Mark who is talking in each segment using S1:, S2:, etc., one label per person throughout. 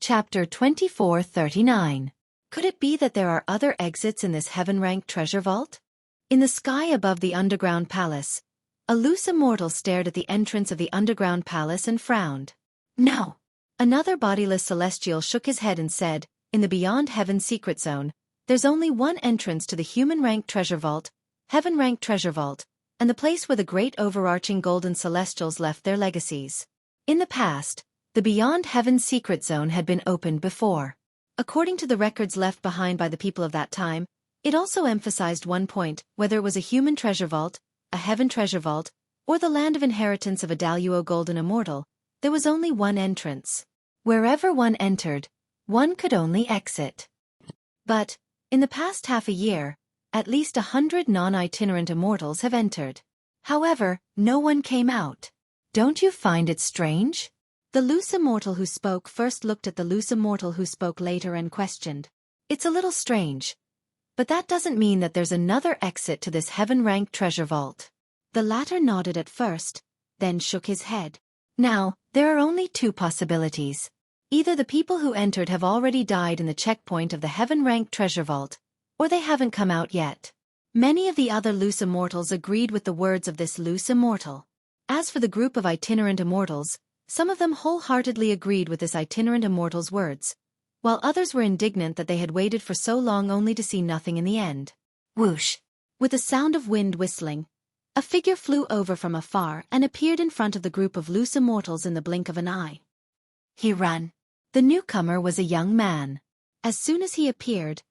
S1: Chapter 2439. Could it be that there are other exits in this heaven-ranked treasure vault? In the sky above the underground palace, a loose immortal stared at the entrance of the underground palace and frowned. No! Another bodiless celestial shook his head and said, in the beyond heaven secret zone, there's only one entrance to the human-ranked treasure vault, heaven-ranked treasure vault, and the place where the great overarching golden celestials left their legacies. In the past, the beyond heaven secret zone had been opened before. According to the records left behind by the people of that time, it also emphasized one point: whether it was a human treasure vault, a heaven treasure vault, or the land of inheritance of a Daluo golden immortal, there was only one entrance. Wherever one entered, one could only exit. But, in the past half a year, at least 100 non-itinerant immortals have entered. However, no one came out. Don't you find it strange? The loose immortal who spoke first looked at the loose immortal who spoke later and questioned. It's a little strange. But that doesn't mean that there's another exit to this heaven-ranked treasure vault. The latter nodded at first, then shook his head. Now, there are only two possibilities. Either the people who entered have already died in the checkpoint of the heaven-ranked treasure vault, or they haven't come out yet. Many of the other loose immortals agreed with the words of this loose immortal. As for the group of itinerant immortals, some of them wholeheartedly agreed with this itinerant immortal's words, while others were indignant that they had waited for so long only to see nothing in the end. Whoosh! With the sound of wind whistling, a figure flew over from afar and appeared in front of the group of loose immortals in the blink of an eye. He ran. The newcomer was a young man. As soon as he appeared,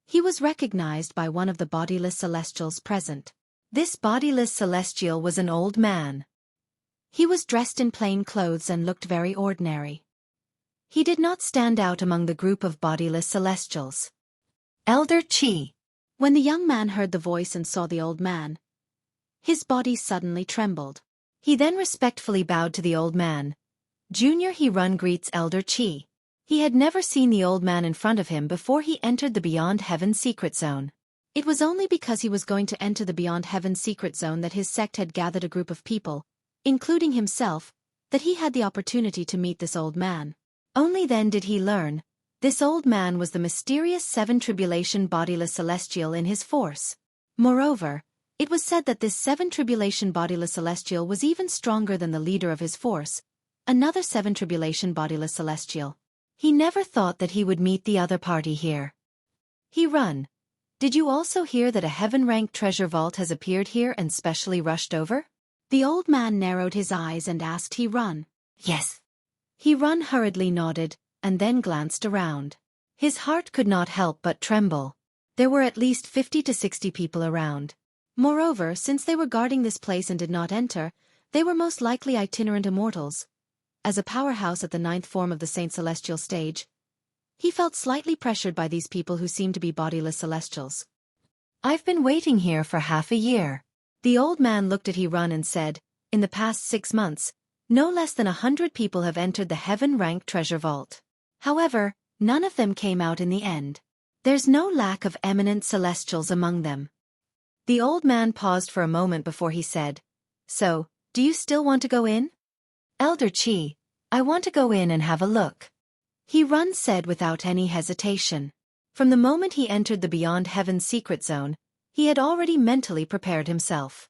S1: he was recognized by one of the bodiless celestials present. This bodiless celestial was an old man. He was dressed in plain clothes and looked very ordinary. He did not stand out among the group of bodiless celestials. Elder Qi. When the young man heard the voice and saw the old man, his body suddenly trembled. He then respectfully bowed to the old man. Junior He-Run greets Elder Qi. He had never seen the old man in front of him before he entered the Beyond Heaven secret zone. It was only because he was going to enter the Beyond Heaven secret zone that his sect had gathered a group of people, including himself, that he had the opportunity to meet this old man. Only then did he learn, this old man was the mysterious Seven Tribulation bodiless celestial in his force. Moreover, it was said that this Seven Tribulation bodiless celestial was even stronger than the leader of his force, another Seven Tribulation bodiless celestial. He never thought that he would meet the other party here. He-Run, did you also hear that a heaven-ranked treasure vault has appeared here and specially rushed over? The old man narrowed his eyes and asked He-Run. Yes. He-Run hurriedly nodded, and then glanced around. His heart could not help but tremble. There were at least 50 to 60 people around. Moreover, since they were guarding this place and did not enter, they were most likely itinerant immortals. As a powerhouse at the 9th form of the Saint Celestial stage, he felt slightly pressured by these people who seemed to be bodiless celestials. I've been waiting here for half a year. The old man looked at He-Run and said, in the past 6 months, no less than 100 people have entered the heaven-ranked treasure vault. However, none of them came out in the end. There's no lack of eminent celestials among them. The old man paused for a moment before he said, so, do you still want to go in? Elder Qi, I want to go in and have a look. He-Run said without any hesitation. From the moment he entered the Beyond Heaven secret zone, he had already mentally prepared himself.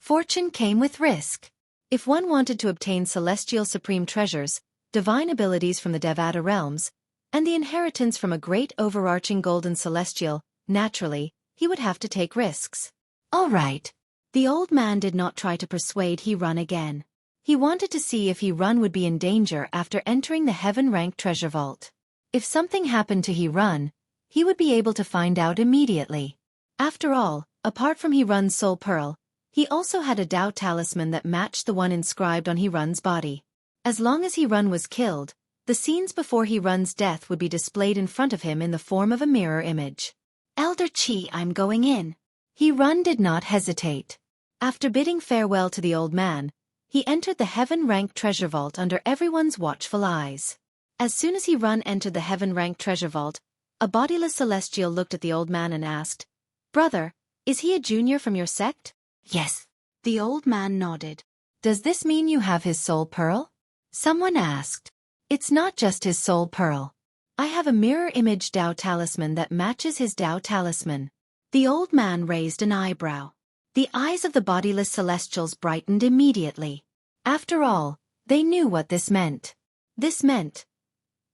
S1: Fortune came with risk. If one wanted to obtain celestial supreme treasures, divine abilities from the Devata realms, and the inheritance from a great overarching golden celestial, naturally, he would have to take risks. All right. The old man did not try to persuade He-Run again. He wanted to see if He-Run would be in danger after entering the heaven-ranked treasure vault. If something happened to He-Run, he would be able to find out immediately. After all, apart from He-Run's soul pearl, he also had a Dao talisman that matched the one inscribed on He-Run's body. As long as He-Run was killed, the scenes before He-Run's death would be displayed in front of him in the form of a mirror image. Elder Qi, I'm going in. He-Run did not hesitate. After bidding farewell to the old man, he entered the heaven-ranked treasure vault under everyone's watchful eyes. As soon as He-Run entered the heaven-ranked treasure vault, a bodiless celestial looked at the old man and asked, Brother, is he a junior from your sect? Yes. The old man nodded. Does this mean you have his soul pearl? Someone asked. It's not just his soul pearl. I have a mirror image Tao talisman that matches his Tao talisman. The old man raised an eyebrow. The eyes of the bodiless celestials brightened immediately. After all, they knew what this meant. This meant,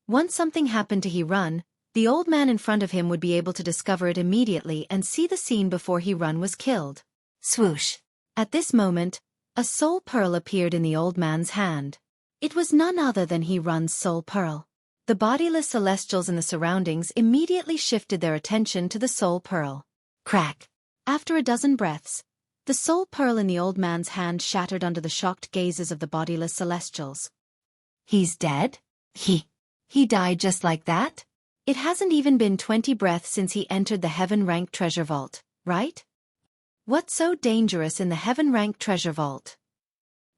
S1: once something happened to he run, the old man in front of him would be able to discover it immediately and see the scene before he run was killed. Swoosh! At this moment, a soul pearl appeared in the old man's hand. It was none other than he run's soul pearl. The bodiless celestials in the surroundings immediately shifted their attention to the soul pearl. Crack! After a dozen breaths, the soul pearl in the old man's hand shattered under the shocked gazes of the bodiless celestials. He's dead? He died just like that? It hasn't even been 20 breaths since he entered the heaven-ranked treasure vault, right? What's so dangerous in the heaven-ranked treasure vault?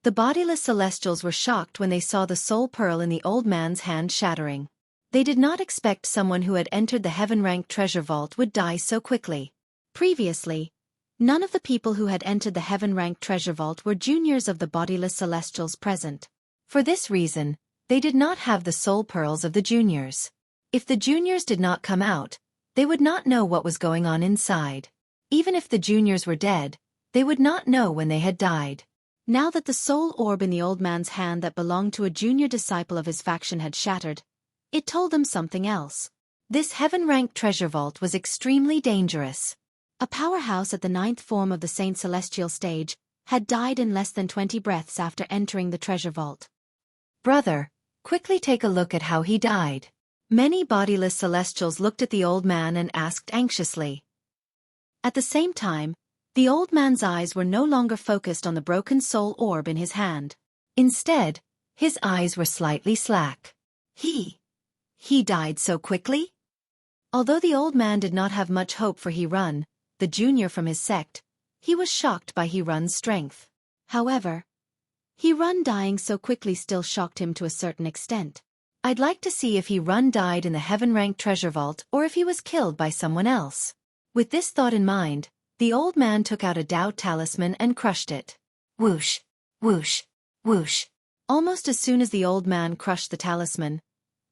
S1: The bodiless celestials were shocked when they saw the soul pearl in the old man's hand shattering. They did not expect someone who had entered the heaven-ranked treasure vault would die so quickly. Previously, none of the people who had entered the heaven-ranked treasure vault were juniors of the bodiless celestials present. For this reason, they did not have the soul pearls of the juniors. If the juniors did not come out, they would not know what was going on inside. Even if the juniors were dead, they would not know when they had died. Now that the soul orb in the old man's hand that belonged to a junior disciple of his faction had shattered, it told them something else. This heaven-ranked treasure vault was extremely dangerous. A powerhouse at the 9th form of the Saint Celestial stage had died in less than 20 breaths after entering the treasure vault. Brother, quickly take a look at how he died. Many bodiless celestials looked at the old man and asked anxiously. At the same time, the old man's eyes were no longer focused on the broken soul orb in his hand. Instead, his eyes were slightly slack. He died so quickly? Although the old man did not have much hope for He-Run, the junior from his sect, he was shocked by He-Run's strength. However, He-Run dying so quickly still shocked him to a certain extent. I'd like to see if He-Run died in the heaven-ranked treasure vault or if he was killed by someone else. With this thought in mind, the old man took out a Tao talisman and crushed it. Whoosh, whoosh, whoosh. Almost as soon as the old man crushed the talisman,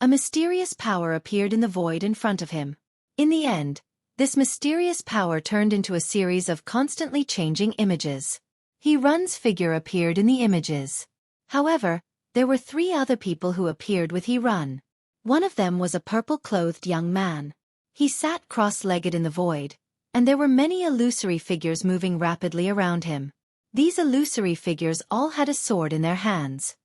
S1: a mysterious power appeared in the void in front of him. In the end, this mysterious power turned into a series of constantly changing images. He-Run's figure appeared in the images. However, there were 3 other people who appeared with He-Run. One of them was a purple-clothed young man. He sat cross-legged in the void, and there were many illusory figures moving rapidly around him. These illusory figures all had a sword in their hands.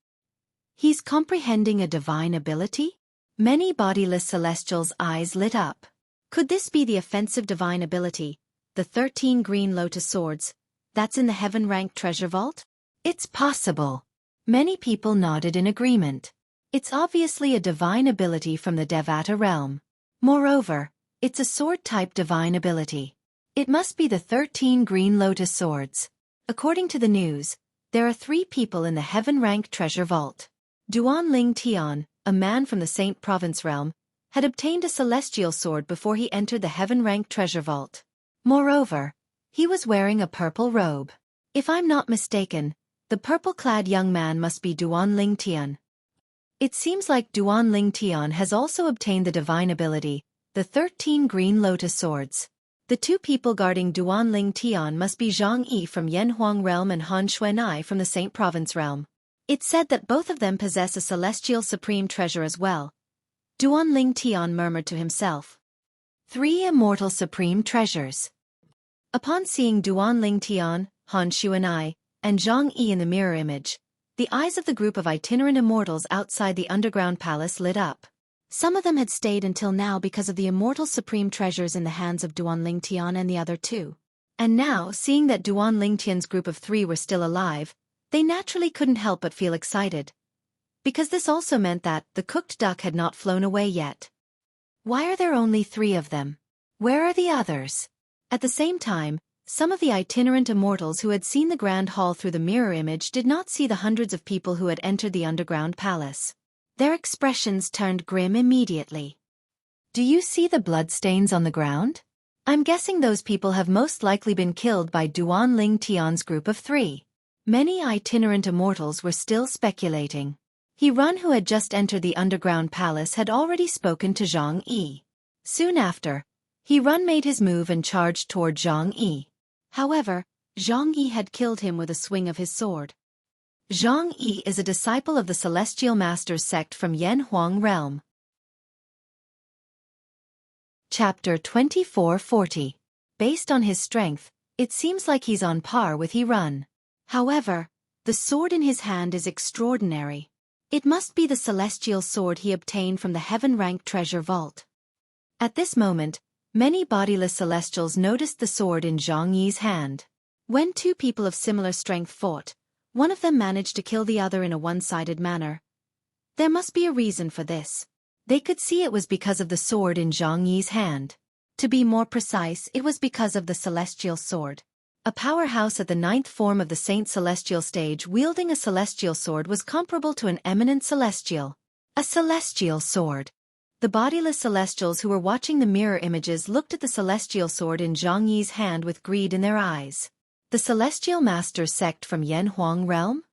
S1: He's comprehending a divine ability? Many bodiless celestials' eyes lit up. Could this be the offensive divine ability, the 13 green lotus swords, that's in the heaven-ranked treasure vault? It's possible. Many people nodded in agreement. It's obviously a divine ability from the Devata realm. Moreover, it's a sword-type divine ability. It must be the 13 green lotus swords. According to the news, there are 3 people in the heaven-ranked treasure vault. Duan Ling Tian, a man from the Saint Province realm, had obtained a celestial sword before he entered the heaven-ranked treasure vault. Moreover, he was wearing a purple robe. If I'm not mistaken, the purple-clad young man must be Duan Ling Tian. It seems like Duan Ling Tian has also obtained the divine ability, the 13 green lotus swords. The 2 people guarding Duan Ling Tian must be Zhang Yi from Yanhuang realm and Han Xueqi from the Saint Province realm. It's said that both of them possess a celestial supreme treasure as well. Duan Ling Tian murmured to himself. 3 immortal supreme treasures. Upon seeing Duan Ling Tian, Han Xueqi, and Zhang Yi in the mirror image, the eyes of the group of itinerant immortals outside the underground palace lit up. Some of them had stayed until now because of the immortal supreme treasures in the hands of Duan Ling Tian and the other 2. And now, seeing that Duan Ling Tian's group of 3 were still alive, they naturally couldn't help but feel excited. Because this also meant that the cooked duck had not flown away yet. Why are there only 3 of them? Where are the others? At the same time, some of the itinerant immortals who had seen the grand hall through the mirror image did not see the hundreds of people who had entered the underground palace. Their expressions turned grim immediately. Do you see the bloodstains on the ground? I'm guessing those people have most likely been killed by Duan Ling Tian's group of 3. Many itinerant immortals were still speculating. He-Run, who had just entered the underground palace, had already spoken to Xueqi. Soon after, He-Run made his move and charged toward Xueqi. However, Xueqi had killed him with a swing of his sword. Xueqi is a disciple of the Celestial Master's sect from Yanhuang realm. Chapter 2440. Based on his strength, it seems like he's on par with He-Run. However, the sword in his hand is extraordinary. It must be the celestial sword he obtained from the heaven-ranked treasure vault. At this moment, many bodiless celestials noticed the sword in Xueqi's hand. When two people of similar strength fought, one of them managed to kill the other in a one-sided manner. There must be a reason for this. They could see it was because of the sword in Xueqi's hand. To be more precise, it was because of the celestial sword. A powerhouse at the 9th form of the Saint Celestial stage wielding a celestial sword was comparable to an eminent celestial. A celestial sword. The bodiless celestials who were watching the mirror images looked at the celestial sword in Xueqi's hand with greed in their eyes. The Celestial Master's sect from Yanhuang realm?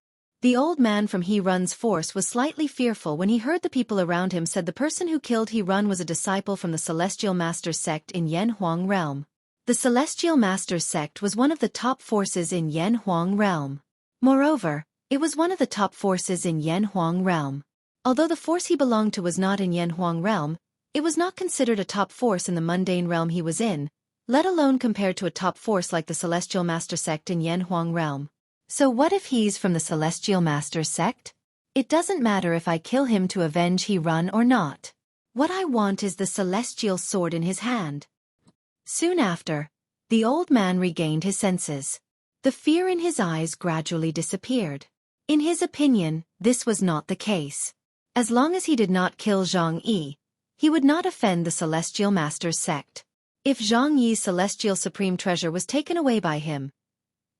S1: The old man from He-Run's force was slightly fearful when he heard the people around him said the person who killed He-Run was a disciple from the Celestial Master's sect in Yanhuang realm. The Celestial Master's sect was one of the top forces in Yanhuang realm. Moreover, it was one of the top forces in Yanhuang realm. Although the force he belonged to was not in Yanhuang realm, it was not considered a top force in the mundane realm he was in, let alone compared to a top force like the Celestial Master sect in Yanhuang realm. So what if he's from the Celestial Master's sect? It doesn't matter if I kill him to avenge He-Run or not. What I want is the celestial sword in his hand. Soon after, the old man regained his senses. The fear in his eyes gradually disappeared. In his opinion, this was not the case. As long as he did not kill Xueqi, he would not offend the Celestial Master's sect. If Xueqi's celestial supreme treasure was taken away by him,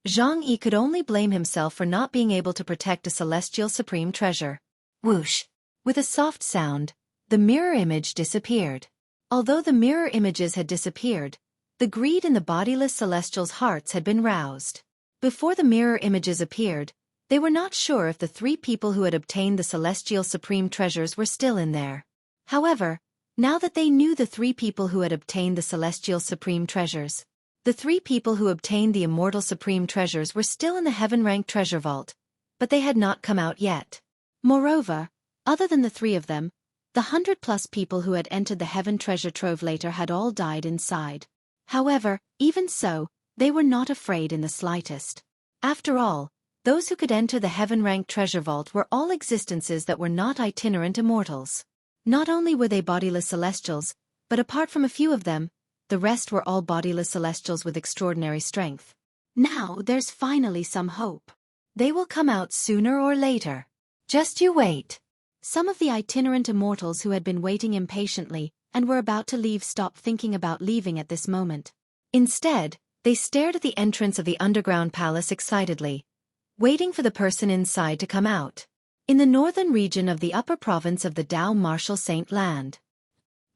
S1: Xueqi could only blame himself for not being able to protect a celestial supreme treasure. Whoosh! With a soft sound, the mirror image disappeared. Although the mirror images had disappeared, the greed in the bodiless celestials' hearts had been roused. Before the mirror images appeared, they were not sure if the three people who had obtained the celestial supreme treasures were still in there. However, now that they knew the three people who had obtained the celestial supreme treasures, the three people who obtained the immortal supreme treasures were still in the heaven-ranked treasure vault, but they had not come out yet. Moreover, other than the three of them, the 100+ people who had entered the heaven treasure trove later had all died inside. However, even so, they were not afraid in the slightest. After all, those who could enter the heaven-ranked treasure vault were all existences that were not itinerant immortals. Not only were they bodiless celestials, but apart from a few of them, the rest were all bodiless celestials with extraordinary strength. Now there's finally some hope. They will come out sooner or later. Just you wait. Some of the itinerant immortals who had been waiting impatiently and were about to leave stopped thinking about leaving at this moment. Instead, they stared at the entrance of the underground palace excitedly, waiting for the person inside to come out. In the northern region of the upper province of the Tao Martial Saint Land.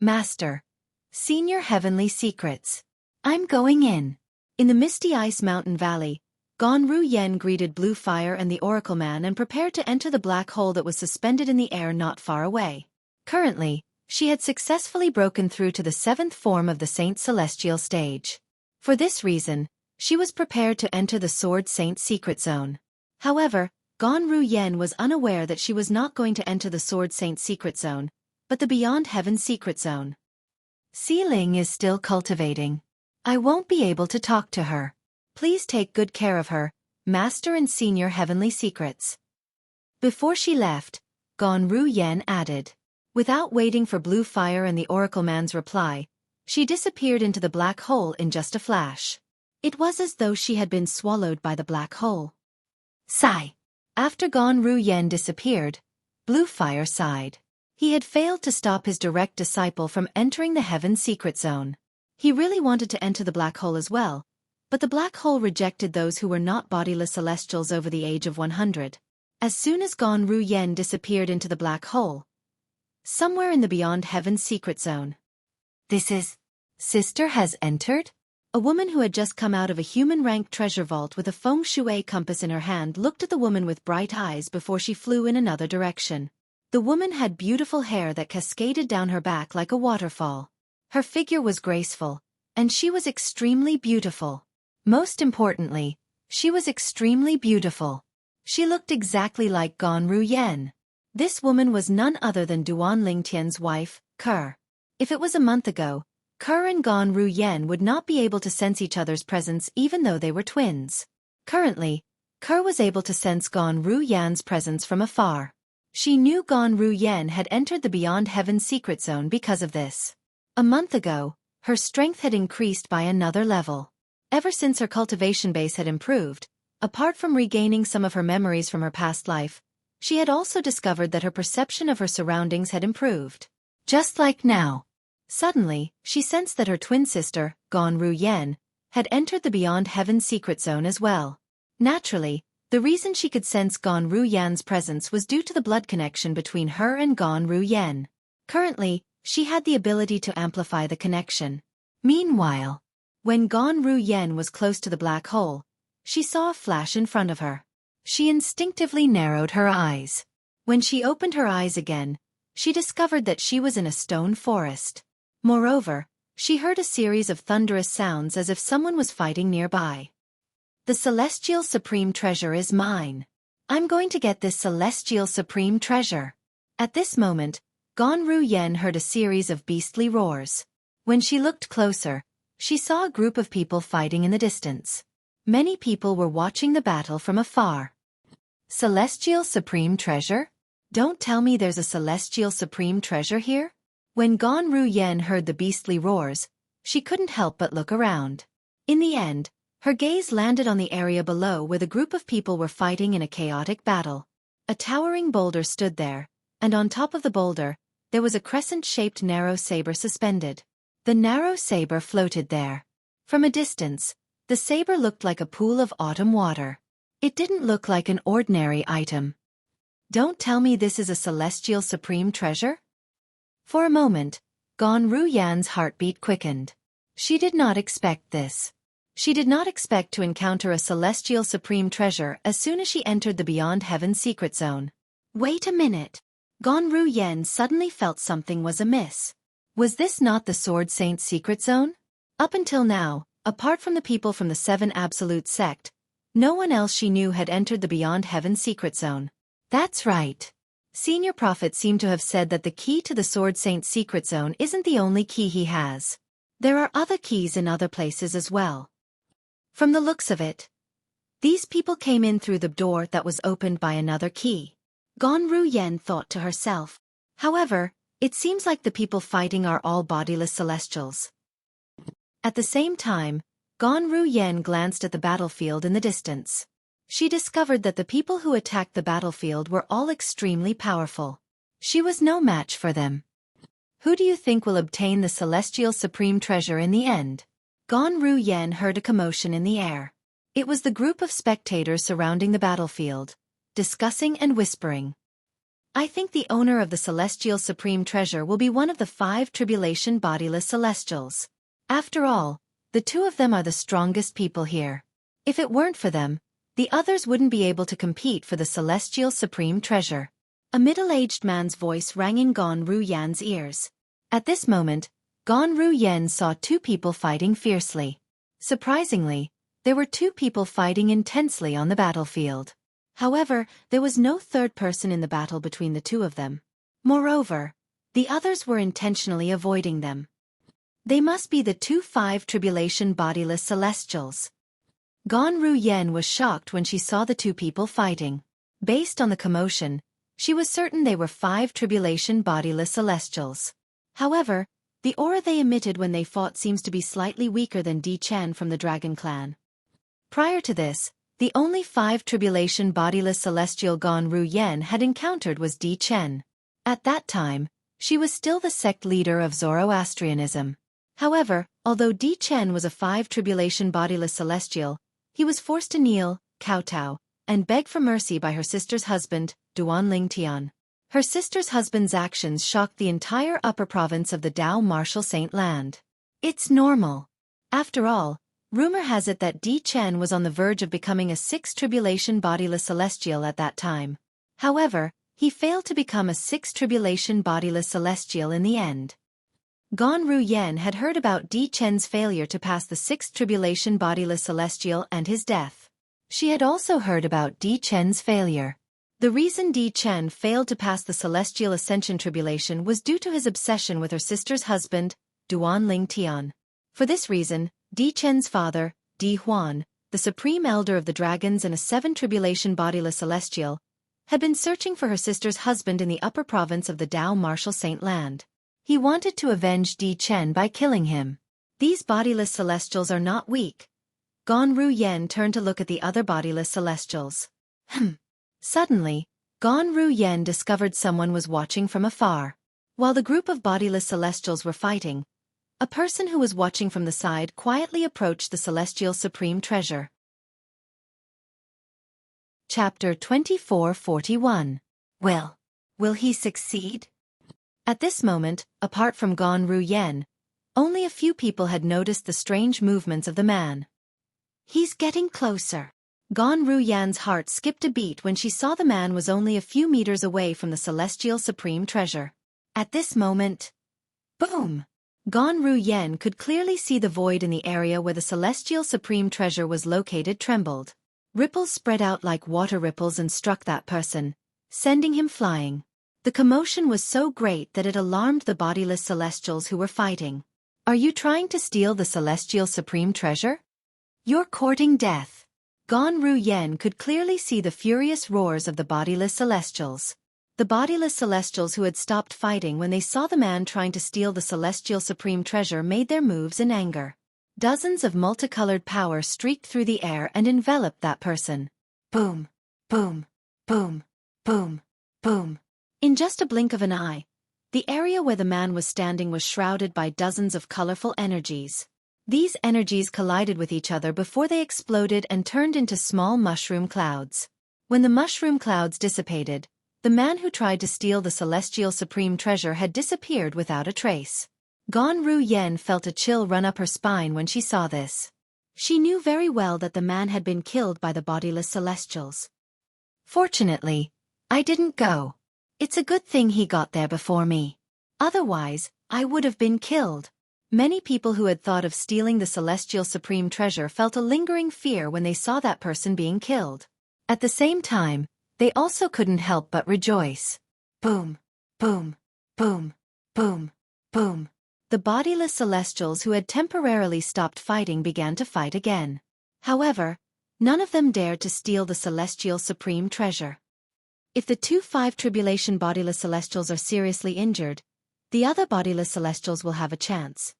S1: Master. Senior Heavenly Secrets. I'm going in. In the misty ice mountain valley, Gonru Yen greeted Blue Fire and the Oracle Man and prepared to enter the black hole that was suspended in the air not far away. Currently, she had successfully broken through to the 7th form of the Saint Celestial stage. For this reason, she was prepared to enter the Sword Saint Secret Zone. However, Gonru Yen was unaware that she was not going to enter the Sword Saint Secret Zone, but the Beyond Heaven Secret Zone. Sealing is still cultivating. I won't be able to talk to her. Please take good care of her, Master and Senior Heavenly Secrets. Before she left, Gonru Yen added. Without waiting for Blue Fire and the Oracle Man's reply, she disappeared into the black hole in just a flash. It was as though she had been swallowed by the black hole. Sigh. After Gonru Yen disappeared, Blue Fire sighed. He had failed to stop his direct disciple from entering the Heaven Secret Zone. He really wanted to enter the black hole as well, but the black hole rejected those who were not bodiless celestials over the age of 100. As soon as Gonru Yen disappeared into the black hole, somewhere in the Beyond Heaven Secret Zone. This is... Sister has entered? A woman who had just come out of a human-ranked treasure vault with a feng shui compass in her hand looked at the woman with bright eyes before she flew in another direction. The woman had beautiful hair that cascaded down her back like a waterfall. Her figure was graceful, and she was extremely beautiful. Most importantly, she was extremely beautiful. She looked exactly like Gan Ruyen. This woman was none other than Duan Lingtian's wife, Ke. If it was a month ago, Ke and Gan Ruyen would not be able to sense each other's presence even though they were twins. Currently, Ke was able to sense Gan Ruyen's presence from afar. She knew Gan Ruyen had entered the Beyond Heaven secret zone because of this. A month ago, her strength had increased by another level. Ever since her cultivation base had improved, apart from regaining some of her memories from her past life, she had also discovered that her perception of her surroundings had improved. Just like now. Suddenly, she sensed that her twin sister, Gan Ruyen, had entered the Beyond Heaven secret zone as well. Naturally, the reason she could sense Gan Ruyen's presence was due to the blood connection between her and Gan Ruyen. Currently, she had the ability to amplify the connection. Meanwhile, when Gan Ruyen was close to the black hole, she saw a flash in front of her. She instinctively narrowed her eyes. When she opened her eyes again, she discovered that she was in a stone forest. Moreover, she heard a series of thunderous sounds as if someone was fighting nearby. The celestial supreme treasure is mine. I'm going to get this celestial supreme treasure. At this moment, Gan Ruyen heard a series of beastly roars. When she looked closer, she saw a group of people fighting in the distance. Many people were watching the battle from afar. Celestial supreme treasure? Don't tell me there's a celestial supreme treasure here? When Gan Ruyen heard the beastly roars, she couldn't help but look around. In the end, her gaze landed on the area below where the group of people were fighting in a chaotic battle. A towering boulder stood there, and on top of the boulder, there was a crescent-shaped narrow saber suspended. The narrow saber floated there. From a distance, the saber looked like a pool of autumn water. It didn't look like an ordinary item. Don't tell me this is a celestial supreme treasure? For a moment, Gan Ruyen's heartbeat quickened. She did not expect this. She did not expect to encounter a celestial supreme treasure as soon as she entered the Beyond Heaven secret zone. Wait a minute. Gan Ruyen suddenly felt something was amiss. Was this not the Sword Saint's secret zone? Up until now, apart from the people from the Seven Absolute sect, no one else she knew had entered the Beyond Heaven secret zone. That's right. Senior Prophet seemed to have said that the key to the Sword Saint's secret zone isn't the only key he has. There are other keys in other places as well. From the looks of it, these people came in through the door that was opened by another key. Gan Ruyen thought to herself. However, it seems like the people fighting are all bodiless celestials. At the same time, Gan Ruyen glanced at the battlefield in the distance. She discovered that the people who attacked the battlefield were all extremely powerful. She was no match for them. Who do you think will obtain the celestial supreme treasure in the end? Gan Ruyen heard a commotion in the air. It was the group of spectators surrounding the battlefield, discussing and whispering. I think the owner of the celestial supreme treasure will be one of the 5 tribulation bodiless celestials. After all, the 2 of them are the strongest people here. If it weren't for them, the others wouldn't be able to compete for the celestial supreme treasure. A middle-aged man's voice rang in Gan Ruyen's ears. At this moment, Gan Ruyen saw 2 people fighting fiercely. Surprisingly, there were 2 people fighting intensely on the battlefield. However, there was no third person in the battle between the 2 of them. Moreover, the others were intentionally avoiding them. They must be the 5 tribulation bodiless celestials. Gan Ruyen was shocked when she saw the 2 people fighting. Based on the commotion, she was certain they were 5 tribulation bodiless celestials. However, the aura they emitted when they fought seems to be slightly weaker than Di Chen from the Dragon Clan. Prior to this, the only 5 tribulation bodiless celestial Gan Ruyen had encountered was Di Chen. At that time, she was still the sect leader of Zoroastrianism. However, although Di Chen was a 5 tribulation bodiless celestial, he was forced to kneel, kowtow, and beg for mercy by her sister's husband, Duan Lingtian. Her sister's husband's actions shocked the entire upper province of the Dao Martial Saint land. It's normal. After all, rumor has it that Di Chen was on the verge of becoming a 6 tribulation bodiless celestial at that time. However, he failed to become a sixth tribulation bodiless celestial in the end. Gon Ruyen had heard about Di Chen's failure to pass the sixth tribulation bodiless celestial and his death. She had also heard about Di Chen's failure. The reason Di Chen failed to pass the celestial ascension tribulation was due to his obsession with her sister's husband, Duan Ling Tian. For this reason, Di Chen's father, Di Huan, the supreme elder of the dragons and a seven tribulation bodiless celestial, had been searching for her sister's husband in the upper province of the Dao Martial Saint Land. He wanted to avenge Di Chen by killing him. These bodiless celestials are not weak. Gon Ruyen turned to look at the other bodiless celestials. Suddenly, Gon Ruyen discovered someone was watching from afar. While the group of bodiless celestials were fighting, a person who was watching from the side quietly approached the celestial supreme treasure. Chapter 2441. Will he succeed? At this moment, apart from Gon Ruyen, only a few people had noticed the strange movements of the man. He's getting closer. Gon Ruyen's heart skipped a beat when she saw the man was only a few meters away from the celestial supreme treasure. At this moment, boom! Gon Ruyen could clearly see the void in the area where the celestial supreme treasure was located trembled. Ripples spread out like water ripples and struck that person, sending him flying. The commotion was so great that it alarmed the bodiless celestials who were fighting. Are you trying to steal the celestial supreme treasure? You're courting death. Gon Ruyen could clearly see the furious roars of the bodiless celestials. The bodiless celestials who had stopped fighting when they saw the man trying to steal the celestial supreme treasure made their moves in anger. Dozens of multicolored power streaked through the air and enveloped that person. Boom, boom, boom, boom, boom. In just a blink of an eye, the area where the man was standing was shrouded by dozens of colorful energies. These energies collided with each other before they exploded and turned into small mushroom clouds. When the mushroom clouds dissipated, the man who tried to steal the celestial supreme treasure had disappeared without a trace. Gon Ruyen felt a chill run up her spine when she saw this. She knew very well that the man had been killed by the bodiless celestials. Fortunately, I didn't go. It's a good thing he got there before me. Otherwise, I would have been killed. Many people who had thought of stealing the celestial supreme treasure felt a lingering fear when they saw that person being killed. At the same time, they also couldn't help but rejoice. Boom, boom, boom, boom, boom. The bodiless celestials who had temporarily stopped fighting began to fight again. However, none of them dared to steal the celestial supreme treasure. If the 2-5 tribulation bodiless celestials are seriously injured, the other bodiless celestials will have a chance.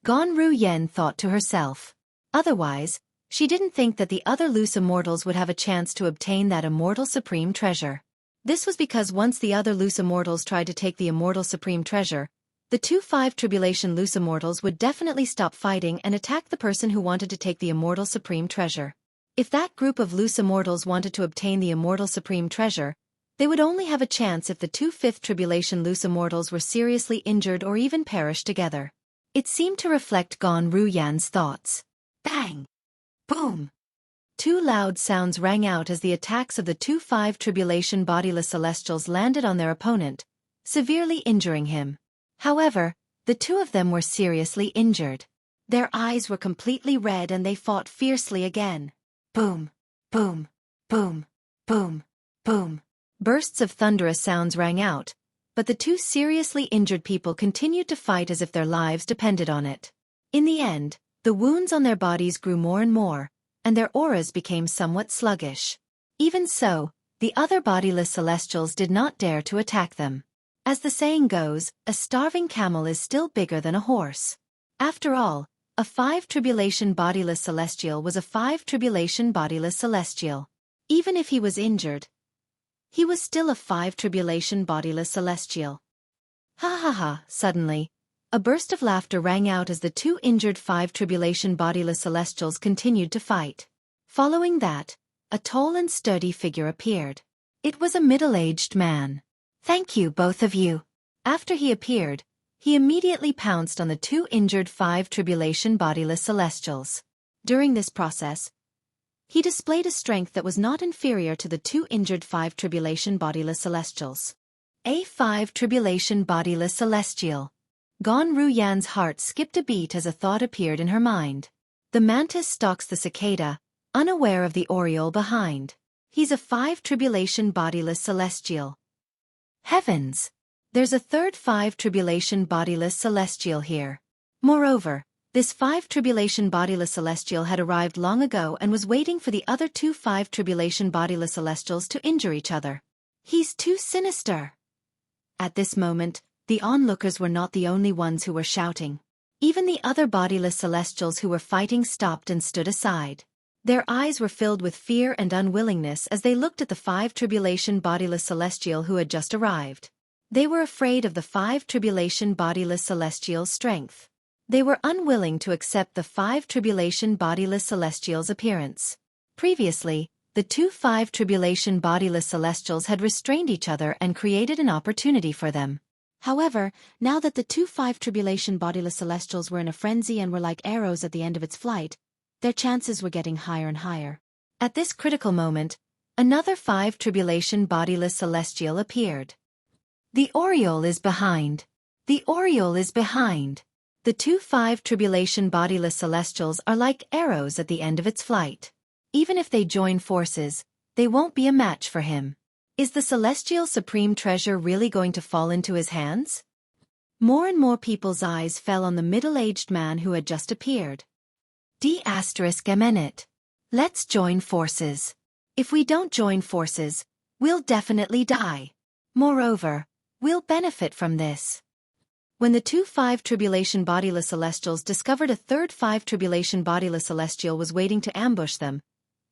S1: Gon Ruyen thought to herself. Otherwise, she didn't think that the other loose immortals would have a chance to obtain that immortal supreme treasure. This was because once the other loose immortals tried to take the immortal supreme treasure, the 2-5 tribulation loose immortals would definitely stop fighting and attack the person who wanted to take the immortal supreme treasure. If that group of loose immortals wanted to obtain the immortal supreme treasure, they would only have a chance if the 2-5 tribulation loose immortals were seriously injured or even perished together. It seemed to reflect Gon Ruyen's thoughts. Bang! Boom! Two loud sounds rang out as the attacks of the 2-5 tribulation bodiless celestials landed on their opponent, severely injuring him. However, the two of them were seriously injured. Their eyes were completely red and they fought fiercely again. Boom! Boom! Boom! Boom! Boom! Bursts of thunderous sounds rang out, but the two seriously injured people continued to fight as if their lives depended on it. In the end, the wounds on their bodies grew more and more, and their auras became somewhat sluggish. Even so, the other bodiless celestials did not dare to attack them. As the saying goes, a starving camel is still bigger than a horse. After all, a 5 tribulation bodiless celestial was a 5 tribulation bodiless celestial. Even if he was injured, he was still a 5 tribulation bodiless celestial. Ha ha ha! Suddenly, a burst of laughter rang out as the two injured 5 tribulation bodiless celestials continued to fight. Following that, a tall and sturdy figure appeared. It was a middle-aged man. Thank you, both of you. After he appeared, he immediately pounced on the two injured 5 tribulation bodiless celestials. During this process, He displayed a strength that was not inferior to the 2 injured 5 tribulation bodiless celestials. A5 tribulation bodiless celestial. Gon Ruyan's heart skipped a beat as a thought appeared in her mind. The mantis stalks the cicada, unaware of the aureole behind. He's a 5 tribulation bodiless celestial. Heavens! There's a third 5 tribulation bodiless celestial here. Moreover, this 5 tribulation bodiless celestial had arrived long ago and was waiting for the other 2 5 tribulation bodiless celestials to injure each other. He's too sinister. At this moment, the onlookers were not the only ones who were shouting. Even the other bodiless celestials who were fighting stopped and stood aside. Their eyes were filled with fear and unwillingness as they looked at the 5 tribulation bodiless celestial who had just arrived. They were afraid of the 5 tribulation bodiless celestial's strength. They were unwilling to accept the 5 tribulation bodiless celestial's appearance. Previously, the 2 5 tribulation bodiless celestials had restrained each other and created an opportunity for them. However, now that the 2 5 tribulation bodiless celestials were in a frenzy and were like arrows at the end of its flight, their chances were getting higher and higher. At this critical moment, another 5 tribulation bodiless celestial appeared. The aureole is behind. The aureole is behind. The 2 5 tribulation bodiless celestials are like arrows at the end of its flight. Even if they join forces, they won't be a match for him. Is the celestial supreme treasure really going to fall into his hands? More and more people's eyes fell on the middle-aged man who had just appeared. D***. Let's join forces. If we don't join forces, we'll definitely die. Moreover, we'll benefit from this. When the 2 5 tribulation bodiless celestials discovered a third 5 tribulation bodiless celestial was waiting to ambush them,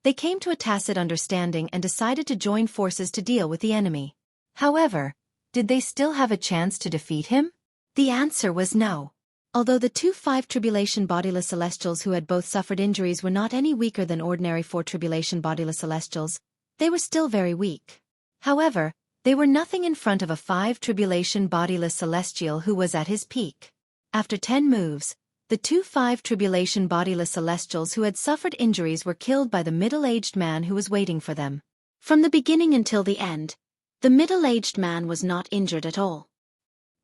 S1: they came to a tacit understanding and decided to join forces to deal with the enemy. However, did they still have a chance to defeat him? The answer was no. Although the 2 5 tribulation bodiless celestials who had both suffered injuries were not any weaker than ordinary 4 tribulation bodiless celestials, they were still very weak. However, they were nothing in front of a 5 tribulation bodiless celestial who was at his peak. After 10 moves, the 2 5 tribulation bodiless celestials who had suffered injuries were killed by the middle-aged man who was waiting for them. From the beginning until the end, the middle-aged man was not injured at all.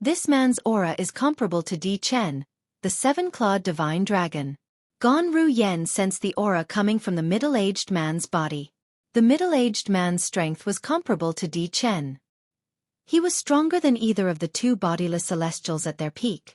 S1: This man's aura is comparable to Di Chen, the 7-clawed divine dragon. Gon Ruyan sensed the aura coming from the middle-aged man's body. The middle-aged man's strength was comparable to Di Chen. He was stronger than either of the 2 bodiless celestials at their peak.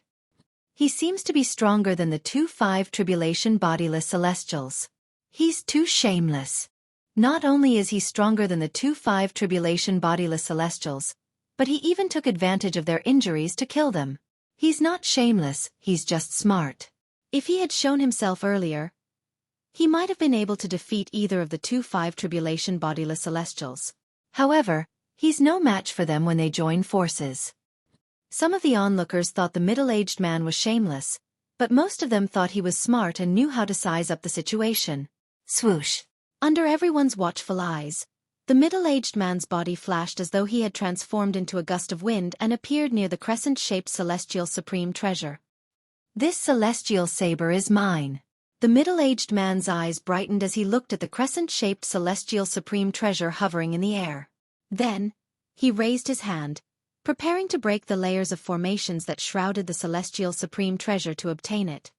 S1: He seems to be stronger than the 2 5 tribulation bodiless celestials. He's too shameless. Not only is he stronger than the 2 5 tribulation bodiless celestials, but he even took advantage of their injuries to kill them. He's not shameless, he's just smart. If he had shown himself earlier, he might have been able to defeat either of the 2 5 tribulation bodiless celestials. However, he's no match for them when they join forces. Some of the onlookers thought the middle-aged man was shameless, but most of them thought he was smart and knew how to size up the situation. Swoosh! Under everyone's watchful eyes, the middle-aged man's body flashed as though he had transformed into a gust of wind and appeared near the crescent-shaped celestial supreme treasure. This celestial saber is mine. The middle-aged man's eyes brightened as he looked at the crescent-shaped celestial supreme treasure hovering in the air. Then, he raised his hand, preparing to break the layers of formations that shrouded the celestial supreme treasure to obtain it.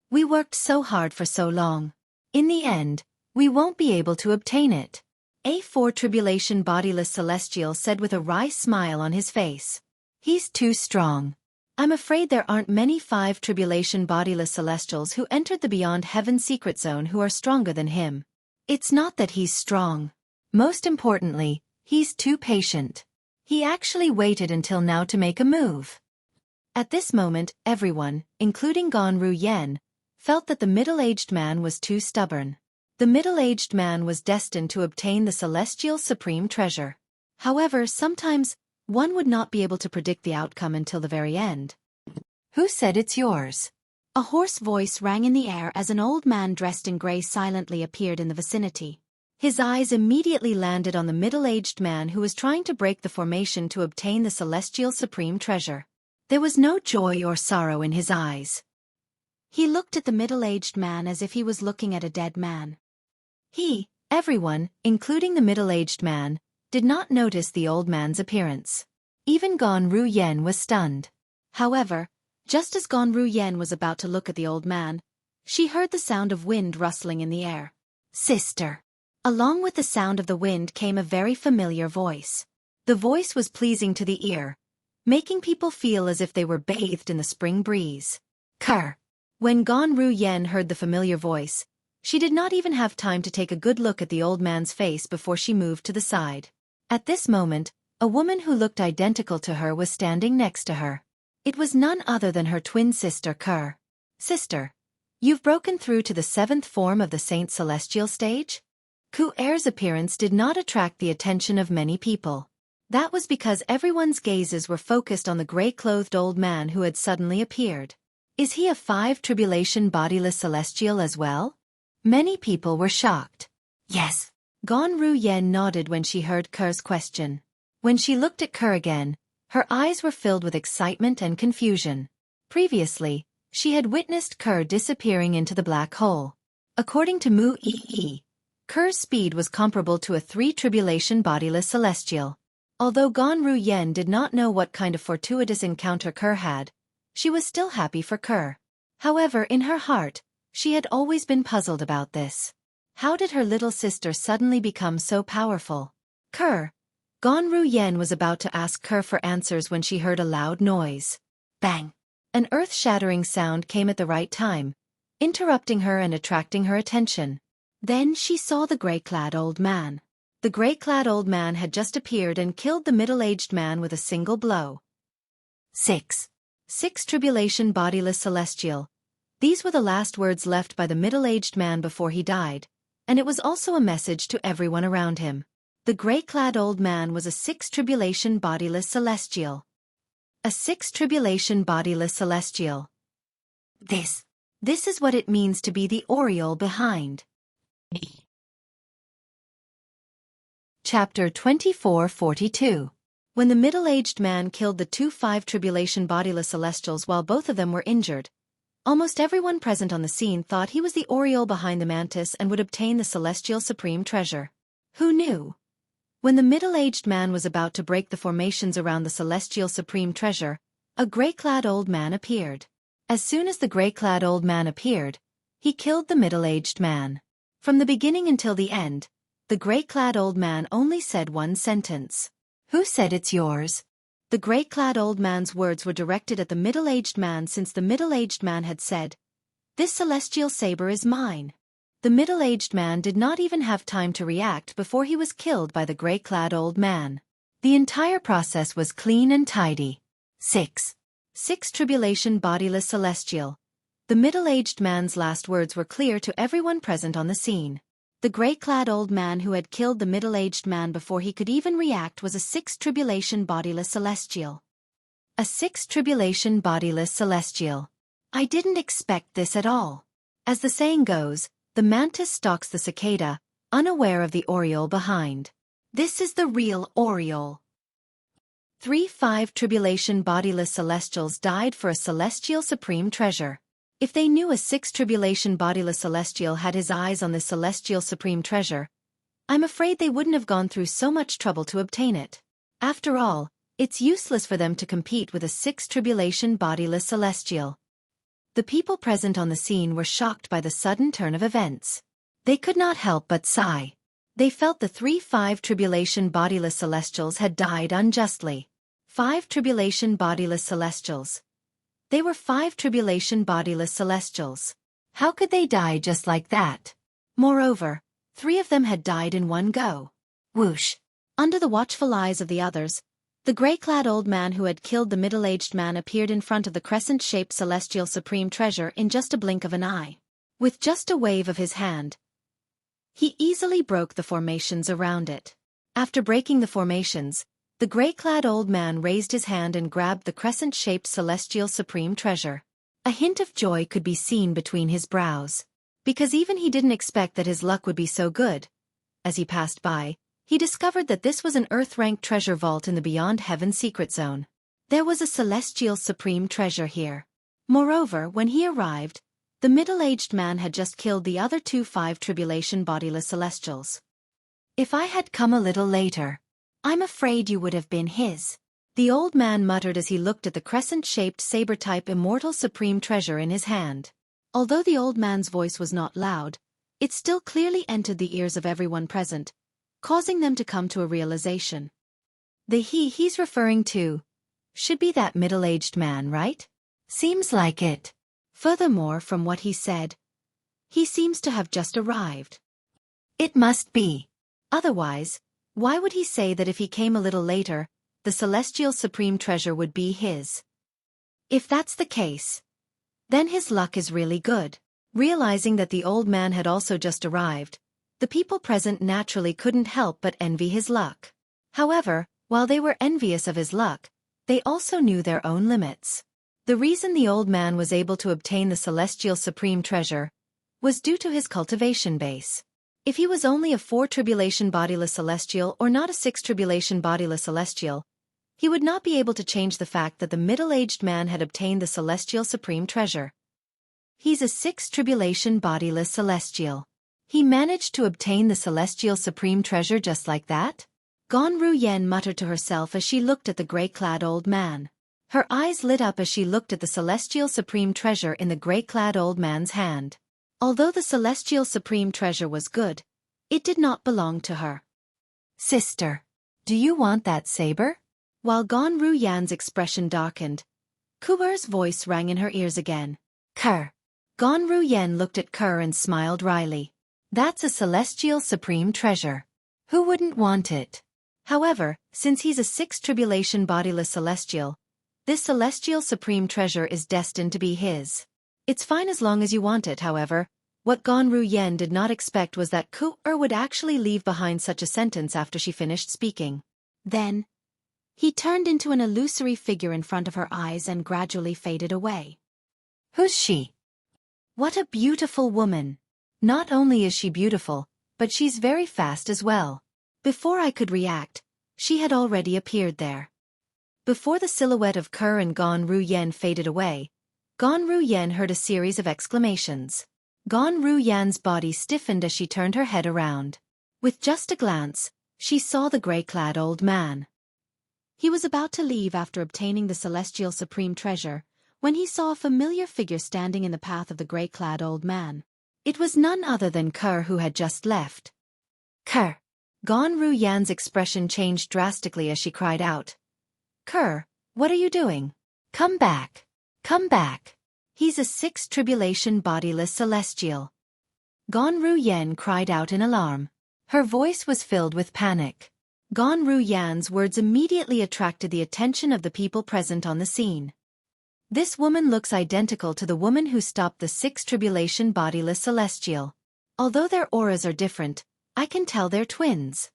S1: We worked so hard for so long. In the end, we won't be able to obtain it. A4 tribulation bodiless celestial said with a wry smile on his face. He's too strong. I'm afraid there aren't many 5 tribulation bodiless celestials who entered the Beyond Heaven secret zone who are stronger than him. It's not that he's strong. Most importantly, he's too patient. He actually waited until now to make a move. At this moment, everyone, including Gon Ruyan, felt that the middle-aged man was too stubborn. The middle-aged man was destined to obtain the celestial supreme treasure. However, sometimes, one would not be able to predict the outcome until the very end. Who said it's yours? A hoarse voice rang in the air as an old man dressed in gray silently appeared in the vicinity. His eyes immediately landed on the middle-aged man who was trying to break the formation to obtain the celestial supreme treasure. There was no joy or sorrow in his eyes. He looked at the middle-aged man as if he was looking at a dead man. Everyone, including the middle-aged man, did not notice the old man's appearance. Even Gan Ruyen was stunned. However, just as Gan Ruyen was about to look at the old man, she heard the sound of wind rustling in the air. Sister. Along with the sound of the wind came a very familiar voice. The voice was pleasing to the ear, making people feel as if they were bathed in the spring breeze. Kerr. When Gan Ruyen heard the familiar voice, she did not even have time to take a good look at the old man's face before she moved to the side. At this moment, a woman who looked identical to her was standing next to her. It was none other than her twin sister Kerr. Sister, you've broken through to the 7th form of the Saint Celestial stage? Kuer's appearance did not attract the attention of many people. That was because everyone's gazes were focused on the gray-clothed old man who had suddenly appeared. Is he a 5 tribulation bodiless celestial as well? Many people were shocked. Yes. Gan Ruyen nodded when she heard Ker's question. When she looked at Kerr again, her eyes were filled with excitement and confusion. Previously, she had witnessed Kerr disappearing into the black hole. According to Mu Yi, Kerr's speed was comparable to a 3 tribulation bodiless celestial. Although Gan Ruyen did not know what kind of fortuitous encounter Kerr had, she was still happy for Kerr. However, in her heart, she had always been puzzled about this. How did her little sister suddenly become so powerful? Kerr. Gan Ruyen was about to ask Kerr for answers when she heard a loud noise. Bang! An earth-shattering sound came at the right time, interrupting her and attracting her attention. Then she saw the gray-clad old man. The gray-clad old man had just appeared and killed the middle-aged man with a single blow. 6 tribulation bodiless celestial. These were the last words left by the middle-aged man before he died, and it was also a message to everyone around him. The gray-clad old man was a 6 tribulation bodiless celestial. A 6 tribulation bodiless celestial. This is what it means to be the aureole behind. Chapter 2442. When the middle-aged man killed the 2 5 tribulation bodiless celestials while both of them were injured, almost everyone present on the scene thought he was the aureole behind the mantis and would obtain the celestial supreme treasure. Who knew? When the middle-aged man was about to break the formations around the celestial supreme treasure, a gray-clad old man appeared. As soon as the gray-clad old man appeared, he killed the middle-aged man. From the beginning until the end, the gray-clad old man only said one sentence. Who said it's yours? The gray-clad old man's words were directed at the middle-aged man since the middle-aged man had said, "This celestial saber is mine." The middle-aged man did not even have time to react before he was killed by the gray-clad old man. The entire process was clean and tidy. 6 tribulation bodiless celestial. The middle-aged man's last words were clear to everyone present on the scene. The gray-clad old man who had killed the middle-aged man before he could even react was a 6 tribulation bodiless celestial. A 6 tribulation bodiless celestial. I didn't expect this at all. As the saying goes, the mantis stalks the cicada, unaware of the aureole behind. This is the real aureole. 3 5 tribulation bodiless celestials died for a celestial supreme treasure. If they knew a 6 tribulation bodiless celestial had his eyes on this celestial supreme treasure, I'm afraid they wouldn't have gone through so much trouble to obtain it. After all, it's useless for them to compete with a 6 tribulation bodiless celestial. The people present on the scene were shocked by the sudden turn of events. They could not help but sigh. They felt the 3 5 tribulation bodiless celestials had died unjustly. 5 tribulation bodiless celestials. They were 5 tribulation bodiless celestials. How could they die just like that? Moreover, 3 of them had died in one go. Whoosh! Under the watchful eyes of the others, the gray-clad old man who had killed the middle-aged man appeared in front of the crescent-shaped celestial supreme treasure in just a blink of an eye. With just a wave of his hand, he easily broke the formations around it. After breaking the formations, the gray-clad old man raised his hand and grabbed the crescent-shaped celestial supreme treasure. A hint of joy could be seen between his brows. Because even he didn't expect that his luck would be so good. As he passed by, he discovered that this was an Earth-ranked treasure vault in the Beyond Heaven secret zone. There was a celestial supreme treasure here. Moreover, when he arrived, The middle-aged man had just killed the other 2 5 tribulation bodiless celestials. If I had come a little later, I'm afraid you would have been his. The old man muttered as he looked at the crescent-shaped saber-type immortal supreme treasure in his hand. Although the old man's voice was not loud, it still clearly entered the ears of everyone present, causing them to come to a realization. The he's referring to should be that middle-aged man, right? Seems like it. Furthermore, from what he said, he seems to have just arrived. It must be. Otherwise, why would he say that if he came a little later, the celestial supreme treasure would be his? If that's the case, then his luck is really good. Realizing that the old man had also just arrived, the people present naturally couldn't help but envy his luck. However, while they were envious of his luck, they also knew their own limits. The reason the old man was able to obtain the celestial supreme treasure was due to his cultivation base. If he was only a 4 tribulation bodiless celestial or not a 6 tribulation bodiless celestial, he would not be able to change the fact that the middle-aged man had obtained the celestial supreme treasure. He's a 6 tribulation bodiless celestial. He managed to obtain the celestial supreme treasure just like that? Gon Ruyen muttered to herself as she looked at the gray-clad old man. Her eyes lit up as she looked at the celestial supreme treasure in the gray-clad old man's hand. Although the celestial supreme treasure was good, it did not belong to her. Sister, do you want that saber? While Gon Ruyan's expression darkened, Kuber's voice rang in her ears again. Kerr. Gon Ruyen looked at Kerr and smiled wryly. That's a celestial supreme treasure. Who wouldn't want it? However, since he's a 6 tribulation bodiless celestial, this celestial supreme treasure is destined to be his. It's fine as long as you want it, however. What Gon Ruyen did not expect was that Ku-er would actually leave behind such a sentence after she finished speaking. Then, he turned into an illusory figure in front of her eyes and gradually faded away. Who's she? What a beautiful woman. Not only is she beautiful, but she's very fast as well. Before I could react, she had already appeared there. Before the silhouette of Kerr and Gon Ruyen faded away, Gon Ruyen heard a series of exclamations. Gon Ruyan's body stiffened as she turned her head around. With just a glance, she saw the gray-clad old man. He was about to leave after obtaining the celestial supreme treasure, when he saw a familiar figure standing in the path of the gray-clad old man. It was none other than Kerr, who had just left. Kerr. Gon Ruyan's expression changed drastically as she cried out. Kerr, what are you doing? Come back. Come back. He's a 6 tribulation bodiless celestial. Gon Ruyen cried out in alarm. Her voice was filled with panic. Gon Ruyan's words immediately attracted the attention of the people present on the scene. This woman looks identical to the woman who stopped the 6 tribulation bodiless celestial. Although their auras are different, I can tell they're twins.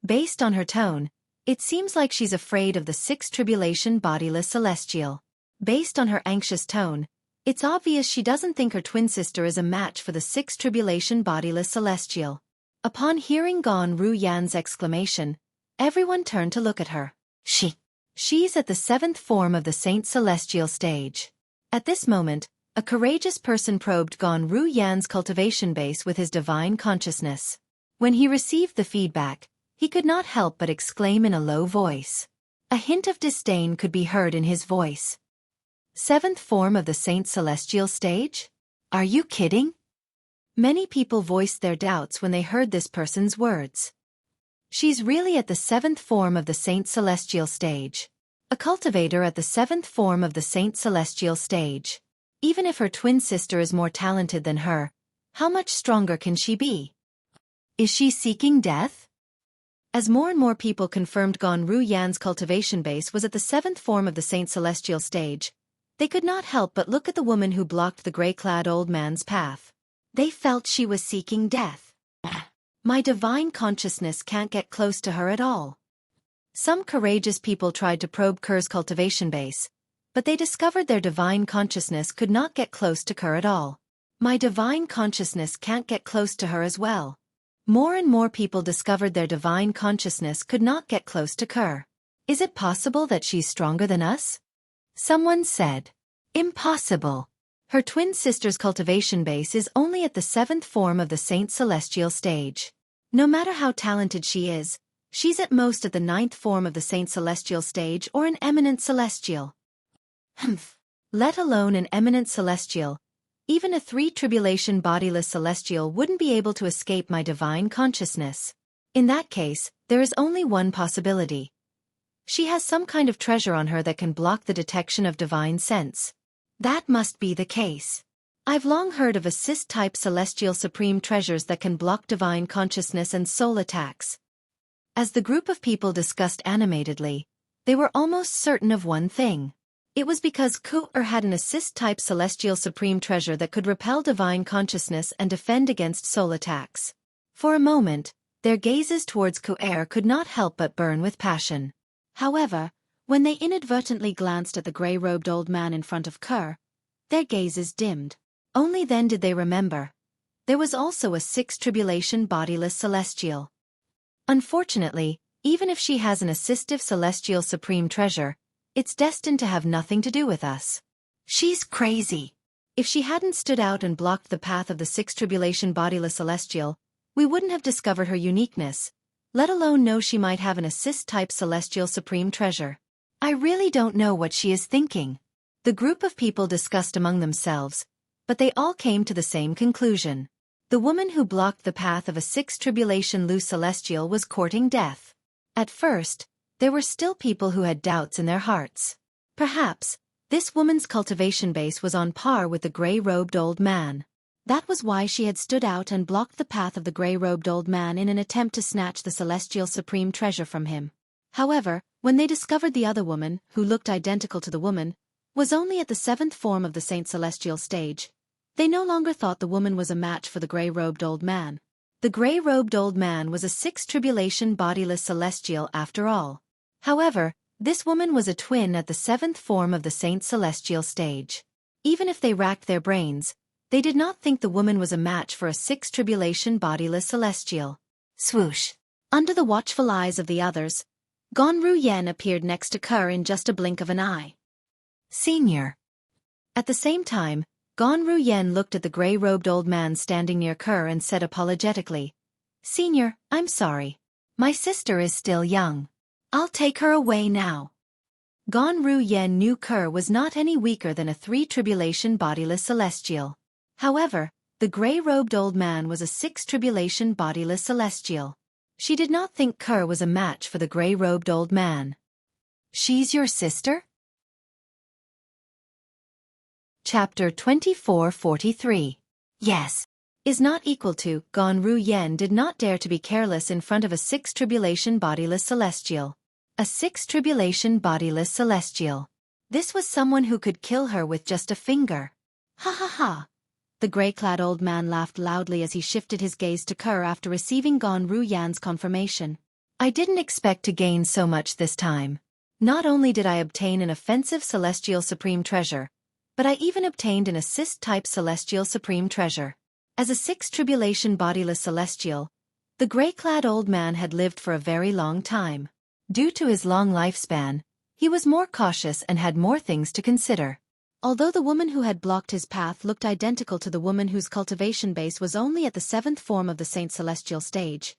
S1: Based on her tone, it seems like she's afraid of the 6 tribulation bodiless celestial. Based on her anxious tone, it's obvious she doesn't think her twin sister is a match for the 6 tribulation bodiless celestial. Upon hearing Gon Ruyan's exclamation, everyone turned to look at her. She's at the 7th form of the Saint Celestial stage. At this moment, a courageous person probed Gon Ruyan's cultivation base with his divine consciousness. When he received the feedback, he could not help but exclaim in a low voice. A hint of disdain could be heard in his voice. 7th form of the Saint Celestial stage? Are you kidding? Many people voiced their doubts when they heard this person's words. She's really at the 7th form of the Saint Celestial stage. A cultivator at the 7th form of the Saint Celestial stage. Even if her twin sister is more talented than her, how much stronger can she be? Is she seeking death? As more and more people confirmed Gon Ruyan's cultivation base was at the 7th form of the Saint Celestial stage, they could not help but look at the woman who blocked the gray-clad old man's path. They felt she was seeking death. My divine consciousness can't get close to her at all. Some courageous people tried to probe Kerr's cultivation base, but they discovered their divine consciousness could not get close to Kerr at all. My divine consciousness can't get close to her as well. More and more people discovered their divine consciousness could not get close to Kerr. Is it possible that she's stronger than us? Someone said. Impossible. Her twin sister's cultivation base is only at the 7th form of the Saint Celestial stage. No matter how talented she is, she's at most at the 9th form of the Saint Celestial stage or an eminent celestial. Let alone an eminent celestial, even a 3 tribulation bodiless celestial wouldn't be able to escape my divine consciousness. In that case, there is only one possibility. She has some kind of treasure on her that can block the detection of divine sense. That must be the case. I've long heard of assist-type celestial supreme treasures that can block divine consciousness and soul attacks. As the group of people discussed animatedly, they were almost certain of one thing. It was because Xueqi had an assist-type celestial supreme treasure that could repel divine consciousness and defend against soul attacks. For a moment, their gazes towards Xueqi could not help but burn with passion. However, when they inadvertently glanced at the gray-robed old man in front of Xueqi, their gazes dimmed. Only then did they remember. There was also a 6 tribulation bodiless celestial. Unfortunately, even if she has an assistive celestial supreme treasure, it's destined to have nothing to do with us. She's crazy. If she hadn't stood out and blocked the path of the 6 tribulation bodiless celestial, we wouldn't have discovered her uniqueness, let alone know she might have an assist-type celestial supreme treasure. I really don't know what she is thinking. The group of people discussed among themselves, but they all came to the same conclusion. The woman who blocked the path of a 6 tribulation loose celestial was courting death. At first, there were still people who had doubts in their hearts. Perhaps, this woman's cultivation base was on par with the gray-robed old man. That was why she had stood out and blocked the path of the gray-robed old man in an attempt to snatch the celestial supreme treasure from him. However, when they discovered the other woman, who looked identical to the woman, was only at the 7th form of the Saint Celestial stage, they no longer thought the woman was a match for the gray-robed old man. The gray-robed old man was a 6 tribulation bodiless celestial after all. However, this woman was a twin at the 7th form of the Saint Celestial stage. Even if they racked their brains, they did not think the woman was a match for a 6 tribulation bodiless celestial. Swoosh! Under the watchful eyes of the others, Gonru Yen appeared next to Xueqi in just a blink of an eye. Senior. At the same time, Gonru Yen looked at the gray-robed old man standing near Xueqi and said apologetically, "Senior, I'm sorry. My sister is still young. I'll take her away now." Gonru Yen knew Xueqi was not any weaker than a 3 tribulation bodiless celestial. However, the gray-robed old man was a 6 tribulation bodiless celestial. She did not think Xueqi was a match for the gray-robed old man. "She's your sister?" Chapter 2443. Yes. Is not equal to. Gonru Yen did not dare to be careless in front of a 6 tribulation bodiless celestial. A 6 tribulation bodiless celestial. This was someone who could kill her with just a finger. Ha ha ha. The gray-clad old man laughed loudly as he shifted his gaze to Xueqi after receiving Gonru Yan's confirmation. "I didn't expect to gain so much this time. Not only did I obtain an offensive celestial supreme treasure, but I even obtained an assist-type celestial supreme treasure." As a 6 tribulation bodiless celestial, the gray-clad old man had lived for a very long time. Due to his long lifespan, he was more cautious and had more things to consider. Although the woman who had blocked his path looked identical to the woman whose cultivation base was only at the 7th form of the Saint Celestial stage,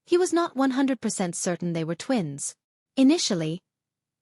S1: he was not 100% certain they were twins. Initially,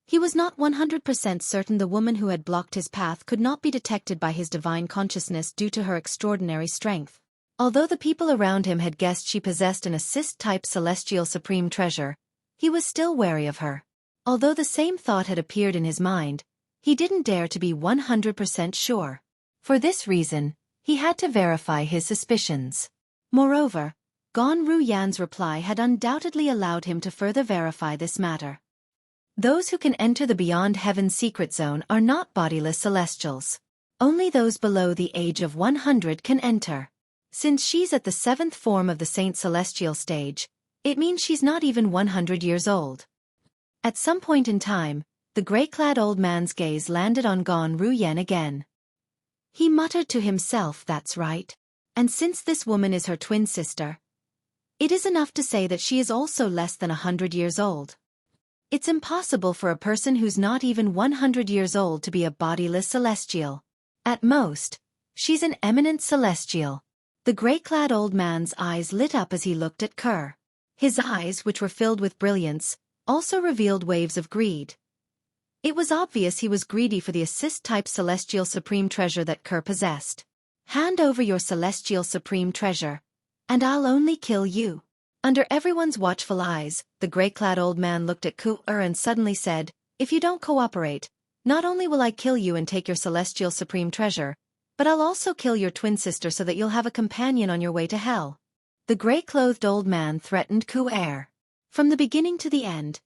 S1: he was not 100% certain the woman who had blocked his path could not be detected by his divine consciousness due to her extraordinary strength. Although the people around him had guessed she possessed an assist-type celestial supreme treasure, he was still wary of her. Although the same thought had appeared in his mind, he didn't dare to be 100% sure. For this reason, he had to verify his suspicions. Moreover, Gonru Yan's reply had undoubtedly allowed him to further verify this matter. Those who can enter the Beyond Heaven secret zone are not bodiless celestials. Only those below the age of 100 can enter. Since she's at the 7th form of the Saint Celestial stage, it means she's not even 100 years old. At some point in time, the gray-clad old man's gaze landed on Gonru Yen again. He muttered to himself, "That's right. And since this woman is her twin sister, it is enough to say that she is also less than 100 years old. It's impossible for a person who's not even 100 years old to be a bodiless celestial." At most, she's an eminent celestial. The gray-clad old man's eyes lit up as he looked at Kerr. His eyes, which were filled with brilliance, also revealed waves of greed. It was obvious he was greedy for the assist-type celestial supreme treasure that Kerr possessed. Hand over your celestial supreme treasure, and I'll only kill you. Under everyone's watchful eyes, the gray-clad old man looked at Xueqi and suddenly said, "If you don't cooperate, not only will I kill you and take your celestial supreme treasure, but I'll also kill your twin sister so that you'll have a companion on your way to hell." The gray-clothed old man threatened Xueqi. From the beginning to the end,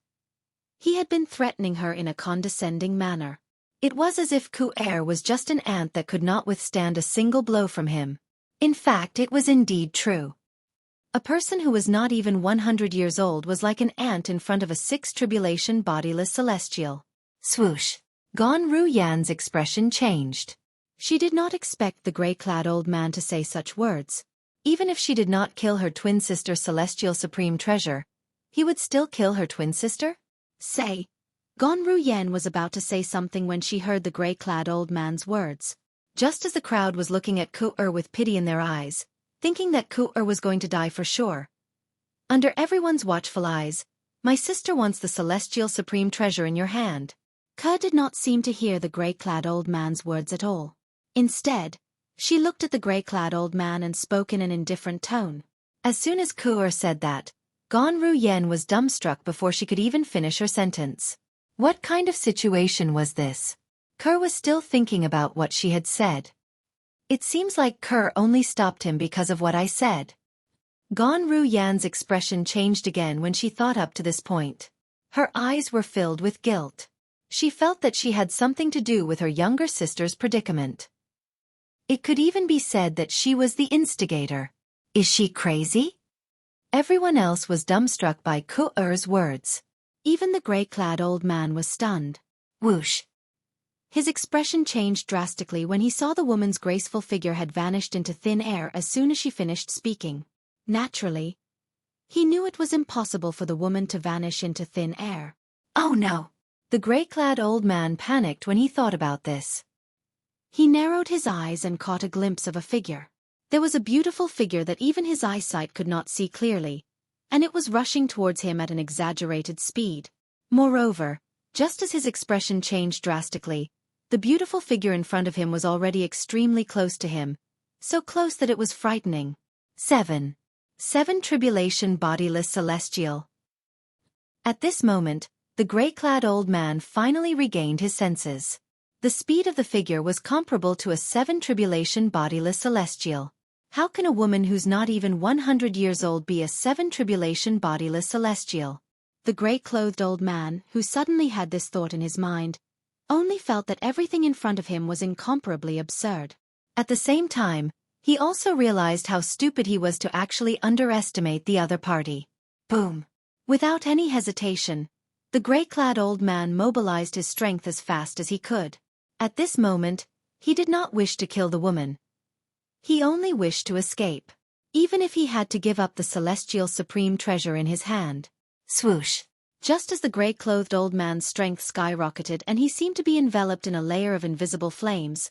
S1: he had been threatening her in a condescending manner. It was as if Xueqi was just an ant that could not withstand a single blow from him. In fact, it was indeed true. A person who was not even 100 years old was like an ant in front of a six-tribulation bodiless celestial. Swoosh! Gon Ru Yan's expression changed. She did not expect the gray-clad old man to say such words. Even if she did not kill her twin sister celestial supreme treasure, he would still kill her twin sister? Say. Gon Ru Yan was about to say something when she heard the gray-clad old man's words. Just as the crowd was looking at Xueqi with pity in their eyes, thinking that Xueqi was going to die for sure. Under everyone's watchful eyes, "My sister wants the celestial supreme treasure in your hand." Xueqi did not seem to hear the gray-clad old man's words at all. Instead, she looked at the gray-clad old man and spoke in an indifferent tone. As soon as Xueqi said that, Gon Ru Yan was dumbstruck before she could even finish her sentence. What kind of situation was this? Xueqi was still thinking about what she had said. It seems like Xueqi only stopped him because of what I said. Gon Ru Yan's expression changed again when she thought up to this point. Her eyes were filled with guilt. She felt that she had something to do with her younger sister's predicament. It could even be said that she was the instigator. Is she crazy? Everyone else was dumbstruck by Xueqi's words. Even the gray-clad old man was stunned. Whoosh! His expression changed drastically when he saw the woman's graceful figure had vanished into thin air as soon as she finished speaking. Naturally, he knew it was impossible for the woman to vanish into thin air. Oh no! The gray-clad old man panicked when he thought about this. He narrowed his eyes and caught a glimpse of a figure. There was a beautiful figure that even his eyesight could not see clearly, and it was rushing towards him at an exaggerated speed. Moreover, just as his expression changed drastically, the beautiful figure in front of him was already extremely close to him, so close that it was frightening. 7. Tribulation bodiless celestial. At this moment, the gray-clad old man finally regained his senses. The speed of the figure was comparable to a 7 tribulation bodiless celestial. How can a woman who's not even 100 years old be a 7 tribulation bodiless celestial? The gray-clothed old man, who suddenly had this thought in his mind, only felt that everything in front of him was incomparably absurd. At the same time, he also realized how stupid he was to actually underestimate the other party. Boom! Without any hesitation, the gray-clad old man mobilized his strength as fast as he could. At this moment, he did not wish to kill the woman. He only wished to escape, even if he had to give up the celestial supreme treasure in his hand. Swoosh! Just as the gray-clothed old man's strength skyrocketed and he seemed to be enveloped in a layer of invisible flames,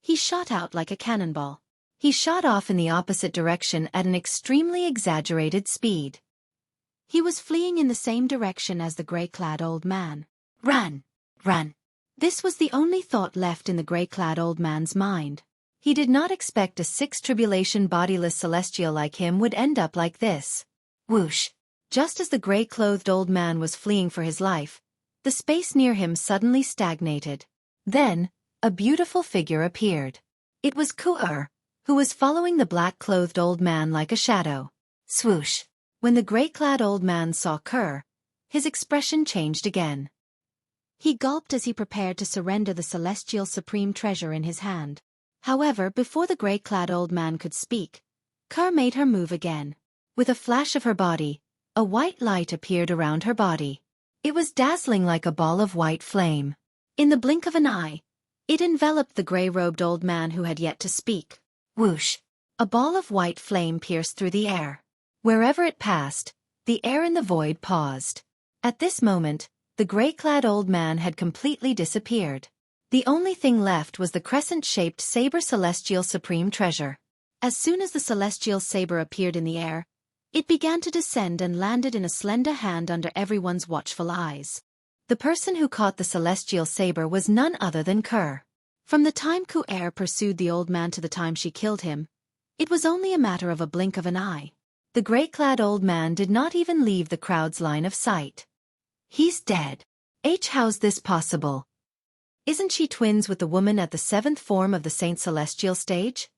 S1: he shot out like a cannonball. He shot off in the opposite direction at an extremely exaggerated speed. He was fleeing in the same direction as the gray-clad old man. Run! Run! This was the only thought left in the gray-clad old man's mind. He did not expect a 6 tribulation bodiless celestial like him would end up like this. Whoosh! Just as the gray-clothed old man was fleeing for his life, the space near him suddenly stagnated. Then, a beautiful figure appeared. It was Xueqi, who was following the black-clothed old man like a shadow. Swoosh! When the gray-clad old man saw Xueqi, his expression changed again. He gulped as he prepared to surrender the celestial supreme treasure in his hand. However, before the gray-clad old man could speak, Xueqi made her move again. With a flash of her body, a white light appeared around her body. It was dazzling like a ball of white flame. In the blink of an eye, it enveloped the gray-robed old man who had yet to speak. Whoosh! A ball of white flame pierced through the air. Wherever it passed, the air in the void paused. At this moment, the gray-clad old man had completely disappeared. The only thing left was the crescent-shaped saber celestial supreme treasure. As soon as the celestial saber appeared in the air, it began to descend and landed in a slender hand under everyone's watchful eyes. The person who caught the celestial saber was none other than Ker. From the time Xueqi pursued the old man to the time she killed him, it was only a matter of a blink of an eye. The gray-clad old man did not even leave the crowd's line of sight. He's dead. How's this possible? Isn't she twins with the woman at the 7th form of the Saint Celestial stage?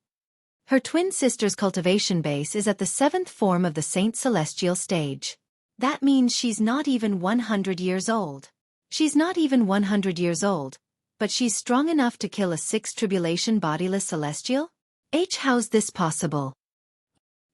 S1: Her twin sister's cultivation base is at the 7th form of the Saint Celestial stage. That means she's not even 100 years old. She's not even 100 years old, but she's strong enough to kill a 6th tribulation bodiless celestial? How's this possible?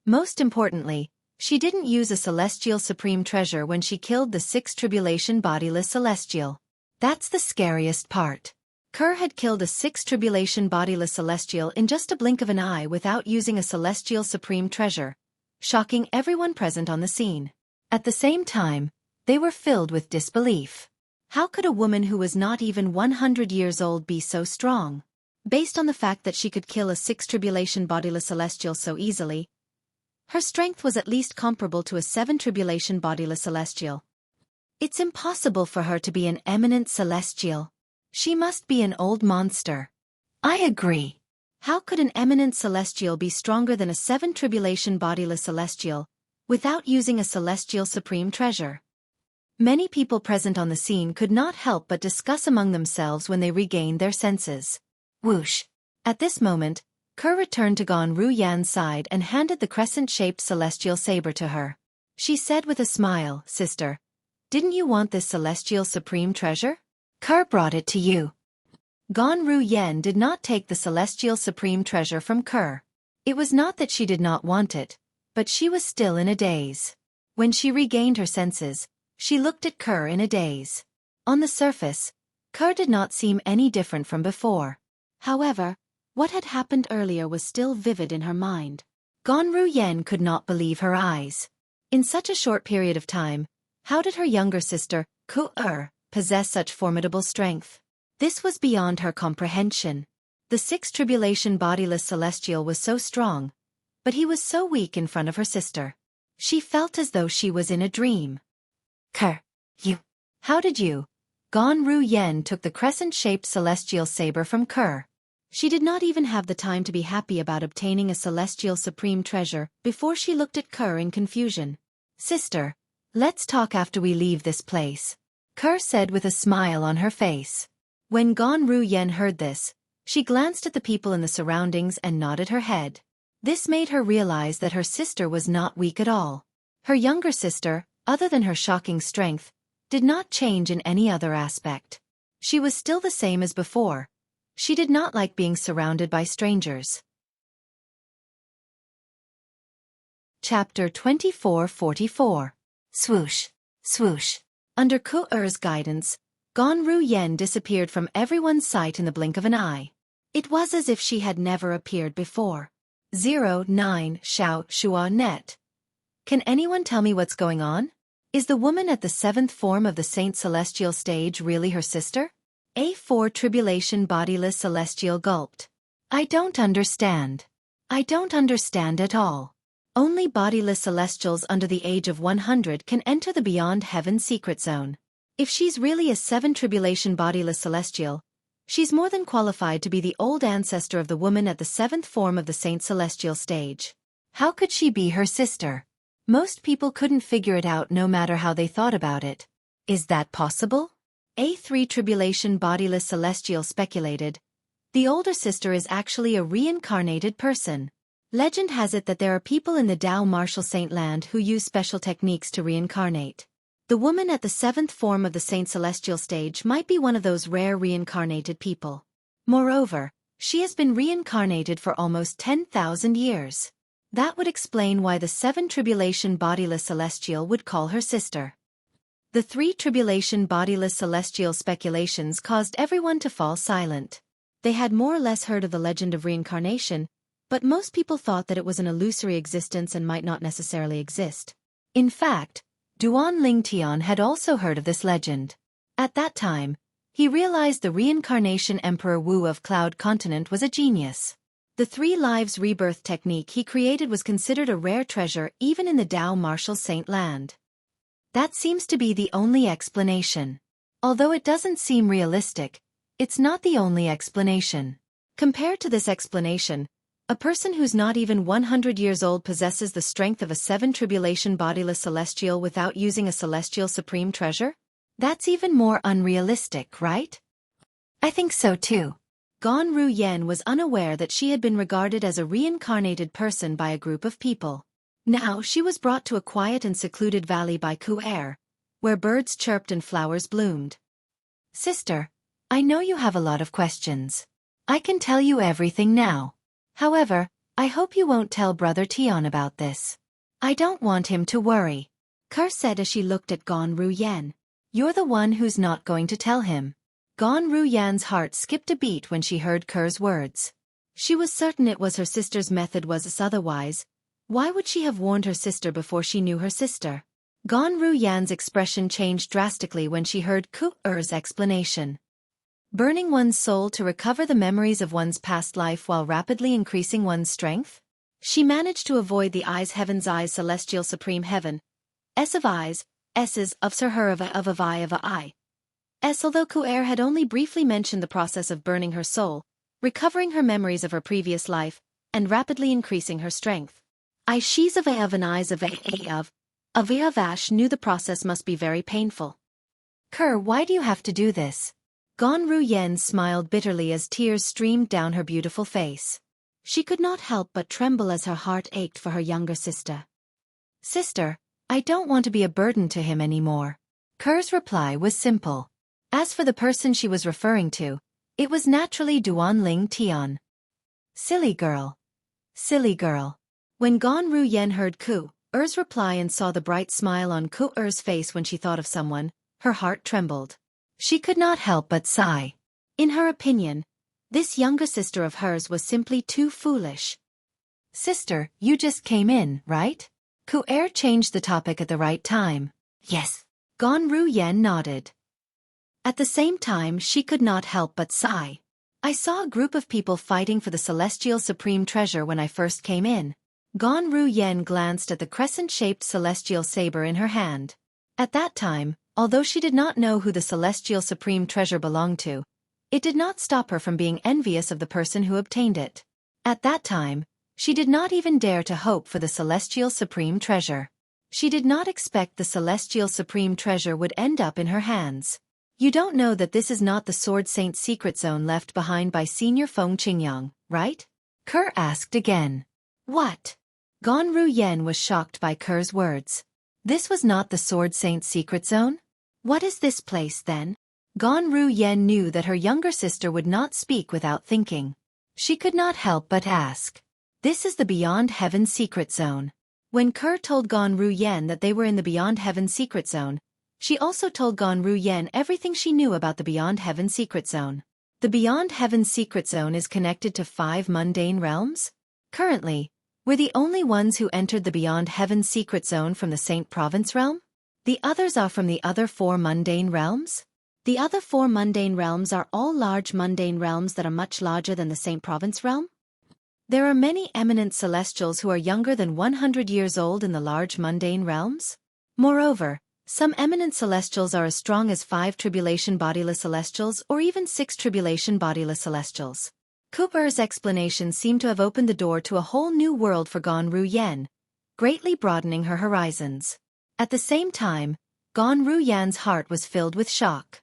S1: Most importantly, she didn't use a celestial supreme treasure when she killed the 6th tribulation bodiless celestial. That's the scariest part. Ker had killed a 6th tribulation bodiless celestial in just a blink of an eye without using a celestial supreme treasure, shocking everyone present on the scene. At the same time, they were filled with disbelief. How could a woman who was not even 100 years old be so strong? Based on the fact that she could kill a 6th tribulation bodiless celestial so easily, her strength was at least comparable to a 7th tribulation bodiless celestial. It's impossible for her to be an eminent celestial. She must be an old monster. I agree. How could an eminent celestial be stronger than a 7th tribulation bodiless celestial, without using a celestial supreme treasure? Many people present on the scene could not help but discuss among themselves when they regained their senses. Whoosh! At this moment, Ker returned to Gan Ru Yan's side and handed the crescent-shaped celestial saber to her. She said with a smile, "Sister, didn't you want this celestial supreme treasure? Ker brought it to you." Gan Ru Yan did not take the celestial supreme treasure from Ker. It was not that she did not want it, but she was still in a daze. When she regained her senses, she looked at Ker in a daze. On the surface, Ker did not seem any different from before. However, what had happened earlier was still vivid in her mind. Gan Ru Yan could not believe her eyes. In such a short period of time, how did her younger sister, Xueqi, possess such formidable strength? This was beyond her comprehension. The 6th tribulation bodiless celestial was so strong, but he was so weak in front of her sister. She felt as though she was in a dream. Ker, you. How did you? Gan Ru Yan took the crescent-shaped celestial saber from Ker. She did not even have the time to be happy about obtaining a celestial supreme treasure before she looked at Ker in confusion. Sister, let's talk after we leave this place, Ker said with a smile on her face. When Gan Ru Yan heard this, she glanced at the people in the surroundings and nodded her head. This made her realize that her sister was not weak at all. Her younger sister, other than her shocking strength, did not change in any other aspect. She was still the same as before. She did not like being surrounded by strangers. Chapter 2444. Swoosh, swoosh. Under Xueqi's guidance, Gan Ru Yan disappeared from everyone's sight in the blink of an eye. It was as if she had never appeared before. 09 Xiao Shua Net. Can anyone tell me what's going on? Is the woman at the 7th form of the Saint Celestial stage really her sister? A4 Tribulation Bodiless Celestial gulped. I don't understand. I don't understand at all. Only bodiless celestials under the age of 100 can enter the Beyond Heaven secret zone. If she's really a 7th Tribulation bodiless celestial, she's more than qualified to be the old ancestor of the woman at the 7th form of the Saint Celestial stage. How could she be her sister? Most people couldn't figure it out no matter how they thought about it. Is that possible? A3 Tribulation Bodiless Celestial speculated. The older sister is actually a reincarnated person. Legend has it that there are people in the Tao Martial Saint Land who use special techniques to reincarnate. The woman at the 7th form of the Saint Celestial stage might be one of those rare reincarnated people. Moreover, she has been reincarnated for almost 10,000 years. That would explain why the 7 Tribulation Bodiless Celestial would call her sister. The 3 Tribulation Bodiless Celestial speculations caused everyone to fall silent. They had more or less heard of the legend of reincarnation, but most people thought that it was an illusory existence and might not necessarily exist. In fact, Duan Ling Tian had also heard of this legend. At that time, He realized the reincarnation Emperor Wu of Cloud Continent was a genius. The 3 lives rebirth technique he created was considered a rare treasure even in the Tao Martial Saint land. That seems to be the only explanation. Although it doesn't seem realistic, it's not the only explanation. Compared to this explanation, a person who's not even 100 years old possesses the strength of a 7 tribulation bodiless celestial without using a celestial supreme treasure? That's even more unrealistic, right? I think so too. Gan Ru Yen was unaware that she had been regarded as a reincarnated person by a group of people. Now she was brought to a quiet and secluded valley by Xueqi, where birds chirped and flowers bloomed. Sister, I know you have a lot of questions. I can tell you everything now. However, I hope you won't tell Brother Tian about this. I don't want him to worry. Ker said as she looked at Gan Ru Yen. You're the one who's not going to tell him. Gan Ru Yen's heart skipped a beat when she heard Ker's words. She was certain it was her sister's method was otherwise. Why would she have warned her sister before she knew her sister? Gan Ru Yen's expression changed drastically when she heard Xueqi's explanation. Burning one's soul to recover the memories of one's past life while rapidly increasing one's strength? She managed to avoid the eyes heaven's eyes celestial supreme heaven. S of eyes, S's of Sir her of a I. S although Xueqi had only briefly mentioned the process of burning her soul, recovering her memories of her previous life, and rapidly increasing her strength. I she's of an eyes of Aviyavash knew the process must be very painful. Ker, why do you have to do this? Gan Ru Yen smiled bitterly as tears streamed down her beautiful face. She could not help but tremble as her heart ached for her younger sister. Sister, I don't want to be a burden to him anymore. Ker's reply was simple. As for the person she was referring to, it was naturally Duan Ling Tian. Silly girl. Silly girl. When Gan Ru Yen heard Xueqi's reply and saw the bright smile on Xueqi's face when she thought of someone, her heart trembled. She could not help but sigh. In her opinion, this younger sister of hers was simply too foolish. Sister, you just came in, right? Xueqi changed the topic at the right time. Yes. Gan Ru Yen nodded. At the same time she could not help but sigh. I saw a group of people fighting for the celestial supreme treasure when I first came in. Gan Ru Yen glanced at the crescent-shaped celestial saber in her hand. At that time, although she did not know who the celestial supreme treasure belonged to, it did not stop her from being envious of the person who obtained it. At that time, she did not even dare to hope for the celestial supreme treasure. She did not expect the celestial supreme treasure would end up in her hands. You don't know that this is not the Sword Saint secret zone left behind by Senior Feng Qingyang, right? Ker asked again. What? Gan Ru Yen was shocked by Ker's words. This was not the Sword Saint secret zone? What is this place then? Gan Ru Yen knew that her younger sister would not speak without thinking. She could not help but ask. This is the Beyond Heaven secret zone. When Ker told Gan Ru Yen that they were in the Beyond Heaven secret zone, she also told Gan Ru Yen everything she knew about the Beyond Heaven secret zone. The Beyond Heaven secret zone is connected to 5 mundane realms. Currently, we're the only ones who entered the Beyond Heaven secret zone from the Saint Province realm. The others are from the other 4 mundane realms. The other 4 mundane realms are all large mundane realms that are much larger than the Saint Province realm. There are many eminent celestials who are younger than 100 years old in the large mundane realms. Moreover, some eminent celestials are as strong as 5 tribulation bodiless celestials or even 6 tribulation bodiless celestials. Xueqi's explanation seemed to have opened the door to a whole new world for Gan Ru Yen, greatly broadening her horizons. At the same time, Gan Ru Yen's heart was filled with shock.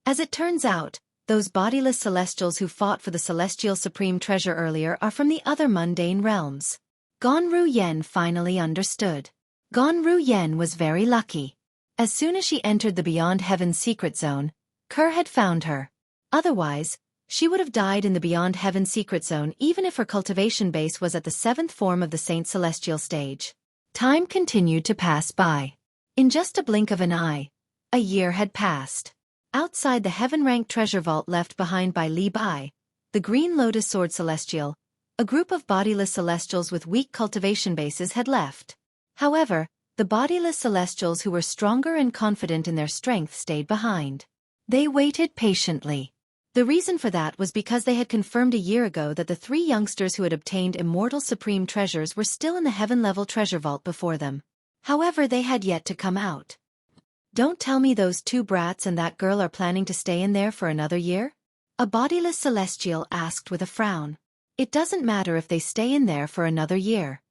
S1: As it turns out, those bodiless celestials who fought for the celestial supreme treasure earlier are from the other mundane realms. Gan Ru Yen finally understood. Gan Ru Yen was very lucky. As soon as she entered the Beyond Heaven secret zone, Ker had found her. Otherwise, she would have died in the Beyond Heaven secret zone even if her cultivation base was at the 7th form of the Saint Celestial stage. Time continued to pass by. In just a blink of an eye, a year had passed. Outside the heaven-ranked treasure vault left behind by Li Bai, the Green Lotus Sword Celestial, a group of bodiless celestials with weak cultivation bases had left. However, the bodiless celestials who were stronger and confident in their strength stayed behind. They waited patiently. The reason for that was because they had confirmed a year ago that the 3 youngsters who had obtained immortal supreme treasures were still in the heaven-level treasure vault before them. However, they had yet to come out. Don't tell me those 2 brats and that girl are planning to stay in there for another year? A bodiless celestial asked with a frown. It doesn't matter if they stay in there for another year.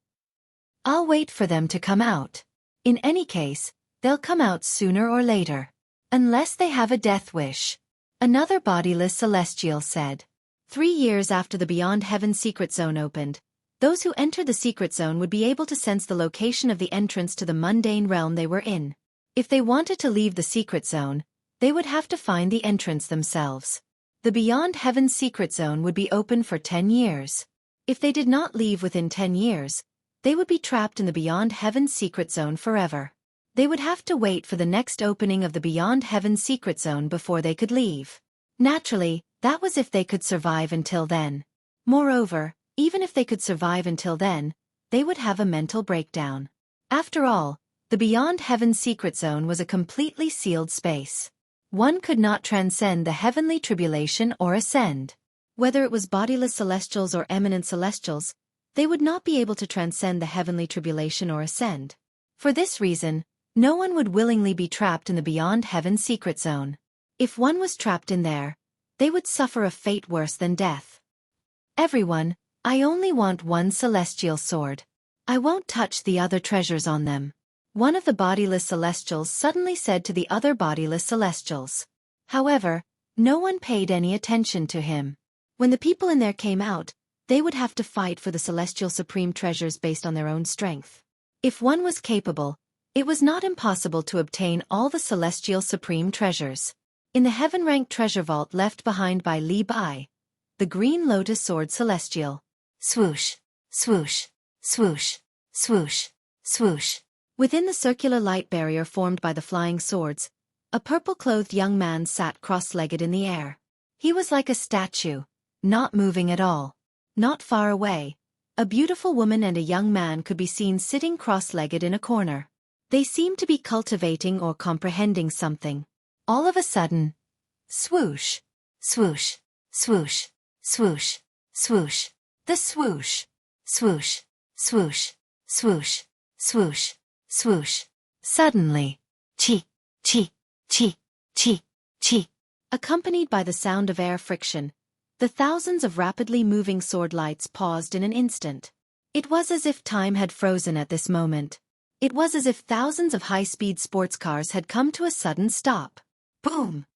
S1: I'll wait for them to come out. In any case, they'll come out sooner or later. Unless they have a death wish. Another bodiless celestial said. 3 years after the Beyond Heaven secret zone opened, those who entered the secret zone would be able to sense the location of the entrance to the mundane realm they were in. If they wanted to leave the secret zone, they would have to find the entrance themselves. The Beyond Heaven secret zone would be open for 10 years. If they did not leave within 10 years, they would be trapped in the Beyond Heaven secret zone forever. They would have to wait for the next opening of the Beyond Heaven secret zone before they could leave. Naturally, that was if they could survive until then. Moreover, even if they could survive until then, they would have a mental breakdown. After all, the Beyond Heaven secret zone was a completely sealed space. One could not transcend the heavenly tribulation or ascend. Whether it was bodiless celestials or eminent celestials, they would not be able to transcend the heavenly tribulation or ascend. For this reason, no one would willingly be trapped in the Beyond Heaven secret zone. If one was trapped in there, they would suffer a fate worse than death. Everyone, I only want 1 celestial sword. I won't touch the other treasures on them. One of the bodiless celestials suddenly said to the other bodiless celestials. However, no one paid any attention to him. When the people in there came out, they would have to fight for the celestial supreme treasures based on their own strength. If one was capable, it was not impossible to obtain all the celestial supreme treasures. In the heaven-ranked treasure vault left behind by Li Bai, the green lotus sword celestial. Swoosh, swoosh, swoosh, swoosh, swoosh. Within the circular light barrier formed by the flying swords, a purple-clothed young man sat cross-legged in the air. He was like a statue, not moving at all. Not far away, a beautiful woman and a young man could be seen sitting cross-legged in a corner. They seemed to be cultivating or comprehending something. All of a sudden, swoosh, swoosh, swoosh, swoosh, swoosh, the swoosh, swoosh, swoosh, swoosh, swoosh, swoosh. Suddenly, chi, chi, chi, chi, chi. Accompanied by the sound of air friction, the thousands of rapidly moving sword lights paused in an instant. It was as if time had frozen at this moment. It was as if thousands of high-speed sports cars had come to a sudden stop. Boom!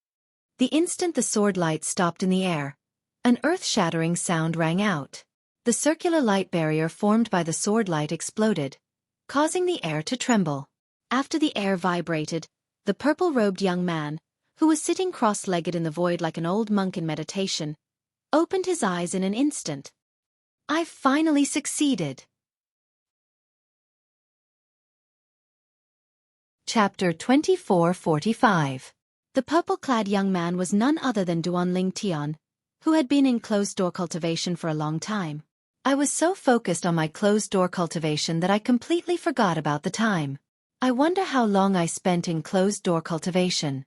S1: The instant the sword lights stopped in the air, an earth-shattering sound rang out. The circular light barrier formed by the sword light exploded, causing the air to tremble. After the air vibrated, the purple-robed young man, who was sitting cross-legged in the void like an old monk in meditation, opened his eyes in an instant. I've finally succeeded. Chapter 2445. The purple-clad young man was none other than Duanling Tian, who had been in closed-door cultivation for a long time. I was so focused on my closed-door cultivation that I completely forgot about the time. I wonder how long I spent in closed-door cultivation.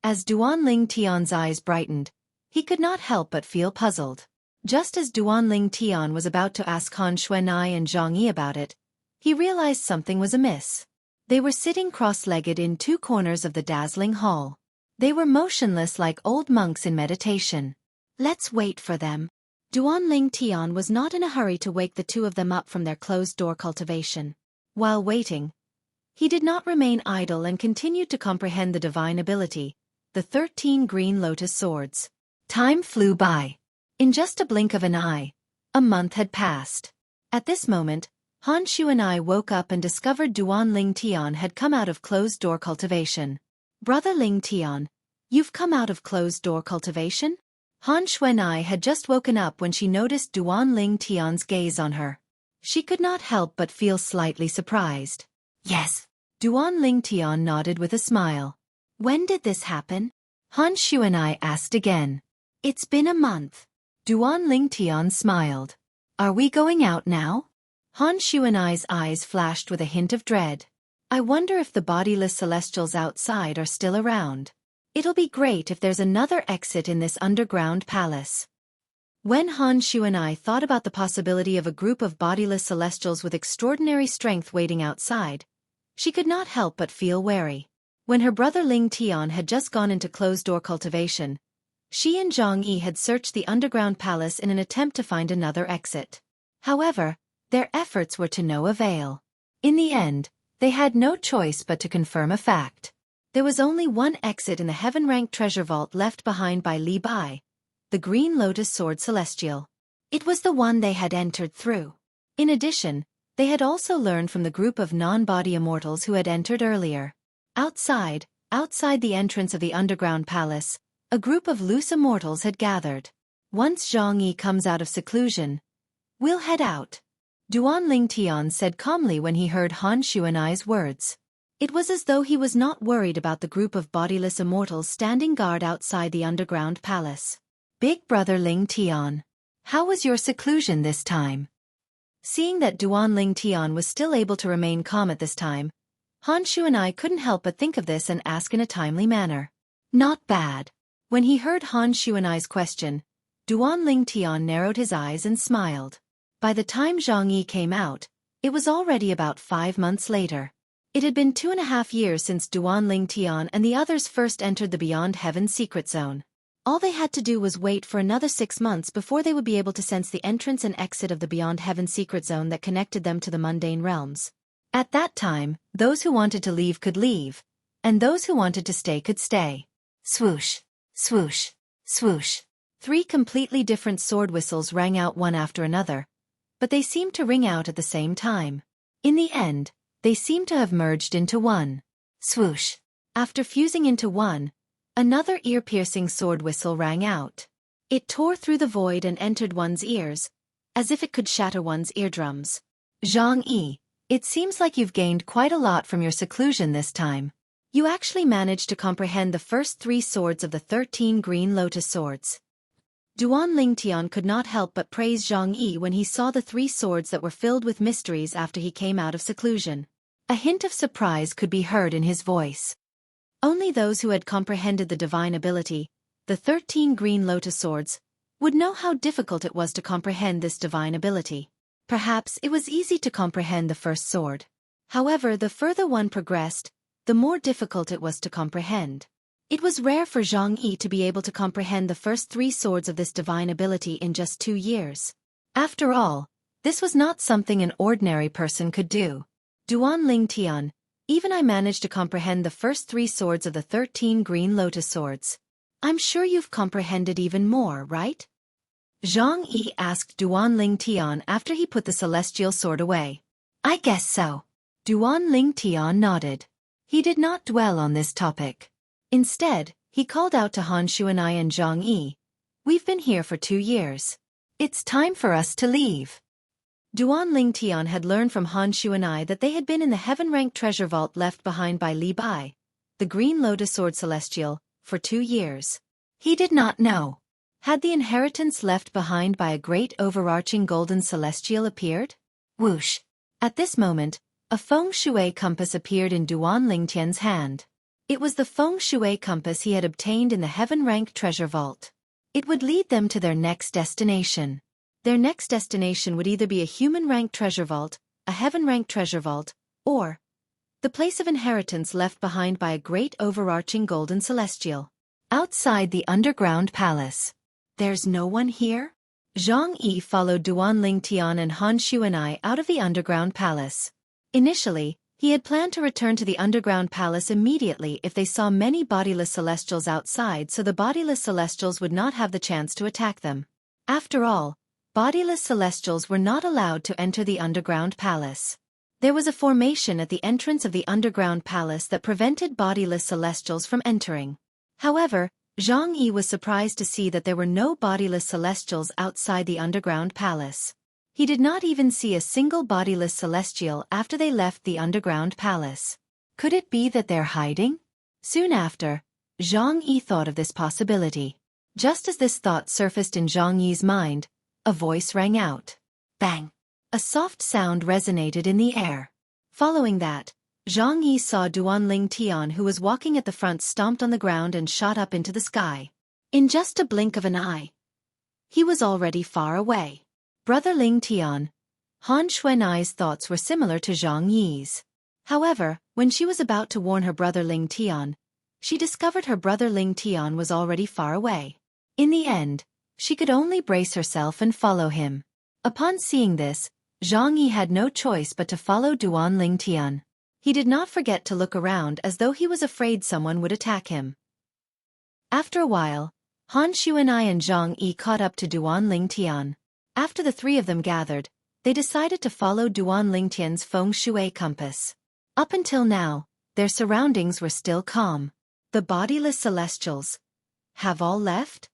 S1: As Duanling Tian's eyes brightened, he could not help but feel puzzled. Just as Duanling Tian was about to ask Han Xueqi and Zhang Yi about it, he realized something was amiss. They were sitting cross-legged in 2 corners of the dazzling hall. They were motionless like old monks in meditation. Let's wait for them. Duanling Tian was not in a hurry to wake the 2 of them up from their closed-door cultivation. While waiting, he did not remain idle and continued to comprehend the divine ability, the 13 green lotus swords. Time flew by. In just a blink of an eye, a month had passed. At this moment, Han Xueqi woke up and discovered Duanling Tian had come out of closed-door cultivation. Brother Ling Tian, you've come out of closed-door cultivation? Han Xueqi had just woken up when she noticed Duanling Tian's gaze on her. She could not help but feel slightly surprised. Yes. Duanling Tian nodded with a smile. When did this happen? Han Xueqi asked again. It's been a month. Duanling Tian smiled. Are we going out now? Han Xueqi's eyes flashed with a hint of dread. I wonder if the bodiless celestials outside are still around. It'll be great if there's another exit in this underground palace. When Han Xueqi thought about the possibility of a group of bodiless celestials with extraordinary strength waiting outside, she could not help but feel wary. When her brother Ling Tian had just gone into closed-door cultivation, she and Zhang Yi had searched the underground palace in an attempt to find another exit. However, their efforts were to no avail. In the end, they had no choice but to confirm a fact. There was only one exit in the heaven-ranked treasure vault left behind by Li Bai, the Green Lotus Sword Celestial. It was the one they had entered through. In addition, they had also learned from the group of non-body immortals who had entered earlier. Outside the entrance of the underground palace, a group of loose immortals had gathered. Once Zhang Yi comes out of seclusion, we'll head out, Duan Ling Tian said calmly when he heard Han Xueqi's words. It was as though he was not worried about the group of bodiless immortals standing guard outside the underground palace. Big brother Ling Tian, how was your seclusion this time? Seeing that Duan Ling Tian was still able to remain calm at this time, Han Xueqi couldn't help but think of this and ask in a timely manner. Not bad. When he heard Han Xueqi's question, Duan Ling Tian narrowed his eyes and smiled. By the time Zhang Yi came out, it was already about 5 months later. It had been 2.5 years since Duan Ling Tian and the others first entered the Beyond Heaven secret zone. All they had to do was wait for another 6 months before they would be able to sense the entrance and exit of the Beyond Heaven secret zone that connected them to the mundane realms. At that time, those who wanted to leave could leave, and those who wanted to stay could stay. Swoosh, swoosh, swoosh. 3 completely different sword whistles rang out one after another, but they seemed to ring out at the same time. In the end, they seemed to have merged into one. Swoosh. After fusing into one, another ear-piercing sword whistle rang out. It tore through the void and entered one's ears, as if it could shatter one's eardrums. Zhang Yi, it seems like you've gained quite a lot from your seclusion this time. You actually managed to comprehend the first 3 swords of the 13 Green Lotus Swords. Duan Ling Tian could not help but praise Zhang Yi when he saw the 3 swords that were filled with mysteries after he came out of seclusion. A hint of surprise could be heard in his voice. Only those who had comprehended the divine ability, the 13 Green Lotus Swords, would know how difficult it was to comprehend this divine ability. Perhaps it was easy to comprehend the first sword. However, the further one progressed, the more difficult it was to comprehend. It was rare for Zhang Yi to be able to comprehend the first 3 swords of this divine ability in just 2 years. After all, this was not something an ordinary person could do. Duan Ling Tian, even I managed to comprehend the first 3 swords of the 13 Green Lotus Swords. I'm sure you've comprehended even more, right? Zhang Yi asked Duan Ling Tian after he put the celestial sword away. I guess so. Duan Ling Tian nodded. He did not dwell on this topic. Instead, he called out to Han Xueqi and Zhang Yi. We've been here for 2 years. It's time for us to leave. Duan Ling Tian had learned from Han Xueqi that they had been in the heaven-ranked treasure vault left behind by Li Bai, the Green Lotus Sword Celestial, for 2 years. He did not know. Had the inheritance left behind by a great overarching golden celestial appeared? Whoosh! At this moment, a feng shui compass appeared in Duan Ling Tian's hand. It was the feng shui compass he had obtained in the heaven-ranked treasure vault. It would lead them to their next destination. Their next destination would either be a human-ranked treasure vault, a heaven-ranked treasure vault, or the place of inheritance left behind by a great overarching golden celestial. Outside the underground palace. There's no one here? Zhang Yi followed Duan Ling Tian and Han Xueqi out of the underground palace. Initially, he had planned to return to the underground palace immediately if they saw many bodiless celestials outside so the bodiless celestials would not have the chance to attack them. After all, bodiless celestials were not allowed to enter the underground palace. There was a formation at the entrance of the underground palace that prevented bodiless celestials from entering. However, Zhang Yi was surprised to see that there were no bodiless celestials outside the underground palace. He did not even see a single bodiless celestial after they left the underground palace. Could it be that they're hiding? Soon after, Zhang Yi thought of this possibility. Just as this thought surfaced in Zhang Yi's mind, a voice rang out. Bang! A soft sound resonated in the air. Following that, Zhang Yi saw Duanling Tian, who was walking at the front, stomped on the ground and shot up into the sky. In just a blink of an eye, he was already far away. Brother Ling Tian. Han Xuenai's thoughts were similar to Zhang Yi's. However, when she was about to warn her brother Ling Tian, she discovered her brother Ling Tian was already far away. In the end, she could only brace herself and follow him. Upon seeing this, Zhang Yi had no choice but to follow Duanling Tian. He did not forget to look around as though he was afraid someone would attack him. After a while, Han Xuenai and Zhang Yi caught up to Duanling Tian. After the three of them gathered, they decided to follow Duanling Tian's feng shui compass. Up until now, their surroundings were still calm. The bodiless celestials have all left?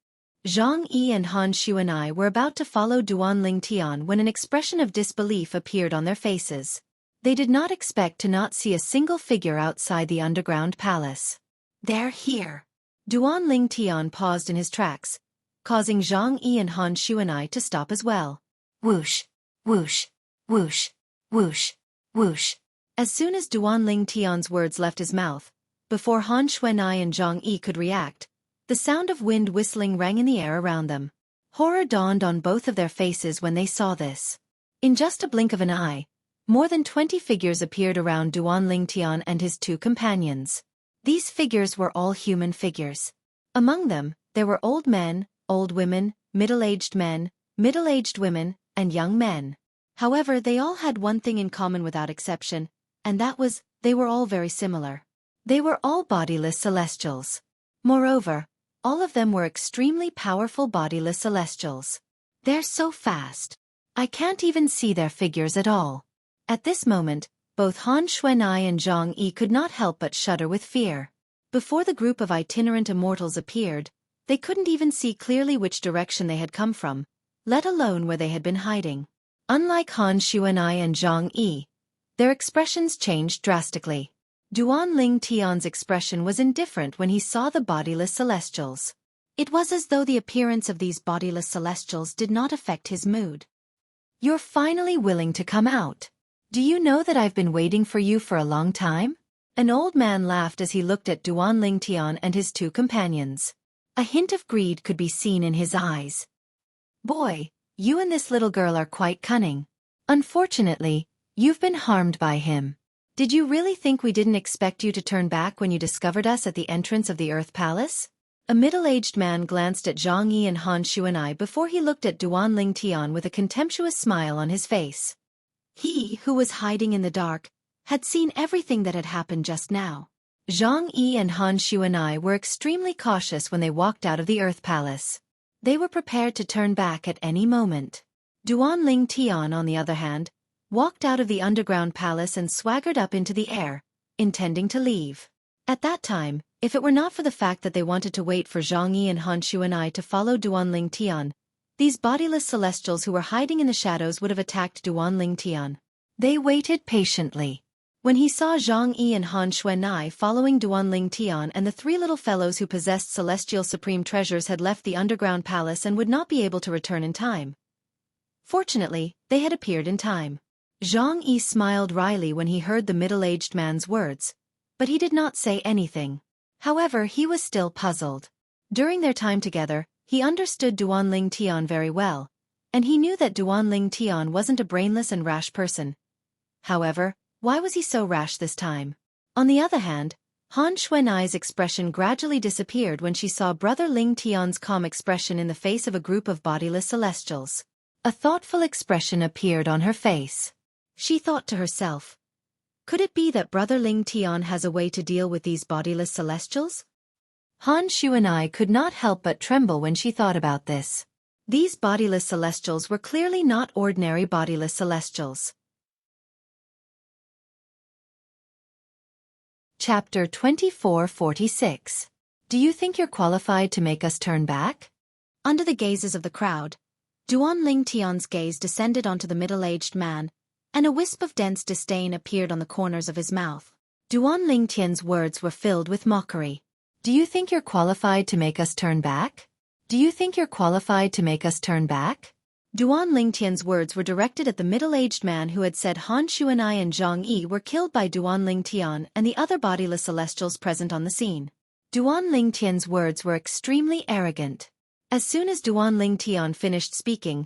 S1: Zhang Yi and Han Xuenai were about to follow Duanling Tian when an expression of disbelief appeared on their faces. They did not expect to not see a single figure outside the underground palace. They're here. Duanling Tian paused in his tracks, causing Zhang Yi and Han Xuenai to stop as well. Whoosh, whoosh, whoosh, whoosh, whoosh. As soon as Duanling Tian's words left his mouth, before Han Xuenai and Zhang Yi could react, the sound of wind whistling rang in the air around them. Horror dawned on both of their faces when they saw this. In just a blink of an eye, more than 20 figures appeared around Duanling Tian and his two companions. These figures were all human figures. Among them, there were old men, old women, middle-aged men, middle-aged women, and young men. However, they all had one thing in common without exception, and that was, they were all very similar. They were all bodiless celestials. Moreover, all of them were extremely powerful bodiless celestials. They're so fast. I can't even see their figures at all. At this moment, both Han Xuenai and Zhang Yi could not help but shudder with fear. Before the group of itinerant immortals appeared, they couldn't even see clearly which direction they had come from, let alone where they had been hiding. Unlike Han Xuenai and Zhang Yi, their expressions changed drastically. Duanling Tian's expression was indifferent when he saw the bodiless celestials. It was as though the appearance of these bodiless celestials did not affect his mood. You're finally willing to come out. Do you know that I've been waiting for you for a long time? An old man laughed as he looked at Duanling Tian and his two companions. A hint of greed could be seen in his eyes. Boy, you and this little girl are quite cunning. Unfortunately, you've been harmed by him. Did you really think we didn't expect you to turn back when you discovered us at the entrance of the Earth Palace? A middle-aged man glanced at Zhang Yi and Han Xuenai before he looked at Duanling Tian with a contemptuous smile on his face. He, who was hiding in the dark, had seen everything that had happened just now. Zhang Yi and Han Xuenai were extremely cautious when they walked out of the Earth Palace. They were prepared to turn back at any moment. Duanling Tian, on the other hand, walked out of the underground palace and swaggered up into the air, intending to leave. At that time, if it were not for the fact that they wanted to wait for Zhang Yi and Han Xuenai to follow Duanling Tian, these bodiless celestials who were hiding in the shadows would have attacked Duanling Tian. They waited patiently. When he saw Zhang Yi and Han Xuenai following Duanling Tian and the three little fellows who possessed celestial supreme treasures had left the underground palace and would not be able to return in time. Fortunately, they had appeared in time. Zhang Yi smiled wryly when he heard the middle-aged man's words, but he did not say anything. However, he was still puzzled. During their time together, he understood Duanling Tian very well, and he knew that Duanling Tian wasn't a brainless and rash person. However, why was he so rash this time? On the other hand, Han Xuenai's expression gradually disappeared when she saw brother Ling Tian's calm expression in the face of a group of bodiless celestials. A thoughtful expression appeared on her face. She thought to herself, could it be that brother Ling Tian has a way to deal with these bodiless celestials? Han Xuenai could not help but tremble when she thought about this. These bodiless celestials were clearly not ordinary bodiless celestials. Chapter 2446. Do you think you're qualified to make us turn back? Under the gazes of the crowd, Duanling Tian's gaze descended onto the middle-aged man, and a wisp of dense disdain appeared on the corners of his mouth. Duanling Tian's words were filled with mockery. Do you think you're qualified to make us turn back? Do you think you're qualified to make us turn back? Duan Lingtian's words were directed at the middle-aged man who had said Han Xuanai and Zhang Yi were killed by Duan Lingtian and the other bodiless celestials present on the scene. Duan Lingtian's words were extremely arrogant. As soon as Duan Lingtian finished speaking,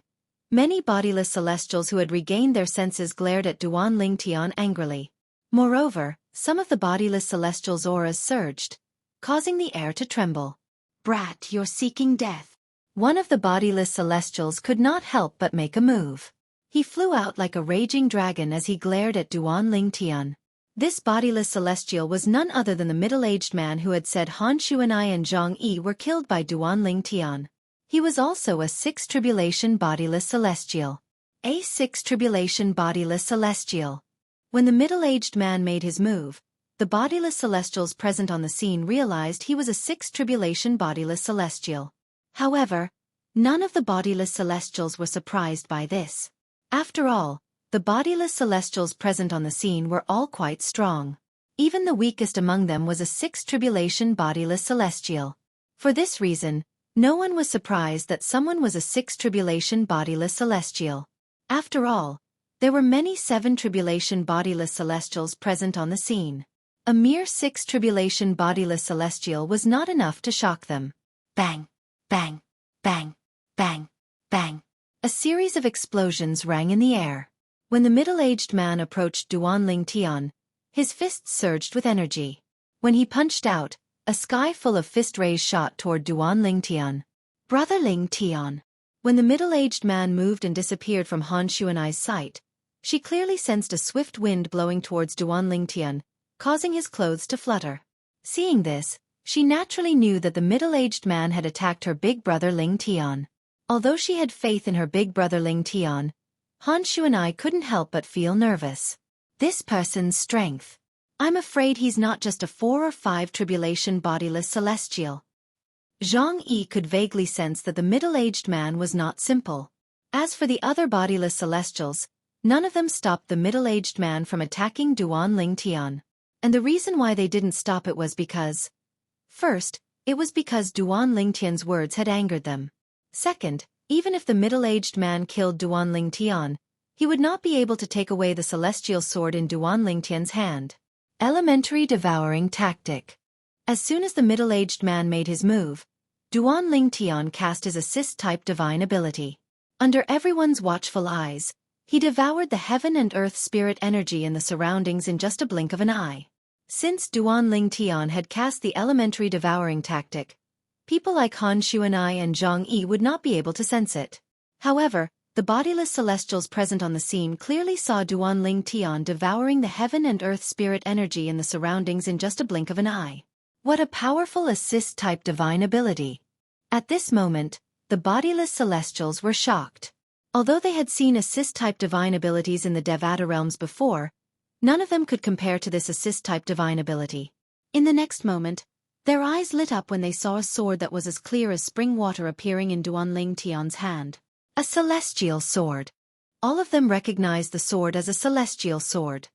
S1: many bodiless celestials who had regained their senses glared at Duan Lingtian angrily. Moreover, some of the bodiless celestials' auras surged, causing the air to tremble. "Brat, you're seeking death." One of the bodiless celestials could not help but make a move. He flew out like a raging dragon as he glared at Duan Lingtian. This bodiless celestial was none other than the middle-aged man who had said Han Xuanai and Zhang Yi were killed by Duan Lingtian. He was also a 6th tribulation bodiless celestial. A 6th tribulation bodiless celestial. When the middle-aged man made his move, the bodiless celestials present on the scene realized he was a 6th tribulation bodiless celestial. However, none of the bodiless celestials were surprised by this. After all, the bodiless celestials present on the scene were all quite strong. Even the weakest among them was a 6th tribulation bodiless celestial. For this reason, no one was surprised that someone was a 6th tribulation bodiless celestial. After all, there were many 7th tribulation bodiless celestials present on the scene. A mere 6th tribulation bodiless celestial was not enough to shock them. Bang! Bang! Bang! Bang! Bang! A series of explosions rang in the air. When the middle-aged man approached Duan Lingtian, his fists surged with energy. When he punched out, a sky full of fist rays shot toward Duan Lingtian. "Brother Lingtian." When the middle-aged man moved and disappeared from Han Xuanai's sight, she clearly sensed a swift wind blowing towards Duan Lingtian, causing his clothes to flutter. Seeing this, she naturally knew that the middle-aged man had attacked her big brother Lingtian. Although she had faith in her big brother Lingtian, Han Xuanai couldn't help but feel nervous. This person's strength. I'm afraid he's not just a 4 or 5 tribulation bodiless celestial. Zhang Yi could vaguely sense that the middle-aged man was not simple. As for the other bodiless celestials, none of them stopped the middle-aged man from attacking Duan Lingtian. And the reason why they didn't stop it was because, first, it was because Duan Lingtian's words had angered them. Second, even if the middle-aged man killed Duan Lingtian, he would not be able to take away the celestial sword in Duan Lingtian's hand. Elementary devouring tactic. As soon as the middle-aged man made his move, Duan Lingtian cast his assist-type divine ability. Under everyone's watchful eyes, he devoured the heaven and earth spirit energy in the surroundings in just a blink of an eye. Since Duan Lingtian had cast the elementary devouring tactic, people like Han Xuanai and Zhang Yi would not be able to sense it. However, the bodiless celestials present on the scene clearly saw Duan Lingtian devouring the heaven and earth spirit energy in the surroundings in just a blink of an eye. What a powerful assist-type divine ability! At this moment, the bodiless celestials were shocked. Although they had seen assist-type divine abilities in the Devata realms before, none of them could compare to this assist-type divine ability. In the next moment, their eyes lit up when they saw a sword that was as clear as spring water appearing in Duan Lingtian's hand. A celestial sword. All of them recognized the sword as a celestial sword.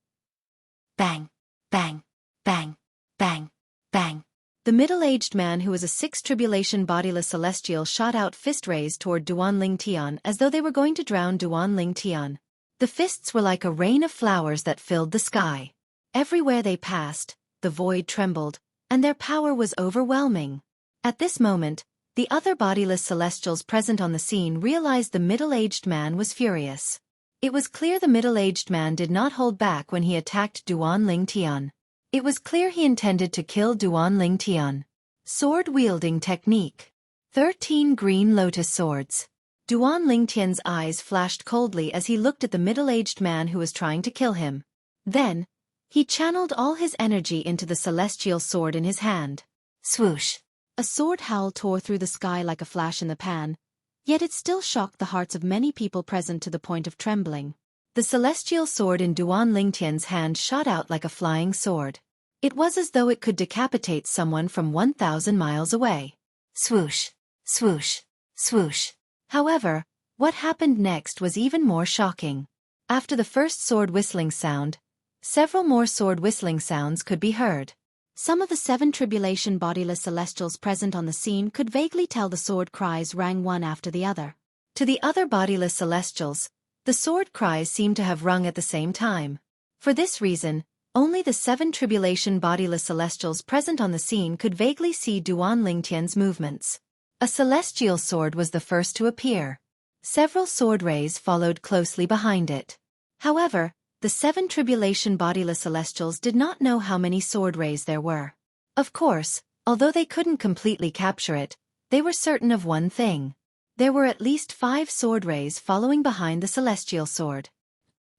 S1: Bang! Bang! Bang! Bang! Bang! The middle-aged man who was a 6th tribulation bodiless celestial shot out fist rays toward Duan Lingtian as though they were going to drown Duan Lingtian. The fists were like a rain of flowers that filled the sky. Everywhere they passed, the void trembled, and their power was overwhelming. At this moment, the other bodiless celestials present on the scene realized the middle-aged man was furious. It was clear the middle-aged man did not hold back when he attacked Duan Lingtian. It was clear he intended to kill Duan Lingtian. Sword-wielding technique. 13 green lotus swords. Duan Lingtian's eyes flashed coldly as he looked at the middle-aged man who was trying to kill him. Then, he channeled all his energy into the celestial sword in his hand. Swoosh! A sword howl tore through the sky like a flash in the pan, yet it still shocked the hearts of many people present to the point of trembling. The celestial sword in Duan Lingtian's hand shot out like a flying sword. It was as though it could decapitate someone from 1,000 miles away. Swoosh! Swoosh! Swoosh! However, what happened next was even more shocking. After the first sword whistling sound, several more sword whistling sounds could be heard. Some of the 7 tribulation bodiless celestials present on the scene could vaguely tell the sword cries rang one after the other. To the other bodiless celestials, the sword cries seemed to have rung at the same time. For this reason, only the 7 tribulation bodiless celestials present on the scene could vaguely see Duan Lingtian's movements. A celestial sword was the first to appear. Several sword rays followed closely behind it. However, the 7 tribulation bodiless celestials did not know how many sword rays there were. Of course, although they couldn't completely capture it, they were certain of one thing. There were at least 5 sword rays following behind the celestial sword.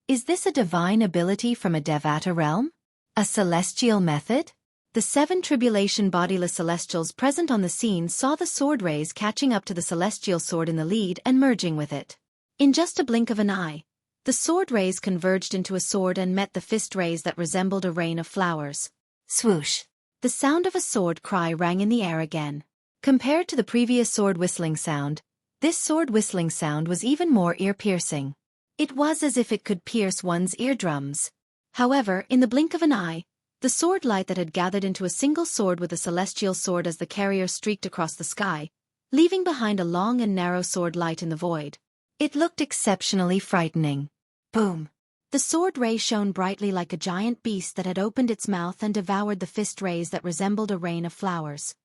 S1: Is this a divine ability from a Devata realm? A celestial method? The 7 tribulation bodiless celestials present on the scene saw the sword rays catching up to the celestial sword in the lead and merging with it. In just a blink of an eye, the sword rays converged into a sword and met the fist rays that resembled a rain of flowers. Swoosh! The sound of a sword cry rang in the air again. Compared to the previous sword whistling sound, this sword whistling sound was even more ear-piercing. It was as if it could pierce one's eardrums. However, in the blink of an eye, the sword light that had gathered into a single sword with a celestial sword as the carrier streaked across the sky, leaving behind a long and narrow sword light in the void. It looked exceptionally frightening. Boom! The sword ray shone brightly like a giant beast that had opened its mouth and devoured the fist rays that resembled a rain of flowers.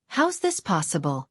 S1: How's this possible?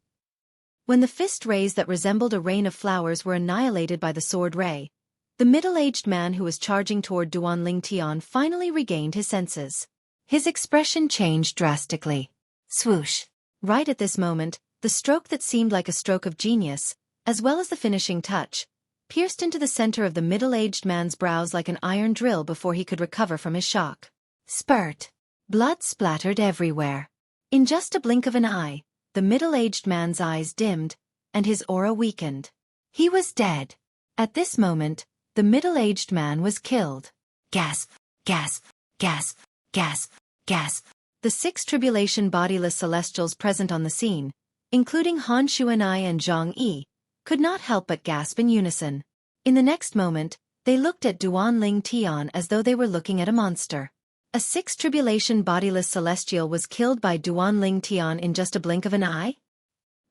S1: When the fist rays that resembled a rain of flowers were annihilated by the sword ray, the middle-aged man who was charging toward Duan Lingtian finally regained his senses. His expression changed drastically. Swoosh! Right at this moment, the stroke that seemed like a stroke of genius, as well as the finishing touch, pierced into the center of the middle-aged man's brows like an iron drill before he could recover from his shock. Spurt! Blood splattered everywhere. In just a blink of an eye, the middle-aged man's eyes dimmed, and his aura weakened. He was dead. At this moment, the middle-aged man was killed. Gasp! Gasp! Gasp! Gasp! Gasp! The 6 tribulation bodiless celestials present on the scene, including Han Xueqi and Zhang Yi, could not help but gasp in unison. In the next moment, they looked at Duan Lingtian as though they were looking at a monster. A 6 tribulation bodiless celestial was killed by Duan Lingtian in just a blink of an eye?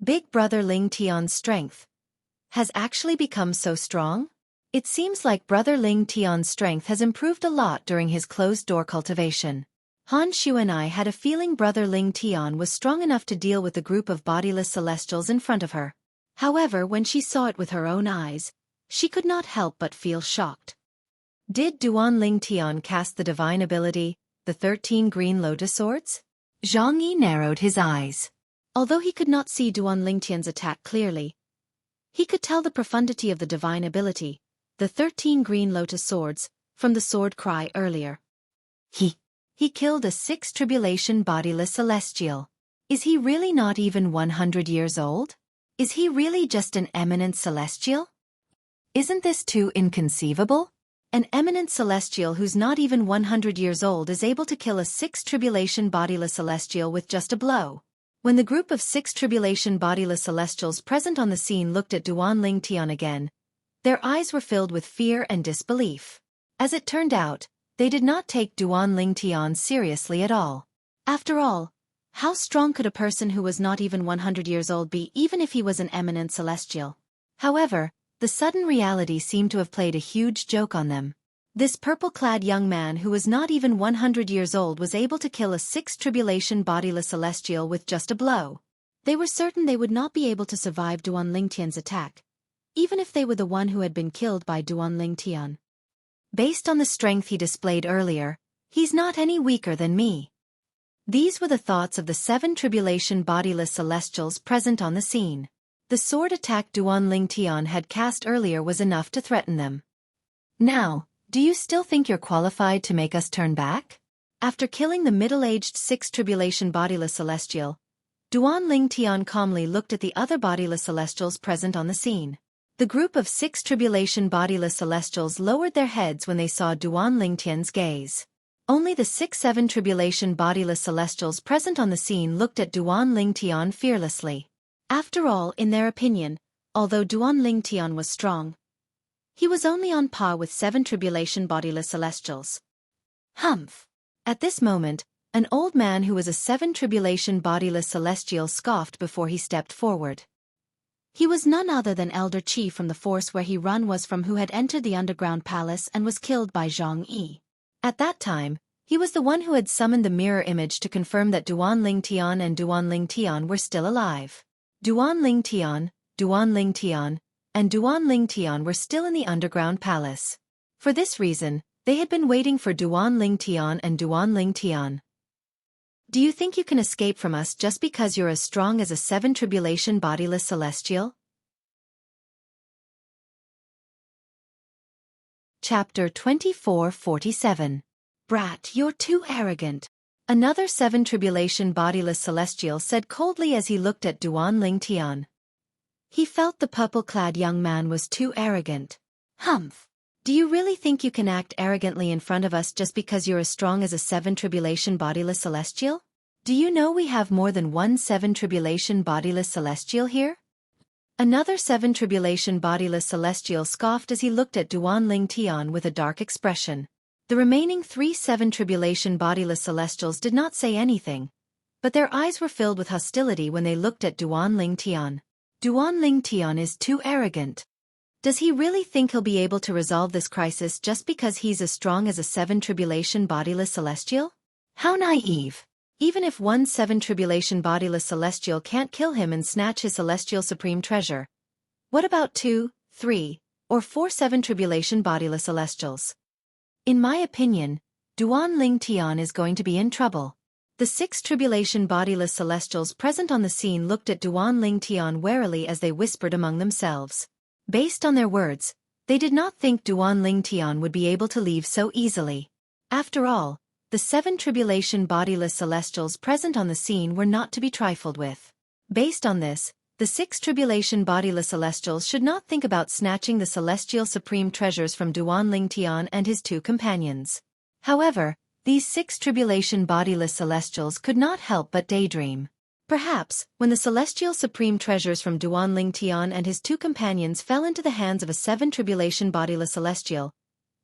S1: Big Brother Lingtian's strength has actually become so strong? It seems like Brother Lingtian's strength has improved a lot during his closed-door cultivation. Han Xueqi had a feeling Brother Lingtian was strong enough to deal with the group of bodiless celestials in front of her. However, when she saw it with her own eyes, she could not help but feel shocked. Did Duan Lingtian cast the divine ability, the 13 green lotus swords? Zhang Yi narrowed his eyes. Although he could not see Duan Lingtian's attack clearly, he could tell the profundity of the divine ability, the 13 green lotus swords, from the sword cry earlier. He killed a 6 tribulation bodiless celestial. Is he really not even 100 years old? Is he really just an eminent celestial? Isn't this too inconceivable? An eminent celestial who's not even 100 years old is able to kill a 6 tribulation bodiless celestial with just a blow. When the group of 6 tribulation bodiless celestials present on the scene looked at Duan Lingtian again, their eyes were filled with fear and disbelief. As it turned out, they did not take Duan Lingtian seriously at all. After all, how strong could a person who was not even 100 years old be even if he was an eminent celestial? However, the sudden reality seemed to have played a huge joke on them. This purple-clad young man who was not even 100 years old was able to kill a 6 tribulation bodiless celestial with just a blow. They were certain they would not be able to survive Duan Lingtian's attack, even if they were the one who had been killed by Duan Lingtian. Based on the strength he displayed earlier, he's not any weaker than me. These were the thoughts of the 7 tribulation bodiless celestials present on the scene. The sword attack Duan Lingtian had cast earlier was enough to threaten them. Now, do you still think you're qualified to make us turn back? After killing the middle-aged 6 tribulation bodiless celestial, Duan Lingtian calmly looked at the other bodiless celestials present on the scene. The group of 6 tribulation bodiless celestials lowered their heads when they saw Duan Lingtian's gaze. Only the 6-7 tribulation bodiless celestials present on the scene looked at Duan Lingtian fearlessly. After all, in their opinion, although Duan Lingtian was strong, he was only on par with 7 tribulation bodiless celestials. Humph! At this moment, an old man who was a 7 tribulation bodiless celestial scoffed before he stepped forward. He was none other than Elder Qi from the force where he was from, who had entered the underground palace and was killed by Xueqi. At that time, he was the one who had summoned the mirror image to confirm that Duanling Tian and Duanling Tian were still alive. Duanling Tian, and Duanling Tian were still in the underground palace. For this reason, they had been waiting for Duanling Tian and Duanling Tian. Do you think you can escape from us just because you're as strong as a 7 tribulation bodiless celestial? Chapter 24:47. Brat, you're too arrogant. Another 7 tribulation bodiless celestial said coldly as he looked at Duanling Tian. He felt the purple-clad young man was too arrogant. Humph. Do you really think you can act arrogantly in front of us just because you're as strong as a 7 tribulation bodiless celestial? Do you know we have more than one 7 tribulation bodiless celestial here? Another 7 tribulation bodiless celestial scoffed as he looked at Duanling Tian with a dark expression. The remaining 3 7 tribulation bodiless celestials did not say anything, but their eyes were filled with hostility when they looked at Duanling Tian. Duanling Tian is too arrogant. Does he really think he'll be able to resolve this crisis just because he's as strong as a 7 tribulation bodiless celestial? How naive. Even if one 7 tribulation bodiless celestial can't kill him and snatch his celestial supreme treasure, what about 2, 3, or 4 7 tribulation bodiless celestials? In my opinion, Duanling Tian is going to be in trouble. The 6 tribulation bodiless celestials present on the scene looked at Duanling Tian warily as they whispered among themselves. Based on their words, they did not think Duanling Tian would be able to leave so easily. After all, the 7 tribulation bodiless celestials present on the scene were not to be trifled with. Based on this, the 6 tribulation bodiless celestials should not think about snatching the celestial supreme treasures from Duanling Tian and his 2 companions. However, these 6 tribulation bodiless celestials could not help but daydream. Perhaps, when the celestial supreme treasures from Duanling Tian and his 2 companions fell into the hands of a 7 tribulation bodiless celestial,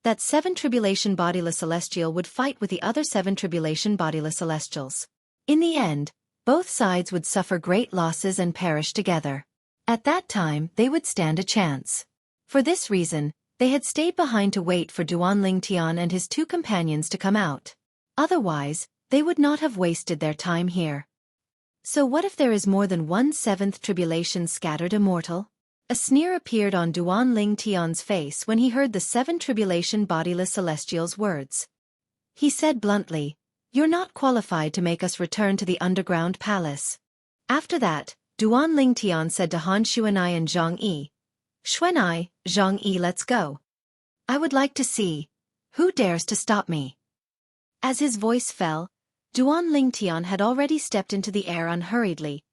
S1: that 7 tribulation bodiless celestial would fight with the other 7 tribulation bodiless celestials. In the end, both sides would suffer great losses and perish together. At that time, they would stand a chance. For this reason, they had stayed behind to wait for Duanling Tian and his 2 companions to come out. Otherwise, they would not have wasted their time here. So what if there is more than one 7th tribulation scattered immortal? A sneer appeared on Duanling Tian's face when he heard the 7 tribulation bodiless celestials' words. He said bluntly, "You're not qualified to make us return to the underground palace." After that, Duanling Tian said to Han Xueqi and Zhang Yi, let's go. I would like to see who dares to stop me. As his voice fell, Duanling Tian had already stepped into the air unhurriedly,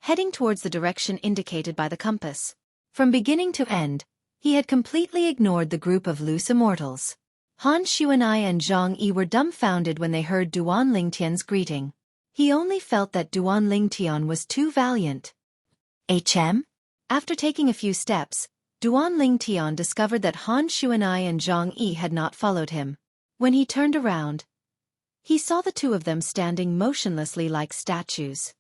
S1: heading towards the direction indicated by the compass. From beginning to end, he had completely ignored the group of loose immortals. Han Xueqi and Zhang Yi were dumbfounded when they heard Duanling Tian's greeting. He only felt that Duanling Tian was too valiant. After taking a few steps, Duanling Tian discovered that Han Xueqi and Zhang Yi had not followed him. When he turned around, he saw the 2 of them standing motionlessly like statues.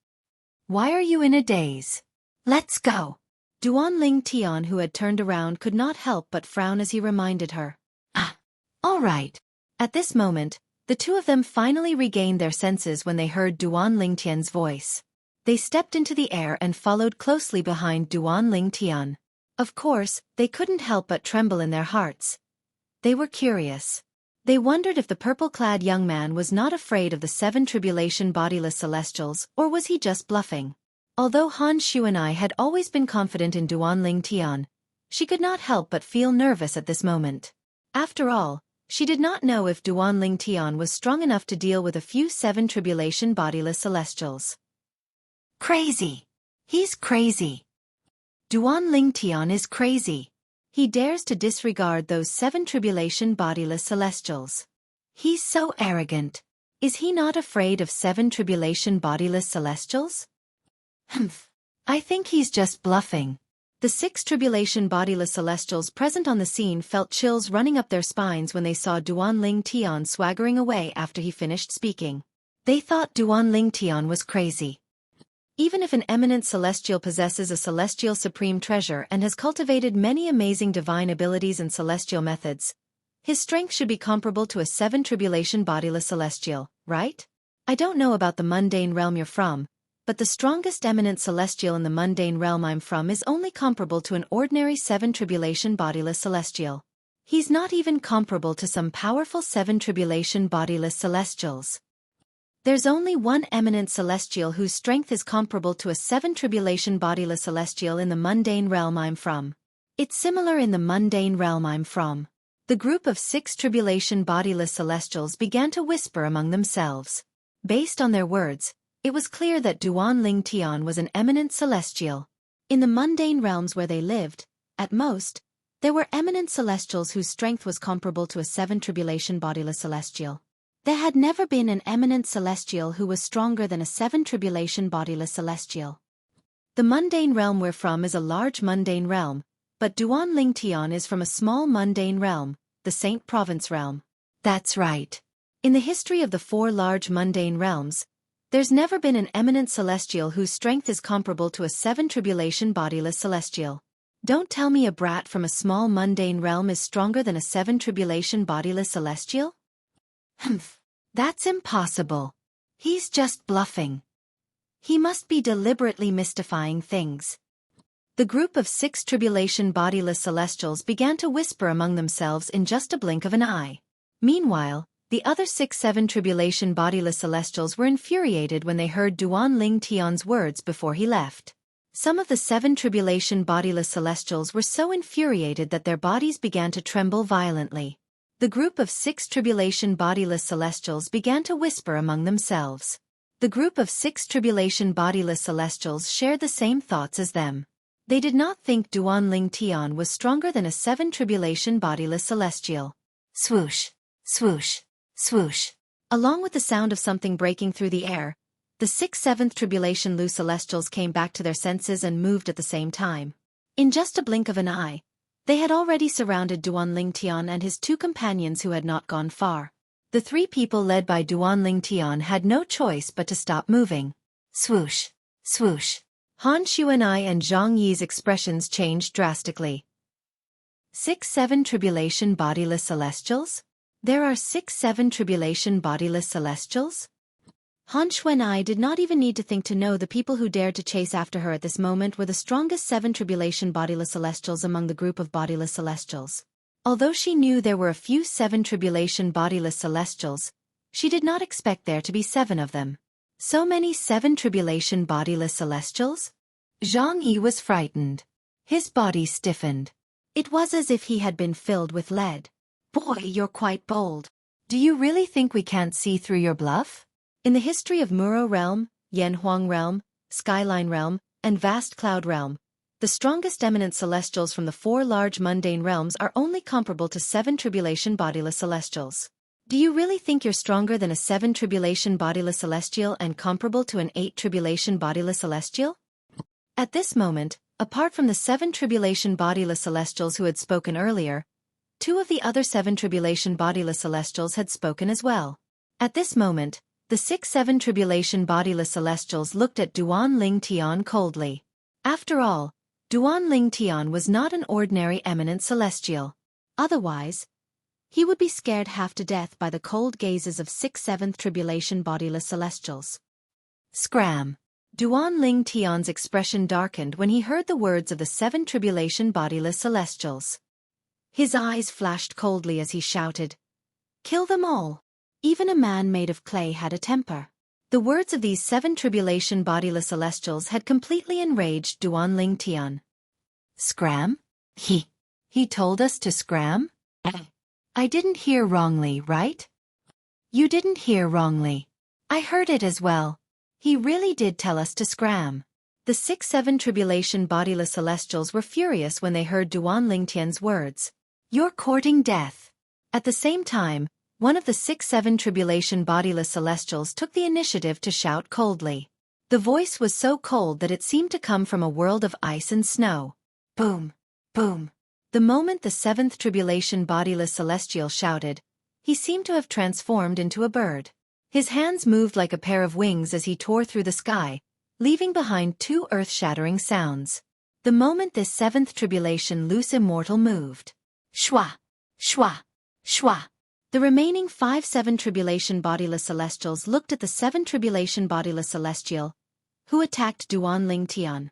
S1: "Why are you in a daze? Let's go." Duanling Tian, who had turned around, could not help but frown as he reminded her. All right. At this moment, the 2 of them finally regained their senses when they heard Duanling Tian's voice. They stepped into the air and followed closely behind Duanling Tian. Of course, they couldn't help but tremble in their hearts. They were curious. They wondered if the purple-clad young man was not afraid of the 7 tribulation bodiless celestials, or was he just bluffing? Although Han Xueqi had always been confident in Duanling Tian, she could not help but feel nervous at this moment. After all, she did not know if Duanling Tian was strong enough to deal with a few 7 tribulation bodiless celestials. Crazy! He's crazy! Duanling Tian is crazy! He dares to disregard those 7 tribulation bodiless celestials. He's so arrogant. Is he not afraid of 7 tribulation bodiless celestials? I think he's just bluffing. The 6 tribulation bodiless celestials present on the scene felt chills running up their spines when they saw Duanling Tian swaggering away after he finished speaking. They thought Duanling Tian was crazy. Even if an eminent celestial possesses a celestial supreme treasure and has cultivated many amazing divine abilities and celestial methods, his strength should be comparable to a 7-tribulation bodiless celestial, right? I don't know about the mundane realm you're from, but the strongest eminent celestial in the mundane realm I'm from is only comparable to an ordinary 7-tribulation bodiless celestial. He's not even comparable to some powerful 7-tribulation bodiless celestials. There's only one eminent celestial whose strength is comparable to a 7-tribulation bodiless celestial in the mundane realm I'm from. It's similar in the mundane realm I'm from. The group of 6-tribulation bodiless celestials began to whisper among themselves. Based on their words, it was clear that Duan Ling Tian was an eminent celestial. In the mundane realms where they lived, at most, there were eminent celestials whose strength was comparable to a 7-tribulation bodiless celestial. There had never been an eminent celestial who was stronger than a 7-tribulation bodiless celestial. The mundane realm we're from is a large mundane realm, but Duan Ling Tian is from a small mundane realm, the Saint Province realm. That's right. In the history of the 4 large mundane realms, there's never been an eminent celestial whose strength is comparable to a 7-tribulation bodiless celestial. Don't tell me a brat from a small mundane realm is stronger than a 7-tribulation bodiless celestial? Humph. That's impossible. He's just bluffing. He must be deliberately mystifying things. The group of 6-tribulation bodiless celestials began to whisper among themselves in just a blink of an eye. Meanwhile, the other 6-7-tribulation bodiless celestials were infuriated when they heard Duan Ling Tian's words before he left. Some of the 7-tribulation bodiless celestials were so infuriated that their bodies began to tremble violently. The group of 6-tribulation bodiless celestials began to whisper among themselves. The group of 6-tribulation bodiless celestials shared the same thoughts as them. They did not think Duan Ling Tian was stronger than a 7-tribulation bodiless celestial. Swoosh, swoosh, swoosh. Along with the sound of something breaking through the air, the 6th-7th tribulation Lu celestials came back to their senses and moved at the same time. In just a blink of an eye, they had already surrounded Duan Ling Tian and his 2 companions who had not gone far. The 3 people led by Duan Ling Tian had no choice but to stop moving. Swoosh, swoosh. Han Xueqi and Zhang Yi's expressions changed drastically. 6-7 tribulation bodiless celestials? There are 6-7 tribulation bodiless celestials? Han Xueqi did not even need to think to know the people who dared to chase after her at this moment were the strongest 7 tribulation bodiless celestials among the group of bodiless celestials. Although she knew there were a few 7 tribulation bodiless celestials, she did not expect there to be 7 of them. So many 7 tribulation bodiless celestials? Zhang Yi was frightened. His body stiffened. It was as if he had been filled with lead. Boy, you're quite bold. Do you really think we can't see through your bluff? In the history of Muro Realm, Yanhuang Realm, Skyline Realm, and Vast Cloud Realm, the strongest eminent celestials from the 4 large mundane realms are only comparable to 7 tribulation bodiless celestials. Do you really think you're stronger than a 7 tribulation bodiless celestial and comparable to an 8 tribulation bodiless celestial? At this moment, apart from the 7 tribulation bodiless celestials who had spoken earlier, 2 of the other 7 tribulation bodiless celestials had spoken as well. At this moment, the 6-7 tribulation bodiless celestials looked at Duan Ling Tian coldly. After all, Duan Ling Tian was not an ordinary eminent celestial. Otherwise, he would be scared half to death by the cold gazes of 6-7th tribulation bodiless celestials. Scram! Duan Ling Tian's expression darkened when he heard the words of the 7 tribulation bodiless celestials. His eyes flashed coldly as he shouted, "Kill them all!" Even a man made of clay had a temper. The words of these 7 tribulation bodiless celestials had completely enraged Duan Ling Tian. Scram? He told us to scram? I didn't hear wrongly, right? You didn't hear wrongly. I heard it as well. He really did tell us to scram. The 6-7 tribulation bodiless celestials were furious when they heard Duan Ling Tian's words. You're courting death. At the same time, one of the 6-7 tribulation bodiless celestials took the initiative to shout coldly. The voice was so cold that it seemed to come from a world of ice and snow. Boom! Boom! The moment the 7th tribulation bodiless celestial shouted, he seemed to have transformed into a bird. His hands moved like a pair of wings as he tore through the sky, leaving behind two earth-shattering sounds. The moment this seventh tribulation loose immortal moved. Shwa! Shwa! Shwa! The remaining 5-7 tribulation bodiless celestials looked at the 7 tribulation bodiless celestial, who attacked Duan Ling Tian.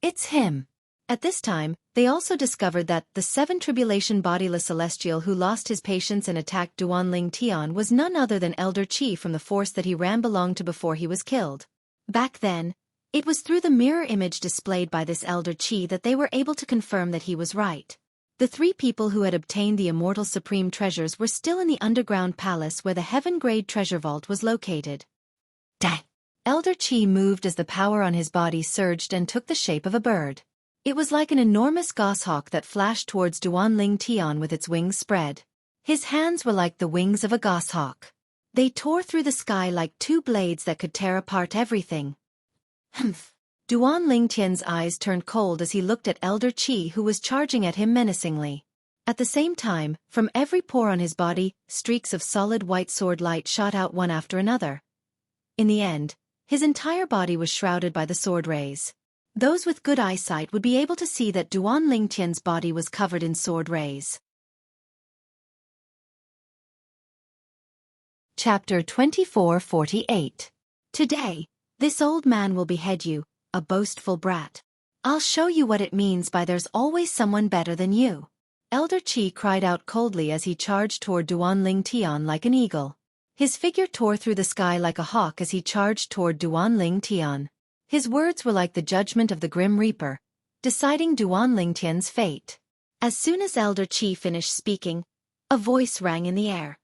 S1: It's him. At this time, they also discovered that the 7 tribulation bodiless celestial who lost his patience and attacked Duan Ling Tian was none other than Elder Qi from the force that he ran belonged to before he was killed. Back then, it was through the mirror image displayed by this Elder Qi that they were able to confirm that he was right. The 3 people who had obtained the immortal supreme treasures were still in the underground palace where the heaven-grade treasure vault was located. Dang! Elder Qi moved as the power on his body surged and took the shape of a bird. It was like an enormous goshawk that flashed towards Duan Ling Tian with its wings spread. His hands were like the wings of a goshawk. They tore through the sky like 2 blades that could tear apart everything. Humph! Duan Ling Tian's eyes turned cold as he looked at Elder Qi who was charging at him menacingly. At the same time, from every pore on his body, streaks of solid white sword light shot out one after another. In the end, his entire body was shrouded by the sword rays. Those with good eyesight would be able to see that Duan Ling Tian's body was covered in sword rays. Chapter 2448. Today, this old man will behead you, a boastful brat. I'll show you what it means by there's always someone better than you. Elder Qi cried out coldly as he charged toward Duan Ling Tian like an eagle. His figure tore through the sky like a hawk as he charged toward Duan Ling Tian. His words were like the judgment of the Grim Reaper, deciding Duan Ling Tian's fate. As soon as Elder Qi finished speaking, a voice rang in the air.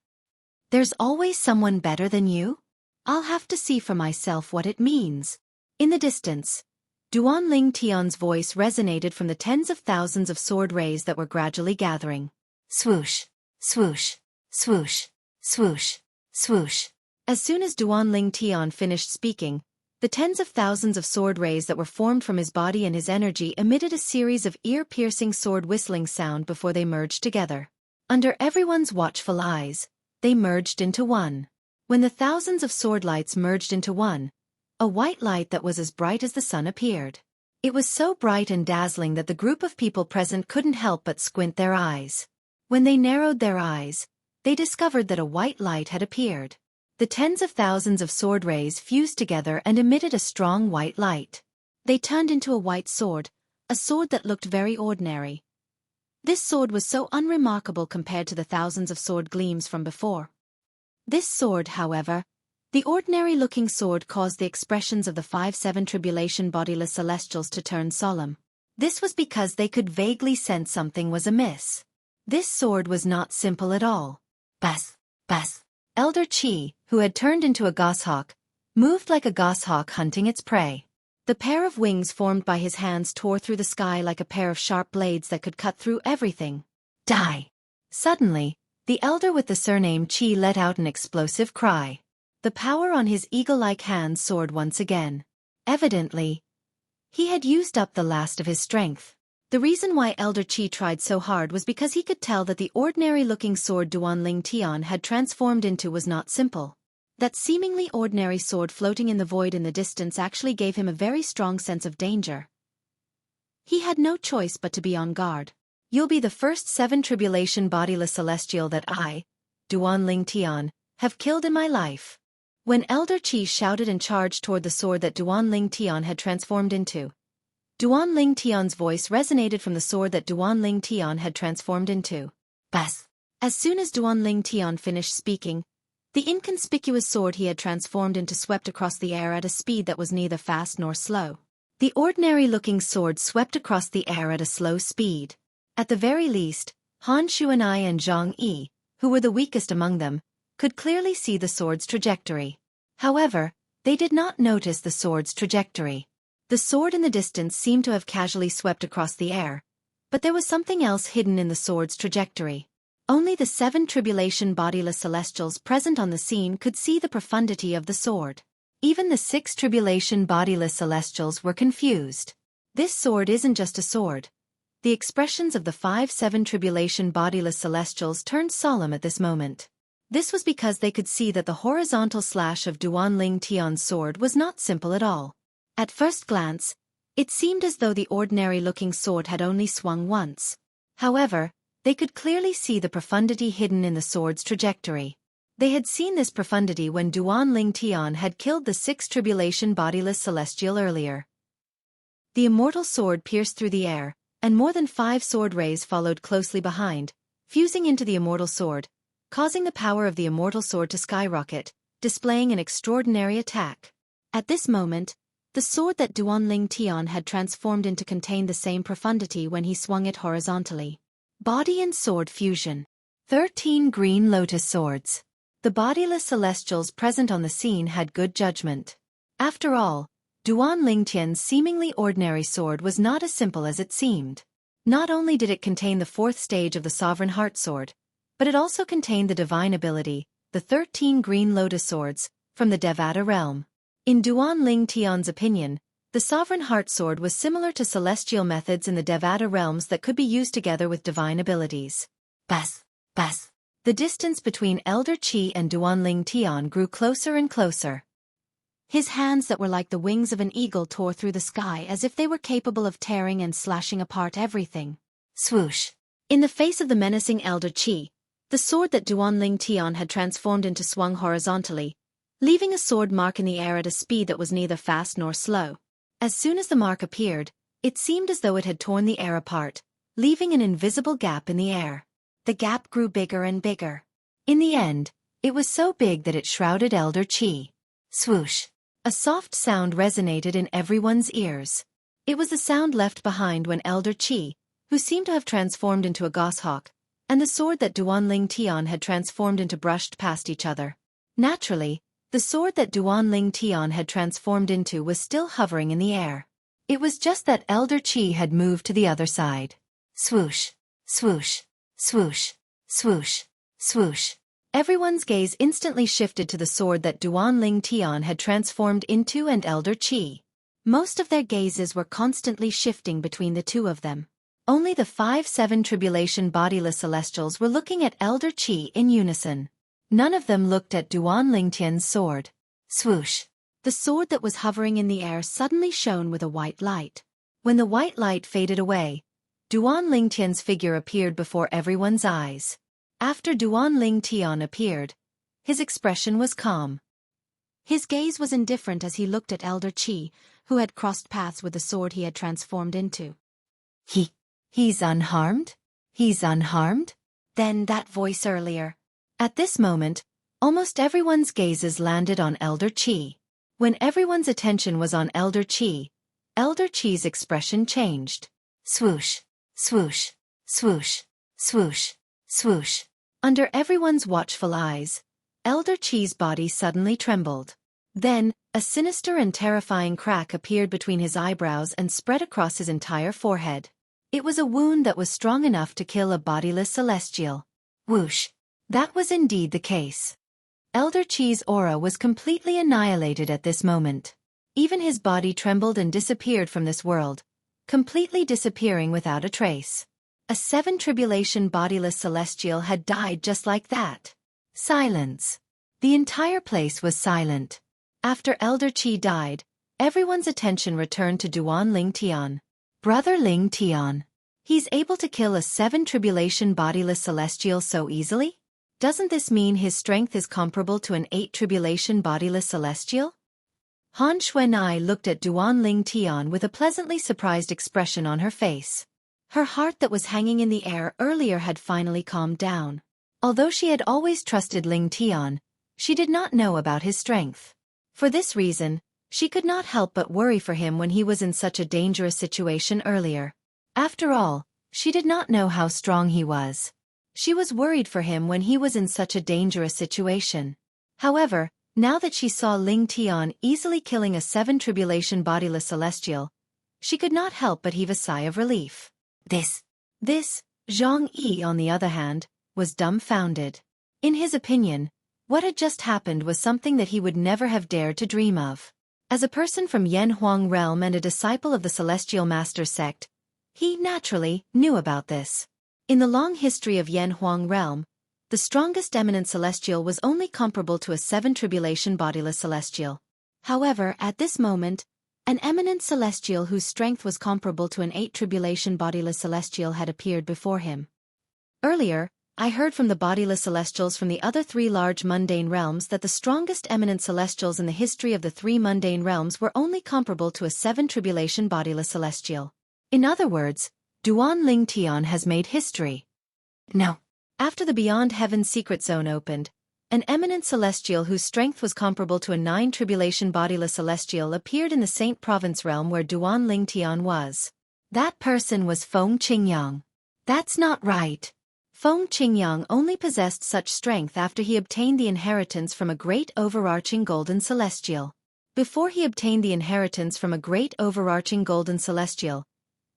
S1: There's always someone better than you? I'll have to see for myself what it means. In the distance, Duan Ling Tian's voice resonated from the tens of thousands of sword rays that were gradually gathering. Swoosh, swoosh, swoosh, swoosh, swoosh. As soon as Duan Ling Tian finished speaking, the tens of thousands of sword rays that were formed from his body and his energy emitted a series of ear-piercing sword whistling sound before they merged together. Under everyone's watchful eyes, they merged into one. When the thousands of sword lights merged into one, a white light that was as bright as the sun appeared. It was so bright and dazzling that the group of people present couldn't help but squint their eyes. When they narrowed their eyes, they discovered that a white light had appeared. The tens of thousands of sword rays fused together and emitted a strong white light. They turned into a white sword, a sword that looked very ordinary. This sword was so unremarkable compared to the thousands of sword gleams from before. This sword, however, the ordinary-looking sword caused the expressions of the 5-7 tribulation bodiless celestials to turn solemn. This was because they could vaguely sense something was amiss. This sword was not simple at all. Bas, bas. Elder Qi, who had turned into a goshawk, moved like a goshawk hunting its prey. The pair of wings formed by his hands tore through the sky like a pair of sharp blades that could cut through everything. Die! Suddenly, the elder with the surname Qi let out an explosive cry. The power on his eagle-like hands soared once again. Evidently, he had used up the last of his strength. The reason why Elder Qi tried so hard was because he could tell that the ordinary-looking sword Duan Ling Tian had transformed into was not simple. That seemingly ordinary sword floating in the void in the distance actually gave him a very strong sense of danger. He had no choice but to be on guard. You'll be the first 7 tribulation bodiless celestial that I, Duan Ling Tian, have killed in my life. When Elder Qi shouted and charged toward the sword that Duan Ling Tian had transformed into, Duan Ling Tian's voice resonated from the sword that Duan Ling Tian had transformed into. Bas! As soon as Duan Ling Tian finished speaking, the inconspicuous sword he had transformed into swept across the air at a speed that was neither fast nor slow. The ordinary-looking sword swept across the air at a slow speed. At the very least, Han Xuanai and Zhang Yi, who were the weakest among them, could clearly see the sword's trajectory. However, they did not notice the sword's trajectory. The sword in the distance seemed to have casually swept across the air, but there was something else hidden in the sword's trajectory. Only the 7 tribulation bodiless celestials present on the scene could see the profundity of the sword. Even the 6 tribulation bodiless celestials were confused. This sword isn't just a sword. The expressions of the 5-7 tribulation bodiless celestials turned solemn at this moment. This was because they could see that the horizontal slash of Duan Ling Tian's sword was not simple at all. At first glance, it seemed as though the ordinary-looking sword had only swung once. However, they could clearly see the profundity hidden in the sword's trajectory. They had seen this profundity when Duan Ling Tian had killed the 6 tribulation bodiless celestial earlier. The immortal sword pierced through the air, and more than 5 sword rays followed closely behind, fusing into the immortal sword, causing the power of the immortal sword to skyrocket, displaying an extraordinary attack. At this moment, the sword that Duan Ling Tian had transformed into contained the same profundity when he swung it horizontally. Body and sword fusion. 13 green lotus swords. The bodiless celestials present on the scene had good judgment. After all, Duan Ling Tian's seemingly ordinary sword was not as simple as it seemed. Not only did it contain the 4th stage of the Sovereign Heart Sword, but it also contained the divine ability, the 13 green lotus swords, from the Devata realm. In Duan Ling Tian's opinion, the Sovereign Heart Sword was similar to celestial methods in the Devata realms that could be used together with divine abilities. Bas! Bas! The distance between Elder Qi and Duan Ling Tian grew closer and closer. His hands that were like the wings of an eagle tore through the sky as if they were capable of tearing and slashing apart everything. Swoosh! In the face of the menacing Elder Qi, the sword that Duan Ling Tian had transformed into swung horizontally, leaving a sword mark in the air at a speed that was neither fast nor slow. As soon as the mark appeared, it seemed as though it had torn the air apart, leaving an invisible gap in the air. The gap grew bigger and bigger. In the end, it was so big that it shrouded Elder Qi. Swoosh! A soft sound resonated in everyone's ears. It was the sound left behind when Elder Qi, who seemed to have transformed into a goshawk, and the sword that Duan Ling Tian had transformed into brushed past each other. Naturally, the sword that Duan Ling Tian had transformed into was still hovering in the air. It was just that Elder Qi had moved to the other side. Swoosh! Swoosh! Swoosh! Swoosh! Swoosh! Everyone's gaze instantly shifted to the sword that Duan Ling Tian had transformed into and Elder Qi. Most of their gazes were constantly shifting between the two of them. Only the 5-7 tribulation bodiless celestials were looking at Elder Qi in unison. None of them looked at Duan Ling Tian's sword. Swoosh! The sword that was hovering in the air suddenly shone with a white light. When the white light faded away, Duan Ling Tian's figure appeared before everyone's eyes. After Duan Ling Tian appeared, his expression was calm. His gaze was indifferent as he looked at Elder Qi, who had crossed paths with the sword he had transformed into. He's unharmed? He's unharmed? Then that voice earlier. At this moment, almost everyone's gazes landed on Elder Qi. When everyone's attention was on Elder Qi, Elder Qi's expression changed. Swoosh! Swoosh! Swoosh! Swoosh! Swoosh! Under everyone's watchful eyes, Elder Qi's body suddenly trembled. Then, a sinister and terrifying crack appeared between his eyebrows and spread across his entire forehead. It was a wound that was strong enough to kill a bodiless celestial. Whoosh! That was indeed the case. Elder Qi's aura was completely annihilated at this moment. Even his body trembled and disappeared from this world, completely disappearing without a trace. A 7 tribulation bodiless celestial had died just like that. Silence. The entire place was silent. After Elder Qi died, everyone's attention returned to Duan Ling Tian. Brother Ling Tian. He's able to kill a 7 tribulation bodiless celestial so easily? Doesn't this mean his strength is comparable to an 8 tribulation bodiless celestial? Han Xueqi looked at Duan Ling Tian with a pleasantly surprised expression on her face. Her heart that was hanging in the air earlier had finally calmed down. Although she had always trusted Ling Tian, she did not know about his strength. For this reason, she could not help but worry for him when he was in such a dangerous situation earlier. After all, she did not know how strong he was. She was worried for him when he was in such a dangerous situation. However, now that she saw Ling Tian easily killing a 7 tribulation bodiless celestial, she could not help but heave a sigh of relief. This, Zhang Yi on the other hand, was dumbfounded. In his opinion, what had just happened was something that he would never have dared to dream of. As a person from Yan Huang realm and a disciple of the Celestial Master sect, he naturally knew about this. In the long history of Yan Huang realm, the strongest eminent celestial was only comparable to a 7 tribulation bodiless celestial. However, at this moment, An eminent celestial whose strength was comparable to an 8 tribulation bodiless celestial had appeared before him. Earlier, I heard from the bodiless celestials from the other 3 large mundane realms that the strongest eminent celestials in the history of the 3 mundane realms were only comparable to a 7 tribulation bodiless celestial. In other words, Duan Ling Tian has made history. No. After the Beyond Heaven's secret zone opened, an eminent celestial whose strength was comparable to a 9 tribulation bodiless celestial appeared in the Saint Province realm where Duan Ling Tian was. That person was Feng Qingyang. That's not right. Feng Qingyang only possessed such strength after he obtained the inheritance from a great overarching golden celestial. Before he obtained the inheritance from a great overarching golden celestial,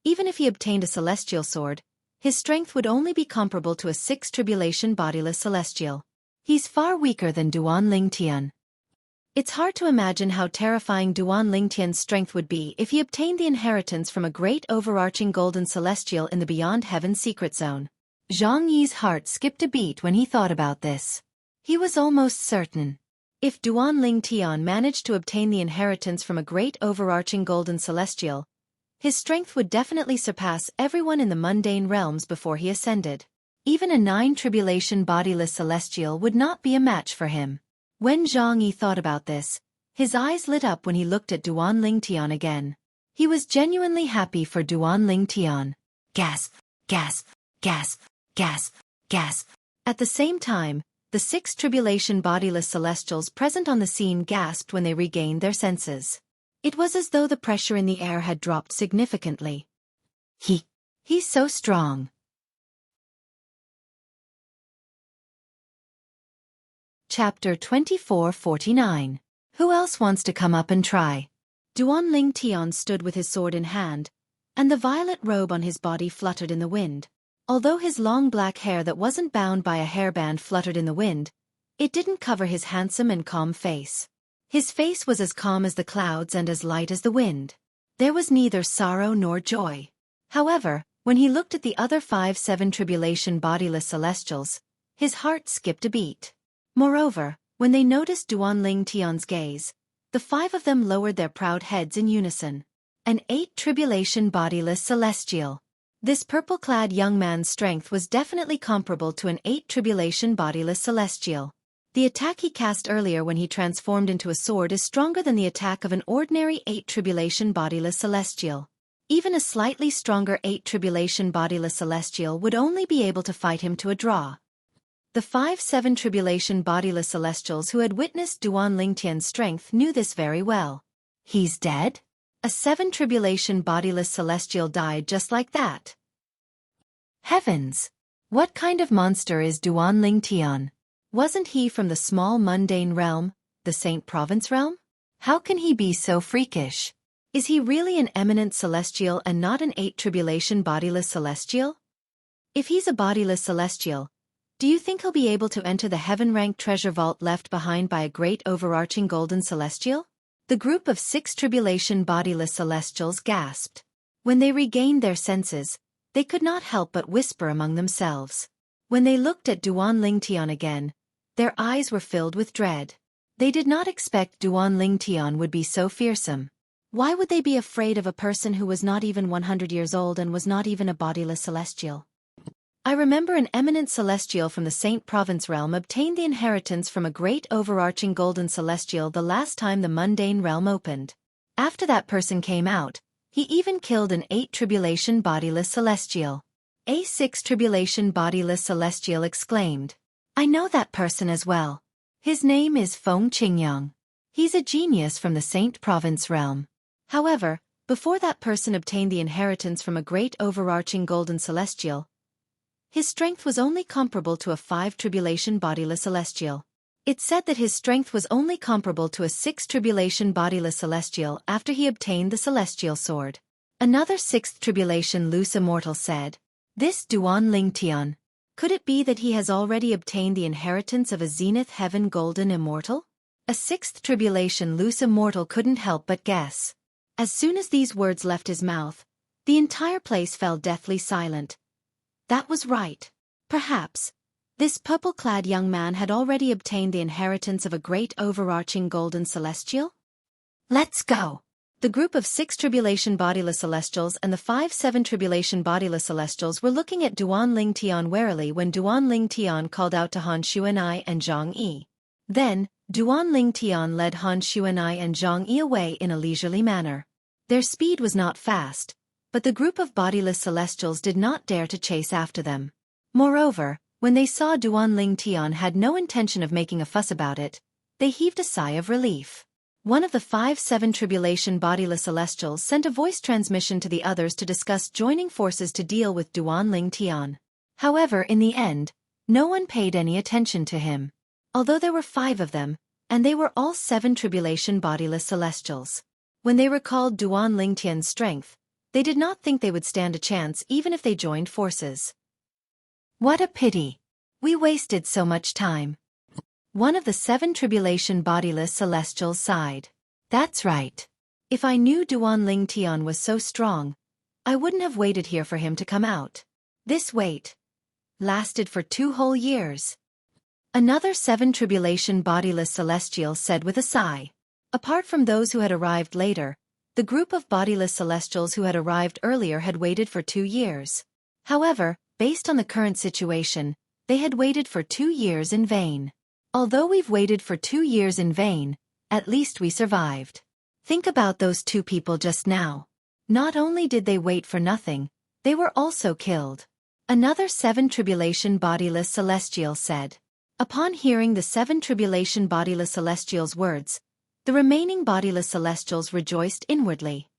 S1: even if he obtained a celestial sword, his strength would only be comparable to a 6 tribulation bodiless celestial. He's far weaker than Duan Ling Tian. It's hard to imagine how terrifying Duan Ling Tian's strength would be if he obtained the inheritance from a great overarching golden celestial in the Beyond Heaven secret zone. Zhang Yi's heart skipped a beat when he thought about this. He was almost certain. If Duan Ling Tian managed to obtain the inheritance from a great overarching golden celestial, his strength would definitely surpass everyone in the mundane realms before he ascended. Even a 9 tribulation bodiless celestial would not be a match for him. When Zhang Yi thought about this, his eyes lit up when he looked at Duan Ling Tian again. He was genuinely happy for Duan Ling Tian. Gasp, gasp, gasp, gasp, gasp. At the same time, the 6 tribulation bodiless celestials present on the scene gasped when they regained their senses. It was as though the pressure in the air had dropped significantly. He's so strong. Chapter 2449. Who else wants to come up and try? Duan Ling Tian stood with his sword in hand, and the violet robe on his body fluttered in the wind. Although his long black hair that wasn't bound by a hairband fluttered in the wind, it didn't cover his handsome and calm face. His face was as calm as the clouds and as light as the wind. There was neither sorrow nor joy. However, when he looked at the other 5-7 tribulation bodiless celestials, his heart skipped a beat. Moreover, when they noticed Duan Ling Tian's gaze, the 5 of them lowered their proud heads in unison. An 8 tribulation bodiless celestial. This purple-clad young man's strength was definitely comparable to an 8 tribulation bodiless celestial. The attack he cast earlier when he transformed into a sword is stronger than the attack of an ordinary 8 tribulation bodiless celestial. Even a slightly stronger 8 tribulation bodiless celestial would only be able to fight him to a draw. The 5-7 tribulation bodiless celestials who had witnessed Duan Ling Tian's strength knew this very well. He's dead? A 7 tribulation bodiless celestial died just like that. Heavens! What kind of monster is Duan Ling Tian? Wasn't he from the small mundane realm, the Saint Province realm? How can he be so freakish? Is he really an eminent celestial and not an 8 tribulation bodiless celestial? If he's a bodiless celestial, do you think he'll be able to enter the heaven-ranked treasure vault left behind by a great overarching golden celestial? The group of 6 tribulation bodiless celestials gasped. When they regained their senses, they could not help but whisper among themselves. When they looked at Duan Ling Tian again, their eyes were filled with dread. They did not expect Duan Ling Tian would be so fearsome. Why would they be afraid of a person who was not even 100 years old and was not even a bodiless celestial? I remember an eminent celestial from the Saint Province realm obtained the inheritance from a great overarching golden celestial the last time the mundane realm opened. After that person came out, he even killed an 8 tribulation bodiless celestial. A 6 tribulation bodiless celestial exclaimed. I know that person as well. His name is Feng Qingyang. He's a genius from the Saint Province realm. However, before that person obtained the inheritance from a great overarching golden celestial, his strength was only comparable to a 5 tribulation bodiless celestial. It said that his strength was only comparable to a 6 tribulation bodiless celestial after he obtained the celestial sword. Another 6th tribulation loose immortal said, This Duan Ling Tian, could it be that he has already obtained the inheritance of a zenith heaven golden immortal? A 6th tribulation loose immortal couldn't help but guess. As soon as these words left his mouth, the entire place fell deathly silent. That was right. Perhaps this purple-clad young man had already obtained the inheritance of a great overarching golden celestial? Let's go. The group of 6 tribulation bodiless celestials and the 5-7 tribulation bodiless celestials were looking at Duan Ling Tian warily when Duan Ling Tian called out to Han Xuan'ai and Zhang Yi. Then, Duan Ling Tian led Han Xuan'ai and Zhang Yi away in a leisurely manner. Their speed was not fast, but the group of bodiless celestials did not dare to chase after them. Moreover, when they saw Duan Ling Tian had no intention of making a fuss about it, they heaved a sigh of relief. One of the 5-7 tribulation bodiless celestials sent a voice transmission to the others to discuss joining forces to deal with Duan Ling Tian. However, in the end, no one paid any attention to him. Although there were 5 of them, and they were all 7 tribulation bodiless celestials. When they recalled Duan Ling Tian's strength, they did not think they would stand a chance even if they joined forces. What a pity! We wasted so much time. One of the 7 tribulation bodiless celestials sighed. That's right. If I knew Duan Ling Tian was so strong, I wouldn't have waited here for him to come out. This wait lasted for 2 whole years. Another 7 tribulation bodiless celestial said with a sigh. Apart from those who had arrived later, the group of bodiless celestials who had arrived earlier had waited for 2 years. However, based on the current situation, they had waited for 2 years in vain. Although we've waited for 2 years in vain, at least we survived. Think about those 2 people just now. Not only did they wait for nothing, they were also killed. Another 7 tribulation bodiless celestial said. Upon hearing the 7 tribulation bodiless celestials' words, the remaining bodiless celestials rejoiced inwardly.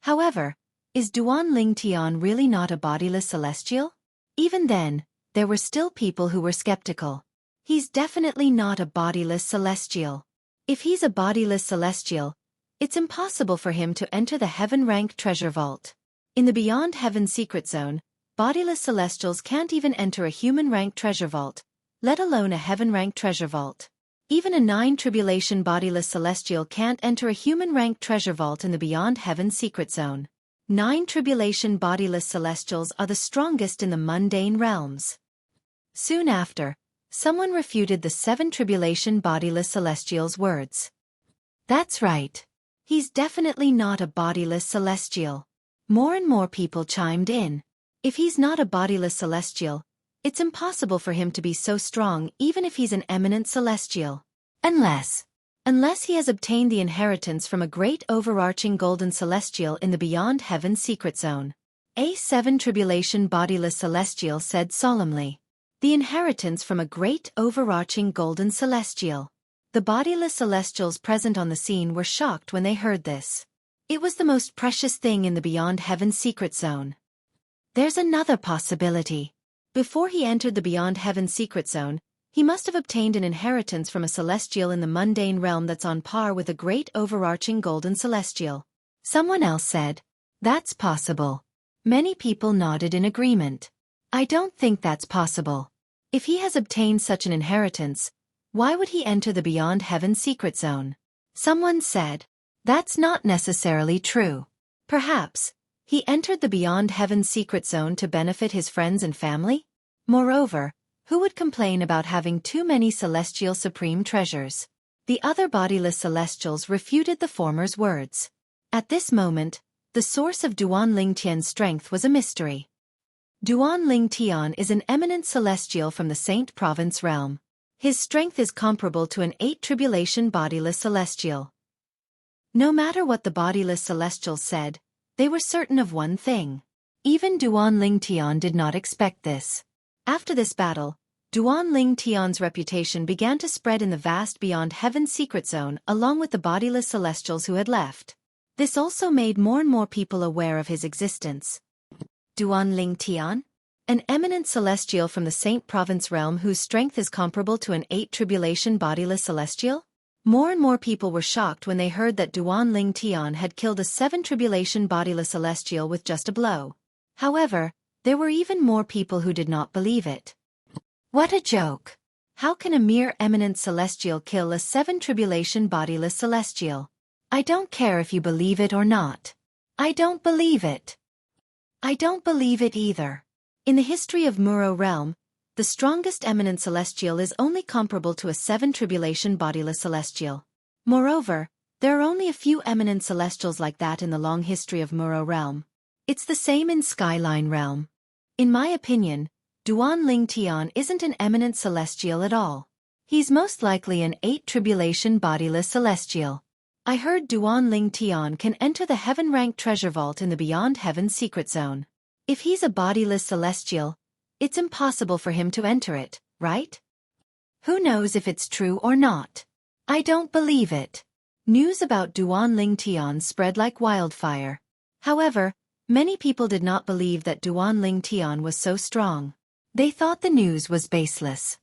S1: However, is Duan Ling Tian really not a bodiless celestial? Even then, there were still people who were skeptical. He's definitely not a bodiless celestial. If he's a bodiless celestial, it's impossible for him to enter the heaven-rank treasure vault. In the Beyond Heaven secret zone, bodiless celestials can't even enter a human-rank treasure vault, let alone a heaven-rank treasure vault. Even a 9 tribulation bodiless celestial can't enter a human-rank treasure vault in the Beyond Heaven secret zone. 9 tribulation bodiless celestials are the strongest in the mundane realms. Soon after, someone refuted the 7 tribulation bodiless celestials' words. That's right. He's definitely not a bodiless celestial. More and more people chimed in. If he's not a bodiless celestial, it's impossible for him to be so strong even if he's an eminent celestial. Unless he has obtained the inheritance from a great overarching golden celestial in the Beyond Heaven secret zone. A 7 tribulation bodiless celestial said solemnly. The inheritance from a great overarching golden celestial. The bodiless celestials present on the scene were shocked when they heard this. It was the most precious thing in the Beyond Heaven secret zone. There's another possibility. Before he entered the Beyond Heaven secret zone, he must have obtained an inheritance from a celestial in the mundane realm that's on par with a great overarching golden celestial. Someone else said, that's possible. Many people nodded in agreement. I don't think that's possible. If he has obtained such an inheritance, why would he enter the Beyond Heaven secret zone? Someone said, that's not necessarily true. Perhaps, he entered the Beyond Heaven secret zone to benefit his friends and family? Moreover, who would complain about having too many celestial supreme treasures? The other bodiless celestials refuted the former's words. At this moment, the source of Duan Ling Tian's strength was a mystery. Duan Ling Tian is an eminent celestial from the Saint Province realm. His strength is comparable to an 8 tribulation bodiless celestial. No matter what the bodiless celestials said, they were certain of one thing. Even Duan Ling Tian did not expect this. After this battle, Duan Ling Tian's reputation began to spread in the vast Beyond Heaven secret zone along with the bodiless celestials who had left. This also made more and more people aware of his existence. Duan Ling Tian? An eminent celestial from the Saint Province realm whose strength is comparable to an 8 tribulation bodiless celestial? More and more people were shocked when they heard that Duan Ling Tian had killed a 7 tribulation bodiless celestial with just a blow. However, there were even more people who did not believe it. What a joke! How can a mere eminent celestial kill a 7 tribulation bodiless celestial? I don't care if you believe it or not. I don't believe it. I don't believe it either. In the history of Muro realm, the strongest eminent celestial is only comparable to a 7 tribulation bodiless celestial. Moreover, There are only a few eminent celestials like that in the long history of Muro realm. It's the same in Skyline realm. In my opinion, Duan Ling Tian isn't an eminent celestial at all. He's most likely an 8 tribulation bodiless celestial. I heard Duan Ling Tian can enter the heaven-ranked treasure vault in the Beyond Heaven secret zone. If he's a bodiless celestial, it's impossible for him to enter it, right? Who knows if it's true or not? I don't believe it. News about Duan Ling Tian spread like wildfire. However, many people did not believe that Duan Ling Tian was so strong. They thought the news was baseless.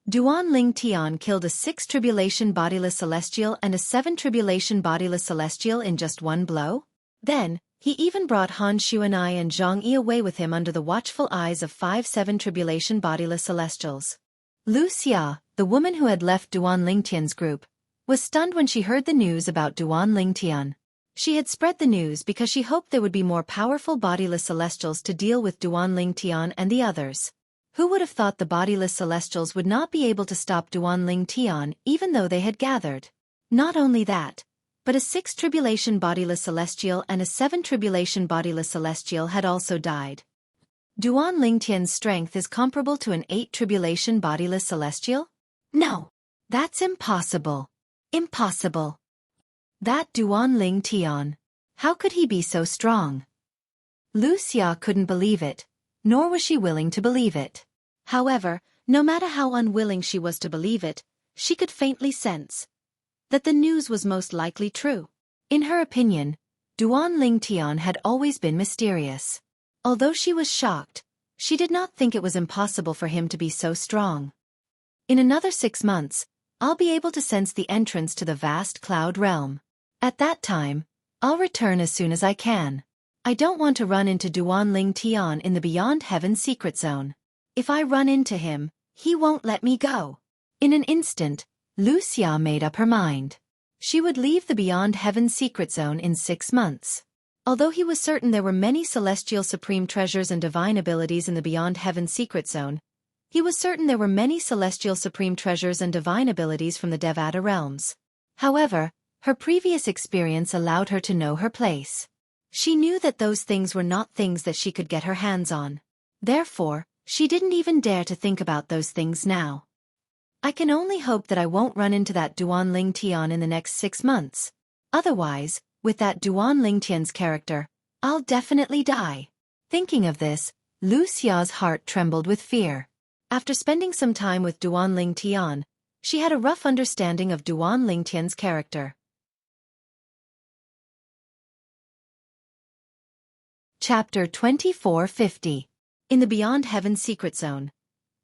S1: Duan Ling Tian killed a 6 tribulation bodiless celestial and a 7 tribulation bodiless celestial in just one blow? Then, he even brought Han Xuanai and Zhang Yi away with him under the watchful eyes of 5-7 tribulation bodiless celestials. Lu Xia, the woman who had left Duan Ling Tian's group, was stunned when she heard the news about Duan Ling Tian. She had spread the news because she hoped there would be more powerful bodiless celestials to deal with Duan Ling Tian and the others. Who would have thought the bodiless celestials would not be able to stop Duan Ling Tian even though they had gathered? Not only that, but a 6 tribulation bodiless celestial and a 7 tribulation bodiless celestial had also died. Duan Ling Tian's strength is comparable to an 8 tribulation bodiless celestial? No. That's impossible. Impossible. That Duan Ling Tian. How could he be so strong? Lu Xia couldn't believe it, nor was she willing to believe it. However, no matter how unwilling she was to believe it, she could faintly sense that the news was most likely true. In her opinion, Duan Ling Tian had always been mysterious. Although she was shocked, she did not think it was impossible for him to be so strong. In another 6 months, I'll be able to sense the entrance to the vast cloud realm. At that time, I'll return as soon as I can. I don't want to run into Duan Ling Tian in the Beyond Heaven secret zone. If I run into him, he won't let me go. In an instant, Lu Xia made up her mind. She would leave the Beyond Heaven secret zone in 6 months. Although he was certain there were many celestial supreme treasures and divine abilities in the Beyond Heaven secret zone, he was certain there were many celestial supreme treasures and divine abilities from the Devata realms. However, her previous experience allowed her to know her place. She knew that those things were not things that she could get her hands on. Therefore, she didn't even dare to think about those things now. I can only hope that I won't run into that Duan Ling Tian in the next 6 months. Otherwise, with that Duan Ling Tian's character, I'll definitely die. Thinking of this, Lu Xia's heart trembled with fear. After spending some time with Duan Ling Tian, she had a rough understanding of Duan Ling Tian's character. Chapter 2450. In the Beyond Heaven secret zone,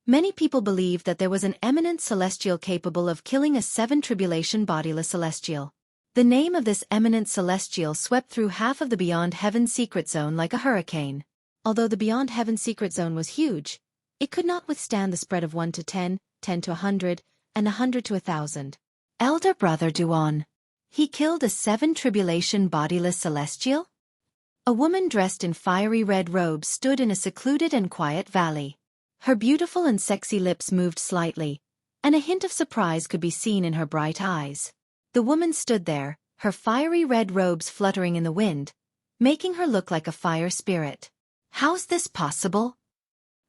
S1: many people believed that there was an eminent celestial capable of killing a 7 tribulation bodiless celestial. The name of this eminent celestial swept through half of the Beyond Heaven secret zone like a hurricane. Although the Beyond Heaven secret zone was huge, it could not withstand the spread of 1 to 10, 10 to 100, and 100 to 1,000. Elder Brother Duan. He killed a 7 tribulation bodiless celestial? A woman dressed in fiery red robes stood in a secluded and quiet valley. Her beautiful and sexy lips moved slightly, and a hint of surprise could be seen in her bright eyes. The woman stood there, her fiery red robes fluttering in the wind, making her look like a fire spirit. How's this possible?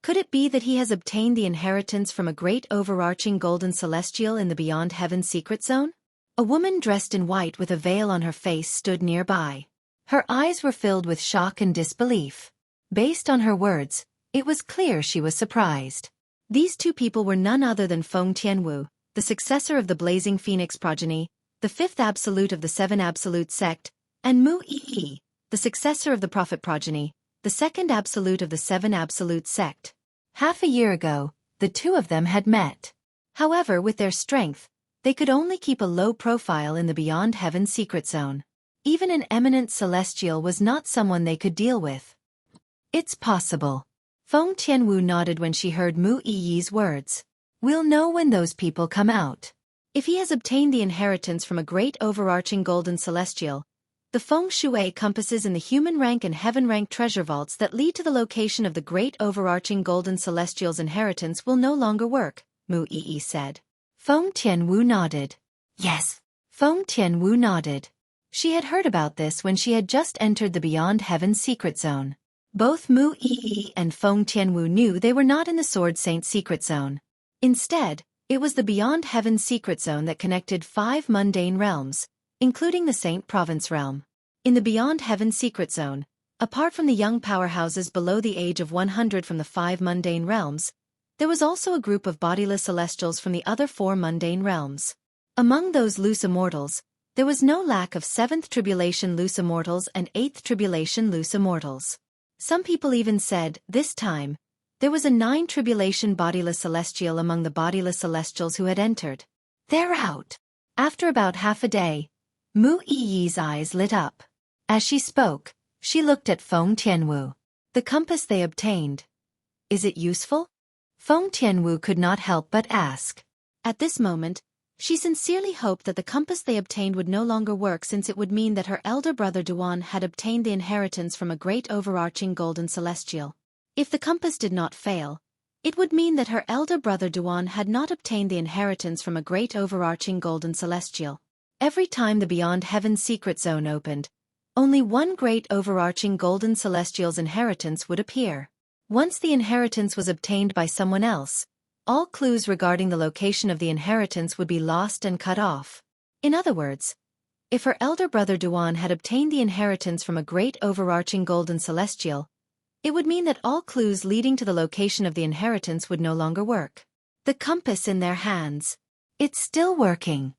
S1: Could it be that he has obtained the inheritance from a great overarching golden celestial in the Beyond Heaven secret zone? A woman dressed in white with a veil on her face stood nearby. Her eyes were filled with shock and disbelief. Based on her words, it was clear she was surprised. These 2 people were none other than Feng Tianwu, the successor of the Blazing Phoenix progeny, the 5th absolute of the 7 absolute sect, and Mu Yi, the successor of the Prophet progeny, the 2nd absolute of the 7 absolute sect. Half a year ago, the 2 of them had met. However, with their strength, they could only keep a low profile in the Beyond Heaven secret zone. Even an eminent celestial was not someone they could deal with. It's possible. Feng Tianwu nodded when she heard Mu Yi's words. We'll know when those people come out. If he has obtained the inheritance from a great overarching golden celestial, the feng shui compasses in the human rank and heaven rank treasure vaults that lead to the location of the great overarching golden celestial's inheritance will no longer work, Mu Yi said. Feng Tianwu nodded. Yes. Feng Tianwu nodded. She had heard about this when she had just entered the Beyond Heaven secret zone. Both Mu Yi and Feng Tianwu knew they were not in the Sword Saint secret zone. Instead, it was the Beyond Heaven secret zone that connected 5 mundane realms, including the Saint Province realm. In the Beyond Heaven secret zone, apart from the young powerhouses below the age of 100 from the 5 mundane realms, there was also a group of bodiless celestials from the other 4 mundane realms. Among those loose immortals, there was no lack of 7th tribulation loose immortals and 8th tribulation loose immortals. Some people even said, this time, there was a 9 tribulation bodiless celestial among the bodiless celestials who had entered. They're out. After about half a day, Mu Yi's eyes lit up. As she spoke, she looked at Feng Tianwu. The compass they obtained. Is it useful? Feng Tianwu could not help but ask. At this moment, she sincerely hoped that the compass they obtained would no longer work, since it would mean that her elder brother Duan had obtained the inheritance from a great overarching golden celestial. If the compass did not fail, it would mean that her elder brother Duan had not obtained the inheritance from a great overarching golden celestial. Every time the Beyond Heaven secret zone opened, only one great overarching golden celestial's inheritance would appear. Once the inheritance was obtained by someone else, all clues regarding the location of the inheritance would be lost and cut off. In other words, if her elder brother Duan had obtained the inheritance from a great overarching golden celestial, it would mean that all clues leading to the location of the inheritance would no longer work. The compass in their hands. It's still working.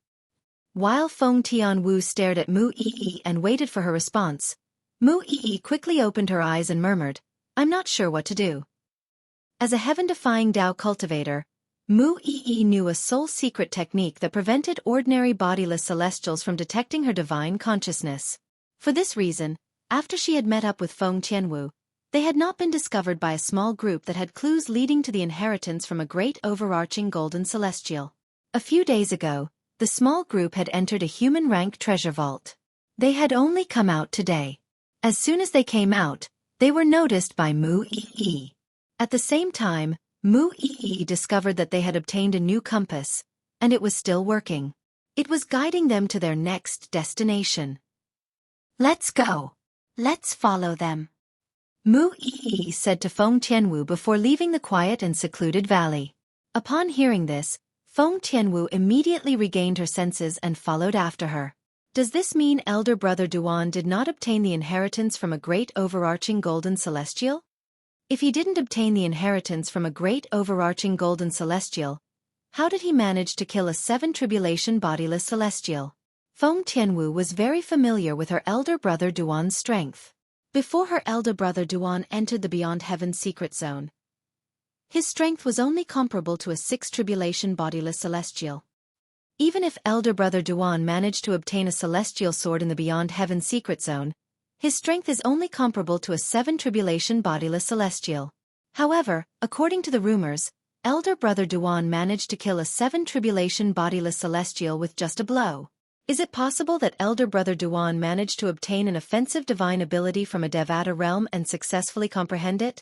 S1: While Feng Tianwu stared at Mu Yi and waited for her response, Mu Yi quickly opened her eyes and murmured, I'm not sure what to do. As a heaven-defying Tao cultivator, Mu Yi knew a soul secret technique that prevented ordinary bodiless celestials from detecting her divine consciousness. For this reason, after she had met up with Feng Tianwu, they had not been discovered by a small group that had clues leading to the inheritance from a great overarching golden celestial. A few days ago, the small group had entered a human rank treasure vault. They had only come out today. As soon as they came out, they were noticed by Mu Yi. At the same time, Mu Yi discovered that they had obtained a new compass, and it was still working. It was guiding them to their next destination. Let's go. Let's follow them. Mu Yi said to Feng Tianwu before leaving the quiet and secluded valley. Upon hearing this, Feng Tianwu immediately regained her senses and followed after her. Does this mean elder brother Duan did not obtain the inheritance from a great overarching golden celestial? If he didn't obtain the inheritance from a great overarching golden celestial, how did he manage to kill a 7 tribulation bodiless celestial? Feng Tianwu was very familiar with her elder brother Duan's strength. Before her elder brother Duan entered the Beyond Heaven secret zone, his strength was only comparable to a 6 tribulation bodiless celestial. Even if elder brother Duan managed to obtain a celestial sword in the Beyond Heaven secret zone, his strength is only comparable to a 7 tribulation bodiless celestial. However, according to the rumors, elder brother Duan managed to kill a 7 tribulation bodiless celestial with just a blow. Is it possible that elder brother Duan managed to obtain an offensive divine ability from a Devata realm and successfully comprehend it?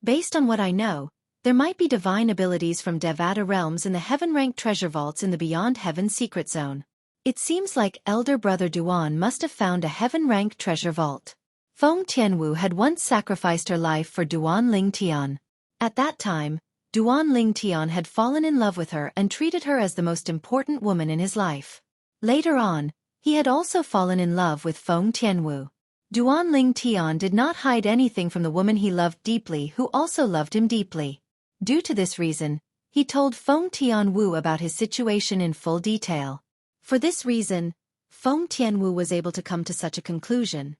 S1: Based on what I know, there might be divine abilities from Devata realms in the heaven-ranked treasure vaults in the Beyond Heaven secret zone. It seems like elder brother Duan must have found a heaven-ranked treasure vault. Feng Tianwu had once sacrificed her life for Duan Lingtian. At that time, Duan Lingtian had fallen in love with her and treated her as the most important woman in his life. Later on, he had also fallen in love with Feng Tianwu. Duan Lingtian did not hide anything from the woman he loved deeply, who also loved him deeply. Due to this reason, he told Feng Tianwu about his situation in full detail. For this reason, Feng Tianwu was able to come to such a conclusion.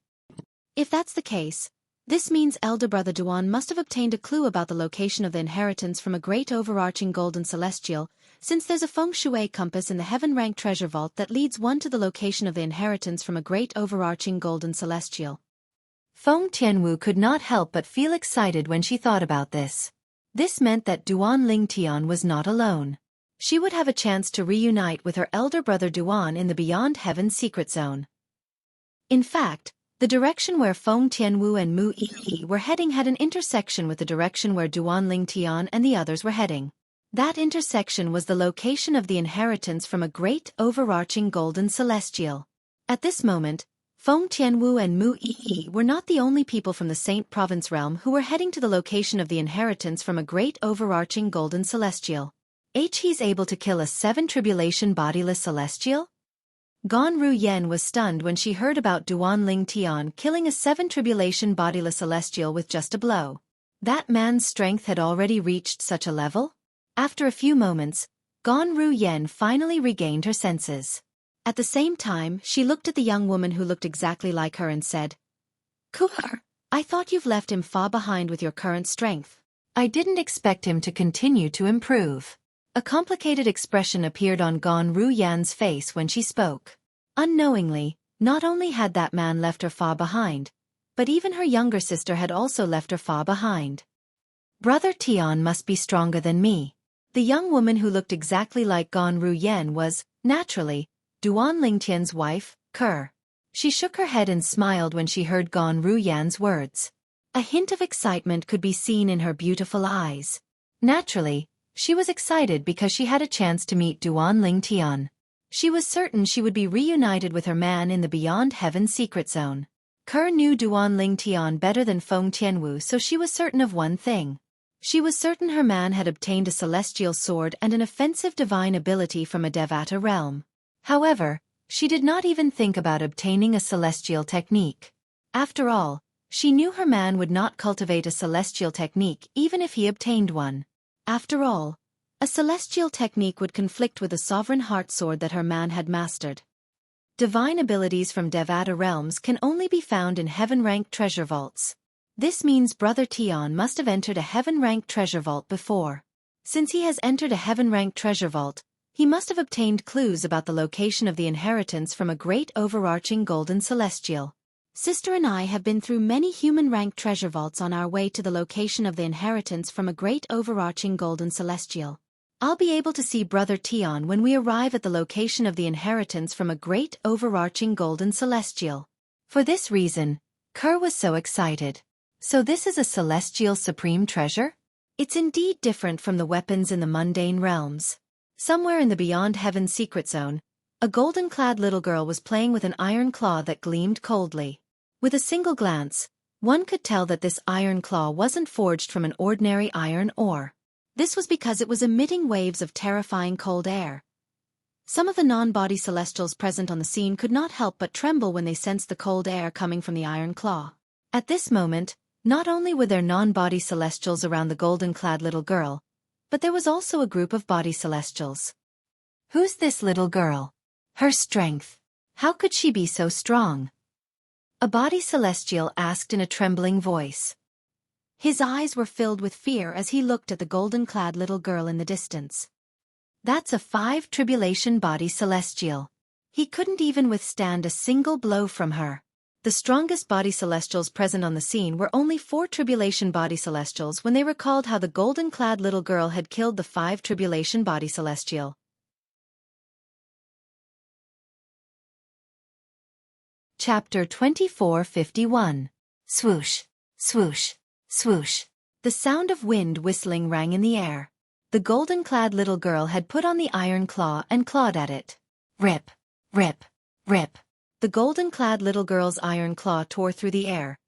S1: If that's the case, this means elder brother Duan must have obtained a clue about the location of the inheritance from a great overarching golden celestial, since there's a feng shui compass in the heaven-ranked treasure vault that leads one to the location of the inheritance from a great overarching golden celestial. Feng Tianwu could not help but feel excited when she thought about this. This meant that Duan Lingtian was not alone. She would have a chance to reunite with her elder brother Duan in the Beyond Heaven secret zone. In fact, the direction where Feng Tianwu and Mu Yi were heading had an intersection with the direction where Duan Lingtian and the others were heading. That intersection was the location of the inheritance from a great overarching golden celestial. At this moment, Feng Tianwu and Mu Yi were not the only people from the Saint Province realm who were heading to the location of the inheritance from a great overarching golden celestial. He's able to kill a 7 tribulation bodiless celestial? Gan Ru Yen was stunned when she heard about Duan Ling Tian killing a 7 tribulation bodiless celestial with just a blow. That man's strength had already reached such a level? After a few moments, Gan Ru Yen finally regained her senses. At the same time, she looked at the young woman who looked exactly like her and said, "Kuhar, I thought you've left him far behind with your current strength. I didn't expect him to continue to improve." A complicated expression appeared on Gan Ru Yan's face when she spoke. Unknowingly, not only had that man left her far behind, but even her younger sister had also left her far behind. Brother Tian must be stronger than me. The young woman who looked exactly like Gan Ru Yan was, naturally, Duan Lingtian's wife, Ker. She shook her head and smiled when she heard Gan Ru Yan's words. A hint of excitement could be seen in her beautiful eyes. Naturally, she was excited because she had a chance to meet Duan Lingtian. She was certain she would be reunited with her man in the Beyond Heaven secret zone. Ker knew Duan Lingtian better than Feng Tianwu, so she was certain of one thing. She was certain her man had obtained a celestial sword and an offensive divine ability from a Devata realm. However, she did not even think about obtaining a celestial technique. After all, she knew her man would not cultivate a celestial technique even if he obtained one. After all, a celestial technique would conflict with the sovereign heart sword that her man had mastered. Divine abilities from Devata realms can only be found in heaven-ranked treasure vaults. This means Brother Tian must have entered a heaven-ranked treasure vault before. Since he has entered a heaven-ranked treasure vault, he must have obtained clues about the location of the inheritance from a great overarching golden celestial. Sister and I have been through many human-ranked treasure vaults on our way to the location of the inheritance from a great overarching golden celestial. I'll be able to see Brother Tian when we arrive at the location of the inheritance from a great overarching golden celestial. For this reason, Ker was so excited. So this is a celestial supreme treasure? It's indeed different from the weapons in the mundane realms. Somewhere in the Beyond Heaven secret zone, a golden-clad little girl was playing with an iron claw that gleamed coldly. With a single glance, one could tell that this iron claw wasn't forged from an ordinary iron ore. This was because it was emitting waves of terrifying cold air. Some of the non-body celestials present on the scene could not help but tremble when they sensed the cold air coming from the iron claw. At this moment, not only were there non-body celestials around the golden-clad little girl, but there was also a group of body celestials. Who's this little girl? Her strength. How could she be so strong? A body celestial asked in a trembling voice. His eyes were filled with fear as he looked at the golden-clad little girl in the distance. That's a 5 tribulation body celestial. He couldn't even withstand a single blow from her. The strongest body celestials present on the scene were only 4 tribulation body celestials when they recalled how the golden-clad little girl had killed the 5 tribulation body celestial. Chapter 24:51. Swoosh, swoosh, swoosh. The sound of wind whistling rang in the air. The golden-clad little girl had put on the iron claw and clawed at it. Rip, rip, rip. The golden-clad little girl's iron claw tore through the air,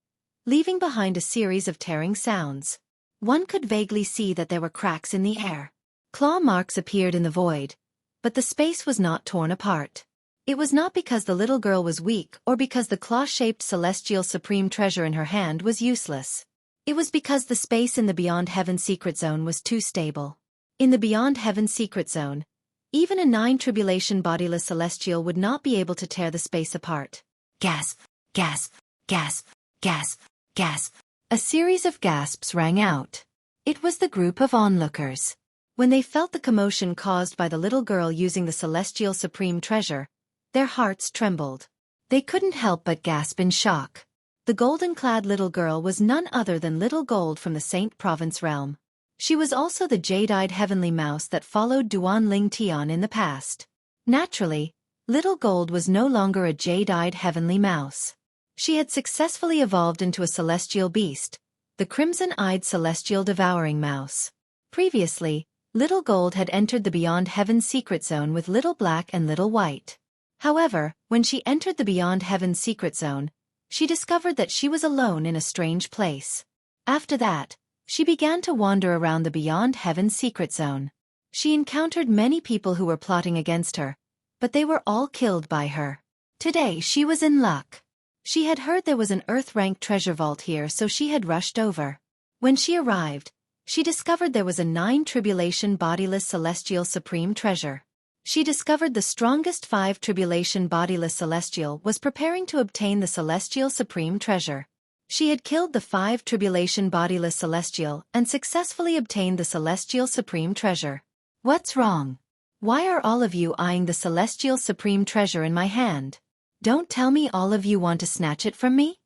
S1: leaving behind a series of tearing sounds. One could vaguely see that there were cracks in the air. Claw marks appeared in the void, but the space was not torn apart. It was not because the little girl was weak or because the claw-shaped celestial supreme treasure in her hand was useless. It was because the space in the Beyond Heaven secret zone was too stable. In the Beyond Heaven secret zone, even a 9 tribulation bodiless celestial would not be able to tear the space apart. Gasp, gasp, gasp, gasp, gasp. A series of gasps rang out. It was the group of onlookers. When they felt the commotion caused by the little girl using the celestial supreme treasure, their hearts trembled. They couldn't help but gasp in shock. The golden-clad little girl was none other than Little Gold from the Saint Province realm. She was also the jade-eyed heavenly mouse that followed Duan Ling Tian in the past. Naturally, Little Gold was no longer a jade-eyed heavenly mouse. She had successfully evolved into a celestial beast, the crimson-eyed celestial devouring mouse. Previously, Little Gold had entered the Beyond Heaven's secret zone with Little Black and Little White. However, when she entered the Beyond Heaven's secret zone, she discovered that she was alone in a strange place. After that, she began to wander around the Beyond Heaven's secret zone. She encountered many people who were plotting against her, but they were all killed by her. Today she was in luck. She had heard there was an Earth-rank treasure vault here, so she had rushed over. When she arrived, she discovered there was a 9-tribulation bodiless celestial supreme treasure. She discovered the strongest 5-tribulation bodiless celestial was preparing to obtain the celestial supreme treasure. She had killed the 5-tribulation bodiless celestial and successfully obtained the celestial supreme treasure. What's wrong? Why are all of you eyeing the celestial supreme treasure in my hand? Don't tell me all of you want to snatch it from me?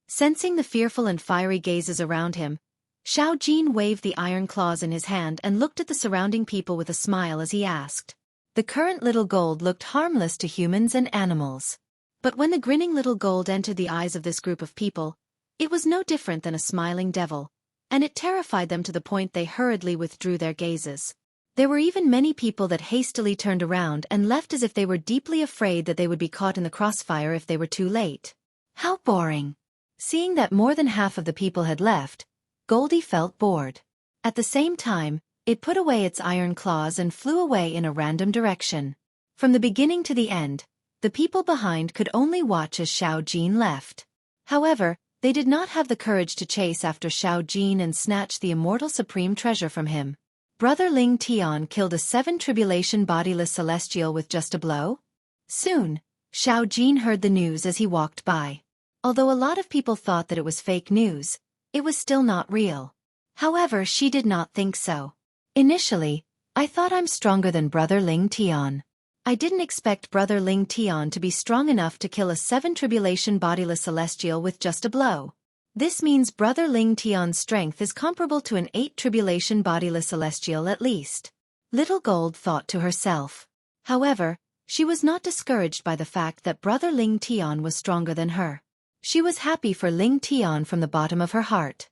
S1: Sensing the fearful and fiery gazes around him, Xueqi waved the iron claws in his hand and looked at the surrounding people with a smile as he asked. The current Little Gold looked harmless to humans and animals. But when the grinning Little Gold entered the eyes of this group of people, it was no different than a smiling devil, and it terrified them to the point they hurriedly withdrew their gazes. There were even many people that hastily turned around and left as if they were deeply afraid that they would be caught in the crossfire if they were too late. How boring! Seeing that more than half of the people had left, Goldie felt bored. At the same time, it put away its iron claws and flew away in a random direction. From the beginning to the end, the people behind could only watch as Xueqi left. However, they did not have the courage to chase after Xueqi and snatch the immortal supreme treasure from him. Brother Ling Tian killed a 7-tribulation bodiless celestial with just a blow? Soon, Xueqi heard the news as he walked by. Although a lot of people thought that it was fake news, it was still not real. However, she did not think so. Initially, I thought I'm stronger than Brother Ling Tian. I didn't expect Brother Ling Tian to be strong enough to kill a 7-tribulation bodiless celestial with just a blow. This means Brother Ling Tian's strength is comparable to an 8-tribulation bodiless celestial at least. Little Gold thought to herself. However, she was not discouraged by the fact that Brother Ling Tian was stronger than her. She was happy for Ling Tian from the bottom of her heart.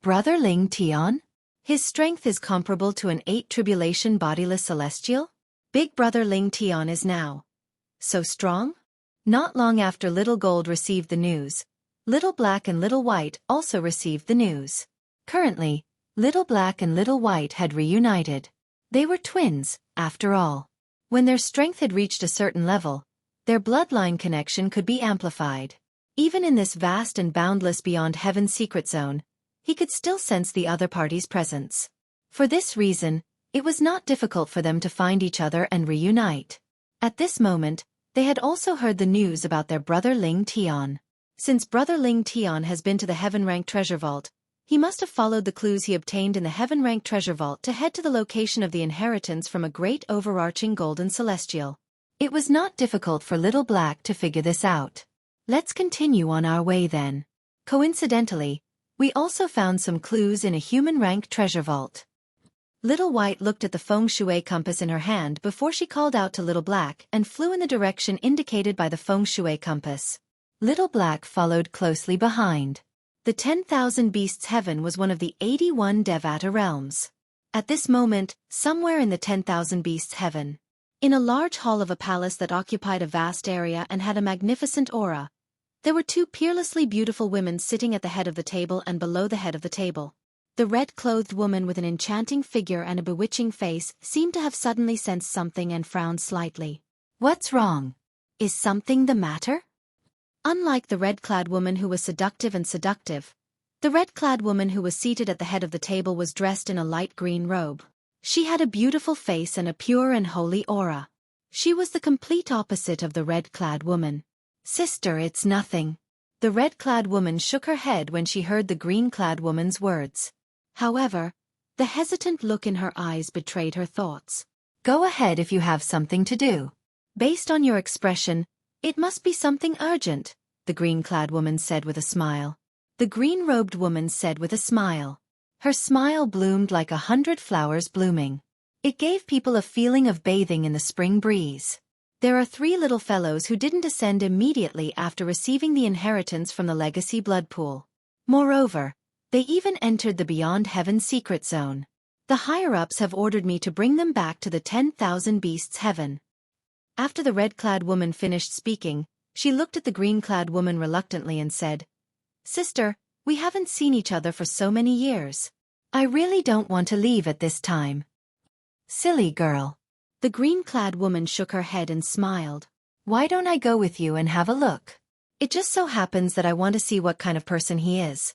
S1: Brother Ling Tian? His strength is comparable to an 8-tribulation bodiless celestial? Big Brother Ling Tian is now so strong? Not long after Little Gold received the news, Little Black and Little White also received the news. Currently, Little Black and Little White had reunited. They were twins, after all. When their strength had reached a certain level, their bloodline connection could be amplified. Even in this vast and boundless Beyond Heaven's secret zone, he could still sense the other party's presence. For this reason, it was not difficult for them to find each other and reunite. At this moment, they had also heard the news about their brother Ling Tian. Since Brother Ling Tian has been to the Heaven-rank treasure vault, he must have followed the clues he obtained in the Heaven-rank treasure vault to head to the location of the inheritance from a great overarching golden celestial. It was not difficult for Little Black to figure this out. Let's continue on our way then. Coincidentally, we also found some clues in a human-rank treasure vault. Little White looked at the feng shui compass in her hand before she called out to Little Black and flew in the direction indicated by the feng shui compass. Little Black followed closely behind. The 10,000 Beasts Heaven was one of the 81 Devata realms. At this moment, somewhere in the 10,000 Beasts Heaven, in a large hall of a palace that occupied a vast area and had a magnificent aura, there were 2 peerlessly beautiful women sitting at the head of the table and below the head of the table. The red-clothed woman with an enchanting figure and a bewitching face seemed to have suddenly sensed something and frowned slightly. What's wrong? Is something the matter? Unlike the red-clad woman who was seductive, the red-clad woman who was seated at the head of the table was dressed in a light green robe. She had a beautiful face and a pure and holy aura. She was the complete opposite of the red-clad woman. Sister, it's nothing. The red-clad woman shook her head when she heard the green-clad woman's words. However, the hesitant look in her eyes betrayed her thoughts. Go ahead if you have something to do. Based on your expression, it must be something urgent, the green-clad woman said with a smile. The green-robed woman said with a smile. Her smile bloomed like 100 flowers blooming. It gave people a feeling of bathing in the spring breeze. There are 3 little fellows who didn't ascend immediately after receiving the inheritance from the legacy blood pool. Moreover, they even entered the Beyond Heaven secret zone. The higher-ups have ordered me to bring them back to the 10,000 beasts heaven. After the red-clad woman finished speaking, she looked at the green-clad woman reluctantly and said, "Sister, we haven't seen each other for so many years. I really don't want to leave at this time." "Silly girl." The green-clad woman shook her head and smiled. "Why don't I go with you and have a look? It just so happens that I want to see what kind of person he is."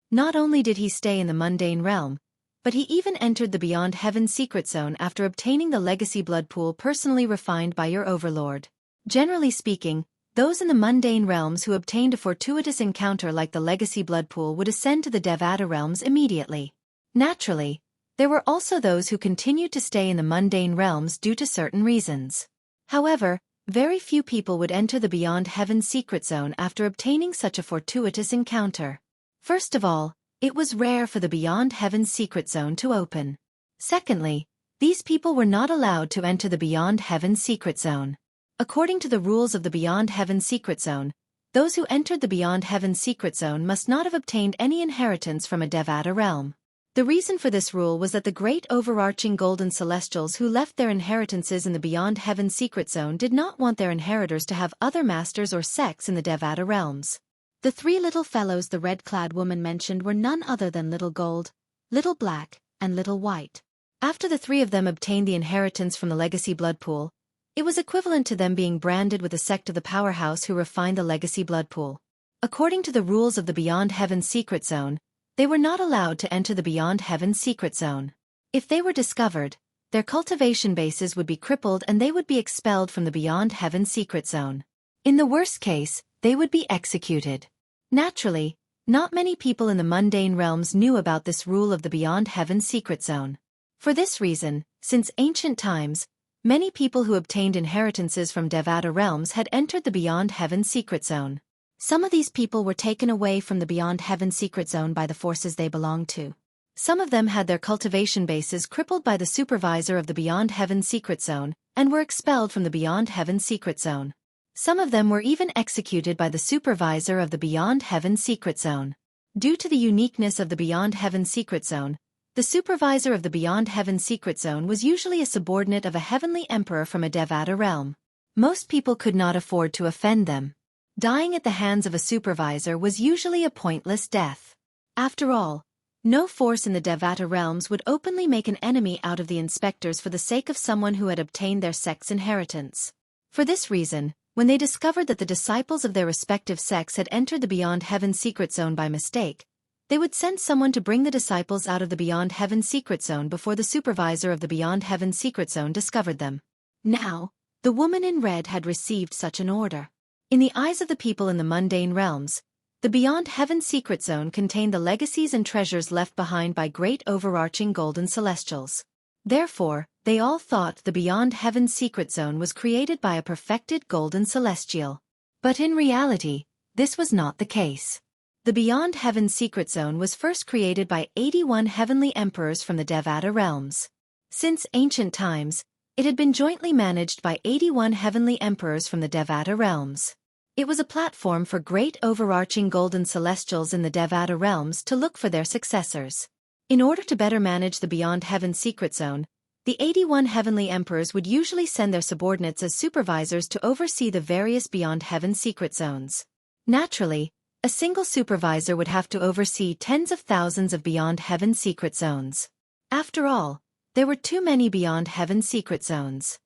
S1: Not only did he stay in the mundane realm, but he even entered the Beyond Heaven secret zone after obtaining the legacy blood pool personally refined by your overlord. Generally speaking, those in the mundane realms who obtained a fortuitous encounter like the legacy blood pool would ascend to the Devata realms immediately. Naturally, there were also those who continued to stay in the mundane realms due to certain reasons. However, very few people would enter the Beyond Heaven secret zone after obtaining such a fortuitous encounter. First of all, it was rare for the Beyond Heaven secret zone to open. Secondly, these people were not allowed to enter the Beyond Heaven secret zone. According to the rules of the Beyond Heaven secret zone, those who entered the Beyond Heaven secret zone must not have obtained any inheritance from a Devata realm. The reason for this rule was that the great overarching golden celestials who left their inheritances in the Beyond Heaven secret zone did not want their inheritors to have other masters or sects in the Devata realms. The three little fellows the red-clad woman mentioned were none other than Little Gold, Little Black, and Little White. After the three of them obtained the inheritance from the legacy blood pool, it was equivalent to them being branded with a sect of the powerhouse who refined the legacy blood pool. According to the rules of the Beyond Heaven secret zone, they were not allowed to enter the Beyond Heaven secret zone. If they were discovered, their cultivation bases would be crippled and they would be expelled from the Beyond Heaven secret zone. In the worst case, they would be executed. Naturally, not many people in the mundane realms knew about this rule of the Beyond Heaven secret zone. For this reason, since ancient times, many people who obtained inheritances from Devata realms had entered the Beyond Heaven secret zone. Some of these people were taken away from the Beyond Heaven secret zone by the forces they belonged to. Some of them had their cultivation bases crippled by the supervisor of the Beyond Heaven secret zone and were expelled from the Beyond Heaven secret zone. Some of them were even executed by the supervisor of the Beyond Heaven secret zone. Due to the uniqueness of the Beyond Heaven secret zone, the supervisor of the Beyond Heaven secret zone was usually a subordinate of a heavenly emperor from a Devata realm. Most people could not afford to offend them. Dying at the hands of a supervisor was usually a pointless death. After all, no force in the Devata realms would openly make an enemy out of the inspectors for the sake of someone who had obtained their sect's inheritance. For this reason, when they discovered that the disciples of their respective sects had entered the Beyond Heaven secret zone by mistake, they would send someone to bring the disciples out of the Beyond Heaven secret zone before the supervisor of the Beyond Heaven secret zone discovered them. Now, the woman in red had received such an order. In the eyes of the people in the mundane realms, the Beyond Heaven secret zone contained the legacies and treasures left behind by great overarching golden celestials. Therefore, they all thought the Beyond Heaven secret zone was created by a perfected golden celestial. But in reality, this was not the case. The Beyond Heaven secret zone was first created by 81 heavenly emperors from the Devata realms. Since ancient times, it had been jointly managed by 81 heavenly emperors from the Devata realms. It was a platform for great overarching golden celestials in the Devata realms to look for their successors. In order to better manage the Beyond Heaven secret zone, the 81 heavenly emperors would usually send their subordinates as supervisors to oversee the various Beyond Heaven secret zones. Naturally, a single supervisor would have to oversee tens of thousands of Beyond Heaven secret zones. After all, there were too many Beyond Heaven secret zones.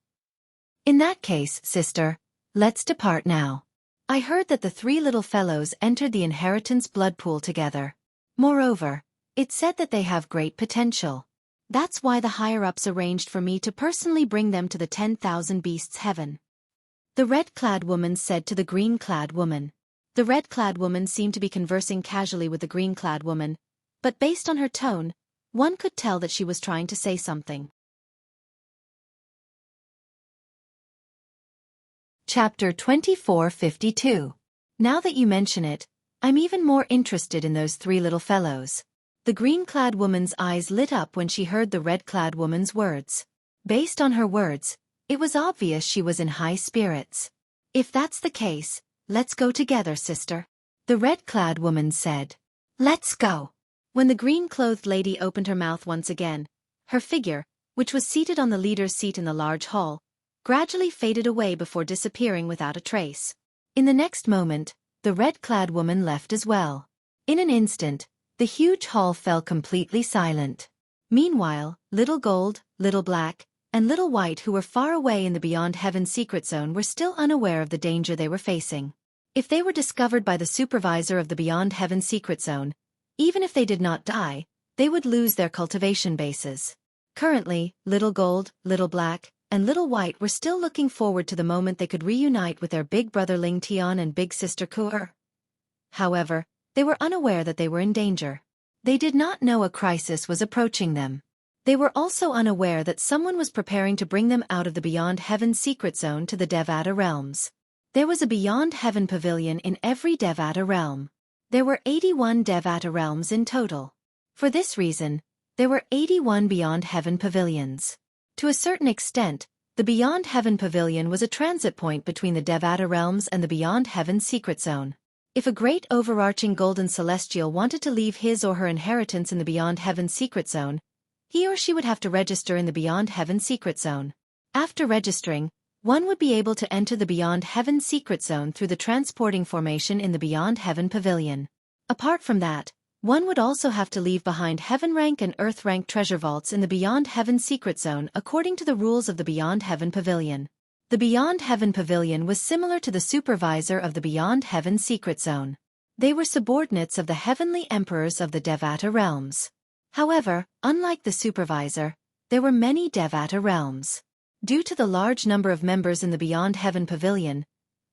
S1: In that case, sister, let's depart now. I heard that the three little fellows entered the inheritance blood pool together. Moreover, it said that they have great potential. That's why the higher-ups arranged for me to personally bring them to the 10,000 beasts heaven. The red-clad woman said to the green-clad woman. The red-clad woman seemed to be conversing casually with the green-clad woman, but based on her tone, one could tell that she was trying to say something. Chapter 2452. Now that you mention it, I'm even more interested in those three little fellows. The green-clad woman's eyes lit up when she heard the red-clad woman's words. Based on her words, it was obvious she was in high spirits. If that's the case, let's go together, sister. The red-clad woman said. Let's go. When the green-clothed lady opened her mouth once again, her figure, which was seated on the leader's seat in the large hall, gradually faded away before disappearing without a trace. In the next moment, the red-clad woman left as well. In an instant, the huge hall fell completely silent. Meanwhile, Little Gold, Little Black, and Little White, who were far away in the Beyond Heaven secret zone, were still unaware of the danger they were facing. If they were discovered by the supervisor of the Beyond Heaven secret zone, even if they did not die, they would lose their cultivation bases. Currently, Little Gold, Little Black, and Little White were still looking forward to the moment they could reunite with their big brother Ling Tian and big sister Ku'er. However, they were unaware that they were in danger. They did not know a crisis was approaching them. They were also unaware that someone was preparing to bring them out of the Beyond Heaven secret zone to the Devata realms. There was a Beyond Heaven pavilion in every Devata realm. There were 81 Devata realms in total. For this reason, there were 81 Beyond Heaven pavilions. To a certain extent, the Beyond Heaven pavilion was a transit point between the Devata realms and the Beyond Heaven secret zone. If a great overarching golden celestial wanted to leave his or her inheritance in the Beyond Heaven secret zone, he or she would have to register in the Beyond Heaven secret zone. After registering, one would be able to enter the Beyond Heaven secret zone through the transporting formation in the Beyond Heaven pavilion. Apart from that, one would also have to leave behind Heaven rank and Earth rank treasure vaults in the Beyond Heaven secret zone according to the rules of the Beyond Heaven pavilion. The Beyond Heaven pavilion was similar to the supervisor of the Beyond Heaven secret zone. They were subordinates of the heavenly emperors of the Devata realms. However, unlike the supervisor, there were many Devata realms. Due to the large number of members in the Beyond Heaven pavilion,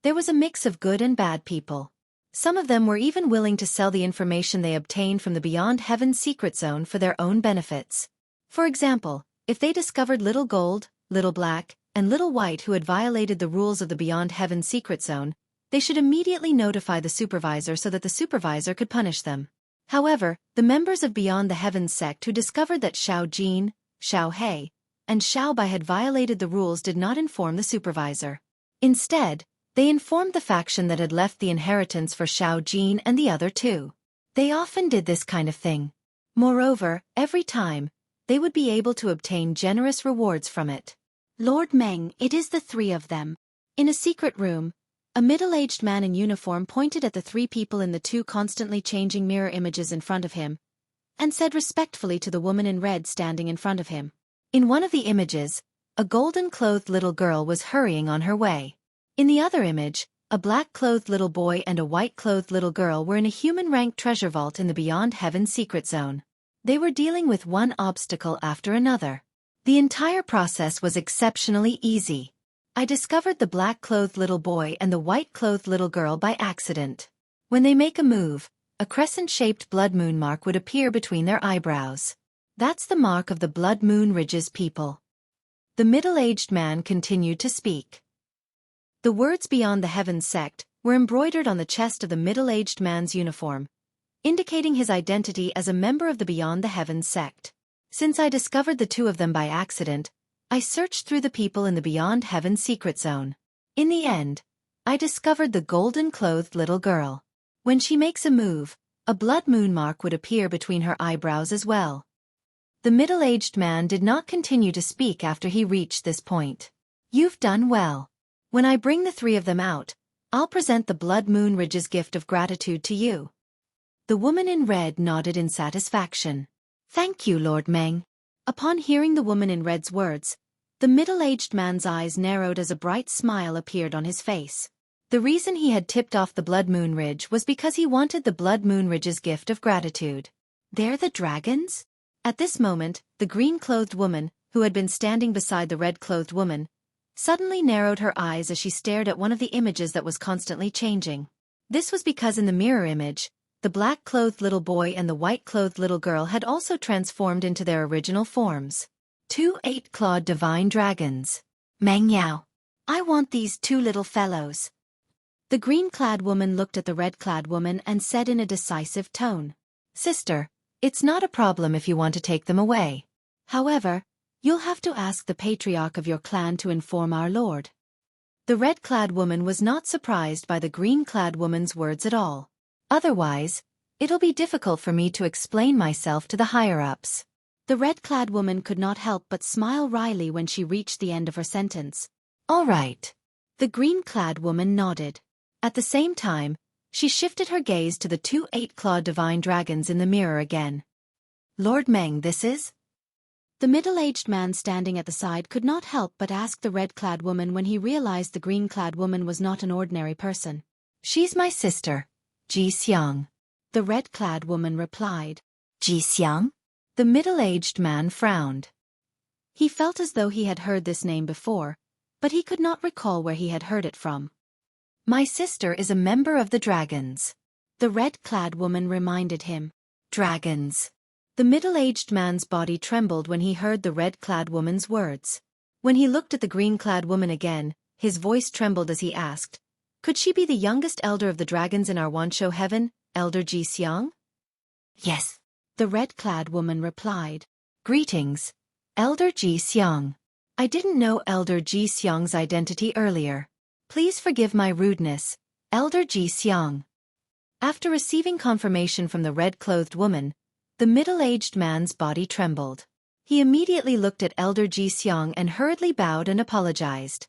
S1: there was a mix of good and bad people. Some of them were even willing to sell the information they obtained from the Beyond Heaven secret zone for their own benefits. For example, if they discovered Little Gold, Little Black, and Little White who had violated the rules of the Beyond Heaven secret zone, they should immediately notify the supervisor so that the supervisor could punish them. However, the members of Beyond the Heavens sect who discovered that Xiao Jin, Xiao He, and Xiao Bai had violated the rules did not inform the supervisor. Instead, they informed the faction that had left the inheritance for Xiao Jin and the other two. They often did this kind of thing. Moreover, every time, they would be able to obtain generous rewards from it. Lord Meng, it is the three of them. In a secret room, a middle-aged man in uniform pointed at the three people in the two constantly changing mirror images in front of him, and said respectfully to the woman in red standing in front of him. In one of the images, a golden-clothed little girl was hurrying on her way. In the other image, a black-clothed little boy and a white-clothed little girl were in a human-rank treasure vault in the Beyond Heaven secret zone. They were dealing with one obstacle after another. The entire process was exceptionally easy. I discovered the black-clothed little boy and the white-clothed little girl by accident. When they make a move, a crescent-shaped blood moon mark would appear between their eyebrows. That's the mark of the Blood Moon Ridges people. The middle-aged man continued to speak. The words Beyond the Heavens sect were embroidered on the chest of the middle-aged man's uniform, indicating his identity as a member of the Beyond the Heavens sect. Since I discovered the two of them by accident, I searched through the people in the Beyond Heaven secret zone. In the end, I discovered the golden-clothed little girl. When she makes a move, a blood moon mark would appear between her eyebrows as well. The middle-aged man did not continue to speak after he reached this point. You've done well. When I bring the three of them out, I'll present the Blood Moon Ridge's gift of gratitude to you. The woman in red nodded in satisfaction. Thank you, Lord Meng. Upon hearing the woman in red's words, the middle-aged man's eyes narrowed as a bright smile appeared on his face. The reason he had tipped off the Blood Moon Ridge was because he wanted the Blood Moon Ridge's gift of gratitude. They're the dragons? At this moment, the green-clothed woman, who had been standing beside the red-clothed woman, suddenly narrowed her eyes as she stared at one of the images that was constantly changing. This was because in the mirror image, the black-clothed little boy and the white-clothed little girl had also transformed into their original forms. 2 8-clawed divine dragons. Meng Yao. I want these two little fellows. The green-clad woman looked at the red-clad woman and said in a decisive tone, Sister, it's not a problem if you want to take them away. However, you'll have to ask the patriarch of your clan to inform our lord. The red-clad woman was not surprised by the green-clad woman's words at all. Otherwise, It'll be difficult for me to explain myself to the higher-ups.
S2: The red-clad woman could not help but smile wryly when she reached the end of her sentence.
S1: All right.
S2: The green-clad woman nodded. At the same time, she shifted her gaze to the two eight-clawed divine dragons in the mirror again.
S1: Lord Meng, this is?
S2: The middle-aged man standing at the side could not help but ask the red-clad woman when he realized the green-clad woman was not an ordinary person.
S1: She's my sister, Ji Xiang.
S2: The red-clad woman replied.
S1: Ji Xiang? The middle-aged man frowned.
S2: He felt as though he had heard this name before, but he could not recall where he had heard it from.
S1: My sister is a member of the dragons.
S2: The red-clad woman reminded him.
S1: Dragons.
S2: The middle-aged man's body trembled when he heard the red-clad woman's words. When he looked at the green-clad woman again, his voice trembled as he asked, could she be the youngest elder of the dragons in our Wansho heaven, Elder Ji Xiang?
S1: Yes.
S2: The red-clad woman replied.
S1: Greetings, Elder Ji Xiang. I didn't know Elder Ji Xiang's identity earlier. Please forgive my rudeness, Elder Ji Xiang. After receiving confirmation from the red-clothed woman, the middle-aged man's body trembled. He immediately looked at Elder Ji Xiang and hurriedly bowed and apologized.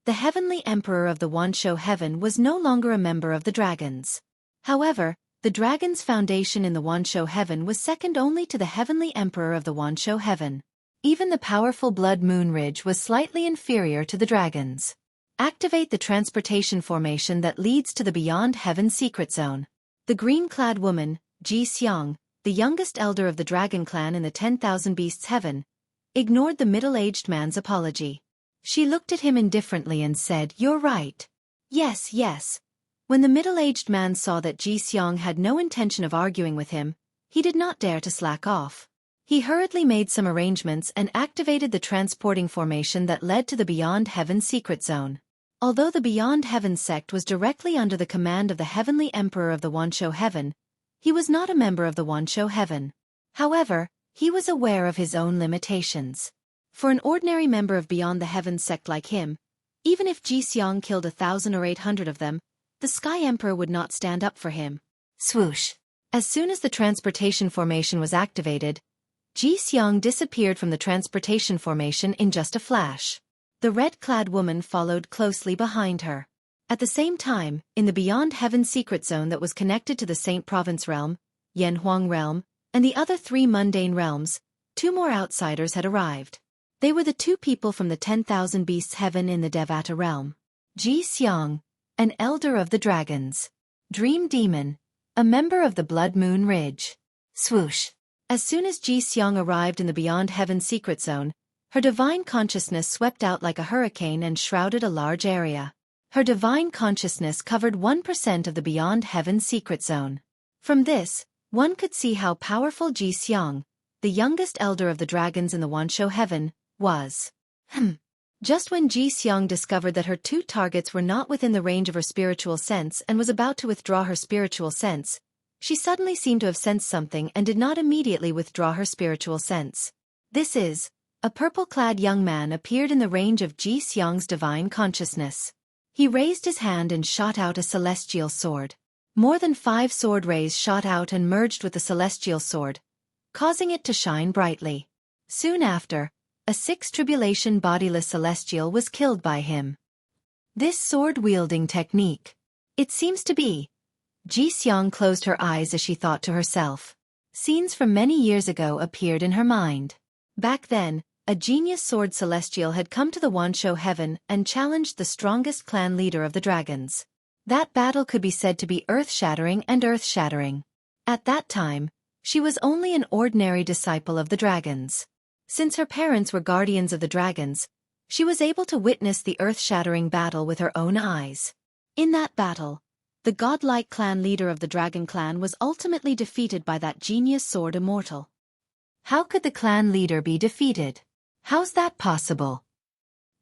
S1: The heavenly emperor of the Wansho heaven was no longer a member of the dragons. However, the dragon's foundation in the Wansho heaven was second only to the heavenly emperor of the Wansho heaven. Even the powerful Blood Moon Ridge was slightly inferior to the dragons. Activate the transportation formation that leads to the Beyond Heaven secret zone. The green-clad woman, Ji Xiang, the youngest elder of the dragon clan in the 10,000 Beasts heaven, ignored the middle-aged man's apology. She looked at him indifferently and said, "You're right."
S2: Yes, yes. When the middle-aged man saw that Ji Xiang had no intention of arguing with him, he did not dare to slack off. He hurriedly made some arrangements and activated the transporting formation that led to the Beyond Heaven secret zone. Although the Beyond Heaven sect was directly under the command of the heavenly emperor of the Wansho heaven, he was not a member of the Wansho heaven. However, he was aware of his own limitations. For an ordinary member of Beyond the Heaven sect like him, even if Ji Xiang killed 1,000 or 800 of them, the Sky Emperor would not stand up for him.
S1: Swoosh.
S2: As soon as the transportation formation was activated, Ji Xiang disappeared from the transportation formation in just a flash. The red-clad woman followed closely behind her. At the same time, in the Beyond Heaven secret zone that was connected to the Saint Province realm, Yanhuang realm, and the other 3 mundane realms, 2 more outsiders had arrived. They were the 2 people from the 10,000 Beasts heaven in the Devata realm.
S1: Ji Xiang, an elder of the dragons. Dream Demon, a member of the Blood Moon Ridge. Swoosh.
S2: As soon as Ji Xiang arrived in the Beyond Heaven secret zone, her divine consciousness swept out like a hurricane and shrouded a large area. Her divine consciousness covered 1% of the Beyond Heaven secret zone. From this, one could see how powerful Ji Xiang, the youngest elder of the dragons in the Wansho heaven, was. Just when Ji Xiang discovered that her 2 targets were not within the range of her spiritual sense and was about to withdraw her spiritual sense, she suddenly seemed to have sensed something and did not immediately withdraw her spiritual sense. This is, a purple-clad young man appeared in the range of Ji Xiang's divine consciousness. He raised his hand and shot out a celestial sword. More than 5 sword rays shot out and merged with the celestial sword, causing it to shine brightly. Soon after, a 6 tribulation bodiless celestial was killed by him. This sword-wielding technique. It seems to be. Ji Xiang closed her eyes as she thought to herself. Scenes from many years ago appeared in her mind. Back then, a genius sword celestial had come to the Wansho heaven and challenged the strongest clan leader of the dragons. That battle could be said to be earth-shattering and earth-shattering. At that time, she was only an ordinary disciple of the dragons. Since her parents were guardians of the dragons, she was able to witness the earth-shattering battle with her own eyes. In that battle, the godlike clan leader of the dragon clan was ultimately defeated by that genius sword immortal.
S1: How could the clan leader be defeated? How's that possible?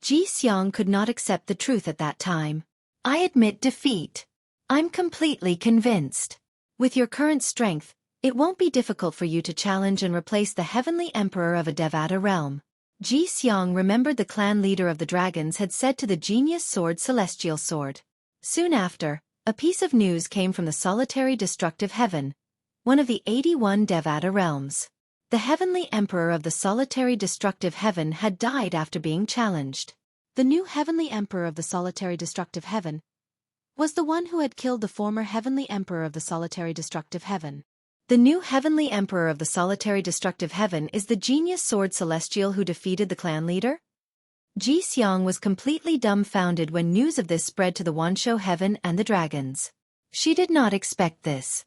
S2: Ji Xiang could not accept the truth at that time.
S1: I admit defeat. I'm completely convinced.
S2: With your current strength, it won't be difficult for you to challenge and replace the heavenly emperor of a Devata realm. Ji Xiang remembered the clan leader of the dragons had said to the genius sword celestial sword. Soon after,
S1: A piece of news came from the solitary destructive heaven, one of the 81 Devata realms. The heavenly emperor of the solitary destructive heaven had died after being challenged. The new heavenly emperor of the solitary destructive heaven was the one who had killed the former heavenly emperor of the solitary destructive heaven. The new heavenly emperor of the solitary destructive heaven is the genius sword celestial who defeated the clan leader? Xueqi was completely dumbfounded when news of this spread to the Wanshou heaven and the dragons. She did not expect this.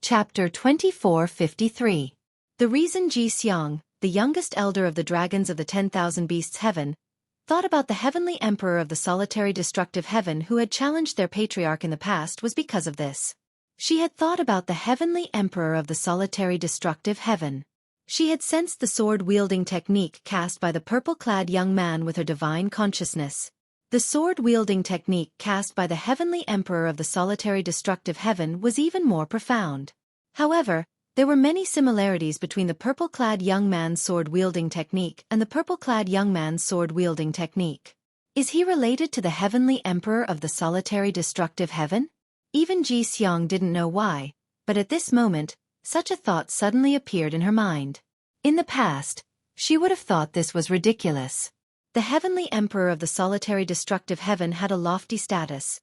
S1: Chapter 2453. The reason Xueqi, the youngest elder of the dragons of the 10,000 beasts heaven, thought about the heavenly emperor of the solitary destructive heaven who had challenged their patriarch in the past was because of this. She had thought about the heavenly emperor of the solitary destructive heaven. She had sensed the sword-wielding technique cast by the purple-clad young man with her divine consciousness. The sword-wielding technique cast by the heavenly emperor of the solitary destructive heaven was even more profound. However, there were many similarities between the purple-clad young man's sword-wielding technique and the purple-clad young man's sword-wielding technique. Is he related to the heavenly emperor of the solitary destructive heaven? Even Xueqi didn't know why, but at this moment, such a thought suddenly appeared in her mind. In the past, she would have thought this was ridiculous. The heavenly emperor of the solitary destructive heaven had a lofty status.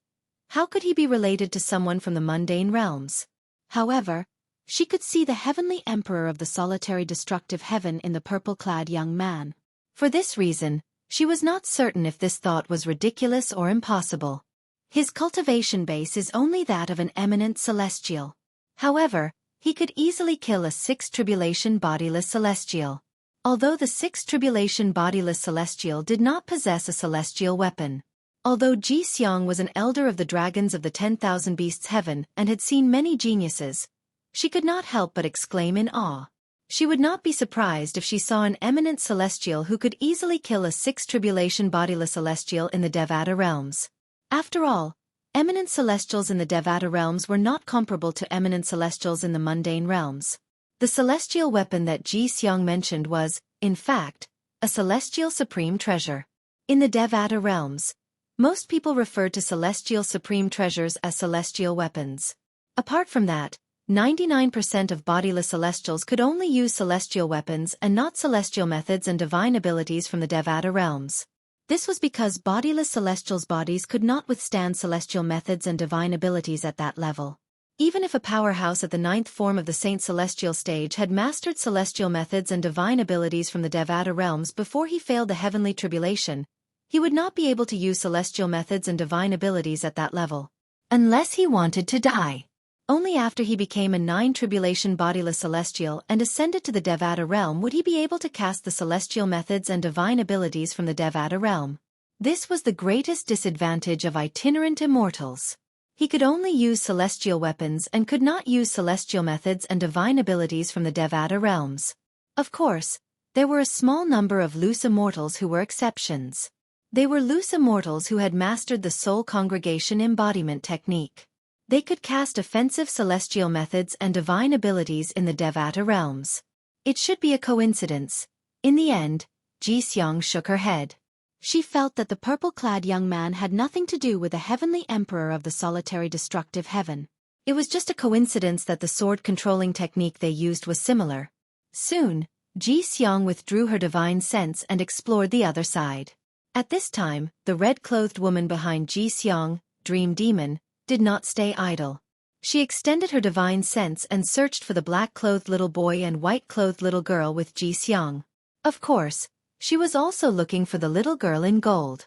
S1: How could he be related to someone from the mundane realms? However, she could see the heavenly emperor of the solitary destructive heaven in the purple-clad young man. For this reason, she was not certain if this thought was ridiculous or impossible. His cultivation base is only that of an eminent celestial. However, he could easily kill a sixth tribulation bodiless celestial. Although the sixth tribulation bodiless celestial did not possess a celestial weapon. Although Xueqi was an elder of the dragons of the 10,000 beasts heaven and had seen many geniuses, she could not help but exclaim in awe. She would not be surprised if she saw an eminent celestial who could easily kill a sixth tribulation bodiless celestial in the Devata realms. After all, eminent celestials in the Devata realms were not comparable to eminent celestials in the mundane realms. The celestial weapon that Xueqi mentioned was, in fact, a celestial supreme treasure. In the Devata realms, most people referred to celestial supreme treasures as celestial weapons. Apart from that, 99% of bodiless celestials could only use celestial weapons and not celestial methods and divine abilities from the Devata realms. This was because bodiless celestials' bodies could not withstand celestial methods and divine abilities at that level. Even if a powerhouse at the 9th form of the Saint Celestial stage had mastered celestial methods and divine abilities from the Devata realms before he failed the heavenly tribulation, he would not be able to use celestial methods and divine abilities at that level. Unless he wanted to die. Only after he became a 9 tribulation bodiless celestial and ascended to the Devata realm would he be able to cast the celestial methods and divine abilities from the Devata realm. This was the greatest disadvantage of itinerant immortals. He could only use celestial weapons and could not use celestial methods and divine abilities from the Devata realms. Of course, there were a small number of loose immortals who were exceptions. They were loose immortals who had mastered the soul congregation embodiment technique. They could cast offensive celestial methods and divine abilities in the Devata realms. It should be a coincidence. In the end, Xueqi shook her head. She felt that the purple-clad young man had nothing to do with the heavenly emperor of the solitary destructive heaven. It was just a coincidence that the sword-controlling technique they used was similar. Soon, Xueqi withdrew her divine sense and explored the other side. At this time, the red-clothed woman behind Xueqi, Dream Demon, did not stay idle. She extended her divine sense and searched for the black-clothed little boy and white-clothed little girl with Xueqi. Of course, she was also looking for the little girl in gold.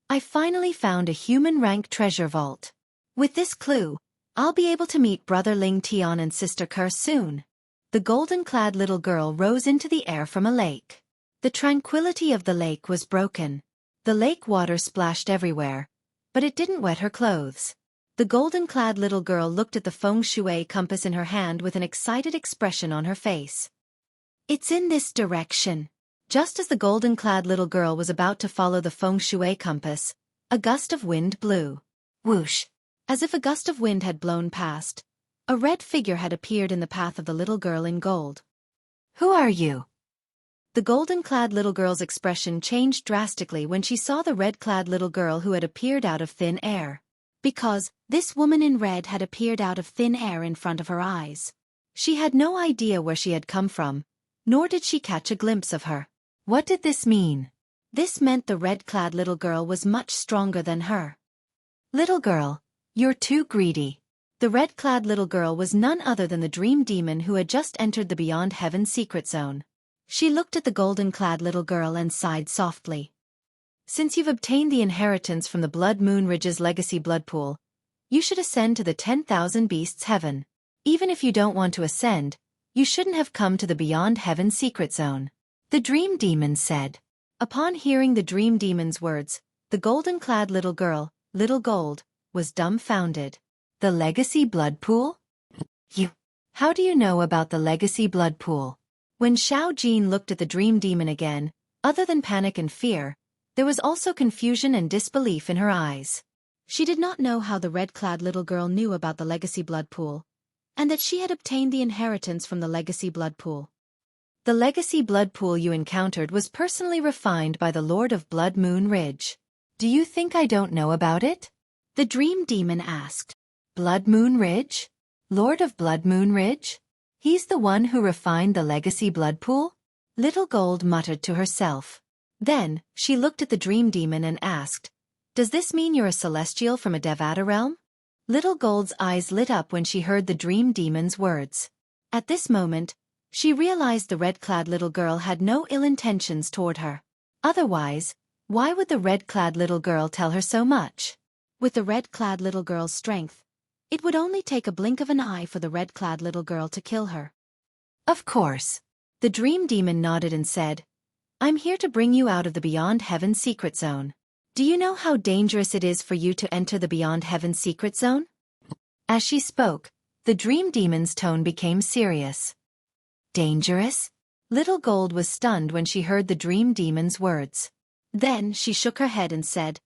S1: I finally found a human-rank treasure vault. With this clue, I'll be able to meet Brother Ling Tian and Sister Kerr soon. The golden-clad little girl rose into the air from a lake. The tranquility of the lake was broken. The lake water splashed everywhere, but it didn't wet her clothes. The golden-clad little girl looked at the feng shui compass in her hand with an excited expression on her face. It's in this direction. Just as the golden-clad little girl was about to follow the feng shui compass, a gust of wind blew. Whoosh! As if a gust of wind had blown past, a red figure had appeared in the path of the little girl in gold. Who are you?
S2: The golden-clad little girl's expression changed drastically when she saw the red-clad little girl who had appeared out of thin air. Because this woman in red had appeared out of thin air in front of her eyes. She had no idea where she had come from, nor did she catch a glimpse of her. What did this mean? This meant the red-clad little girl was much stronger than her. Little girl, you're too greedy. The red-clad little girl was none other than the dream demon who had just entered the Beyond Heaven secret zone. She looked at the golden-clad little girl and sighed softly. Since you've obtained the inheritance from the Blood Moon Ridge's legacy blood pool, you should ascend to the 10,000 Beasts Heaven. Even if you don't want to ascend, you shouldn't have come to the Beyond Heaven secret zone. The dream demon said. Upon hearing the dream demon's words, the golden-clad little girl, Little Gold, was dumbfounded. The legacy blood pool? How do you know about the legacy blood pool? When Xiao Jin looked at the dream demon again, other than panic and fear, there was also confusion and disbelief in her eyes. She did not know how the red-clad little girl knew about the legacy blood pool, and that she had obtained the inheritance from the legacy blood pool. The legacy blood pool you encountered was personally refined by the Lord of Blood Moon Ridge. Do you think I don't know about it? The dream demon asked. Blood Moon Ridge? Lord of Blood Moon Ridge? He's the one who refined the legacy blood pool? Little Gold muttered to herself. Then, she looked at the dream demon and asked, Does this mean you're a celestial from a Devata realm? Little Gold's eyes lit up when she heard the dream demon's words. At this moment, she realized the red-clad little girl had no ill intentions toward her. Otherwise, why would the red-clad little girl tell her so much? With the red-clad little girl's strength, it would only take a blink of an eye for the red-clad little girl to kill her. Of course. The dream demon nodded and said, I'm here to bring you out of the Beyond Heaven secret zone. Do you know how dangerous it is for you to enter the Beyond Heaven secret zone? As she spoke, the dream demon's tone became serious. Dangerous? Little Gold was stunned when she heard the dream demon's words. Then she shook her head and said,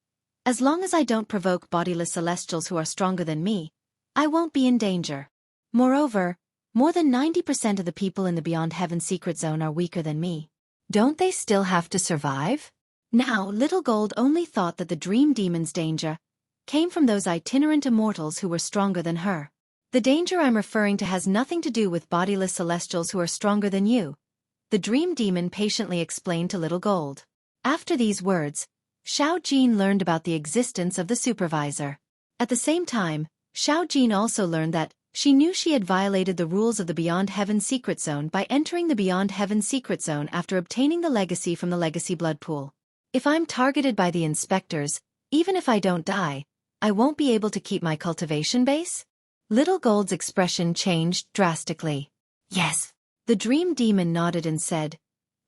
S2: As long as I don't provoke bodiless celestials who are stronger than me, I won't be in danger. Moreover, more than 90% of the people in the Beyond Heaven secret zone are weaker than me. Don't they still have to survive? Now, Little Gold only thought that the dream demon's danger came from those itinerant immortals who were stronger than her. The danger I'm referring to has nothing to do with bodiless celestials who are stronger than you, the dream demon patiently explained to Little Gold. After these words, Xiao Jin learned about the existence of the supervisor. At the same time, Xiao Jin also learned that she knew she had violated the rules of the Beyond Heaven secret zone by entering the Beyond Heaven secret zone after obtaining the legacy from the legacy blood pool. If I'm targeted by the inspectors, even if I don't die, I won't be able to keep my cultivation base? Little Gold's expression changed drastically. Yes. The dream demon nodded and said,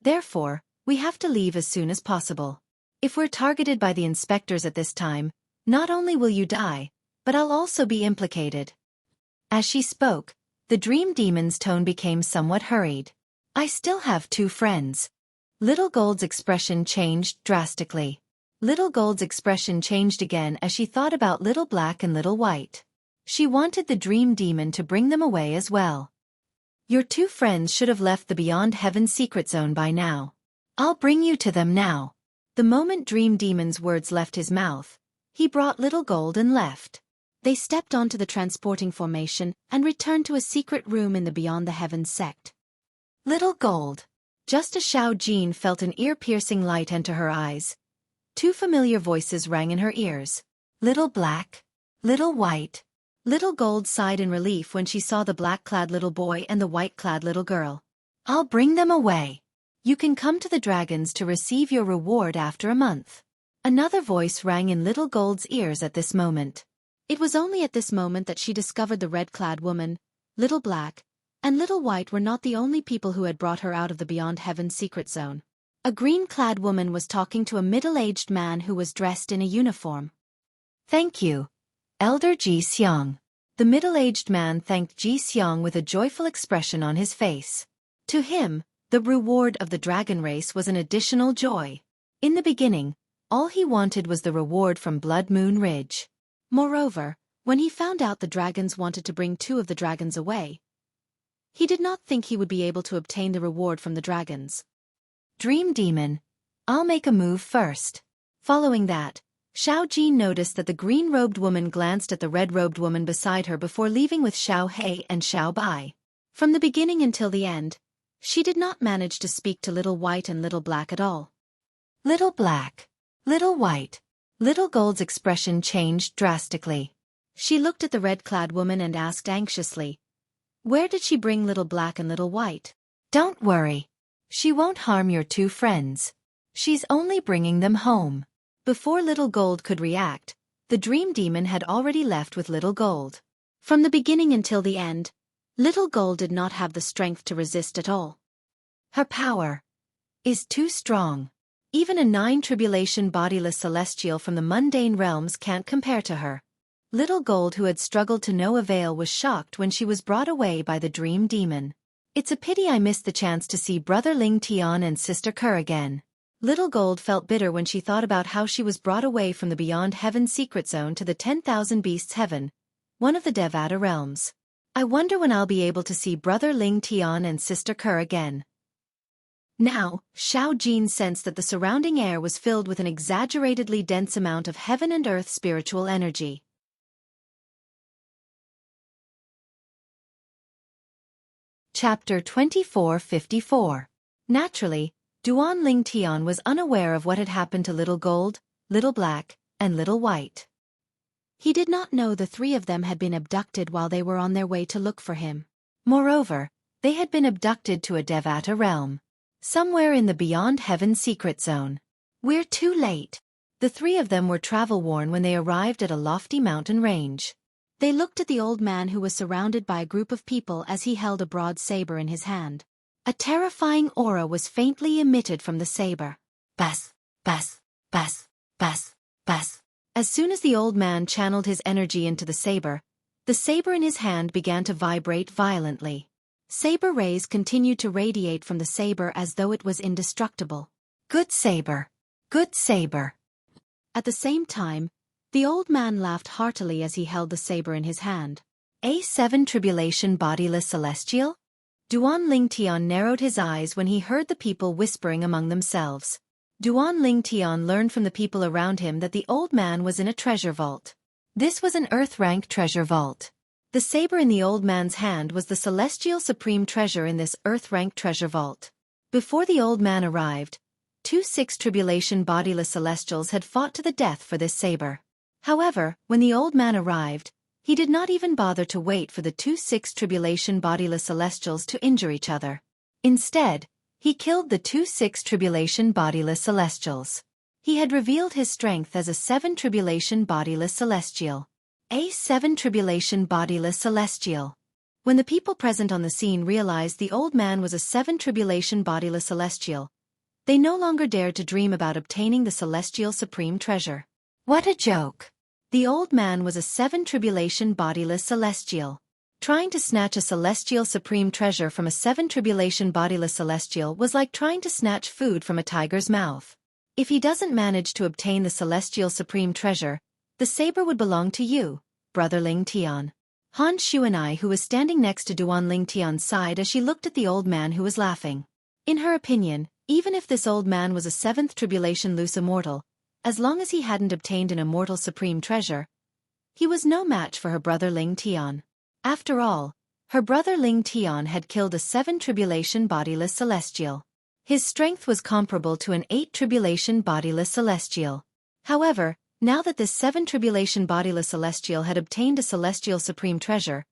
S2: Therefore, we have to leave as soon as possible. If we're targeted by the inspectors at this time, not only will you die, but I'll also be implicated. As she spoke, the dream demon's tone became somewhat hurried. I still have 2 friends. Little Gold's expression changed drastically. Little Gold's expression changed again as she thought about Little Black and Little White. She wanted the dream demon to bring them away as well. Your 2 friends should have left the Beyond Heaven secret zone by now. I'll bring you to them now. The moment Dream Demon's words left his mouth, he brought Little Gold and left. They stepped onto the transporting formation and returned to a secret room in the Beyond the Heavens sect. Little Gold. Just as Xiao Jin felt an ear-piercing light enter her eyes, 2 familiar voices rang in her ears. Little Black. Little White. Little Gold sighed in relief when she saw the black-clad little boy and the white-clad little girl. I'll bring them away. You can come to the dragons to receive your reward after a month. Another voice rang in Little Gold's ears at this moment. It was only at this moment that she discovered the red-clad woman, Little Black, and Little White were not the only people who had brought her out of the Beyond Heaven secret zone. A green-clad woman was talking to a middle-aged man who was dressed in a uniform. Thank you, Elder Ji Xiang. The middle-aged man thanked Ji Xiang with a joyful expression on his face. To him, the reward of the dragon race was an additional joy. In the beginning, all he wanted was the reward from Blood Moon Ridge. Moreover, when he found out the dragons wanted to bring 2 of the dragons away, he did not think he would be able to obtain the reward from the dragons.
S1: Dream Demon, I'll make a move first. Following that, Xiao noticed that the green-robed woman glanced at the red-robed woman beside her before leaving with Xiao He and Xiao Bai. From the beginning until the end, she did not manage to speak to Little White and Little Black at all. Little Black, Little White, Little Gold's expression changed drastically. She looked at the red-clad woman and asked anxiously, "Where did she bring Little Black and Little White?" "Don't worry. She won't harm your two friends. She's only bringing them home." Before Little Gold could react, the Dream Demon had already left with Little Gold. From the beginning until the end, Little Gold did not have the strength to resist at all. Her power is too strong. Even a 9 tribulation bodiless celestial from the mundane realms can't compare to her. Little Gold, who had struggled to no avail, was shocked when she was brought away by the Dream Demon. "It's a pity I missed the chance to see Brother Ling Tian and Sister Kerr again." Little Gold felt bitter when she thought about how she was brought away from the Beyond Heaven secret zone to the 10,000 Beasts Heaven, one of the Devata realms. "I wonder when I'll be able to see Brother Ling Tian and Sister Kerr again." Now, Xiao Jin sensed that the surrounding air was filled with an exaggeratedly dense amount of heaven and earth spiritual energy. Chapter 2454. Naturally, Duan Ling Tian was unaware of what had happened to Little Gold, Little Black, and Little White. He did not know the three of them had been abducted while they were on their way to look for him. Moreover, they had been abducted to a Devata realm, somewhere in the Beyond Heaven secret zone. "We're too late." The three of them were travel-worn when they arrived at a lofty mountain range. They looked at the old man who was surrounded by a group of people as he held a broad saber in his hand. A terrifying aura was faintly emitted from the saber. Bas, bas, bas, bas, bas. As soon as the old man channeled his energy into the saber in his hand began to vibrate violently. Saber rays continued to radiate from the saber as though it was indestructible. "Good saber. Good saber." At the same time, the old man laughed heartily as he held the saber in his hand. "A 7 tribulation bodiless celestial?" Duan Ling Tian narrowed his eyes when he heard the people whispering among themselves. Duan Ling Tian learned from the people around him that the old man was in a treasure vault. This was an earth-rank treasure vault. The saber in the old man's hand was the celestial supreme treasure in this earth-rank treasure vault. Before the old man arrived, 2 6 tribulation bodiless celestials had fought to the death for this saber. However, when the old man arrived, he did not even bother to wait for the 2 6 tribulation bodiless celestials to injure each other. Instead, he killed the 2 6 tribulation bodiless celestials. He had revealed his strength as a 7 tribulation bodiless celestial. A 7 tribulation bodiless celestial. When the people present on the scene realized the old man was a 7 tribulation bodiless celestial, they no longer dared to dream about obtaining the celestial supreme treasure. What a joke! The old man was a 7 tribulation bodiless celestial. Trying to snatch a celestial supreme treasure from a 7 tribulation bodiless celestial was like trying to snatch food from a tiger's mouth. If he doesn't manage to obtain the celestial supreme treasure, the saber would belong to you, Brother Ling Tian. Han Xueqi, who was standing next to Duan Ling Tian, sighed as she looked at the old man who was laughing. In her opinion, even if this old man was a 7th tribulation loose immortal, as long as he hadn't obtained an immortal supreme treasure, he was no match for her brother Ling Tian. After all, her brother Ling Tian had killed a 7 tribulation bodiless celestial. His strength was comparable to an 8 tribulation bodiless celestial. However, now that this 7 tribulation bodiless celestial had obtained a celestial supreme treasure,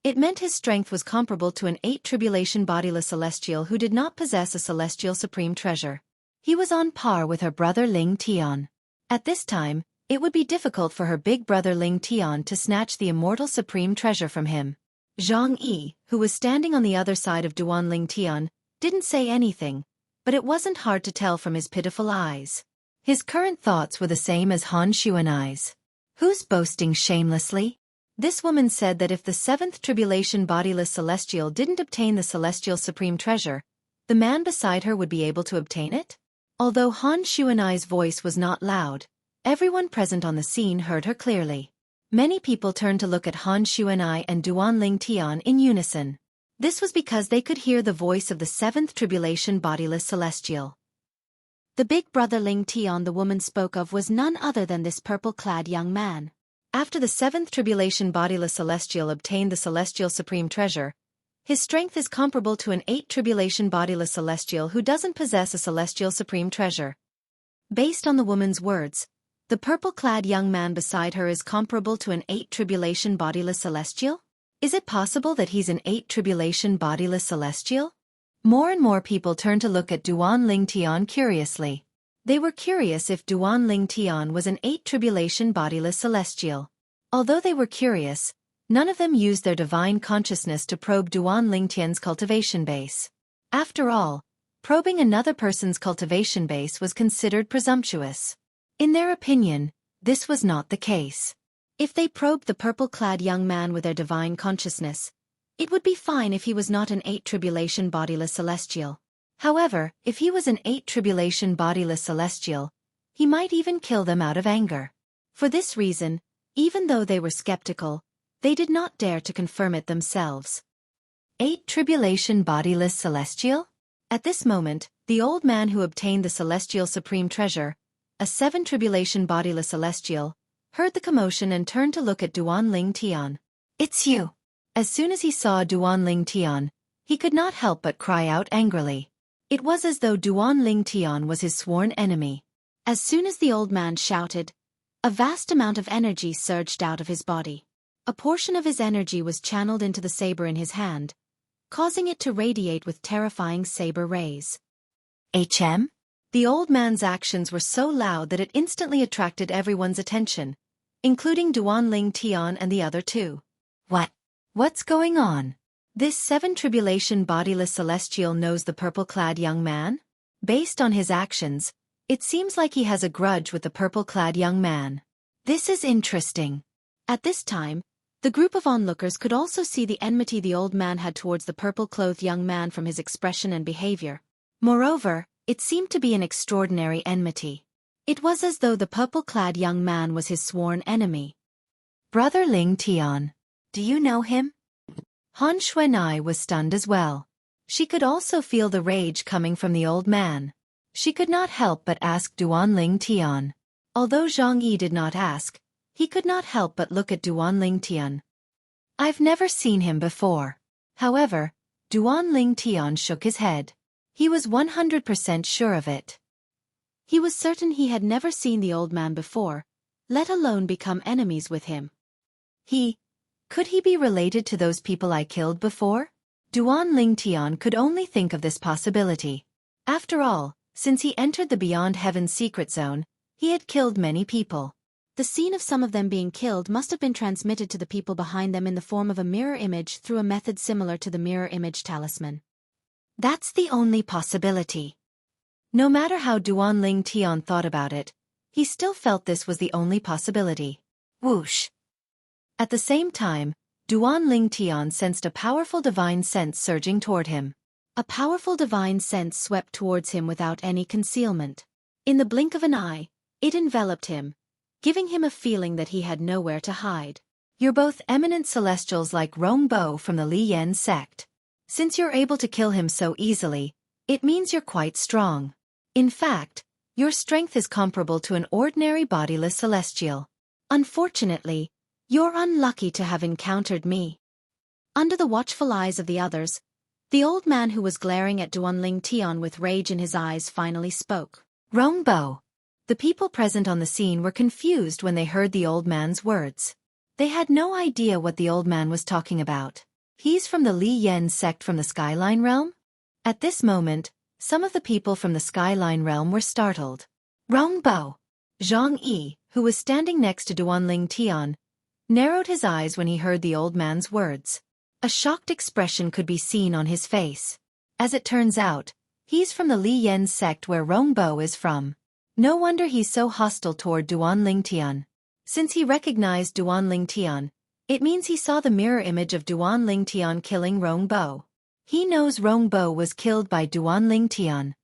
S1: it meant his strength was comparable to an 8 tribulation bodiless celestial who did not possess a celestial supreme treasure. He was on par with her brother Ling Tian. At this time, it would be difficult for her big brother Ling Tian to snatch the immortal supreme treasure from him. Zhang Yi, who was standing on the other side of Duan Ling Tian, didn't say anything, but it wasn't hard to tell from his pitiful eyes. His current thoughts were the same as Han Xueqi's. Who's boasting shamelessly? This woman said that if the 7th tribulation bodiless celestial didn't obtain the celestial supreme treasure, the man beside her would be able to obtain it? Although Han Xueqi's voice was not loud, everyone present on the scene heard her clearly. Many people turned to look at Han Xueqi and Duan Ling Tian in unison. This was because they could hear the voice of the 7th tribulation bodiless celestial.
S2: The big brother Ling Tian the woman spoke of was none other than this purple-clad young man.
S1: After the seventh tribulation bodiless celestial obtained the celestial supreme treasure, his strength is comparable to an 8th tribulation bodiless celestial who doesn't possess a celestial supreme treasure. Based on the woman's words, the purple-clad young man beside her is comparable to an 8th tribulation bodiless celestial? Is it possible that he's an 8th tribulation bodiless celestial? More and more people turn to look at Duan Ling Tian curiously. They were curious if Duan Ling Tian was an 8th tribulation bodiless celestial. Although they were curious, none of them used their divine consciousness to probe Duan Ling Tian's cultivation base. After all, probing another person's cultivation base was considered presumptuous. In their opinion, this was not the case. If they probed the purple-clad young man with their divine consciousness, it would be fine if he was not an 8th tribulation bodiless celestial. However, if he was an 8th tribulation bodiless celestial, he might even kill them out of anger. For this reason, even though they were skeptical, they did not dare to confirm it themselves. 8th tribulation bodiless celestial? At this moment, the old man who obtained the celestial supreme treasure, a 7th tribulation bodiless celestial, heard the commotion and turned to look at Duan Ling Tian. "It's you." As soon as he saw Duan Ling Tian, he could not help but cry out angrily. It was as though Duan Ling Tian was his sworn enemy.
S2: As soon as the old man shouted, a vast amount of energy surged out of his body. A portion of his energy was channeled into the saber in his hand, causing it to radiate with terrifying saber rays.
S1: HM? The old man's actions were so loud that it instantly attracted everyone's attention, including Duan Ling Tian and the other two. What's going on? This 7th tribulation bodiless celestial knows the purple-clad young man? Based on his actions, it seems like he has a grudge with the purple-clad young man. This is interesting.
S2: At this time, the group of onlookers could also see the enmity the old man had towards the purple-clothed young man from his expression and behavior.
S1: Moreover, it seemed to be an extraordinary enmity. It was as though the purple-clad young man was his sworn enemy. Brother Ling Tian, do you know him? Han Xueqi was stunned as well. She could also feel the rage coming from the old man. She could not help but ask Duan Ling Tian. Although Zhang Yi did not ask, he could not help but look at Duan Ling Tian. I've never seen him before. However, Duan Ling Tian shook his head. He was 100% sure of it.
S2: He was certain he had never seen the old man before, let alone become enemies with him.
S1: Could he be related to those people I killed before? Duan Ling Tian could only think of this possibility. After all, since he entered the Beyond Heaven's secret zone, he had killed many people.
S2: The scene of some of them being killed must have been transmitted to the people behind them in the form of a mirror image through a method similar to the mirror image talisman.
S1: That's the only possibility. No matter how Duan Ling Tian thought about it, he still felt this was the only possibility. Whoosh! At the same time, Duan Ling Tian sensed a powerful divine sense surging toward him.
S2: A powerful divine sense swept towards him without any concealment. In the blink of an eye, it enveloped him, giving him a feeling that he had nowhere to hide.
S1: You're both eminent celestials like Rong Bo from the Li Yen sect. Since you're able to kill him so easily, it means you're quite strong. In fact, your strength is comparable to an ordinary bodiless celestial.
S2: Unfortunately, you're unlucky to have encountered me. Under the watchful eyes of the others, the old man who was glaring at Duan Ling Tian with rage in his eyes finally spoke.
S1: Rong Bo. The people present on the scene were confused when they heard the old man's words. They had no idea what the old man was talking about. He's from the Li Yen sect from the Skyline Realm? At this moment, some of the people from the Skyline Realm were startled. Rong Bo. Zhang Yi, who was standing next to Duan Ling Tian, narrowed his eyes when he heard the old man's words. A shocked expression could be seen on his face. As it turns out, he's from the Li Yen sect where Rong Bo is from. No wonder he's so hostile toward Duan Ling Tian. Since he recognized Duan Ling Tian, it means he saw the mirror image of Duan Ling Tian killing Rong Bo. He knows Rong Bo was killed by Duan Ling Tian.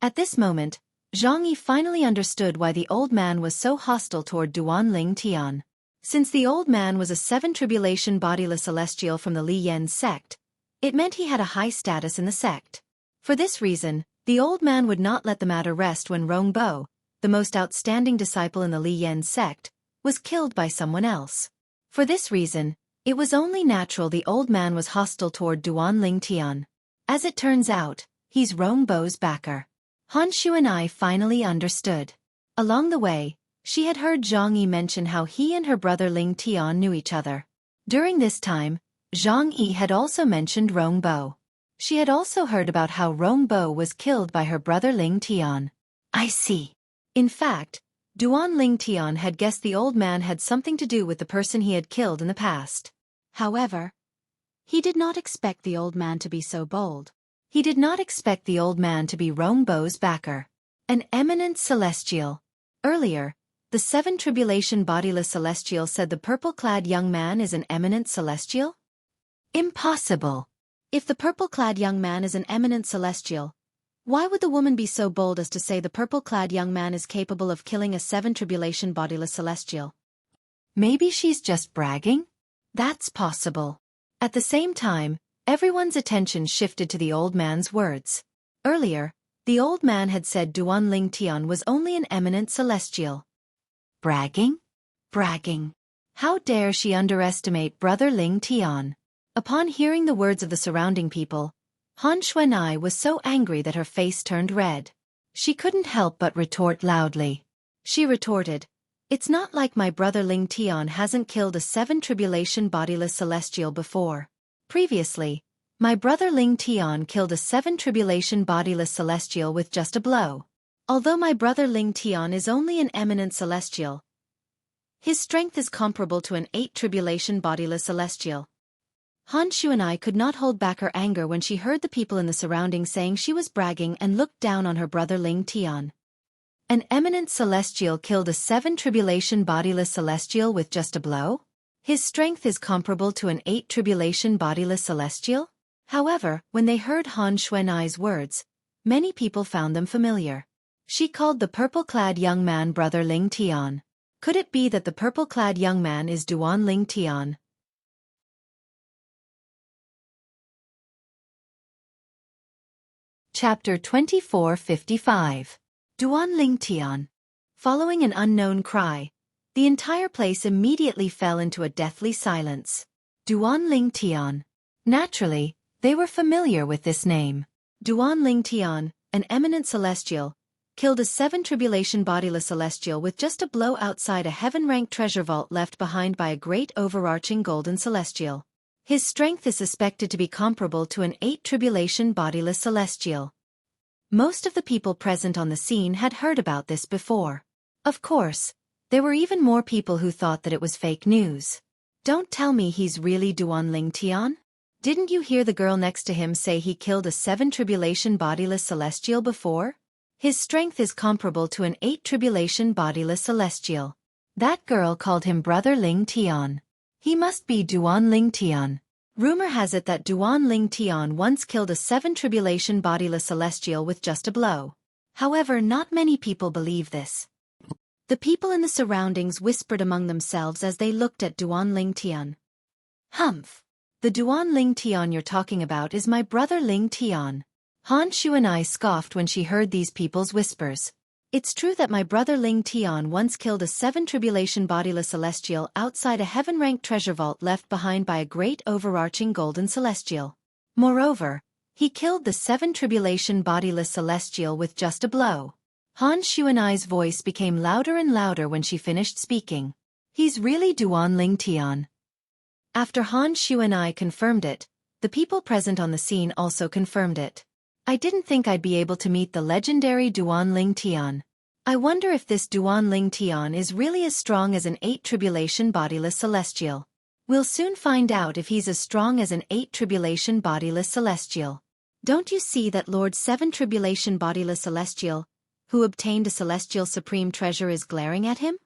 S1: At this moment, Zhang Yi finally understood why the old man was so hostile toward Duan Ling Tian. Since the old man was a 7th tribulation bodiless celestial from the Li Yen sect, it meant he had a high status in the sect. For this reason, the old man would not let the matter rest when Rongbo, the most outstanding disciple in the Li Yan sect, was killed by someone else. For this reason, it was only natural the old man was hostile toward Duan Lingtian. As it turns out, he's Rongbo's backer. Han Xueqi finally understood. Along the way, she had heard Zhang Yi mention how he and her brother Ling Tian knew each other. During this time, Zhang Yi had also mentioned Rongbo. She had also heard about how Rongbo was killed by her brother Ling Tian. I see. In fact, Duan Ling Tian had guessed the old man had something to do with the person he had killed in the past. However, he did not expect the old man to be so bold. He did not expect the old man to be Rongbo's backer. An eminent celestial. Earlier, the seven tribulation bodiless celestial said the purple-clad young man is an eminent celestial? Impossible. If the purple-clad young man is an eminent celestial, why would the woman be so bold as to say the purple-clad young man is capable of killing a seven tribulation bodiless celestial? Maybe she's just bragging? That's possible. At the same time, everyone's attention shifted to the old man's words. Earlier, the old man had said Duan Ling Tian was only an eminent celestial. Bragging? Bragging. How dare she underestimate brother Ling Tian? Upon hearing the words of the surrounding people, Han Xueqi was so angry that her face turned red. She couldn't help but retort loudly. She retorted, "It's not like my brother Ling Tian hasn't killed a seven tribulation bodiless celestial before. Previously, my brother Ling Tian killed a seven tribulation bodiless celestial with just a blow. Although my brother Ling Tian is only an eminent celestial, his strength is comparable to an eight tribulation bodiless celestial." Han Xueqi could not hold back her anger when she heard the people in the surroundings saying she was bragging and looked down on her brother Ling Tian. An eminent celestial killed a seven tribulation bodiless celestial with just a blow? His strength is comparable to an eight tribulation bodiless celestial? However, when they heard Han Xueqi's words, many people found them familiar. She called the purple-clad young man brother Ling Tian. Could it be that the purple-clad young man is Duan Ling Tian? Chapter 2455. Duan Ling Tian. Following an unknown cry, the entire place immediately fell into a deathly silence. Duan Ling Tian. Naturally, they were familiar with this name. Duan Ling Tian, an eminent celestial, killed a seven tribulation bodiless celestial with just a blow outside a heaven-ranked treasure vault left behind by a great overarching golden celestial. His strength is suspected to be comparable to an eight tribulation bodiless celestial. Most of the people present on the scene had heard about this before. Of course, there were even more people who thought that it was fake news. Don't tell me he's really Duan Ling Tian? Didn't you hear the girl next to him say he killed a seven tribulation bodiless celestial before? His strength is comparable to an eight tribulation bodiless celestial. That girl called him brother Ling Tian. He must be Duan Ling Tian. Rumor has it that Duan Ling Tian once killed a seven tribulation bodiless celestial with just a blow. However, not many people believe this. The people in the surroundings whispered among themselves as they looked at Duan Ling Tian. Humph! The Duan Ling Tian you're talking about is my brother Ling Tian. Han Xueqi scoffed when she heard these people's whispers. It's true that my brother Ling Tian once killed a seven tribulation bodiless celestial outside a heaven-ranked treasure vault left behind by a great overarching golden celestial. Moreover, he killed the seven tribulation bodiless celestial with just a blow. Han Xueqi's voice became louder and louder when she finished speaking. He's really Duan Ling Tian. After Han Xueqi confirmed it, the people present on the scene also confirmed it. I didn't think I'd be able to meet the legendary Duan Ling Tian. I wonder if this Duan Ling Tian is really as strong as an eight tribulation bodiless celestial. We'll soon find out if he's as strong as an eight tribulation bodiless celestial. Don't you see that Lord Seven Tribulation Bodiless Celestial, who obtained a celestial supreme treasure, is glaring at him?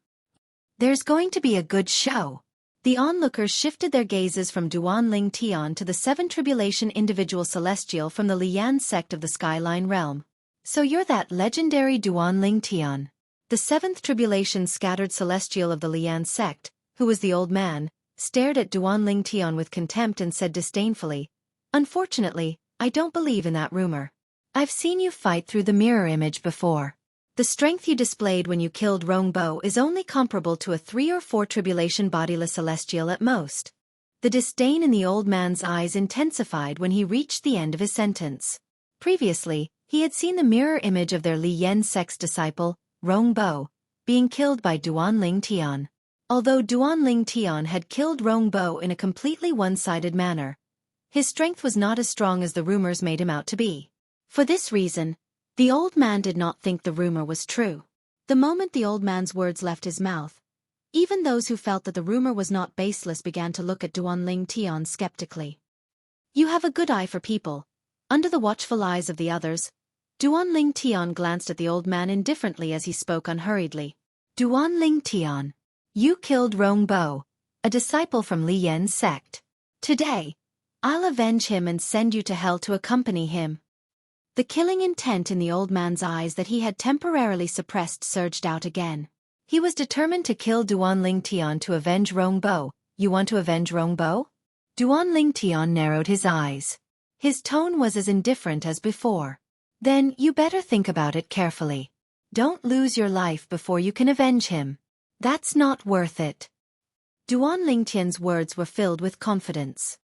S1: There's going to be a good show. The onlookers shifted their gazes from Duan Ling Tian to the seven tribulation individual celestial from the Li Yan sect of the Skyline realm. So you're that legendary Duan Ling Tian. The seventh tribulation scattered celestial of the Li Yan sect, who was the old man, stared at Duan Ling Tian with contempt and said disdainfully, "Unfortunately, I don't believe in that rumor. I've seen you fight through the mirror image before. The strength you displayed when you killed Rongbo is only comparable to a 3 or 4 tribulation bodiless celestial at most. The disdain in the old man's eyes intensified when he reached the end of his sentence. Previously, he had seen the mirror image of their Li Yen sect's disciple, Rongbo, being killed by Duanling Tian. Although Duanling Tian had killed Rongbo in a completely one-sided manner, his strength was not as strong as the rumors made him out to be. For this reason, the old man did not think the rumor was true. The moment the old man's words left his mouth, even those who felt that the rumor was not baseless began to look at Duanling Tian skeptically. You have a good eye for people. Under the watchful eyes of the others, Duanling Tian glanced at the old man indifferently as he spoke unhurriedly. Duanling Tian, you killed Rongbo, a disciple from Li Yen's sect. Today, I'll avenge him and send you to hell to accompany him. The killing intent in the old man's eyes that he had temporarily suppressed surged out again. He was determined to kill Duanling Tian to avenge Rongbo. You want to avenge Rongbo? Duanling Tian narrowed his eyes. His tone was as indifferent as before. Then you better think about it carefully. Don't lose your life before you can avenge him. That's not worth it. Duanling Tian's words were filled with confidence.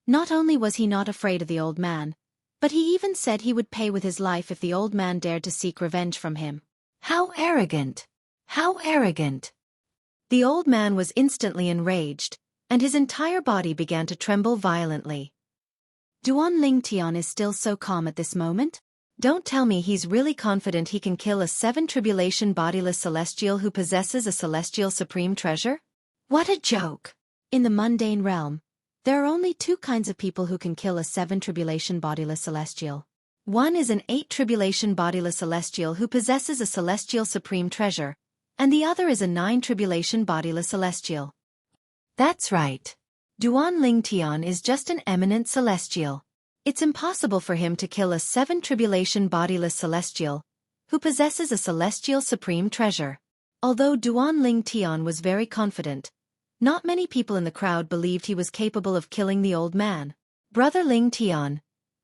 S1: Not only was he not afraid of the old man, but he even said he would pay with his life if the old man dared to seek revenge from him. How arrogant! How arrogant! The old man was instantly enraged, and his entire body began to tremble violently. Duanling Tian is still so calm at this moment? Don't tell me he's really confident he can kill a 7 tribulation bodiless celestial who possesses a celestial supreme treasure? What a joke! In the mundane realm, there are only 2 kinds of people who can kill a 7 tribulation bodiless celestial. One is an 8 tribulation bodiless celestial who possesses a celestial supreme treasure, and the other is a 9 tribulation bodiless celestial. That's right. Duanling Tian is just an eminent celestial. It's impossible for him to kill a 7 tribulation bodiless celestial, who possesses a celestial supreme treasure. Although Duanling Tian was very confident, not many people in the crowd believed he was capable of killing the old man. Brother Ling Tian,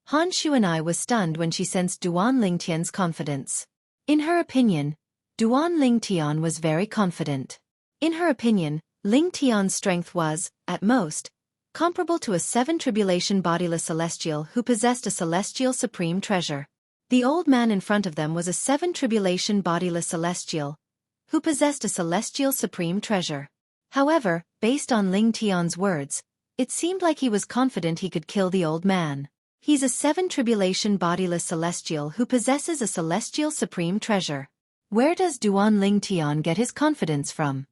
S1: Han Xueqi was stunned when she sensed Duanling Tian's confidence. In her opinion, Duanling Tian was very confident. In her opinion, Ling Tian's strength was, at most, comparable to a 7 tribulation bodiless celestial who possessed a celestial supreme treasure. The old man in front of them was a 7 tribulation bodiless celestial, who possessed a celestial supreme treasure. However, based on Ling Tian's words, it seemed like he was confident he could kill the old man. He's a 7 tribulation bodiless celestial who possesses a celestial supreme treasure. Where does Duanling Tian get his confidence from?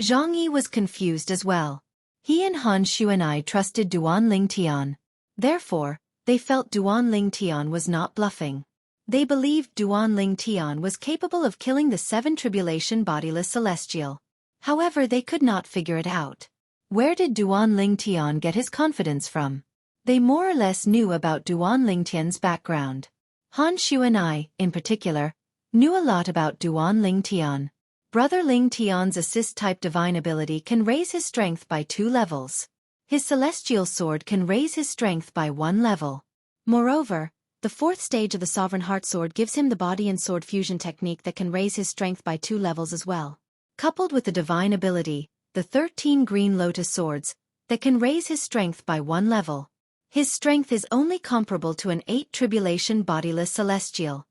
S1: Zhang Yi was confused as well. He and Han Xueqi trusted Duanling Tian. Therefore, they felt Duanling Tian was not bluffing. They believed Duanling Tian was capable of killing the 7 tribulation bodiless celestial. However, they could not figure it out. Where did Duanling Tian get his confidence from? They more or less knew about Duanling Tian's background. Han Xueqi, in particular, knew a lot about Duanling Tian. Brother Ling Tian's assist-type divine ability can raise his strength by 2 levels. His celestial sword can raise his strength by 1 level. Moreover, the 4th stage of the Sovereign Heart Sword gives him the body and sword fusion technique that can raise his strength by 2 levels as well. Coupled with the divine ability, the 13 green lotus swords, that can raise his strength by 1 level. His strength is only comparable to an 8 tribulation bodiless celestial.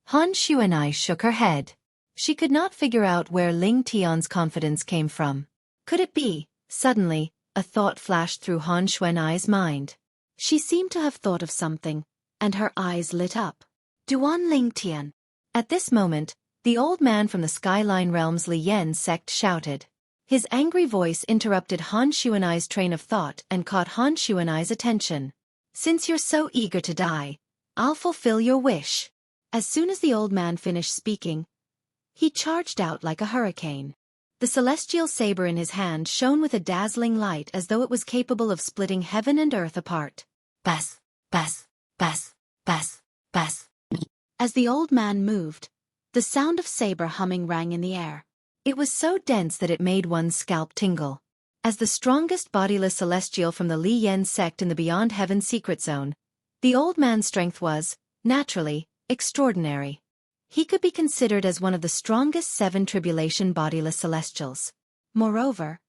S1: Han Xueqi shook her head. She could not figure out where Ling Tian's confidence came from. Could it be? Suddenly, a thought flashed through Han Xueqi's mind. She seemed to have thought of something, and her eyes lit up. Duanling Tian. At this moment, the old man from the Skyline Realm's Li Yen sect shouted. His angry voice interrupted Han Xueqi's train of thought and caught Han Xueqi's attention. Since you're so eager to die, I'll fulfill your wish. As soon as the old man finished speaking, he charged out like a hurricane. The celestial saber in his hand shone with a dazzling light as though it was capable of splitting heaven and earth apart. Bas, bas, bas, bas, bas. As the old man moved, the sound of saber humming rang in the air. It was so dense that it made one's scalp tingle. As the strongest bodiless celestial from the Li Yen sect in the Beyond Heaven secret zone, the old man's strength was, Naturally, extraordinary. He could be considered as one of the strongest 7 tribulation bodiless celestials. Moreover,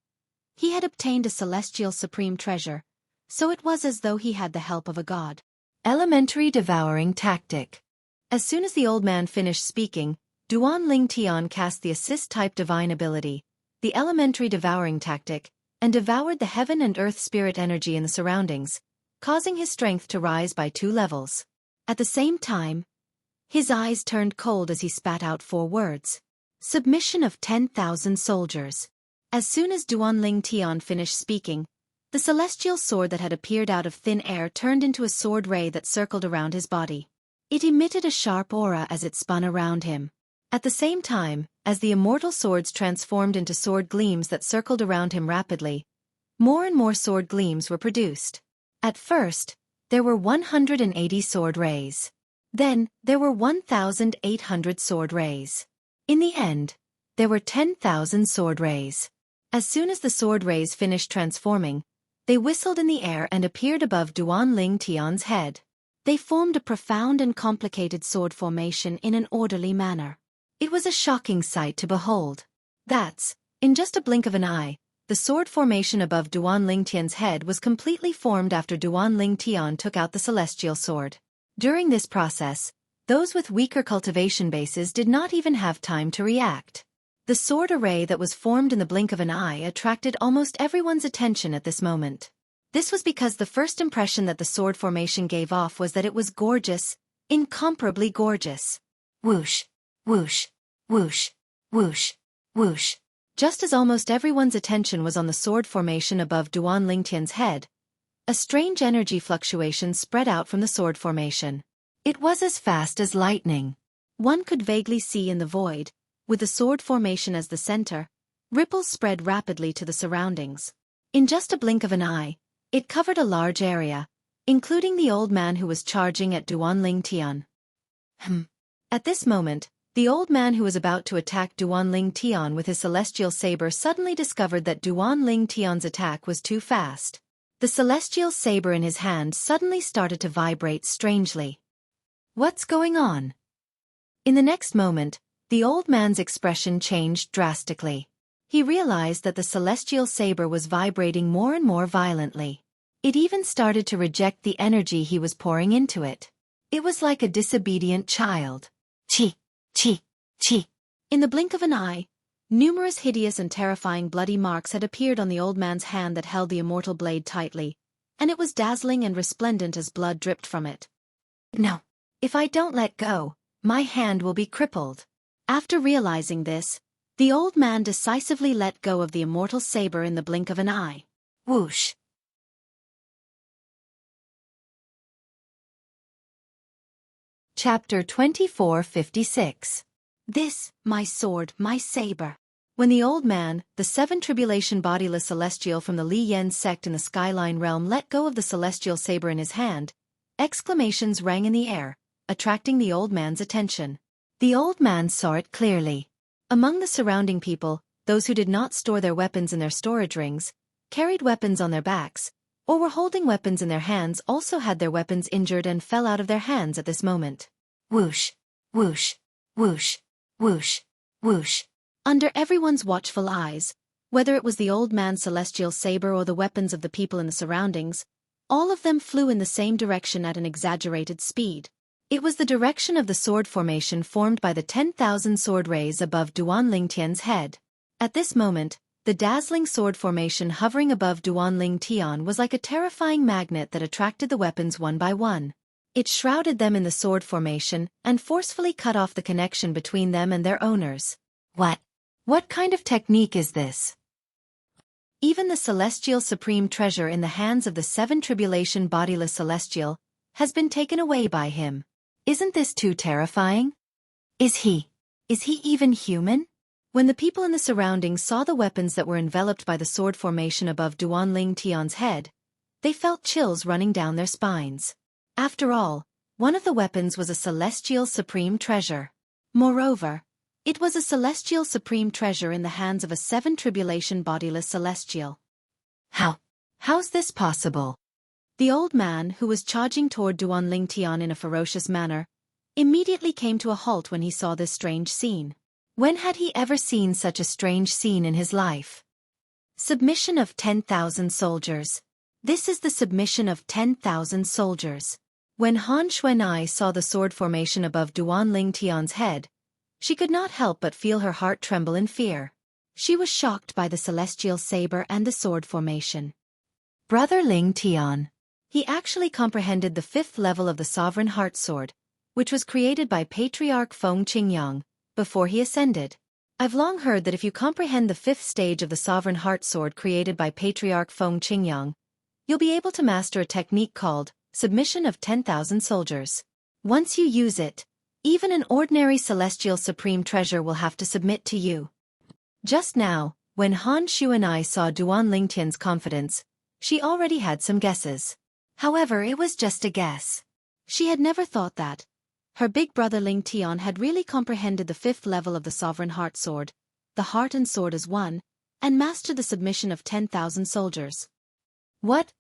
S1: he had obtained a celestial supreme treasure, so it was as though he had the help of a god. Elementary devouring tactic. As soon as the old man finished speaking, Duan Ling Tian cast the assist-type divine ability, the elementary devouring tactic, and devoured the heaven and earth spirit energy in the surroundings, causing his strength to rise by 2 levels. At the same time, his eyes turned cold as he spat out 4 words. Submission of 10,000 soldiers. As soon as Duan Ling Tian finished speaking, the celestial sword that had appeared out of thin air turned into a sword ray that circled around his body. It emitted a sharp aura as it spun around him. At the same time, as the immortal swords transformed into sword gleams that circled around him rapidly, more and more sword gleams were produced. At first, there were 180 sword rays. Then, there were 1,800 sword rays. In the end, there were 10,000 sword rays. As soon as the sword rays finished transforming, they whistled in the air and appeared above Duan Ling Tian's head. They formed a profound and complicated sword formation in an orderly manner. It was a shocking sight to behold. In just a blink of an eye, the sword formation above Duan Ling Tian's head was completely formed after Duan Ling Tian took out the celestial sword. During this process, those with weaker cultivation bases did not even have time to react. The sword array that was formed in the blink of an eye attracted almost everyone's attention at this moment. This was because the first impression that the sword formation gave off was that it was gorgeous, incomparably gorgeous. Whoosh, whoosh, whoosh, whoosh, whoosh. Just as almost everyone's attention was on the sword formation above Duan Ling Tian's head, a strange energy fluctuation spread out from the sword formation. It was as fast as lightning. One could vaguely see in the void, with the sword formation as the center, ripples spread rapidly to the surroundings. In just a blink of an eye, it covered a large area, including the old man who was charging at Duan Ling Tian. At this moment, the old man who was about to attack Duan Ling Tian with his celestial saber suddenly discovered that Duan Ling Tian's attack was too fast. The celestial saber in his hand suddenly started to vibrate strangely. What's going on? In the next moment, the old man's expression changed drastically. He realized that the celestial saber was vibrating more and more violently. It even started to reject the energy he was pouring into it. It was like a disobedient child. Chi, chi, chi. In the blink of an eye, numerous hideous and terrifying bloody marks had appeared on the old man's hand that held the immortal blade tightly, and it was dazzling and resplendent as blood dripped from it. No. If I don't let go, my hand will be crippled. After realizing this, the old man decisively let go of the immortal saber in the blink of an eye. Whoosh. Chapter 2456. This, my sword, my saber. When the old man, the 7 tribulation bodiless celestial from the Li Yen sect in the Skyline realm let go of the celestial saber in his hand, exclamations rang in the air, attracting the old man's attention. The old man saw it clearly. Among the surrounding people, those who did not store their weapons in their storage rings, carried weapons on their backs, or were holding weapons in their hands also had their weapons injured and fell out of their hands at this moment. Whoosh, whoosh, whoosh, whoosh, whoosh. Under everyone's watchful eyes, whether it was the old man's celestial saber or the weapons of the people in the surroundings, all of them flew in the same direction at an exaggerated speed. It was the direction of the sword formation formed by the 10,000 sword rays above Duan Ling Tian's head. At this moment, the dazzling sword formation hovering above Duan Ling Tian was like a terrifying magnet that attracted the weapons one by one. It shrouded them in the sword formation and forcefully cut off the connection between them and their owners. What kind of technique is this? Even the celestial supreme treasure in the hands of the 7 tribulation bodiless celestial has been taken away by him. Isn't this too terrifying? Is he even human? When the people in the surroundings saw the weapons that were enveloped by the sword formation above Duan Ling Tian's head, they felt chills running down their spines. After all, one of the weapons was a celestial supreme treasure. Moreover, it was a celestial supreme treasure in the hands of a 7 tribulation bodiless celestial. How's this possible?
S2: The old man, who was charging toward Duan Lingtian in a ferocious manner, immediately came to a halt when he saw this strange scene. When had he ever seen such a strange scene in his life? Submission of 10,000 soldiers. This is the submission of 10,000 soldiers. When Han Xueqi saw the sword formation above Duan Lingtian's head, she could not help but feel her heart tremble in fear. She was shocked by the celestial saber and the sword formation. Brother Lingtian. He actually comprehended the 5th level of the Sovereign Heart Sword, which was created by Patriarch Feng Qingyang, before he ascended. I've long heard that if you comprehend the 5th stage of the Sovereign Heart Sword created by Patriarch Feng Qingyang, you'll be able to master a technique called Submission of 10,000 Soldiers. Once you use it, even an ordinary celestial supreme treasure will have to submit to you. Just now, when Han Xueqi saw Duan Lingtian's confidence, she already had some guesses. However, it was just a guess. She had never thought that her big brother Lingtian had really comprehended the 5th level of the Sovereign Heart Sword, the heart and sword as one, and mastered the submission of 10,000 soldiers. What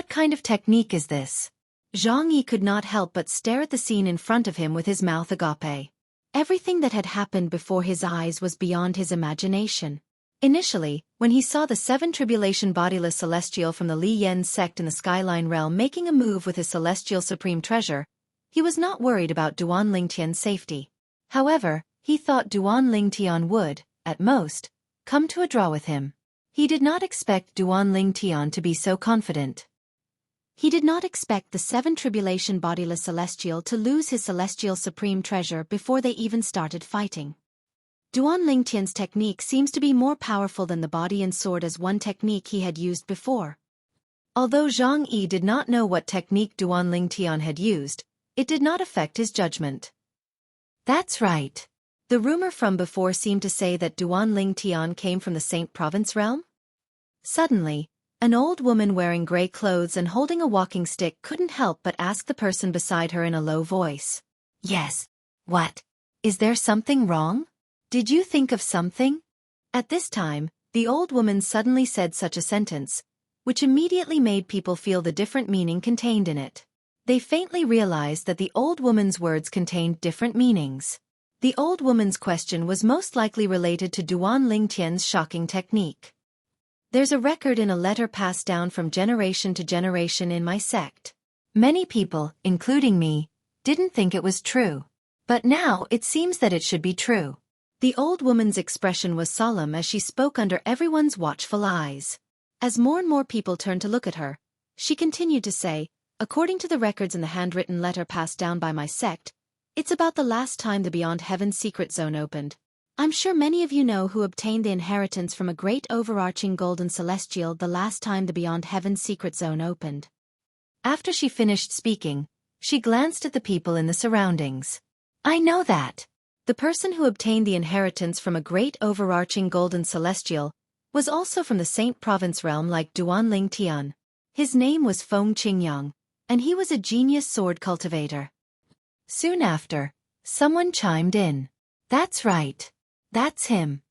S2: kind of technique is this? Zhang Yi could not help but stare at the scene in front of him with his mouth agape. Everything that had happened before his eyes was beyond his imagination. Initially, when he saw the 7 tribulation bodiless celestial from the Li Yen sect in the Skyline realm making a move with his celestial supreme treasure, he was not worried about Duan Lingtian's safety. However, he thought Duan Lingtian would, at most, come to a draw with him. He did not expect Duan Lingtian to be so confident. He did not expect the 7 tribulation bodiless celestial to lose his celestial supreme treasure before they even started fighting. Duan Lingtian's technique seems to be more powerful than the body and sword as one technique he had used before. Although Zhang Yi did not know what technique Duan Lingtian had used, it did not affect his judgment. That's right. The rumor from before seemed to say that Duan Lingtian came from the Saint Province realm? Suddenly, an old woman wearing gray clothes and holding a walking stick couldn't help but ask the person beside her in a low voice. Yes. What? Is there something wrong? Did you think of something? At this time, the old woman suddenly said such a sentence, which immediately made people feel the different meaning contained in it. They faintly realized that the old woman's words contained different meanings. The old woman's question was most likely related to Duan Lingtian's shocking technique. There's a record in a letter passed down from generation to generation in my sect. Many people, including me, didn't think it was true. But now it seems that it should be true. The old woman's expression was solemn as she spoke under everyone's watchful eyes. As more and more people turned to look at her, she continued to say, according to the records in the handwritten letter passed down by my sect, it's about the last time the Beyond Heaven secret zone opened. I'm sure many of you know who obtained the inheritance from a great overarching golden celestial the last time the Beyond Heaven secret zone opened. After she finished speaking, she glanced at the people in the surroundings. I know that. The person who obtained the inheritance from a great overarching golden celestial was also from the Saint Province realm like Duan Lingtian. His name was Feng Qingyang, and he was a genius sword cultivator. Soon after, someone chimed in. That's right. That's him.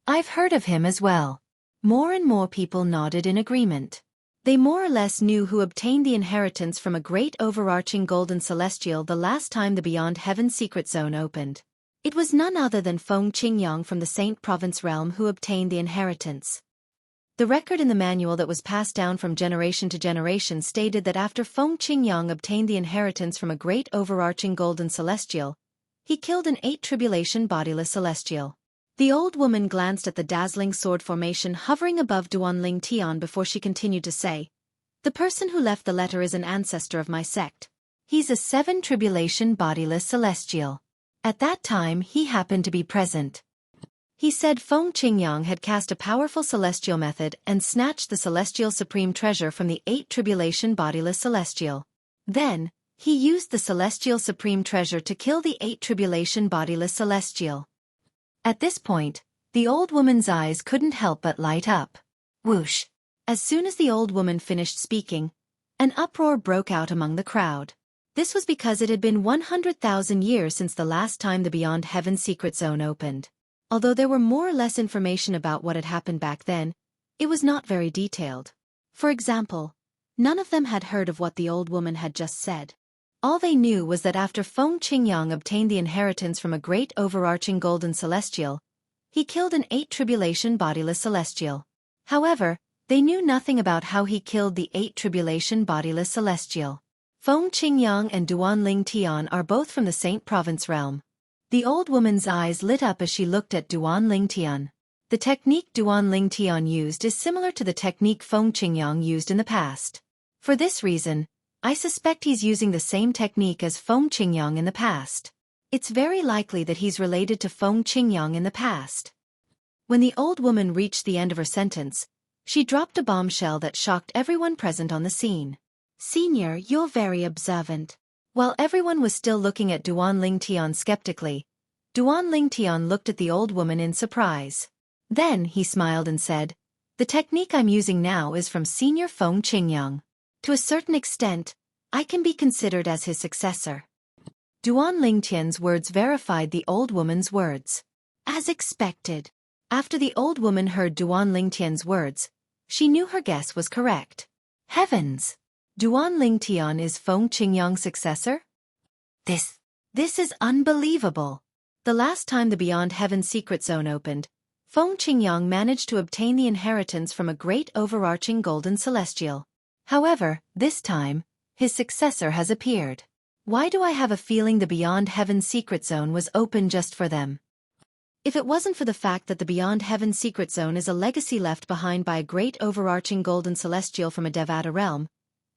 S2: I've heard of him as well. More and more people nodded in agreement. They more or less knew who obtained the inheritance from a great overarching golden celestial the last time the Beyond Heaven secret zone opened. It was none other than Feng Qingyang from the Saint Province realm who obtained the inheritance. The record in the manual that was passed down from generation to generation stated that after Feng Qingyang obtained the inheritance from a great overarching golden celestial, he killed an 8 tribulation bodiless celestial. The old woman glanced at the dazzling sword formation hovering above Duan Lingtian before she continued to say, the person who left the letter is an ancestor of my sect. He's a 7 tribulation bodiless celestial. At that time he happened to be present. He said Feng Qingyang had cast a powerful celestial method and snatched the celestial supreme treasure from the 8 tribulation bodiless celestial. Then, he used the celestial supreme treasure to kill the 8 tribulation bodiless celestial. At this point, the old woman's eyes couldn't help but light up. Whoosh! As soon as the old woman finished speaking, an uproar broke out among the crowd. This was because it had been 100,000 years since the last time the Beyond Heaven secret zone opened. Although there were more or less information about what had happened back then, it was not very detailed. For example, None of them had heard of what the old woman had just said. All they knew was that after Feng Qingyang obtained the inheritance from a great overarching golden celestial, he killed an 8 tribulation bodiless celestial. However, they knew nothing about how he killed the 8 tribulation bodiless celestial. Feng Qingyang and Duan Ling Tian are both from the Saint Province realm. The old woman's eyes lit up as she looked at Duan Ling Tian. The technique Duan Ling Tian used is similar to the technique Feng Qingyang used in the past. For this reason, I suspect he's using the same technique as Feng Qingyang in the past. It's very likely that he's related to Feng Qingyang in the past. When the old woman reached the end of her sentence, she dropped a bombshell that shocked everyone present on the scene. "Senior, you're very observant." While everyone was still looking at Duan Ling Tian skeptically, Duan Ling Tian looked at the old woman in surprise. Then he smiled and said, "The technique I'm using now is from Senior Feng Qingyang. To a certain extent, I can be considered as his successor." Duan Ling Tian's words verified the old woman's words. As expected. After the old woman heard Duan Ling Tian's words, she knew her guess was correct. Heavens! Duan Ling Tian is Feng Qingyang's successor? This is unbelievable. The last time the Beyond Heaven secret zone opened, Feng Qingyang managed to obtain the inheritance from a great overarching golden celestial. However, this time, his successor has appeared. Why do I have a feeling the Beyond Heaven secret zone was open just for them? If it wasn't for the fact that the Beyond Heaven secret zone is a legacy left behind by a great overarching golden celestial from a Devata realm,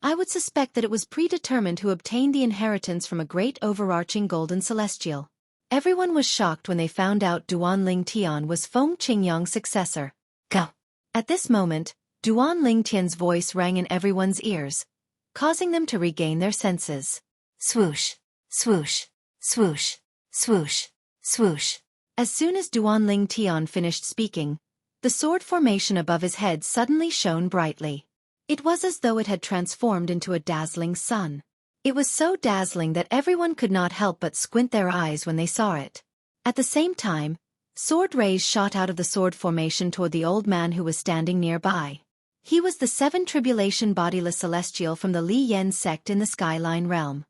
S2: I would suspect that it was predetermined who obtained the inheritance from a great overarching golden celestial. Everyone was shocked when they found out Duan Ling Tian was Feng Qingyang's successor. Go! At this moment, Duan Ling Tian's voice rang in everyone's ears, causing them to regain their senses. Swoosh! Swoosh! Swoosh! Swoosh! Swoosh! As soon as Duan Ling Tian finished speaking, the sword formation above his head suddenly shone brightly. It was as though it had transformed into a dazzling sun. It was so dazzling that everyone could not help but squint their eyes when they saw it. At the same time, sword rays shot out of the sword formation toward the old man who was standing nearby. He was the 7 tribulation bodiless celestial from the Li Yen sect in the Skyline realm.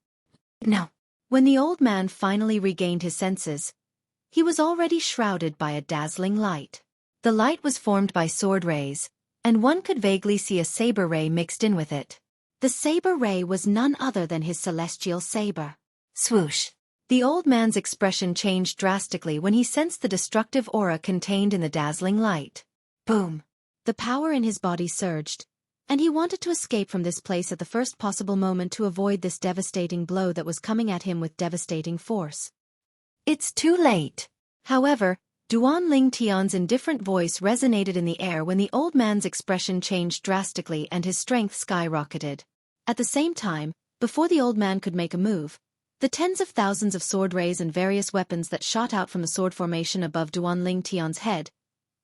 S2: No. When the old man finally regained his senses, he was already shrouded by a dazzling light. The light was formed by sword rays, and one could vaguely see a saber ray mixed in with it. The saber ray was none other than his celestial saber. Swoosh! The old man's expression changed drastically when he sensed the destructive aura contained in the dazzling light. Boom! The power in his body surged, and he wanted to escape from this place at the first possible moment to avoid this devastating blow that was coming at him with devastating force. It's too late. However, Duan Ling Tian's indifferent voice resonated in the air when the old man's expression changed drastically and his strength skyrocketed. At the same time, before the old man could make a move, the tens of thousands of sword rays and various weapons that shot out from the sword formation above Duan Ling Tian's head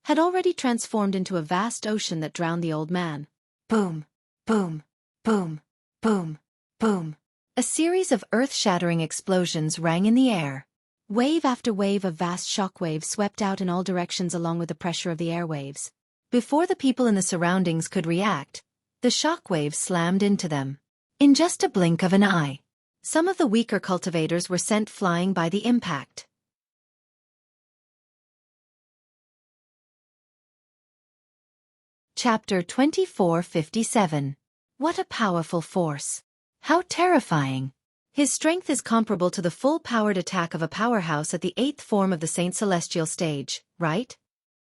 S2: had already transformed into a vast ocean that drowned the old man. Boom! Boom! Boom! Boom! Boom! A series of earth-shattering explosions rang in the air. Wave after wave of vast shockwaves swept out in all directions along with the pressure of the airwaves. Before the people in the surroundings could react, the shockwaves slammed into them. In just a blink of an eye, some of the weaker cultivators were sent flying by the impact. Chapter 2457. What a powerful force! How terrifying! His strength is comparable to the full-powered attack of a powerhouse at the 8th form of the Saint Celestial stage, right?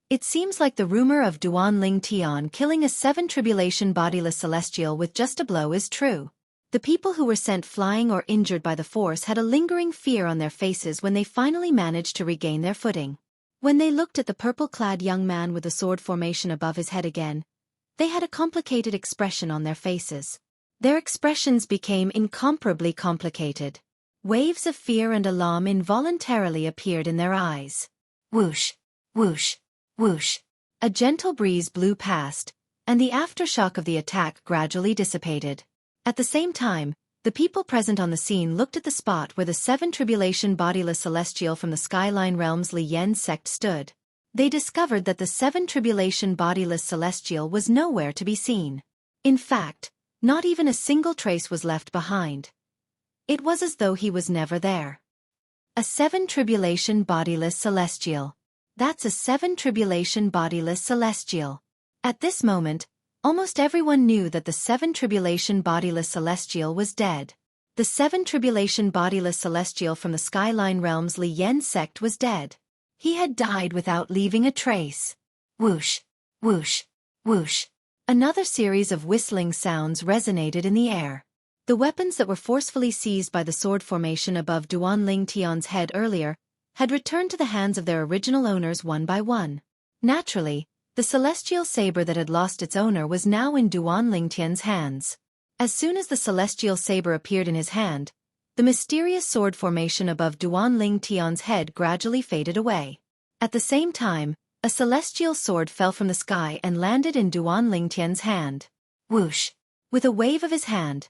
S2: It seems like the rumor of Duan Ling Tian killing a 7 tribulation bodiless celestial with just a blow is true. The people who were sent flying or injured by the force had a lingering fear on their faces when they finally managed to regain their footing. When they looked at the purple-clad young man with the sword formation above his head again, they had a complicated expression on their faces. Their expressions became incomparably complicated. Waves of fear and alarm involuntarily appeared in their eyes. Whoosh! Whoosh! Whoosh! A gentle breeze blew past, and the aftershock of the attack gradually dissipated. At the same time, the people present on the scene looked at the spot where the 7 tribulation bodiless celestial from the Skyline realm's Li Yen sect stood. They discovered that the 7 tribulation bodiless celestial was nowhere to be seen. In fact,
S1: Not even a single trace was left behind. It was as though he was never there. A 7 tribulation bodiless celestial. That's a 7 tribulation bodiless celestial. At this moment, almost everyone knew that the 7 tribulation bodiless celestial was dead. The 7 tribulation bodiless celestial from the Skyline Realm's Li Yen sect was dead. He had died without leaving a trace. Whoosh, whoosh, whoosh. Another series of whistling sounds resonated in the air. The weapons that were forcefully seized by the sword formation above Duan Ling Tian's head earlier had returned to the hands of their original owners one by one. Naturally, the celestial saber that had lost its owner was now in Duan Ling Tian's hands. As soon as the celestial saber appeared in his hand, the mysterious sword formation above Duan Ling Tian's head gradually faded away. At the same time, a celestial sword fell from the sky and landed in Duan Ling Tian's hand. Whoosh! With a wave of his hand,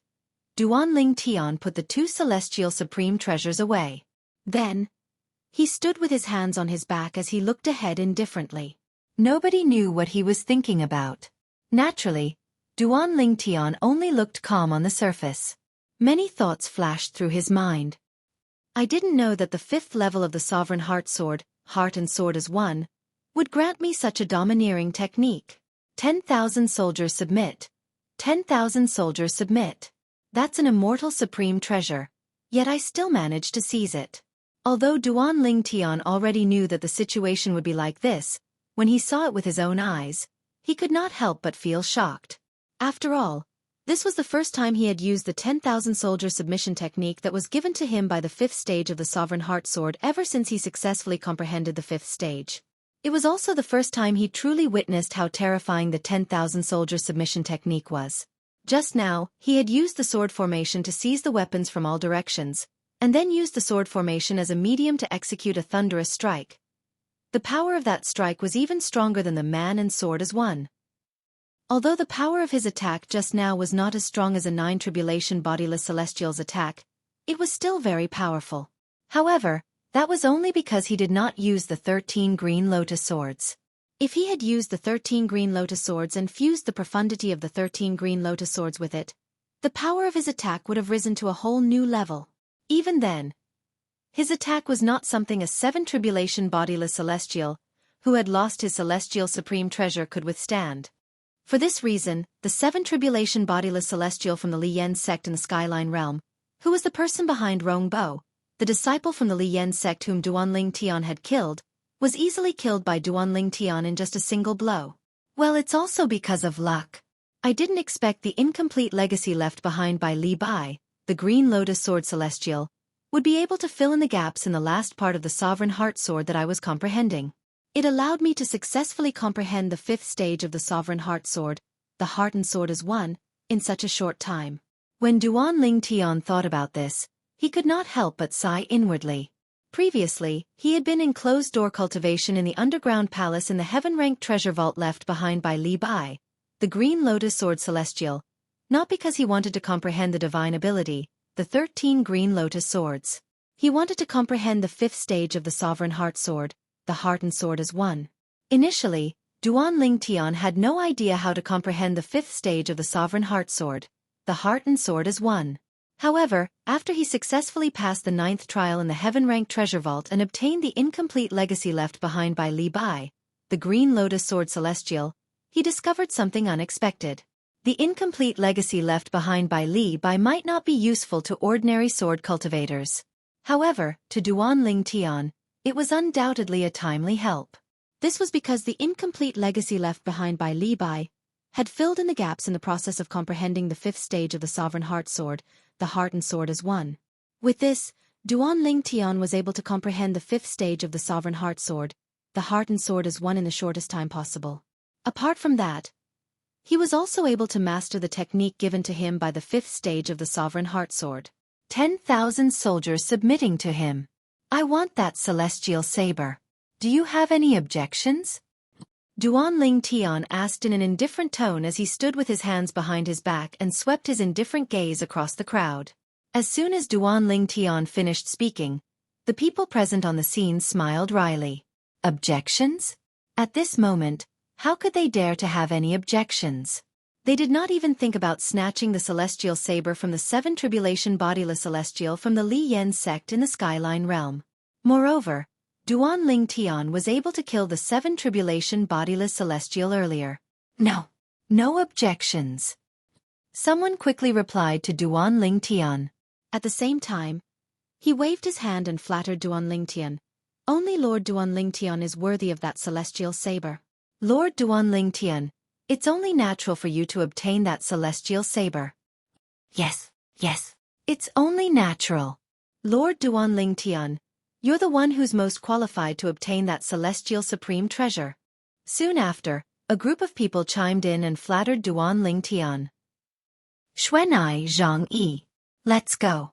S1: Duan Ling Tian put the 2 celestial supreme treasures away. Then, he stood with his hands on his back as he looked ahead indifferently. Nobody knew what he was thinking about. Naturally, Duan Ling Tian only looked calm on the surface. Many thoughts flashed through his mind. I didn't know that the 5th level of the Sovereign Heart Sword, Heart and Sword as one, would grant me such a domineering technique. 10,000 soldiers submit. 10,000 soldiers submit. That's an immortal supreme treasure, yet I still managed to seize it. Although Duan Ling Tian already knew that the situation would be like this, when he saw it with his own eyes, he could not help but feel shocked. After all, this was the first time he had used the 10,000 soldier submission technique that was given to him by the 5th stage of the Sovereign Heart Sword ever since he successfully comprehended the 5th stage. It was also the first time he truly witnessed how terrifying the 10,000 soldier submission technique was. Just now, he had used the sword formation to seize the weapons from all directions, and then used the sword formation as a medium to execute a thunderous strike. The power of that strike was even stronger than the man and sword as one. Although the power of his attack just now was not as strong as a 9 tribulation bodiless celestial's attack, it was still very powerful. However, that was only because he did not use the 13 green lotus swords. If he had used the 13 green lotus swords and fused the profundity of the 13 green lotus swords with it, the power of his attack would have risen to a whole new level. Even then, his attack was not something a 7 tribulation bodiless celestial, who had lost his celestial supreme treasure, could withstand. For this reason, the 7 tribulation bodiless celestial from the Li Yen sect in the Skyline Realm, who was the person behind Rong Bo, the disciple from the Li Yen sect whom Duan Ling Tian had killed, was easily killed by Duan Ling Tian in just a single blow. Well, it's also because of luck. I didn't expect the incomplete legacy left behind by Li Bai, the Green Lotus Sword Celestial, would be able to fill in the gaps in the last part of the Sovereign Heart Sword that I was comprehending. It allowed me to successfully comprehend the 5th stage of the Sovereign Heart Sword, the Heart and Sword as one, in such a short time. When Duan Ling Tian thought about this, he could not help but sigh inwardly. Previously, he had been in closed-door cultivation in the underground palace in the heaven-ranked treasure vault left behind by Li Bai, the Green Lotus Sword Celestial, not because he wanted to comprehend the divine ability, the 13 green lotus swords. He wanted to comprehend the 5th stage of the Sovereign Heart Sword, the Heart and Sword as one. Initially, Duan Ling Tian had no idea how to comprehend the 5th stage of the Sovereign Heart Sword, the Heart and Sword as one. However, after he successfully passed the 9th trial in the heaven-ranked treasure vault and obtained the incomplete legacy left behind by Li Bai, the Green Lotus Sword Celestial, he discovered something unexpected. The incomplete legacy left behind by Li Bai might not be useful to ordinary sword cultivators. However, to Duan Ling Tian, it was undoubtedly a timely help. This was because the incomplete legacy left behind by Li Bai had filled in the gaps in the process of comprehending the 5th stage of the Sovereign Heart Sword, the Heart and Sword as one. With this, Duan Ling Tian was able to comprehend the 5th stage of the Sovereign Heart Sword, the Heart and Sword as one in the shortest time possible. Apart from that, he was also able to master the technique given to him by the 5th stage of the Sovereign Heart Sword. 10,000 soldiers submitting to him. I want that celestial saber. Do you have any objections? Duan Ling Tian asked in an indifferent tone as he stood with his hands behind his back and swept his indifferent gaze across the crowd. As soon as Duan Ling Tian finished speaking, the people present on the scene smiled wryly. Objections? At this moment, how could they dare to have any objections? They did not even think about snatching the celestial saber from the 7 tribulation bodiless celestial from the Li Yen sect in the Skyline realm. Moreover, Duan Ling Tian was able to kill the 7 tribulation bodiless celestial earlier. No. No objections. Someone quickly replied to Duan Ling Tian. At the same time, he waved his hand and flattered Duan Ling Tian. Only Lord Duan Ling Tian is worthy of that celestial saber. Lord Duan Ling Tian, it's only natural for you to obtain that celestial saber. Yes. It's only natural. Lord Duan Ling Tian, you're the one who's most qualified to obtain that celestial supreme treasure. Soon after, a group of people chimed in and flattered Duan Ling Tian. Xueqi Zhang Yi. Let's go.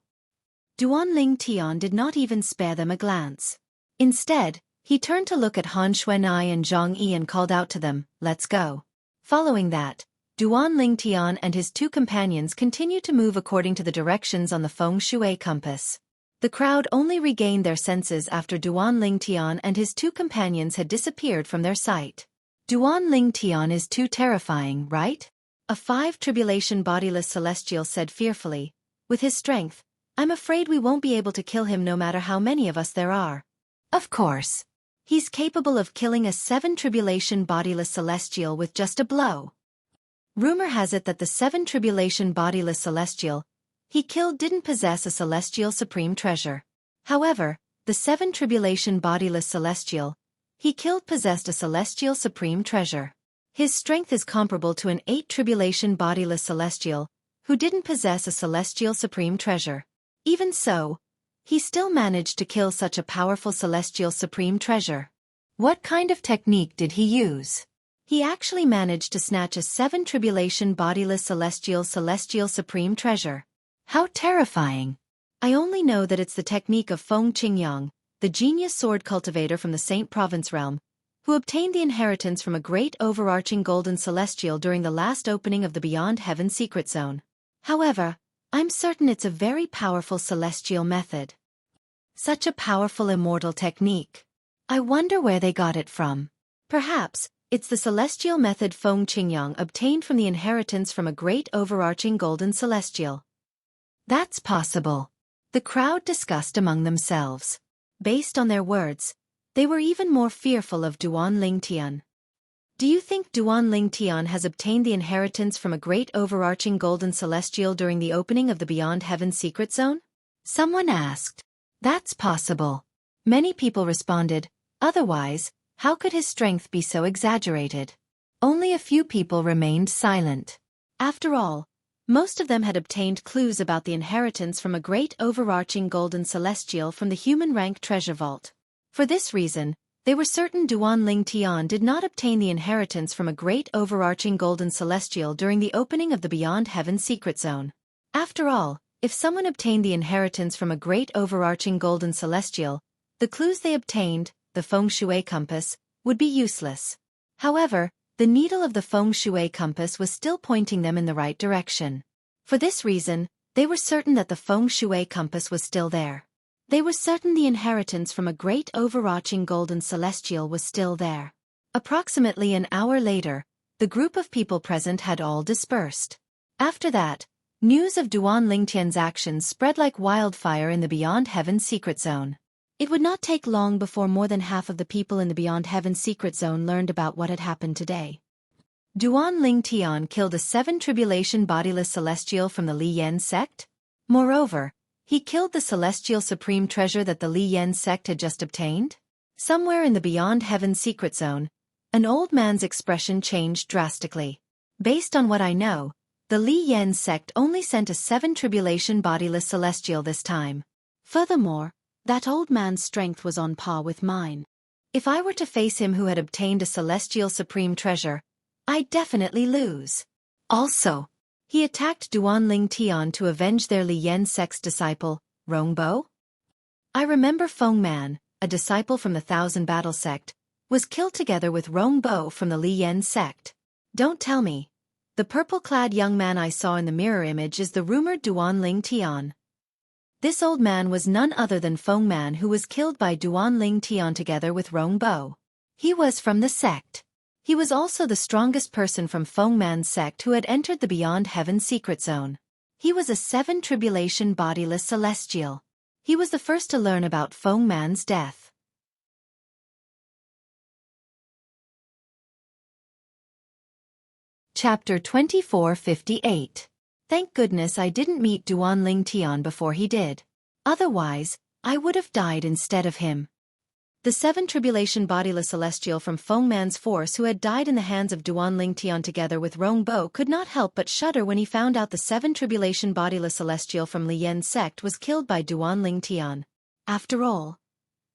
S1: Duan Ling Tian did not even spare them a glance. Instead, he turned to look at Han Xueqi and Zhang Yi and called out to them, let's go. Following that, Duan Ling Tian and his 2 companions continued to move according to the directions on the feng shui compass. The crowd only regained their senses after Duan Ling Tian and his 2 companions had disappeared from their sight. Duan Ling Tian is too terrifying, right? A 5 tribulation bodiless celestial said fearfully. With his strength, I'm afraid we won't be able to kill him no matter how many of us there are. Of course. He's capable of killing a 7 tribulation bodiless celestial with just a blow. Rumor has it that the 7 tribulation bodiless celestial he killed didn't possess a celestial supreme treasure. However, the 7 tribulation bodiless celestial he killed possessed a celestial supreme treasure. His strength is comparable to an 8 tribulation bodiless celestial who didn't possess a celestial supreme treasure. Even so, he still managed to kill such a powerful celestial supreme treasure. What kind of technique did he use? He actually managed to snatch a 7 tribulation bodiless celestial supreme treasure. How terrifying! I only know that it's the technique of Feng Qingyang, the genius sword cultivator from the Saint Province realm, who obtained the inheritance from a great overarching golden celestial during the last opening of the Beyond Heaven secret zone. However, I'm certain it's a very powerful celestial method. Such a powerful immortal technique. I wonder where they got it from. Perhaps, it's the celestial method Feng Qingyang obtained from the inheritance from a great overarching golden celestial. That's possible. The crowd discussed among themselves. Based on their words, they were even more fearful of Duan Ling Tian. Do you think Duan Ling Tian has obtained the inheritance from a great overarching golden celestial during the opening of the Beyond Heaven secret zone? Someone asked. That's possible. Many people responded, otherwise, how could his strength be so exaggerated? Only a few people remained silent. After all, most of them had obtained clues about the inheritance from a great overarching golden celestial from the human rank treasure vault. For this reason, they were certain Duan Ling Tian did not obtain the inheritance from a great overarching golden celestial during the opening of the Beyond Heaven secret zone. After all, if someone obtained the inheritance from a great overarching golden celestial, the clues they obtained, the feng shui compass, would be useless. However, the needle of the feng shui compass was still pointing them in the right direction. For this reason, they were certain that the feng shui compass was still there. They were certain the inheritance from a great overarching golden celestial was still there. Approximately an hour later, the group of people present had all dispersed. After that, news of Duan Lingtian's actions spread like wildfire in the Beyond Heaven secret zone. It would not take long before more than half of the people in the Beyond Heaven secret zone learned about what had happened today. Duan Lingtian killed a 7 tribulation bodiless celestial from the Li Yen sect. Moreover, he killed the celestial supreme treasure that the Li Yen sect had just obtained. Somewhere in the Beyond Heaven secret zone, an old man's expression changed drastically. Based on what I know, the Li Yen sect only sent a 7 tribulation bodiless celestial this time. Furthermore, that old man's strength was on par with mine. If I were to face him who had obtained a celestial supreme treasure, I'd definitely lose. Also, he attacked Duan Lingtian to avenge their Li Yen sect's disciple, Rongbo. I remember Feng Man, a disciple from the Thousand Battle sect, was killed together with Rongbo from the Li Yen sect. Don't tell me. The purple-clad young man I saw in the mirror image is the rumored Duan Lingtian. This old man was none other than Feng Man, who was killed by Duan Lingtian together with Rongbo. He was from the sect.
S2: He was also the strongest person from Feng Man's sect who had entered the Beyond Heaven secret zone. He was a 7 tribulation bodiless celestial. He was the first to learn about Feng Man's death. Chapter 2458. Thank goodness I didn't meet Duanling Tian before he did. Otherwise, I would have died instead of him. The 7 tribulation bodiless celestial from Feng Man's force who had died in the hands of Duanling Tian together with Rong Bo could not help but shudder when he found out the 7 tribulation bodiless celestial from Li Yan's sect was killed by Duanling Tian. After all,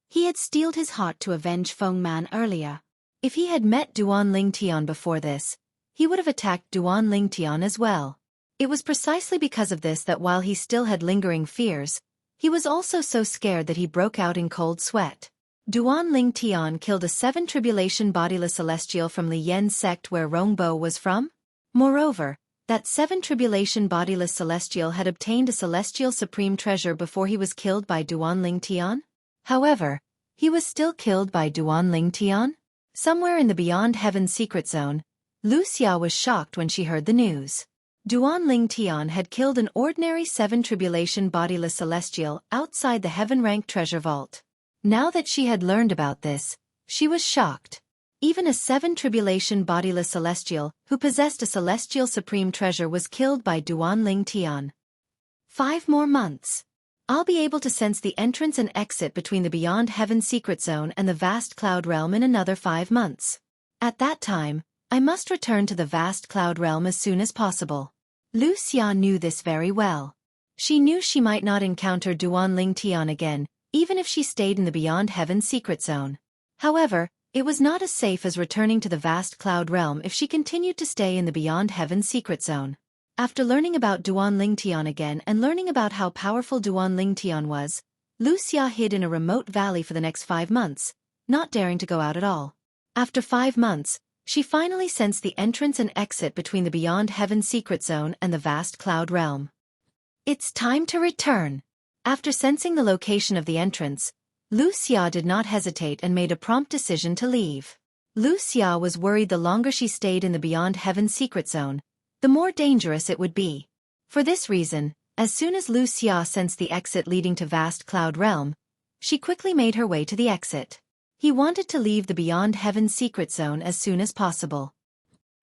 S2: he had steeled his heart to avenge Feng Man earlier. If he had met Duanling Tian before this, he would have attacked Duanling Tian as well. It was precisely because of this that while he still had lingering fears, he was also so scared that he broke out in cold sweat. Duanling Tian killed a 7 tribulation bodiless celestial from Li Yan's sect where Rong Bo was from. Moreover, that 7 tribulation bodiless celestial had obtained a celestial supreme treasure before he was killed by Duanling Tian. However, he was still killed by Duanling Tian. Somewhere in the Beyond Heaven secret zone, Lu Xia was shocked when she heard the news. Duanling Tian had killed an ordinary 7 tribulation bodiless celestial outside the heaven rank treasure vault. Now that she had learned about this, she was shocked. Even a 7 tribulation bodiless celestial who possessed a celestial supreme treasure was killed by Duanling Tian. 5 more months. I'll be able to sense the entrance and exit between the Beyond Heaven secret zone and the vast cloud realm in another 5 months. At that time, I must return to the vast cloud realm as soon as possible. Lu Xia knew this very well. She knew she might not encounter Duanling Tian again, even if she stayed in the Beyond Heaven secret zone. However, it was not as safe as returning to the vast cloud realm if she continued to stay in the Beyond Heaven secret zone. After learning about Duanling Tian again and learning about how powerful Duanling Tian was, Lu Xia hid in a remote valley for the next 5 months, not daring to go out at all. After 5 months, she finally sensed the entrance and exit between the Beyond Heaven secret zone and the vast cloud realm. It's time to return. After sensing the location of the entrance, Lu Xia did not hesitate and made a prompt decision to leave. Lu Xia was worried the longer she stayed in the Beyond Heaven secret zone, the more dangerous it would be. For this reason, as soon as Lu Xia sensed the exit leading to vast cloud realm, she quickly made her way to the exit. He wanted to leave the Beyond Heaven secret zone as soon as possible.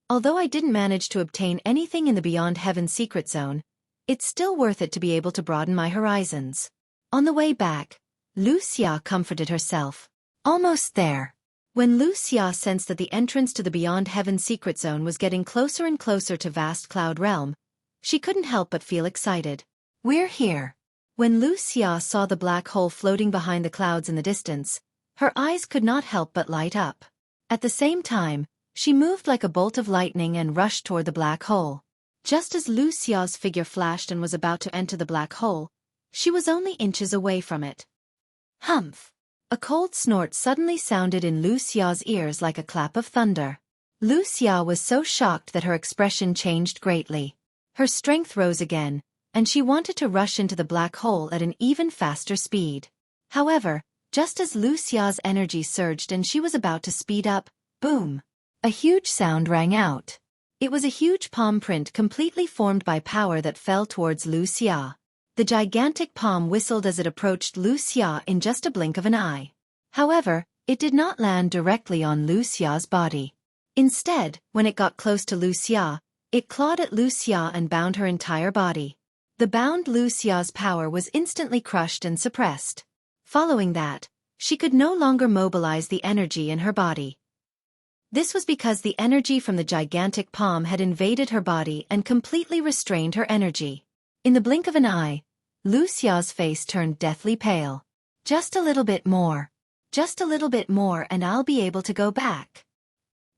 S2: Although I didn't manage to obtain anything in the Beyond Heaven secret zone, it's still worth it to be able to broaden my horizons. On the way back, Lu Xia comforted herself. Almost there. When Lu Xia sensed that the entrance to the Beyond Heaven secret zone was getting closer and closer to vast cloud realm, she couldn't help but feel excited. We're here. When Lu Xia saw the black hole floating behind the clouds in the distance, her eyes could not help but light up. At the same time, she moved like a bolt of lightning and rushed toward the black hole. Just as Lu Xia's figure flashed and was about to enter the black hole, she was only inches away from it. Humph! A cold snort suddenly sounded in Lu Xia's ears like a clap of thunder. Lu Xia was so shocked that her expression changed greatly. Her strength rose again, and she wanted to rush into the black hole at an even faster speed. However, just as Lu Xia's energy surged and she was about to speed up, boom! A huge sound rang out. It was a huge palm print completely formed by power that fell towards Lu Xia. The gigantic palm whistled as it approached Lu Xia in just a blink of an eye. However, it did not land directly on Lu Xia's body. Instead, when it got close to Lu Xia, it clawed at Lu Xia and bound her entire body. The bound Lu Xia's power was instantly crushed and suppressed. Following that, she could no longer mobilize the energy in her body. This was because the energy from the gigantic palm had invaded her body and completely restrained her energy. In the blink of an eye, Lu Xia's face turned deathly pale. Just a little bit more. Just a little bit more and I'll be able to go back.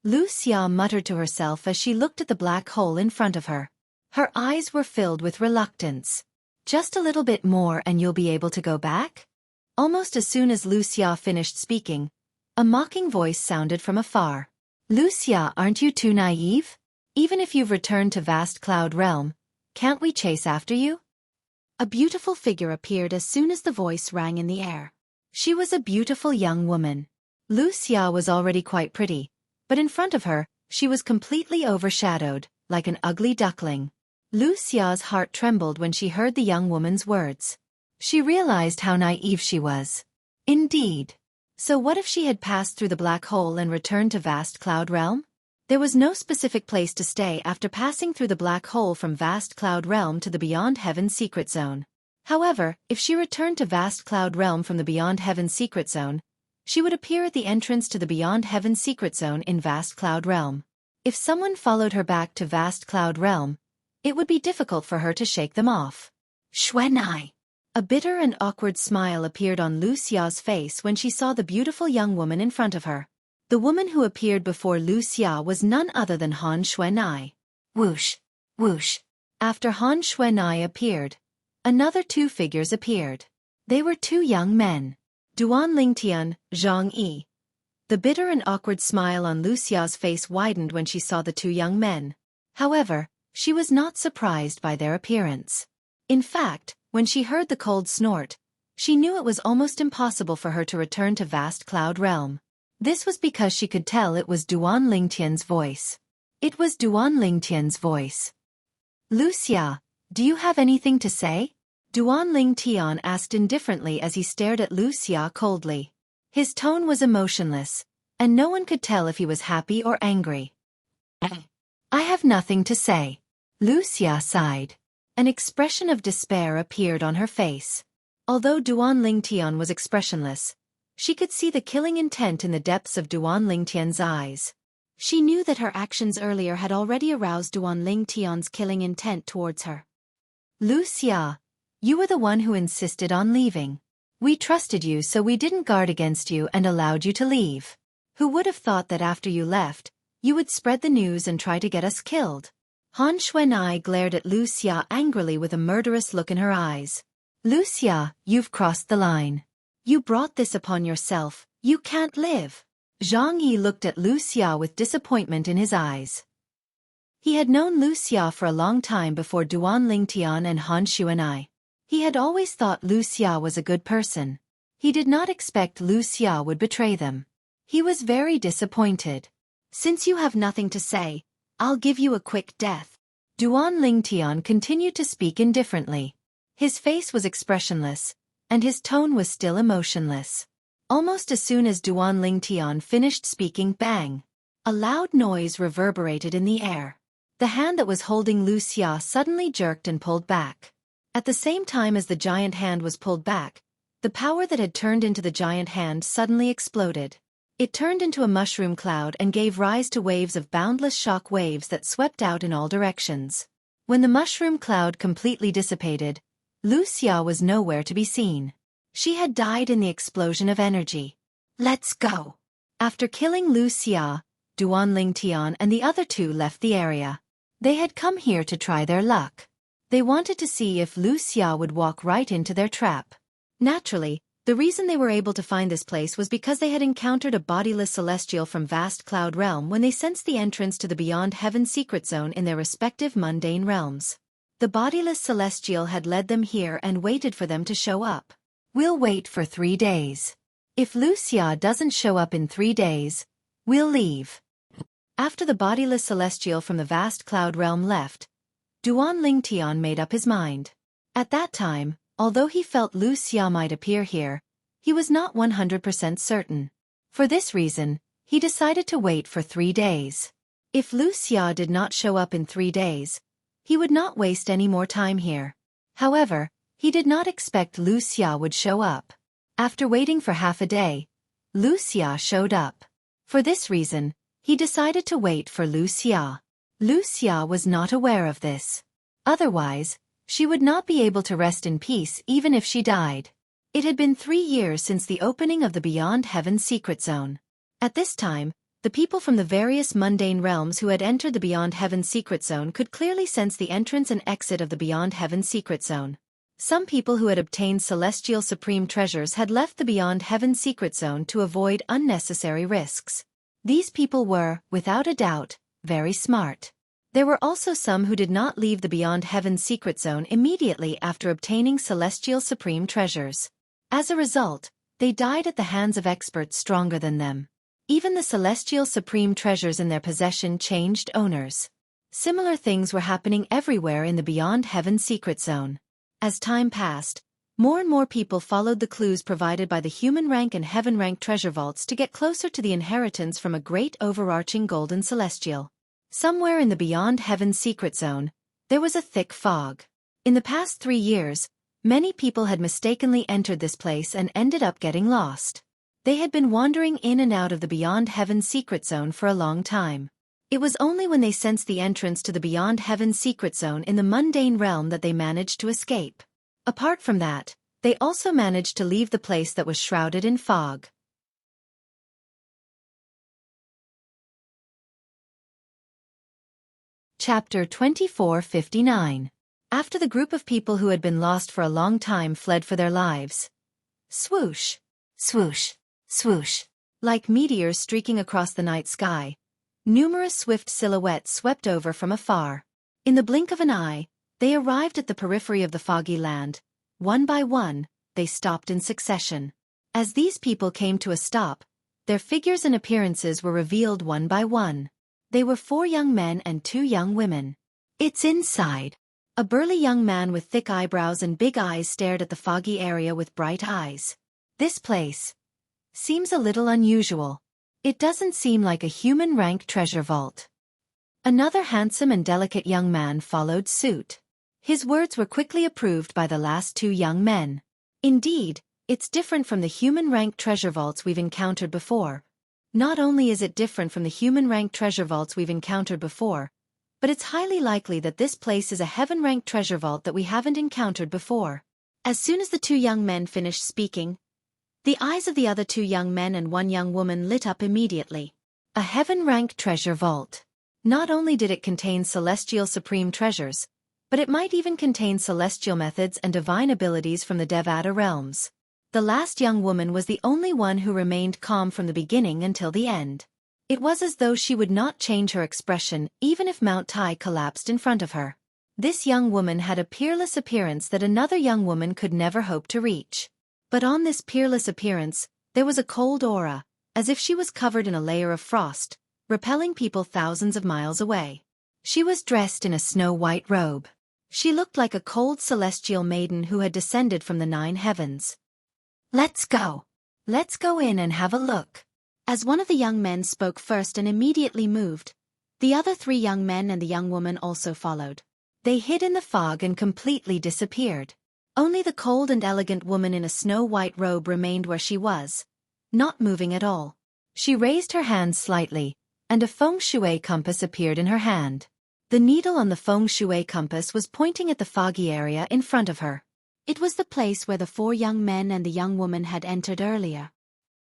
S2: Lu Xia muttered to herself as she looked at the black hole in front of her. Her eyes were filled with reluctance. Just a little bit more and you'll be able to go back? Almost as soon as Lu Xia finished speaking, a mocking voice sounded from afar. Lu Xia, aren't you too naive? Even if you've returned to vast cloud realm, can't we chase after you? A beautiful figure appeared as soon as the voice rang in the air. She was a beautiful young woman. Lu Xia was already quite pretty,
S1: But in front of her, she was completely overshadowed, like an ugly duckling. Lu Xia's heart trembled when she heard the young woman's words. She realized how naive she was. Indeed. So what if she had passed through the black hole and returned to Vast Cloud Realm? There was no specific place to stay after passing through the black hole from Vast Cloud Realm to the Beyond Heaven Secret Zone. However, if she returned to Vast Cloud Realm from the Beyond Heaven Secret Zone, she would appear at the entrance to the Beyond Heaven Secret Zone in Vast Cloud Realm. If someone followed her back to Vast Cloud Realm, it would be difficult for her to shake them off. Xueqi. A bitter and awkward smile appeared on Lu Xia's face when she saw the beautiful young woman in front of her. The woman who appeared before Lu Xia was none other than Han Xueqi. Whoosh, whoosh. After Han Xueqi appeared, another two figures appeared. They were two young men. Duan Lingtian, Zhang Yi. The bitter and awkward smile on Lu Xia's face widened when she saw the two young men. However, she was not surprised by their appearance. In fact, when she heard the cold snort, she knew it was almost impossible for her to return to Vast Cloud Realm. This was because she could tell it was Duan Lingtian's voice. It was Duan Lingtian's voice. Lu Xia, do you have anything to say? Duan Lingtian asked indifferently as he stared at Lu Xia coldly. His tone was emotionless, and no one could tell if he was happy or angry. I have nothing to say. Lu Xia sighed. An expression of despair appeared on her face. Although Duan Lingtian was expressionless, she could see the killing intent in the depths of Duan Lingtian's eyes. She knew that her actions earlier had already aroused Duan Lingtian's killing intent towards her. Lu Xia, you were the one who insisted on leaving. We trusted you, so we didn't guard against you and allowed you to leave. Who would have thought that after you left, you would spread the news and try to get us killed? Han Xueqi glared at Lu Xia angrily with a murderous look in her eyes. Lu Xia, you've crossed the line. You brought this upon yourself, you can't live. Zhang Yi looked at Lu Xia with disappointment in his eyes. He had known Lu Xia for a long time before Duan Lingtian and Han Xueqi. He had always thought Lu Xia was a good person. He did not expect Lu Xia would betray them. He was very disappointed. Since you have nothing to say, I'll give you a quick death. Duan Lingtian continued to speak indifferently. His face was expressionless, and his tone was still emotionless. Almost as soon as Duan Lingtian finished speaking, bang! A loud noise reverberated in the air. The hand that was holding Lu Xia suddenly jerked and pulled back. At the same time as the giant hand was pulled back, the power that had turned into the giant hand suddenly exploded. It turned into a mushroom cloud and gave rise to waves of boundless shock waves that swept out in all directions. When the mushroom cloud completely dissipated, Lu Xia was nowhere to be seen. She had died in the explosion of energy. Let's go. After killing Lu Xia, Duan Lingtian and the other two left the area. They had come here to try their luck. They wanted to see if Lu Xia would walk right into their trap. Naturally, the reason they were able to find this place was because they had encountered a bodiless celestial from Vast Cloud Realm when they sensed the entrance to the Beyond Heaven Secret Zone in their respective mundane realms. The bodiless celestial had led them here and waited for them to show up. We'll wait for 3 days. If Lu Xia doesn't show up in 3 days, we'll leave. After the bodiless celestial from the Vast Cloud Realm left, Duan Lingtian made up his mind. At that time, although he felt Lu Xia might appear here, he was not 100% certain. For this reason, he decided to wait for 3 days. If Lu Xia did not show up in 3 days, he would not waste any more time here. However, he did not expect Lu Xia would show up. After waiting for half a day, Lu Xia showed up. For this reason, he decided to wait for Lu Xia. Lu Xia was not aware of this. Otherwise, she would not be able to rest in peace even if she died. It had been 3 years since the opening of the Beyond Heaven Secret Zone. At this time, the people from the various mundane realms who had entered the Beyond Heaven Secret Zone could clearly sense the entrance and exit of the Beyond Heaven Secret Zone. Some people who had obtained celestial supreme treasures had left the Beyond Heaven Secret Zone to avoid unnecessary risks. These people were, without a doubt, very smart. There were also some who did not leave the Beyond Heaven Secret Zone immediately after obtaining celestial supreme treasures. As a result, they died at the hands of experts stronger than them. Even the celestial supreme treasures in their possession changed owners. Similar things were happening everywhere in the Beyond Heaven secret zone. As time passed, more and more people followed the clues provided by the human rank and heaven rank treasure vaults to get closer to the inheritance from a great overarching golden celestial. Somewhere in the Beyond Heaven secret zone, there was a thick fog. In the past 3 years, many people had mistakenly entered this place and ended up getting lost. They had been wandering in and out of the Beyond Heaven secret zone for a long time. It was only when they sensed the entrance to the Beyond Heaven secret zone in the mundane realm that they managed to escape. Apart from that, they also managed to leave the place that was shrouded in fog. Chapter 2459. After the group of people who had been lost for a long time fled for their lives. Swoosh, swoosh, swoosh. Like meteors streaking across the night sky, numerous swift silhouettes swept over from afar. In the blink of an eye, they arrived at the periphery of the foggy land. One by one, they stopped in succession. As these people came to a stop, their figures and appearances were revealed one by one. They were 4 young men and 2 young women. It's inside. A burly young man with thick eyebrows and big eyes stared at the foggy area with bright eyes. This place seems a little unusual. It doesn't seem like a human rank treasure vault. Another handsome and delicate young man followed suit. His words were quickly approved by the last 2 young men. Indeed, it's different from the human rank treasure vaults we've encountered before. Not only is it different from the human rank treasure vaults we've encountered before, but it's highly likely that this place is a heaven rank treasure vault that we haven't encountered before. As soon as the 2 young men finished speaking, the eyes of the other 2 young men and 1 young woman lit up immediately. A heaven rank treasure vault. Not only did it contain celestial supreme treasures, but it might even contain celestial methods and divine abilities from the Devata realms. The last young woman was the only one who remained calm from the beginning until the end. It was as though she would not change her expression even if Mount Tai collapsed in front of her. This young woman had a peerless appearance that another young woman could never hope to reach. But on this peerless appearance, there was a cold aura, as if she was covered in a layer of frost, repelling people thousands of miles away. She was dressed in a snow-white robe. She looked like a cold celestial maiden who had descended from the 9 heavens. Let's go. Let's go in and have a look. As one of the young men spoke first and immediately moved, the other 3 young men and the young woman also followed. They hid in the fog and completely disappeared. Only the cold and elegant woman in a snow-white robe remained where she was, not moving at all. She raised her hand slightly, and a feng shui compass appeared in her hand. The needle on the feng shui compass was pointing at the foggy area in front of her. It was the place where the 4 young men and the young woman had entered earlier.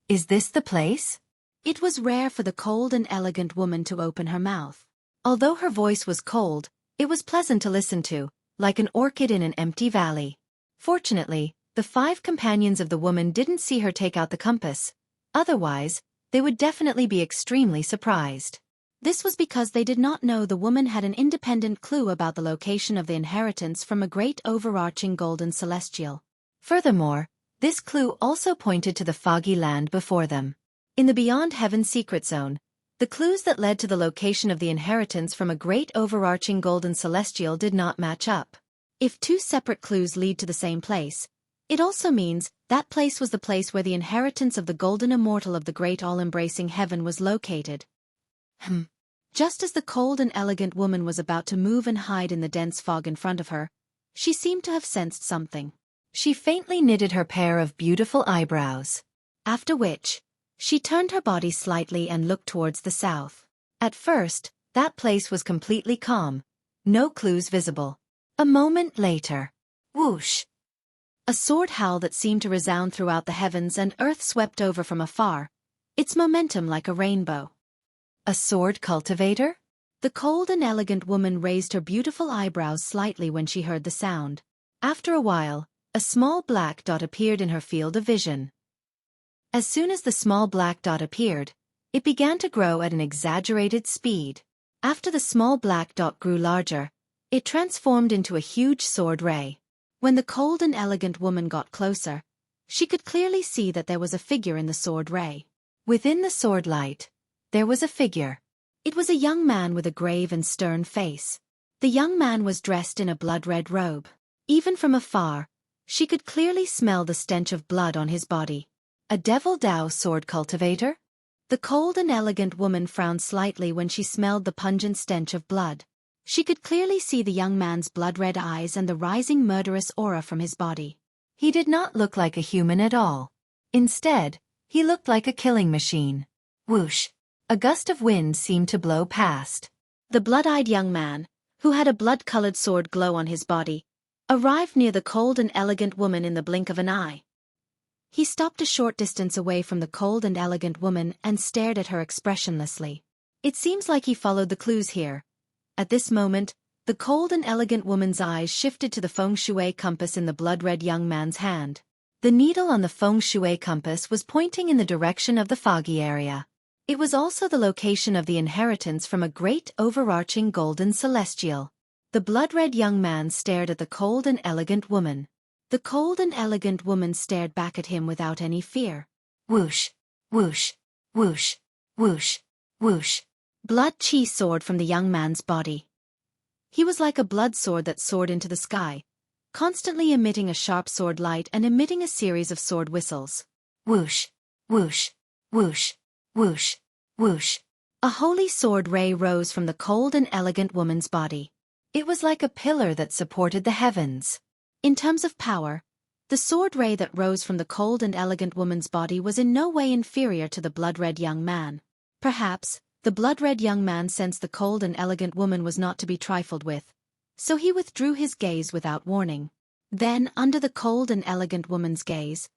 S1: Is this the place? It was rare for the cold and elegant woman to open her mouth. Although her voice was cold, it was pleasant to listen to, like an orchid in an empty valley. Fortunately, the 5 companions of the woman didn't see her take out the compass. Otherwise, they would definitely be extremely surprised. This was because they did not know the woman had an independent clue about the location of the inheritance from a great overarching golden celestial. Furthermore, this clue also pointed to the foggy land before them. In the Beyond Heaven secret zone, the clues that led to the location of the inheritance from a great overarching golden celestial did not match up. If 2 separate clues lead to the same place, it also means that place was the place where the inheritance of the golden immortal of the great all-embracing heaven was located. Just as the cold and elegant woman was about to move and hide in the dense fog in front of her, she seemed to have sensed something. She faintly knitted her pair of beautiful eyebrows. After which, she turned her body slightly and looked towards the south. At first, that place was completely calm, no clues visible. A moment later, whoosh! A sword howl that seemed to resound throughout the heavens and earth swept over from afar, its momentum like a rainbow. A sword cultivator? The cold and elegant woman raised her beautiful eyebrows slightly when she heard the sound. After a while, a small black dot appeared in her field of vision. As soon as the small black dot appeared, it began to grow at an exaggerated speed. After the small black dot grew larger, it transformed into a huge sword ray. When the cold and elegant woman got closer, she could clearly see that there was a figure in the sword ray. Within the sword light, there was a figure. It was a young man with a grave and stern face. The young man was dressed in a blood-red robe. Even from afar, she could clearly smell the stench of blood on his body. A Devil Dao sword cultivator? The cold and elegant woman frowned slightly when she smelled the pungent stench of blood. She could clearly see the young man's blood-red eyes and the rising murderous aura from his body. He did not look like a human at all. Instead, he looked like a killing machine. Whoosh! A gust of wind seemed to blow past. The blood-eyed young man, who had a blood-colored sword glow on his body, arrived near the cold and elegant woman in the blink of an eye. He stopped a short distance away from the cold and elegant woman and stared at her expressionlessly. It seems like he followed the clues here. At this moment, the cold and elegant woman's eyes shifted to the feng shui compass in the blood-red young man's hand. The needle on the feng shui compass was pointing in the direction of the foggy area. It was also the location of the inheritance from a great overarching golden celestial. The blood-red young man stared at the cold and elegant woman. The cold and elegant woman stared back at him without any fear. Whoosh! Whoosh! Whoosh! Whoosh! Whoosh! Blood chi soared from the young man's body. He was like a blood sword that soared into the sky, constantly emitting a sharp sword light and emitting a series of sword whistles. Whoosh! Whoosh! Whoosh! Whoosh! Whoosh! A holy sword ray rose from the cold and elegant woman's body. It was like a pillar that supported the heavens. In terms of power, the sword ray that rose from the cold and elegant woman's body was in no way inferior to the blood-red young man. Perhaps, the blood-red young man sensed the cold and elegant woman was not to be trifled with, so he withdrew his gaze without warning. Then, under the cold and elegant woman's gaze,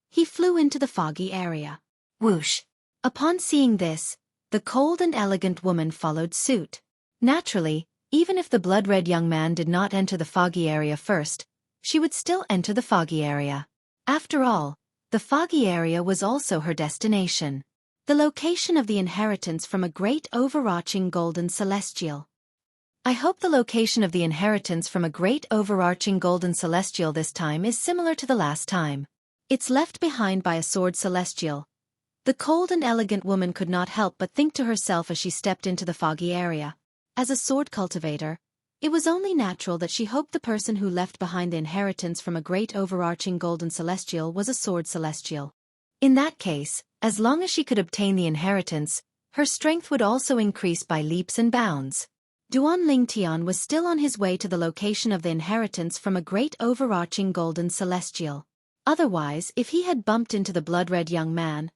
S1: he flew into the foggy area. Whoosh! Upon seeing this, the cold and elegant woman followed suit. Naturally, even if the blood-red young man did not enter the foggy area first, she would still enter the foggy area. After all, the foggy area was also her destination. The location of the inheritance from a great overarching golden celestial. I hope the location of the inheritance from a great overarching golden celestial this time is similar to the last time. It's left behind by a sword celestial. The cold and elegant woman could not help but think to herself as she stepped into the foggy area. As a sword cultivator, it was only natural that she hoped the person who left behind the inheritance from a great overarching golden celestial was a sword celestial. In that case, as long as she could obtain the inheritance, her strength would also increase by leaps and bounds. Duan Lingtian was still on his way to the location of the inheritance from a great overarching golden celestial. Otherwise, if he had bumped into the blood-red young man,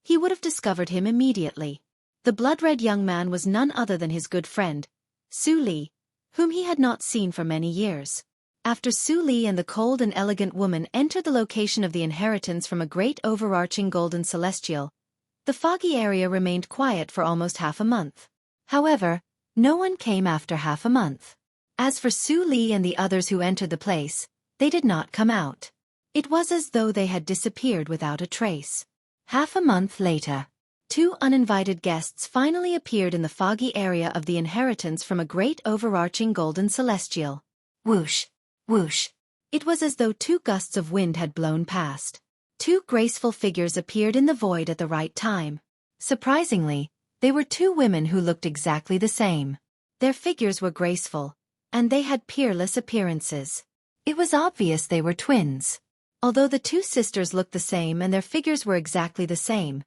S1: he would have discovered him immediately. The blood-red young man was none other than his good friend, Su Li, whom he had not seen for many years. After Su Li and the cold and elegant woman entered the location of the inheritance from a great overarching golden celestial, the foggy area remained quiet for almost half a month. However, no one came after half a month. As for Su Li and the others who entered the place, they did not come out. It was as though they had disappeared without a trace. Half a month later, two uninvited guests finally appeared in the foggy area of the inheritance from a great overarching golden celestial. Whoosh! Whoosh! It was as though two gusts of wind had blown past. Two graceful figures appeared in the void at the right time. Surprisingly, they were two women who looked exactly the same. Their figures were graceful, and they had peerless appearances. It was obvious they were twins. Although the two sisters looked the same and their figures were exactly the same,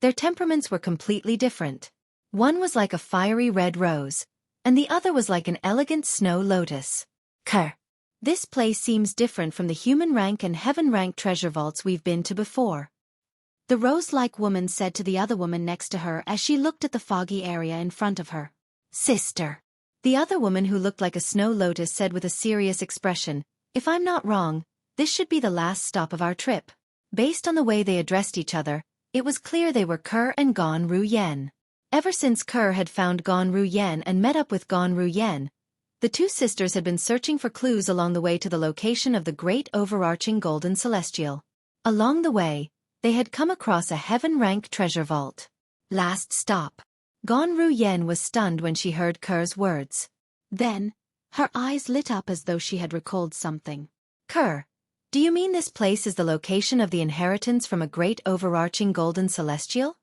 S1: their temperaments were completely different. One was like a fiery red rose, and the other was like an elegant snow lotus. Kerr. This place seems different from the human rank and heaven rank treasure vaults we've been to before. The rose-like woman said to the other woman next to her as she looked at the foggy area in front of her. Sister. The other woman who looked like a snow lotus said with a serious expression, if I'm not wrong, this should be the last stop of our trip. Based on the way they addressed each other, it was clear they were Kerr and Gon Ru Yen. Ever since Kerr had found Gon Ru Yen and met up with Gon Ru Yen, the two sisters had been searching for clues along the way to the location of the great overarching golden celestial. Along the way, they had come across a heaven-rank treasure vault. Last stop. Gon Ru Yen was stunned when she heard Kerr's words. Then, her eyes lit up as though she had recalled something. Kerr, Do you mean this place is the location of the inheritance from a great overarching golden celestial?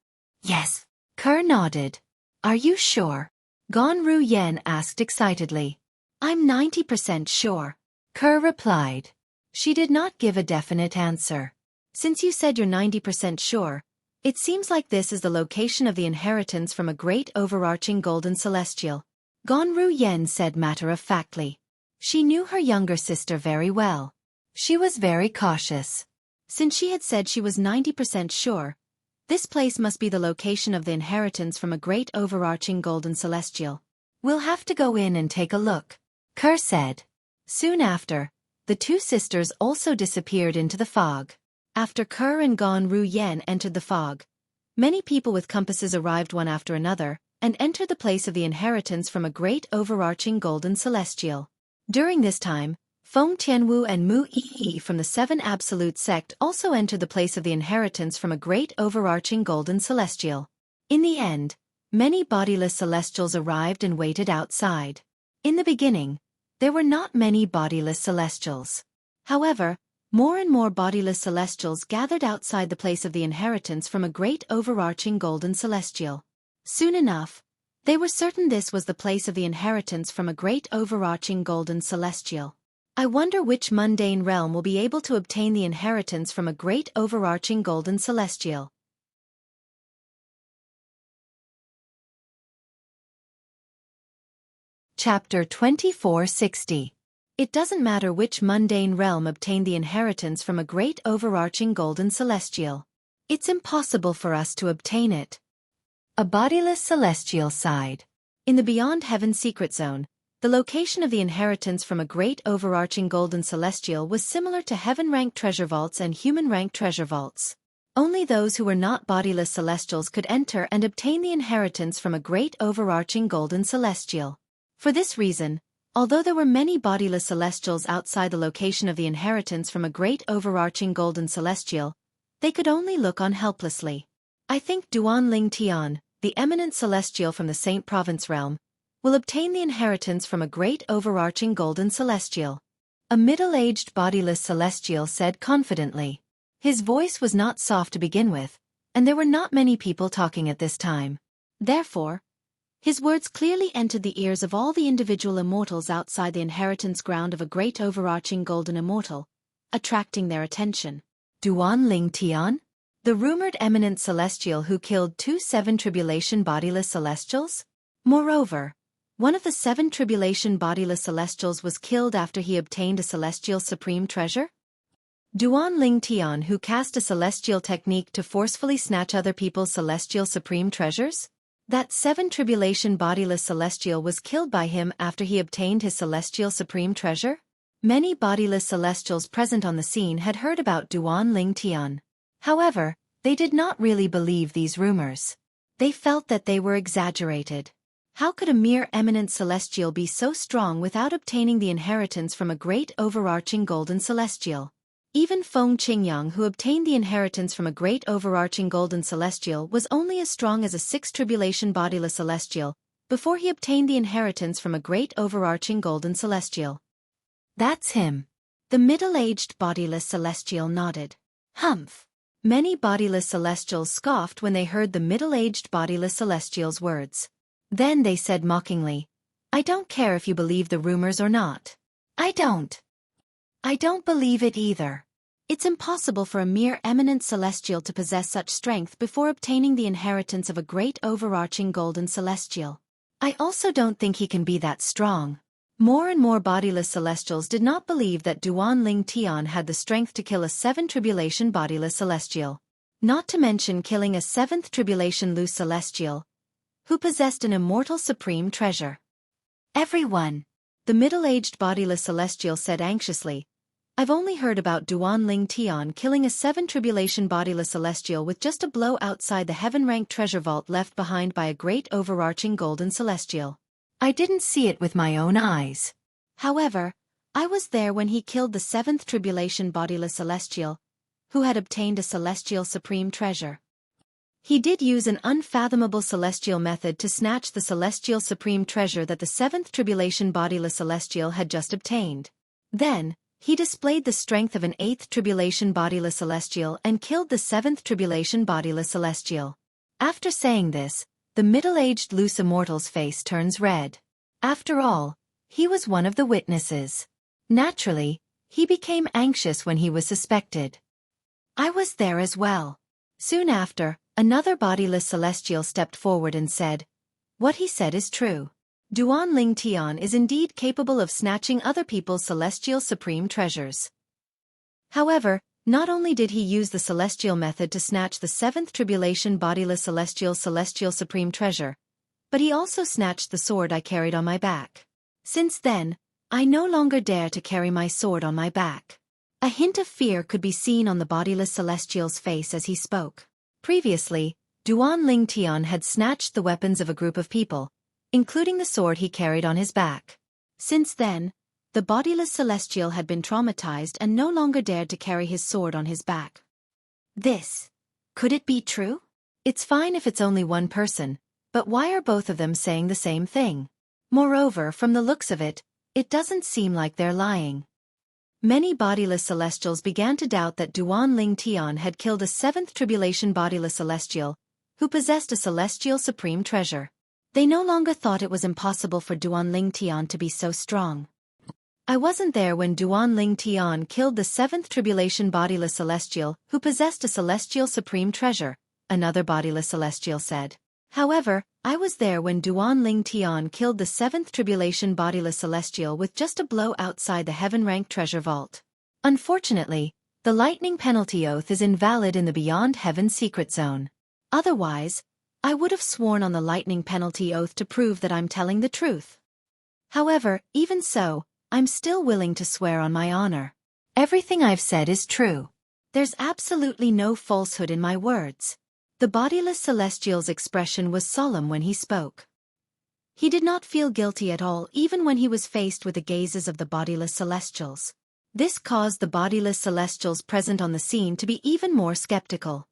S2: Yes.
S1: Kerr nodded. Are you sure? Gon Ru Yen asked excitedly. I'm 90% sure. Kerr replied. She did not give a definite answer. Since you said you're 90% sure, it seems like this is the location of the inheritance from a great overarching golden celestial. Gon Ru Yen said matter-of-factly. She knew her younger sister very well. She was very cautious. Since she had said she was 90% sure, this place must be the location of the inheritance from a great overarching golden celestial. We'll have to go in and take a look, Kerr said. Soon after, the two sisters also disappeared into the fog. After Kerr and Gon Ru Yen entered the fog, many people with compasses arrived one after another and entered the place of the inheritance from a great overarching golden celestial. During this time, Feng Tianwu and Mu Yi from the Seven Absolute Sect also entered the place of the inheritance from a great overarching golden celestial. In the end, many bodiless celestials arrived and waited outside. In the beginning, there were not many bodiless celestials. However, more and more bodiless celestials gathered outside the place of the inheritance from a great overarching golden celestial. Soon enough, they were certain this was the place of the inheritance from a great overarching golden celestial. I wonder which mundane realm will be able to obtain the inheritance from a great overarching golden celestial. Chapter 2460. It doesn't matter which mundane realm obtained the inheritance from a great overarching golden celestial. It's impossible for us to obtain it. A bodiless celestial sighed. In the Beyond Heaven secret zone, the location of the inheritance from a great overarching golden celestial was similar to heaven-ranked treasure vaults and human-ranked treasure vaults. Only those who were not bodiless celestials could enter and obtain the inheritance from a great overarching golden celestial. For this reason, although there were many bodiless celestials outside the location of the inheritance from a great overarching golden celestial, they could only look on helplessly. I think Duan Ling Tian, the eminent celestial from the Saint Province realm, will obtain the inheritance from a great overarching golden celestial. A middle-aged bodiless celestial said confidently. His voice was not soft to begin with, and there were not many people talking at this time. Therefore, his words clearly entered the ears of all the individual immortals outside the inheritance ground of a great overarching golden immortal, attracting their attention. Duan Ling Tian? The rumored eminent celestial who killed 2 7 tribulation bodiless celestials? Moreover, one of the 7 tribulation bodiless celestials was killed after he obtained a celestial supreme treasure? Duan Ling Tian who cast a celestial technique to forcefully snatch other people's celestial supreme treasures? That 7 tribulation bodiless celestial was killed by him after he obtained his celestial supreme treasure? Many bodiless celestials present on the scene had heard about Duan Ling Tian. However, they did not really believe these rumors. They felt that they were exaggerated. How could a mere eminent celestial be so strong without obtaining the inheritance from a great overarching golden celestial? Even Feng Qingyang who obtained the inheritance from a great overarching golden celestial was only as strong as a 6 tribulation bodiless celestial, before he obtained the inheritance from a great overarching golden celestial. That's him. The middle-aged bodiless celestial nodded. Humph. Many bodiless celestials scoffed when they heard the middle-aged bodiless celestial's words. Then they said mockingly, I don't care if you believe the rumors or not. I don't believe it either. It's impossible for a mere eminent celestial to possess such strength before obtaining the inheritance of a great overarching golden celestial. I also don't think he can be that strong. More and more bodiless celestials did not believe that Duan Ling Tian had the strength to kill a 7 tribulation bodiless celestial. Not to mention killing a 7th tribulation loose celestial, who possessed an immortal supreme treasure. Everyone, the middle-aged bodiless celestial said anxiously, I've only heard about Duan Ling Tian killing a 7 tribulation bodiless celestial with just a blow outside the heaven-ranked treasure vault left behind by a great overarching golden celestial. I didn't see it with my own eyes. However, I was there when he killed the 7th tribulation bodiless celestial, who had obtained a celestial supreme treasure. He did use an unfathomable celestial method to snatch the celestial supreme treasure that the 7th tribulation bodiless celestial had just obtained. Then,
S2: He displayed the strength of an 8th tribulation bodiless celestial and killed the 7th tribulation bodiless celestial. After saying this, the middle-aged loose immortal's face turns red. After all, he was one of the witnesses. Naturally, he became anxious when he was suspected. I was there as well. Soon after, another bodiless celestial stepped forward and said, "What he said is true. Duan Ling Tian is indeed capable of snatching other people's celestial supreme treasures." However, not only did he use the celestial method to snatch the 7th tribulation bodiless celestial supreme treasure, but he also snatched the sword I carried on my back. Since then, I no longer dare to carry my sword on my back. A hint of fear could be seen on the bodiless celestial's face as he spoke. Previously, Duan Ling Tian had snatched the weapons of a group of people, including the sword he carried on his back. Since then, the bodiless celestial had been traumatized and no longer dared to carry his sword on his back. Could it be true? It's fine if it's only one person, but why are both of them saying the same thing? Moreover, from the looks of it, it doesn't seem like they're lying. Many bodiless celestials began to doubt that Duan Ling Tian had killed a 7th tribulation bodiless celestial, who possessed a celestial supreme treasure. They no longer thought it was impossible for Duan Ling Tian to be so strong. I wasn't there when Duan Ling Tian killed the 7th tribulation bodiless celestial who possessed a celestial supreme treasure, another bodiless celestial said. However, I was there when Duan Ling Tian killed the 7th tribulation bodiless celestial with just a blow outside the heaven-rank treasure vault. Unfortunately, the lightning penalty oath is invalid in the Beyond Heaven secret zone. Otherwise, I would have sworn on the lightning penalty oath to prove that I'm telling the truth. However, even so, I'm still willing to swear on my honor. Everything I've said is true. There's absolutely no falsehood in my words. The bodiless celestial's expression was solemn when he spoke. He did not feel guilty at all even when he was faced with the gazes of the bodiless celestials. This caused the bodiless celestials present on the scene to be even more skeptical.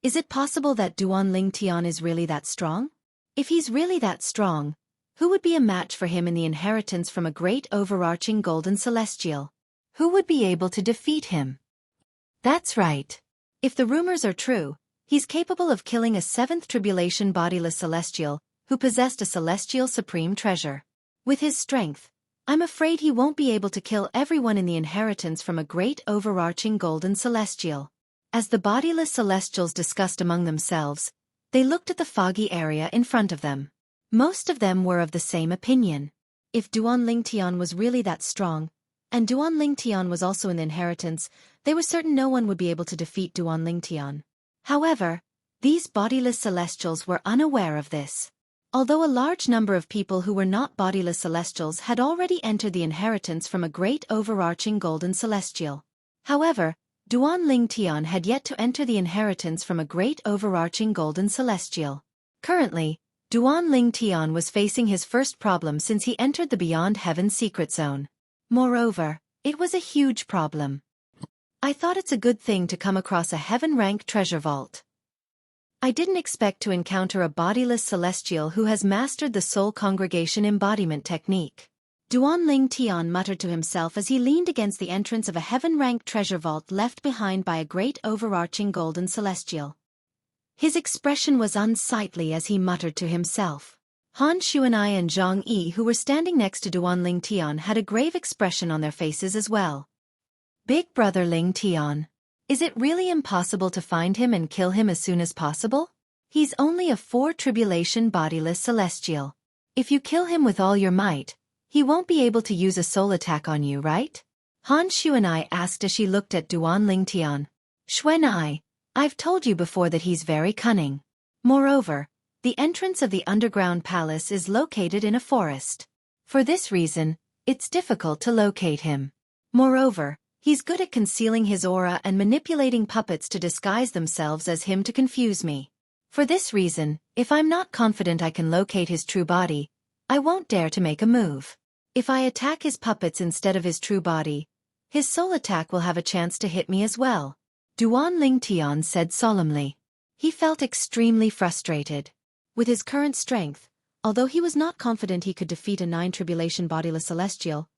S2: Is it possible that Duan Ling Tian is really that strong? If he's really that strong, who would be a match for him in the inheritance from a great overarching golden celestial? Who would be able to defeat him? That's right. If the rumors are true, he's capable of killing a 7th tribulation bodiless celestial, who possessed a celestial supreme treasure. With his strength, I'm afraid he won't be able to kill everyone in the inheritance from a great overarching golden celestial. As the bodiless celestials discussed among themselves, they looked at the foggy area in front of them. Most of them were of the same opinion. If Duan Ling Tian was really that strong, and Duan Ling Tian was also in the inheritance, they were certain no one would be able to defeat Duan Ling Tian. However, these bodiless celestials were unaware of this. Although a large number of people who were not bodiless celestials had already entered the inheritance from a great overarching golden celestial. However, Duan Ling Tian had yet to enter the inheritance from a great overarching golden celestial. Currently, Duan Ling Tian was facing his first problem since he entered the Beyond Heaven secret zone. Moreover, it was a huge problem. I thought it's a good thing to come across a heaven-rank treasure vault. I didn't expect to encounter a bodiless celestial who has mastered the soul congregation embodiment technique. Duan Ling Tian muttered to himself as he leaned against the entrance of a heaven-rank treasure vault left behind by a great overarching golden celestial. His expression was unsightly as he muttered to himself. Han Xueqi and Zhang Yi, who were standing next to Duan Ling Tian, had a grave expression on their faces as well. Big brother Ling Tian. Is it really impossible to find him and kill him as soon as possible? He's only a 4 tribulation bodiless celestial. If you kill him with all your might, he won't be able to use a soul attack on you, right? Han Xueqi asked as she looked at Duan Ling Tian. Xueqi, I've told you before that he's very cunning. Moreover, the entrance of the underground palace is located in a forest. For this reason, it's difficult to locate him. Moreover, he's good at concealing his aura and manipulating puppets to disguise themselves as him to confuse me. For this reason, if I'm not confident I can locate his true body, I won't dare to make a move. If I attack his puppets instead of his true body, his soul attack will have a chance to hit me as well. Duan Ling Tian said solemnly. He felt extremely frustrated. With his current strength, although he was not confident he could defeat a 9 tribulation bodiless celestial,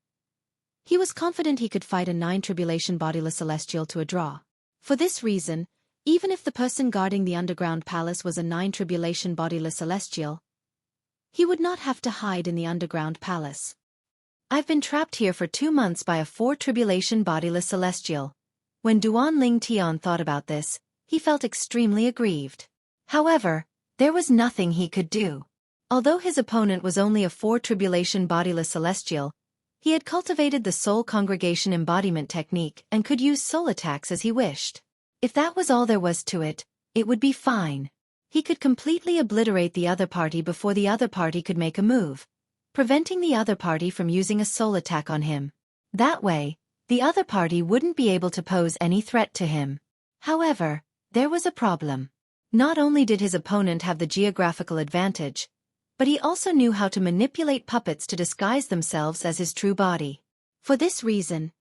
S2: He was confident he could fight a 9 tribulation bodiless celestial to a draw. For this reason, even if the person guarding the underground palace was a 9 tribulation bodiless celestial, he would not have to hide in the underground palace.
S1: I've been trapped here for 2 months by a 4 tribulation bodiless celestial. When Duan Ling Tian thought about this, he felt extremely aggrieved. However, there was nothing he could do. Although his opponent was only a 4 tribulation bodiless celestial, he had cultivated the soul congregation embodiment technique and could use soul attacks as he wished. If that was all there was to it, it would be fine. He could completely obliterate the other party before the other party could make a move, preventing the other party from using a soul attack on him. That way, the other party wouldn't be able to pose any threat to him. However, there was a problem. Not only did his opponent have the geographical advantage, but he also knew how to manipulate puppets to disguise themselves as his true body.
S2: For this reason,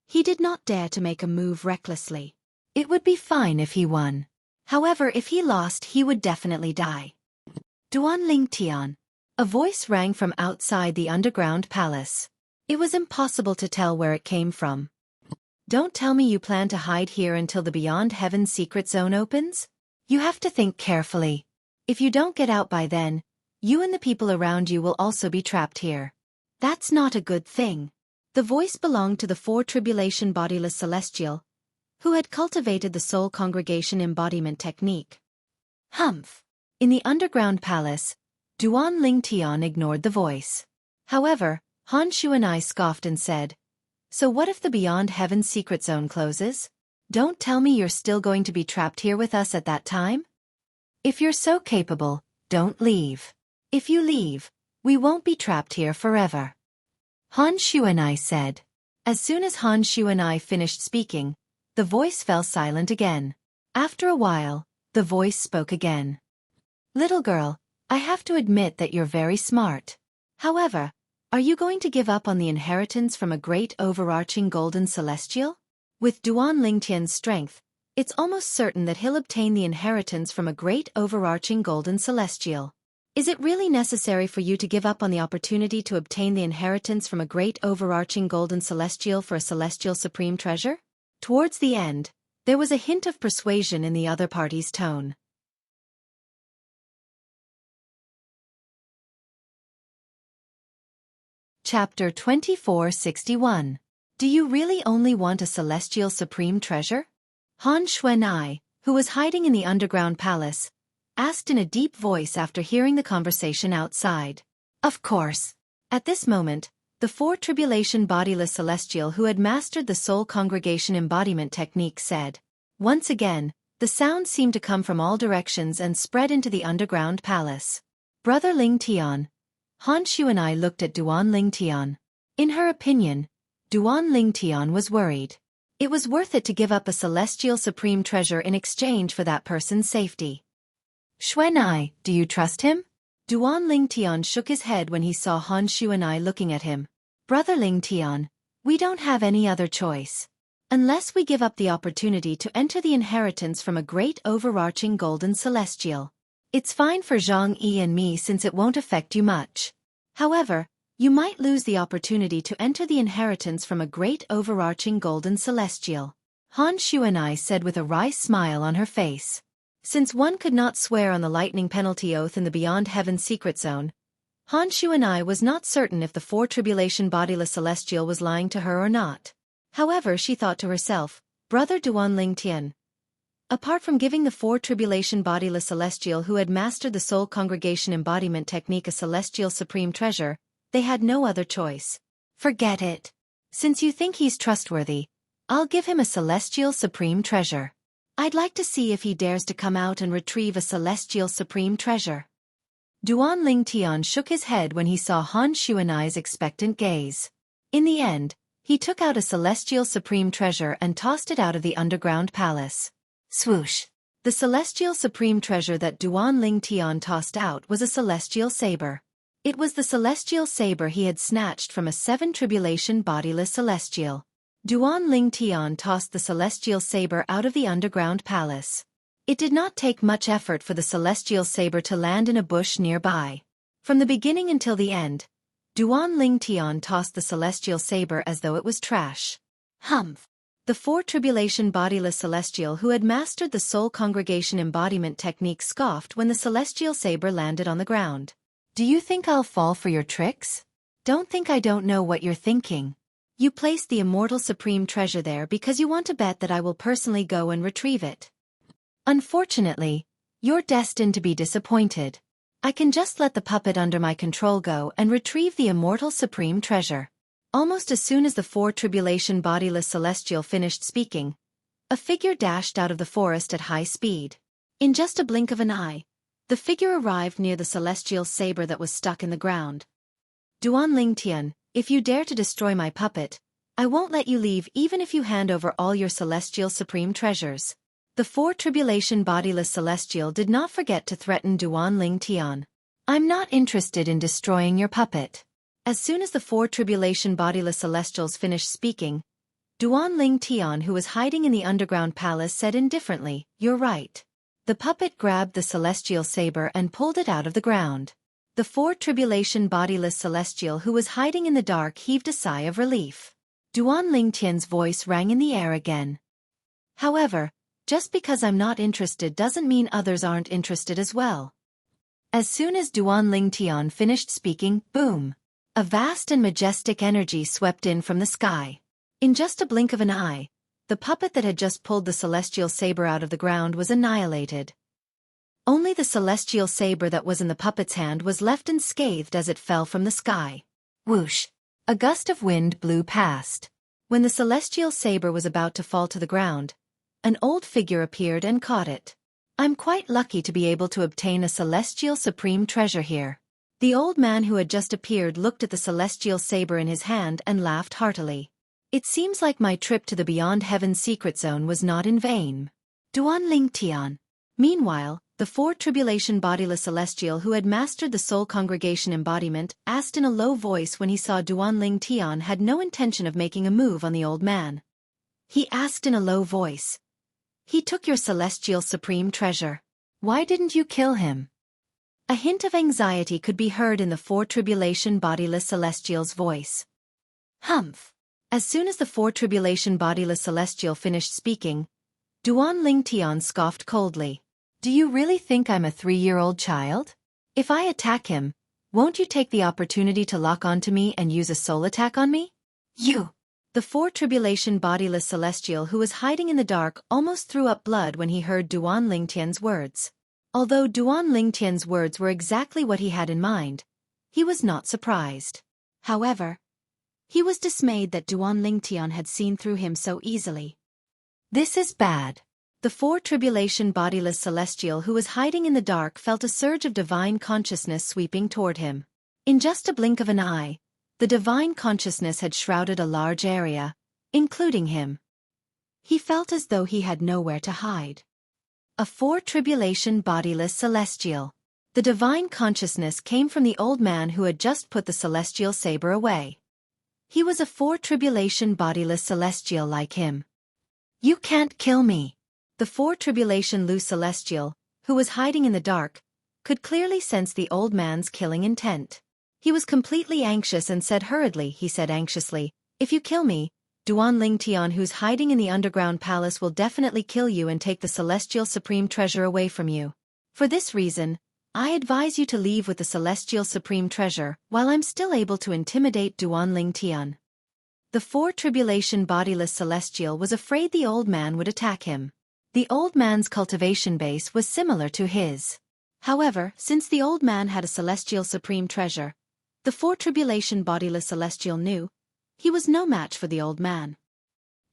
S2: he did not dare to make a move recklessly.
S1: It would be fine if he won. However, if he lost, he would definitely die. Duan Ling Tian. A voice rang from outside the underground palace. It was impossible to tell where it came from. Don't tell me you plan to hide here until the Beyond Heaven secret zone opens? You have to think carefully. If you don't get out by then, you and the people around you will also be trapped here.
S2: That's not a good thing. The voice belonged to the 4 tribulation bodiless celestial, who had cultivated the soul congregation embodiment technique.
S1: Humph. In the underground palace, Duan Ling Tian ignored the voice. However, Han Xueqi scoffed and said, "So what if the Beyond Heaven secret zone closes? Don't tell me you're still going to be trapped here with us at that time? If you're so capable, don't leave. If you leave, we won't be trapped here forever." Han Xueqi said. As soon as Han Xueqi finished speaking, the voice fell silent again. After a while, the voice spoke again. "Little girl, I have to admit that you're very smart. However, are you going to give up on the inheritance from a great overarching golden celestial? With Duan Ling Tian's strength, it's almost certain that he'll obtain the inheritance from a great overarching golden celestial. Is it really necessary for you to give up on the opportunity to obtain the inheritance from a great overarching golden celestial for a celestial supreme treasure?" Towards the end, there was a hint of persuasion in the other party's tone. Chapter 2461. Do you really only want a celestial supreme treasure? Han Xueqi, who was hiding in the underground palace, asked in a deep voice after hearing the conversation outside. Of course. At this moment, the 4 tribulation bodiless celestial who had mastered the soul congregation embodiment technique said. Once again, the sound seemed to come from all directions and spread into the underground palace. Brother Ling Tian. Han Xueqi looked at Duan Ling Tian. In her opinion, Duan Ling Tian was worried. It was worth it to give up a celestial supreme treasure in exchange for that person's safety. Xueqi, do you trust him? Duan Ling Tian shook his head when he saw Han Xueqi looking at him. Brother Ling Tian, we don't have any other choice. Unless we give up the opportunity to enter the inheritance from a great overarching golden celestial. It's fine for Zhang Yi and me since it won't affect you much. However, you might lose the opportunity to enter the inheritance from a great overarching golden celestial. Han Xueqi said with a wry smile on her face. Since one could not swear on the lightning penalty oath in the Beyond Heaven secret zone, Han Xueqi was not certain if the 4 tribulation bodiless celestial was lying to her or not. However, she thought to herself, Brother Duan Ling Tian. Apart from giving the 4 tribulation bodiless celestial who had mastered the soul congregation embodiment technique a celestial supreme treasure, they had no other choice. Forget it. Since you think he's trustworthy, I'll give him a celestial supreme treasure. I'd like to see if he dares to come out and retrieve a celestial supreme treasure. Duan Ling Tian shook his head when he saw Han Xueqi's expectant gaze. In the end, he took out a celestial supreme treasure and tossed it out of the underground palace. Swoosh! The celestial supreme treasure that Duan Ling Tian tossed out was a celestial saber. It was the celestial saber he had snatched from a 7 tribulation bodiless celestial. Duan Ling Tian tossed the celestial saber out of the underground palace. It did not take much effort for the celestial saber to land in a bush nearby. From the beginning until the end, Duan Ling Tian tossed the celestial saber as though it was trash. Humph. The four tribulation bodiless celestial who had mastered the soul congregation embodiment technique scoffed when the celestial saber landed on the ground. Do you think I'll fall for your tricks? Don't think I don't know what you're thinking. You placed the immortal supreme treasure there because you want to bet that I will personally go and retrieve it. Unfortunately, you're destined to be disappointed. I can just let the puppet under my control go and retrieve the immortal supreme treasure. Almost as soon as the four tribulation bodiless celestial finished speaking, a figure dashed out of the forest at high speed. In just a blink of an eye, the figure arrived near the celestial saber that was stuck in the ground. Duan Ling Tian, if you dare to destroy my puppet, I won't let you leave even if you hand over all your celestial supreme treasures. The four tribulation bodiless celestial did not forget to threaten Duan Ling Tian. I'm not interested in destroying your puppet. As soon as the four tribulation bodiless celestials finished speaking, Duan Ling Tian, who was hiding in the underground palace, said indifferently, "You're right." The puppet grabbed the celestial saber and pulled it out of the ground. The four tribulation bodiless celestial who was hiding in the dark heaved a sigh of relief. Duan Ling Tian's voice rang in the air again. However, just because I'm not interested doesn't mean others aren't interested as well. As soon as Duan Ling Tian finished speaking, boom! A vast and majestic energy swept in from the sky. In just a blink of an eye, the puppet that had just pulled the celestial saber out of the ground was annihilated. Only the celestial saber that was in the puppet's hand was left unscathed as it fell from the sky. Whoosh! A gust of wind blew past. When the celestial saber was about to fall to the ground, an old figure appeared and caught it. I'm quite lucky to be able to obtain a celestial supreme treasure here. The old man who had just appeared looked at the celestial saber in his hand and laughed heartily. It seems like my trip to the Beyond Heaven's secret zone was not in vain. Duan Ling Tian. Meanwhile, the four tribulation bodiless celestial who had mastered the soul congregation embodiment asked in a low voice when he saw Duan Ling Tian had no intention of making a move on the old man. He asked in a low voice. He took your celestial supreme treasure. Why didn't you kill him? A hint of anxiety could be heard in the four tribulation bodiless celestial's voice. Humph! As soon as the four tribulation bodiless celestial finished speaking, Duan Ling Tian scoffed coldly. Do you really think I'm a 3-year-old child? If I attack him, won't you take the opportunity to lock onto me and use a soul attack on me? You! The four tribulation bodiless celestial who was hiding in the dark almost threw up blood when he heard Duan Ling Tian's words. Although Duan Ling Tian's words were exactly what he had in mind, he was not surprised. However, he was dismayed that Duan Ling Tian had seen through him so easily. This is bad. The four tribulation bodiless celestial who was hiding in the dark felt a surge of divine consciousness sweeping toward him. In just a blink of an eye, the divine consciousness had shrouded a large area, including him. He felt as though he had nowhere to hide. A four tribulation bodiless celestial. The divine consciousness came from the old man who had just put the celestial saber away. He was a four tribulation bodiless celestial like him. You can't kill me. The four tribulation loose celestial, who was hiding in the dark, could clearly sense the old man's killing intent. He was completely anxious and said hurriedly, he said anxiously, if you kill me, Duan Ling Tian who's hiding in the underground palace will definitely kill you and take the celestial supreme treasure away from you. For this reason, I advise you to leave with the celestial supreme treasure while I'm still able to intimidate Duan Ling Tian. The four tribulation bodiless celestial was afraid the old man would attack him. The old man's cultivation base was similar to his. However, since the old man had a celestial supreme treasure, the four tribulation bodiless celestial knew he was no match for the old man.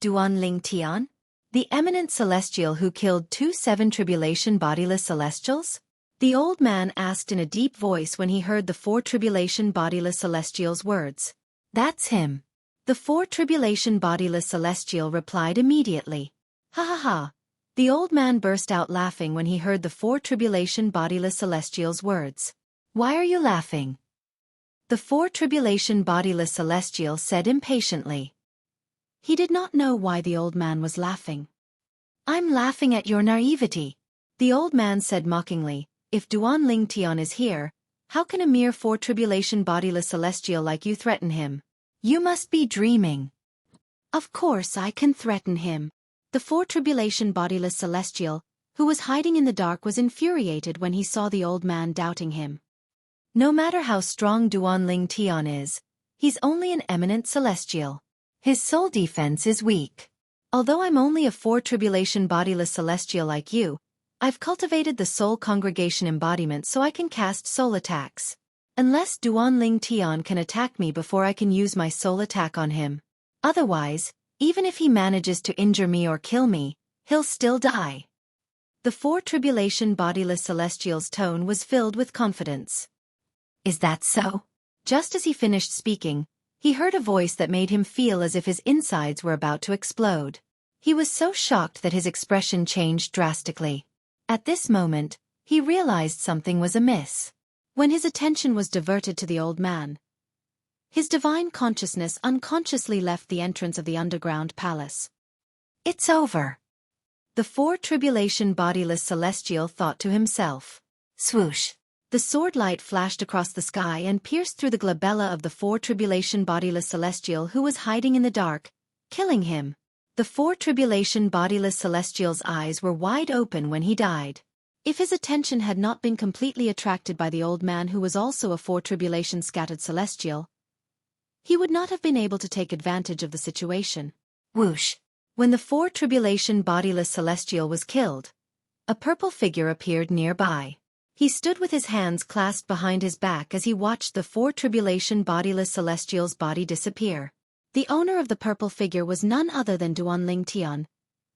S1: Duan Ling Tian? The eminent celestial who killed 2 7 tribulation bodiless celestials? The old man asked in a deep voice when he heard the four tribulation bodiless celestial's words. That's him. The four tribulation bodiless celestial replied immediately. Ha ha ha. The old man burst out laughing when he heard the four tribulation bodiless celestial's words. Why are you laughing? The four tribulation bodiless celestial said impatiently. He did not know why the old man was laughing. I'm laughing at your naivety. The old man said mockingly, if Duan Ling Tian is here, How can a mere 4 tribulation bodiless celestial like you threaten him? You must be dreaming. Of course I can threaten him. The 4 tribulation bodiless celestial, who was hiding in the dark, was infuriated when he saw the old man doubting him. No matter how strong Duanling Tian is, he's only an eminent celestial. His soul defense is weak. Although I'm only a 4 tribulation bodiless celestial like you, I've cultivated the soul congregation embodiment so I can cast soul attacks. Unless Duanling Tian can attack me before I can use my soul attack on him. Otherwise, even if he manages to injure me or kill me, he'll still die. The 4 tribulation bodiless celestial's tone was filled with confidence. Is that so? Just as he finished speaking, he heard a voice that made him feel as if his insides were about to explode. He was so shocked that his expression changed drastically. At this moment, he realized something was amiss. When his attention was diverted to the old man, his divine consciousness unconsciously left the entrance of the underground palace. It's over. The 4 tribulation bodiless celestial thought to himself. Swoosh. The sword light flashed across the sky and pierced through the glabella of the 4 tribulation bodiless celestial who was hiding in the dark, killing him. The 4 tribulation bodiless celestial's eyes were wide open when he died. If his attention had not been completely attracted by the old man who was also a 4 tribulation scattered celestial, he would not have been able to take advantage of the situation. Whoosh! When the 4 tribulation bodiless celestial was killed, a purple figure appeared nearby. He stood with his hands clasped behind his back as he watched the 4 tribulation bodiless celestial's body disappear. The owner of the purple figure was none other than Duanling Tian,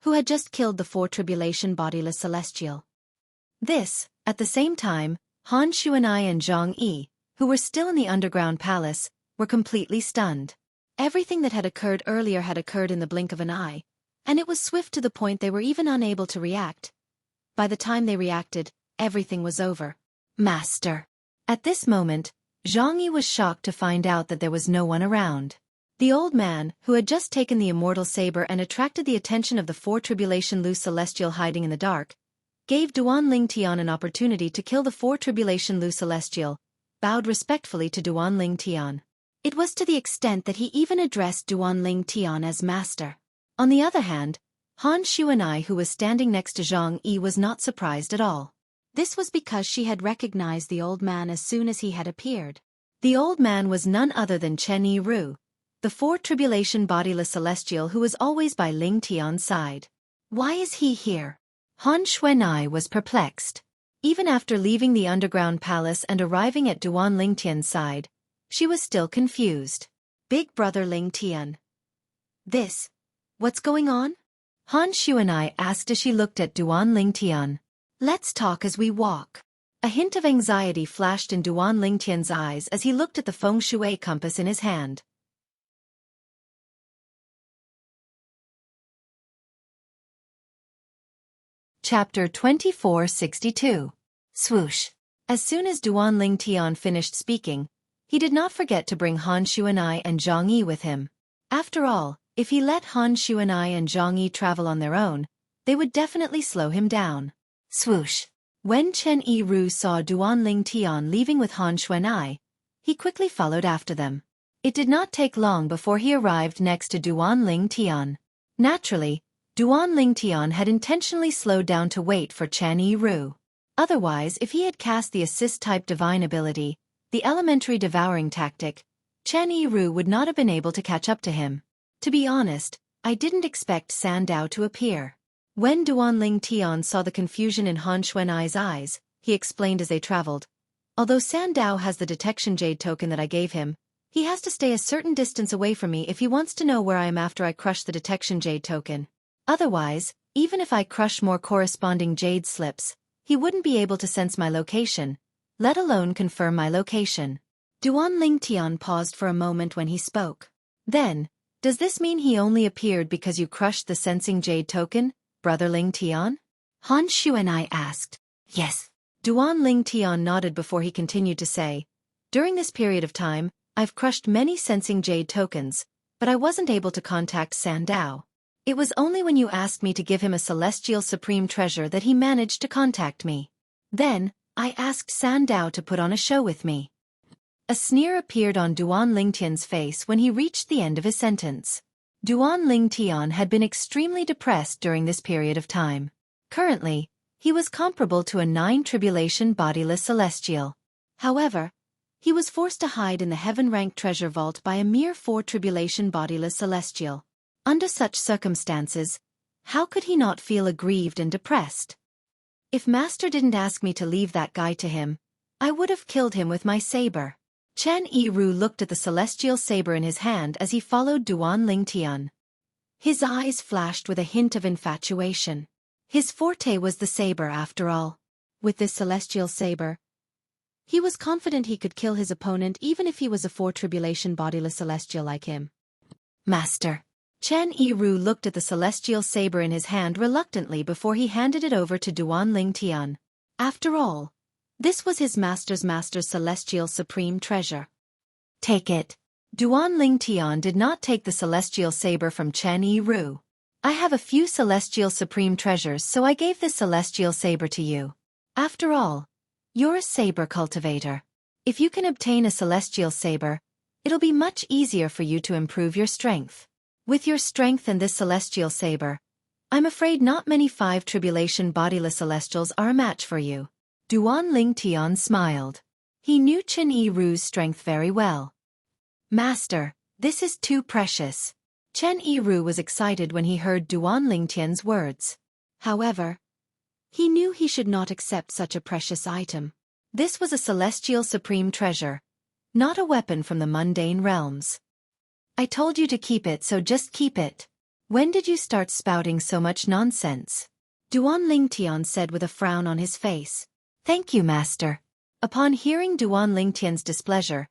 S1: who had just killed the 4 tribulation bodiless celestial. This, at the same time, Han Xuanai and Zhang Yi, who were still in the underground palace, were completely stunned. Everything that had occurred earlier had occurred in the blink of an eye, and it was swift to the point they were even unable to react. By the time they reacted, everything was over. Master. At this moment, Zhang Yi was shocked to find out that there was no one around. The old man, who had just taken the immortal saber and attracted the attention of the 4 tribulation loose celestial hiding in the dark, gave Duanling Tian an opportunity to kill the 4 tribulation loose celestial, bowed respectfully to Duanling Tian. It was to the extent that he even addressed Duanling Tian as master. On the other hand, Han Xuanai, who was standing next to Zhang Yi, was not surprised at all. This was because she had recognized the old man as soon as he had appeared. The old man was none other than Chen Yiru, the 4 tribulation bodiless celestial who was always by Ling Tian's side. Why is he here? Han Xuanai was perplexed. Even after leaving the underground palace and arriving at Duanling Tian's side, she was still confused. Big brother Ling Tian. What's going on? Han Xuanai asked as she looked at Duanling Tian. Let's talk as we walk. A hint of anxiety flashed in Duanling Tian's eyes as he looked at the feng shui compass in his hand. Chapter 2462. Swoosh. As soon as Duanling Tian finished speaking, he did not forget to bring Han Xuanai and Zhang Yi with him. After all, if he let Han Xuanai and Zhang Yi travel on their own, they would definitely slow him down. Swoosh. When Chen Yiru saw Duanling Tian leaving with Han Xuanai, he quickly followed after them. It did not take long before he arrived next to Duanling Tian. Naturally, Duanling Tian had intentionally slowed down to wait for Chen Yiru. Otherwise, if he had cast the assist-type divine ability, the elementary devouring tactic, Chen Yiru would not have been able to catch up to him. To be honest, I didn't expect Sandao to appear. When Duanling Tian saw the confusion in Han Xuanai's eyes, he explained as they traveled. Although Sandao has the detection jade token that I gave him, he has to stay a certain distance away from me if he wants to know where I am after I crush the detection jade token. Otherwise, even if I crush more corresponding jade slips, he wouldn't be able to sense my location, let alone confirm my location. Duanling Tian paused for a moment when he spoke. Then, does this mean he only appeared because you crushed the sensing jade token, Brother Ling Tian? Han Xuanai asked. Yes. Duanling Tian nodded before he continued to say, during this period of time, I've crushed many sensing jade tokens, but I wasn't able to contact Sandao. It was only when you asked me to give him a celestial supreme treasure that he managed to contact me. Then, I asked Sandao to put on a show with me. A sneer appeared on Duan Lingtian's face when he reached the end of his sentence. Duan Lingtian had been extremely depressed during this period of time. Currently, he was comparable to a 9 tribulation bodiless celestial. However, he was forced to hide in the heaven-ranked treasure vault by a mere 4 tribulation bodiless celestial. Under such circumstances, how could he not feel aggrieved and depressed? If Master didn't ask me to leave that guy to him, I would have killed him with my saber. Chen Yiru looked at the celestial saber in his hand as he followed Duan Lingtian. His eyes flashed with a hint of infatuation. His forte was the saber after all. With this celestial saber, he was confident he could kill his opponent even if he was a 4 tribulation bodiless celestial like him. Master. Chen Yiru looked at the celestial saber in his hand reluctantly before he handed it over to Duan Lingtian. After all, this was his master's celestial supreme treasure. Take it. Duan Lingtian did not take the celestial saber from Chen Yiru. I have a few celestial supreme treasures, so I gave this celestial saber to you. After all, you're a saber cultivator. If you can obtain a celestial saber, it'll be much easier for you to improve your strength. With your strength and this celestial saber, I'm afraid not many 5 tribulation bodiless celestials are a match for you. Duan Lingtian smiled. He knew Chen Yiru's strength very well. Master, this is too precious. Chen Yiru was excited when he heard Duan Lingtian's words. However, he knew he should not accept such a precious item. This was a celestial supreme treasure, not a weapon from the mundane realms. I told you to keep it, so just keep it. When did you start spouting so much nonsense? Duan Lingtian said with a frown on his face. Thank you, Master. Upon hearing Duan Lingtian's displeasure,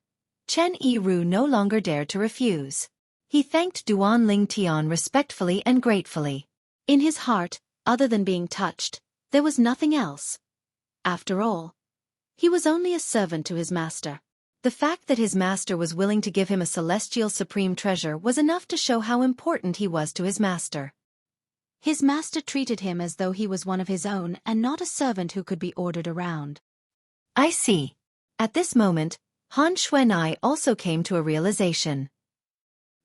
S1: Chen Yiru no longer dared to refuse. He thanked Duan Lingtian respectfully and gratefully. In his heart, other than being touched, there was nothing else. After all, he was only a servant to his master. The fact that his master was willing to give him a celestial supreme treasure was enough to show how important he was to his master. His master treated him as though he was one of his own and not a servant who could be ordered around. I see. At this moment, Han Xueqi also came to a realization.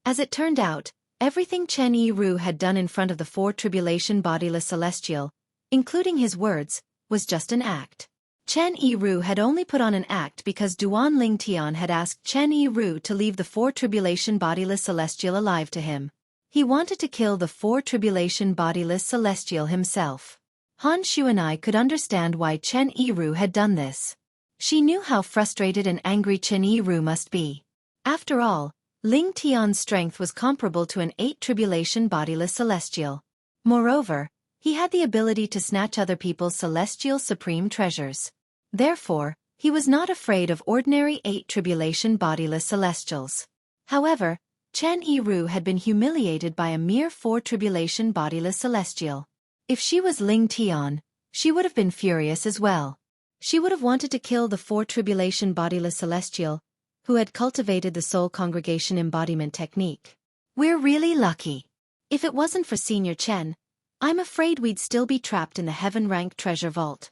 S1: As it turned out, everything Chen Yiru had done in front of the 4 tribulation bodiless celestial, including his words, was just an act. Chen Yiru had only put on an act because Duan Lingtian had asked Chen Yiru to leave the 4 tribulation bodiless celestial alive to him. He wanted to kill the 4 tribulation bodiless celestial himself. Han Xueqi could understand why Chen Yiru had done this. She knew how frustrated and angry Chen Yiru must be. After all, Ling Tian's strength was comparable to an 8 tribulation bodiless celestial. Moreover, he had the ability to snatch other people's celestial supreme treasures. Therefore, he was not afraid of ordinary 8 tribulation bodiless celestials. However, Chen Yiru had been humiliated by a mere 4 tribulation bodiless celestial. If she was Ling Tian, she would have been furious as well. She would have wanted to kill the 4 tribulation bodiless celestial, who had cultivated the soul congregation embodiment technique. We're really lucky. If it wasn't for Senior Chen, I'm afraid we'd still be trapped in the heaven-ranked treasure vault.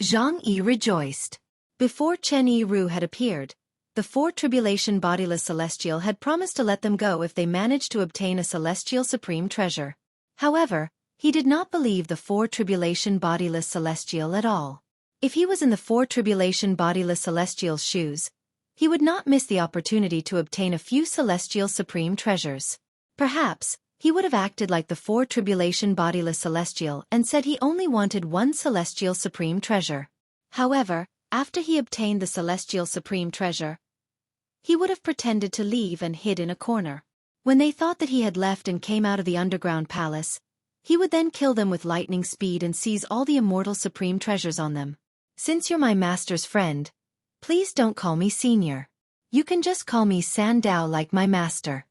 S1: Zhang Yi rejoiced. Before Chen Yiru had appeared, the 4 tribulation bodiless celestial had promised to let them go if they managed to obtain a celestial supreme treasure. However, he did not believe the 4 tribulation bodiless celestial at all. If he was in the 4 tribulation bodiless celestial's shoes, he would not miss the opportunity to obtain a few celestial supreme treasures. Perhaps, he would have acted like the 4 tribulation bodiless celestial and said he only wanted one celestial supreme treasure. However, after he obtained the celestial supreme treasure, he would have pretended to leave and hid in a corner. When they thought that he had left and came out of the underground palace, he would then kill them with lightning speed and seize all the immortal supreme treasures on them. Since you're my master's friend, please don't call me senior. You can just call me Sandao like my master.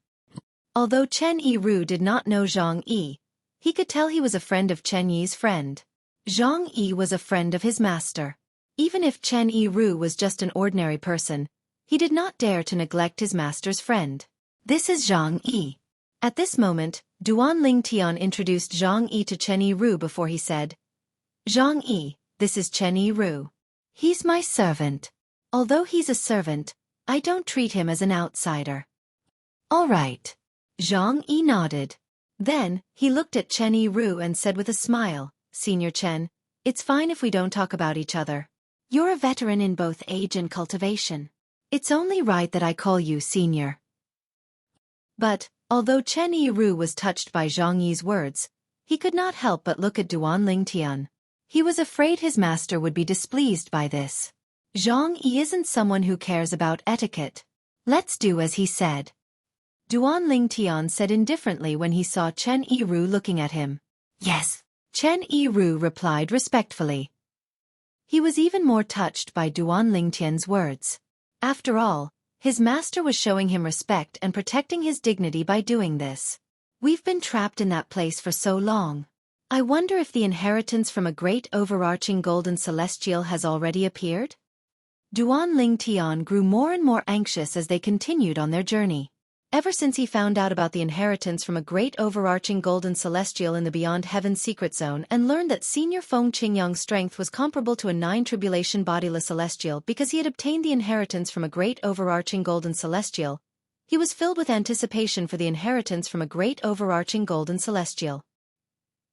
S1: Although Chen Yiru did not know Zhang Yi, he could tell he was a friend of Chen Yi's friend. Zhang Yi was a friend of his master. Even if Chen Yiru was just an ordinary person, he did not dare to neglect his master's friend. This is Zhang Yi. At this moment, Duan Lingtian introduced Zhang Yi to Chen Yiru before he said, Zhang Yi, this is Chen Yiru. He's my servant. Although he's a servant, I don't treat him as an outsider. All right. Zhang Yi nodded. Then, he looked at Chen Yiru and said with a smile, Senior Chen, it's fine if we don't talk about each other. You're a veteran in both age and cultivation. It's only right that I call you Senior. But, although Chen Yiru was touched by Zhang Yi's words, he could not help but look at Duan Lingtian. He was afraid his master would be displeased by this. Zhang Yi isn't someone who cares about etiquette. Let's do as he said. Duan Lingtian said indifferently when he saw Chen Yiru looking at him. Yes. Chen Yiru replied respectfully. He was even more touched by Duan Lingtian's words. After all, his master was showing him respect and protecting his dignity by doing this. We've been trapped in that place for so long. I wonder if the inheritance from a great overarching golden celestial has already appeared? Duan Lingtian grew more and more anxious as they continued on their journey. Ever since he found out about the inheritance from a great overarching golden celestial in the Beyond Heaven secret zone and learned that Senior Feng Qingyang's strength was comparable to a 9 tribulation bodiless celestial because he had obtained the inheritance from a great overarching golden celestial, he was filled with anticipation for the inheritance from a great overarching golden celestial.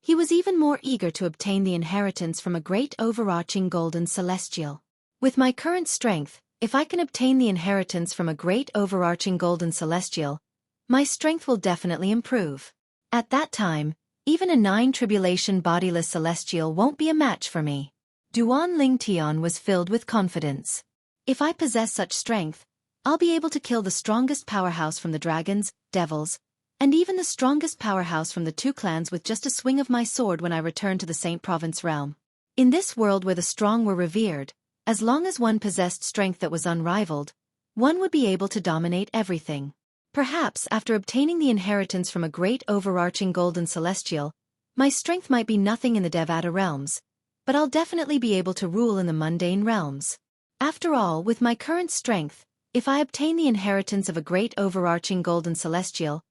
S1: He was even more eager to obtain the inheritance from a great overarching golden celestial. With my current strength, if I can obtain the inheritance from a great overarching golden celestial, my strength will definitely improve. At that time, even a 9 tribulation bodiless celestial won't be a match for me. Duan Lingtian was filled with confidence. If I possess such strength, I'll be able to kill the strongest powerhouse from the dragons, devils, and even the strongest powerhouse from the 2 clans with just a swing of my sword when I return to the Saint Province realm. In this world where the strong were revered, as long as one possessed strength that was unrivaled, one would be able to dominate everything. Perhaps after obtaining the inheritance from a great overarching golden celestial, my strength might be nothing in the Devata realms, but I'll definitely be able to rule in the mundane realms. After all, with my current strength, if I obtain the inheritance of a great overarching golden celestial,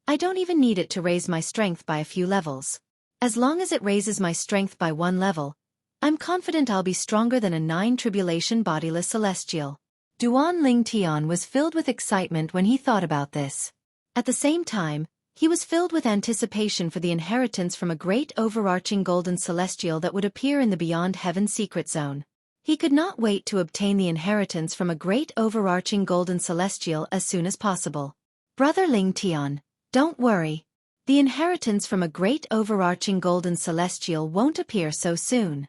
S1: I don't even need it to raise my strength by a few levels. As long as it raises my strength by 1 level, I'm confident I'll be stronger than a 9 tribulation bodiless celestial. Duan Lingtian was filled with excitement when he thought about this. At the same time, he was filled with anticipation for the inheritance from a great overarching golden celestial that would appear in the Beyond Heaven secret zone. He could not wait to obtain the inheritance from a great overarching golden celestial as soon as possible. Brother Lingtian, don't worry. The inheritance from a great overarching golden celestial won't appear so soon.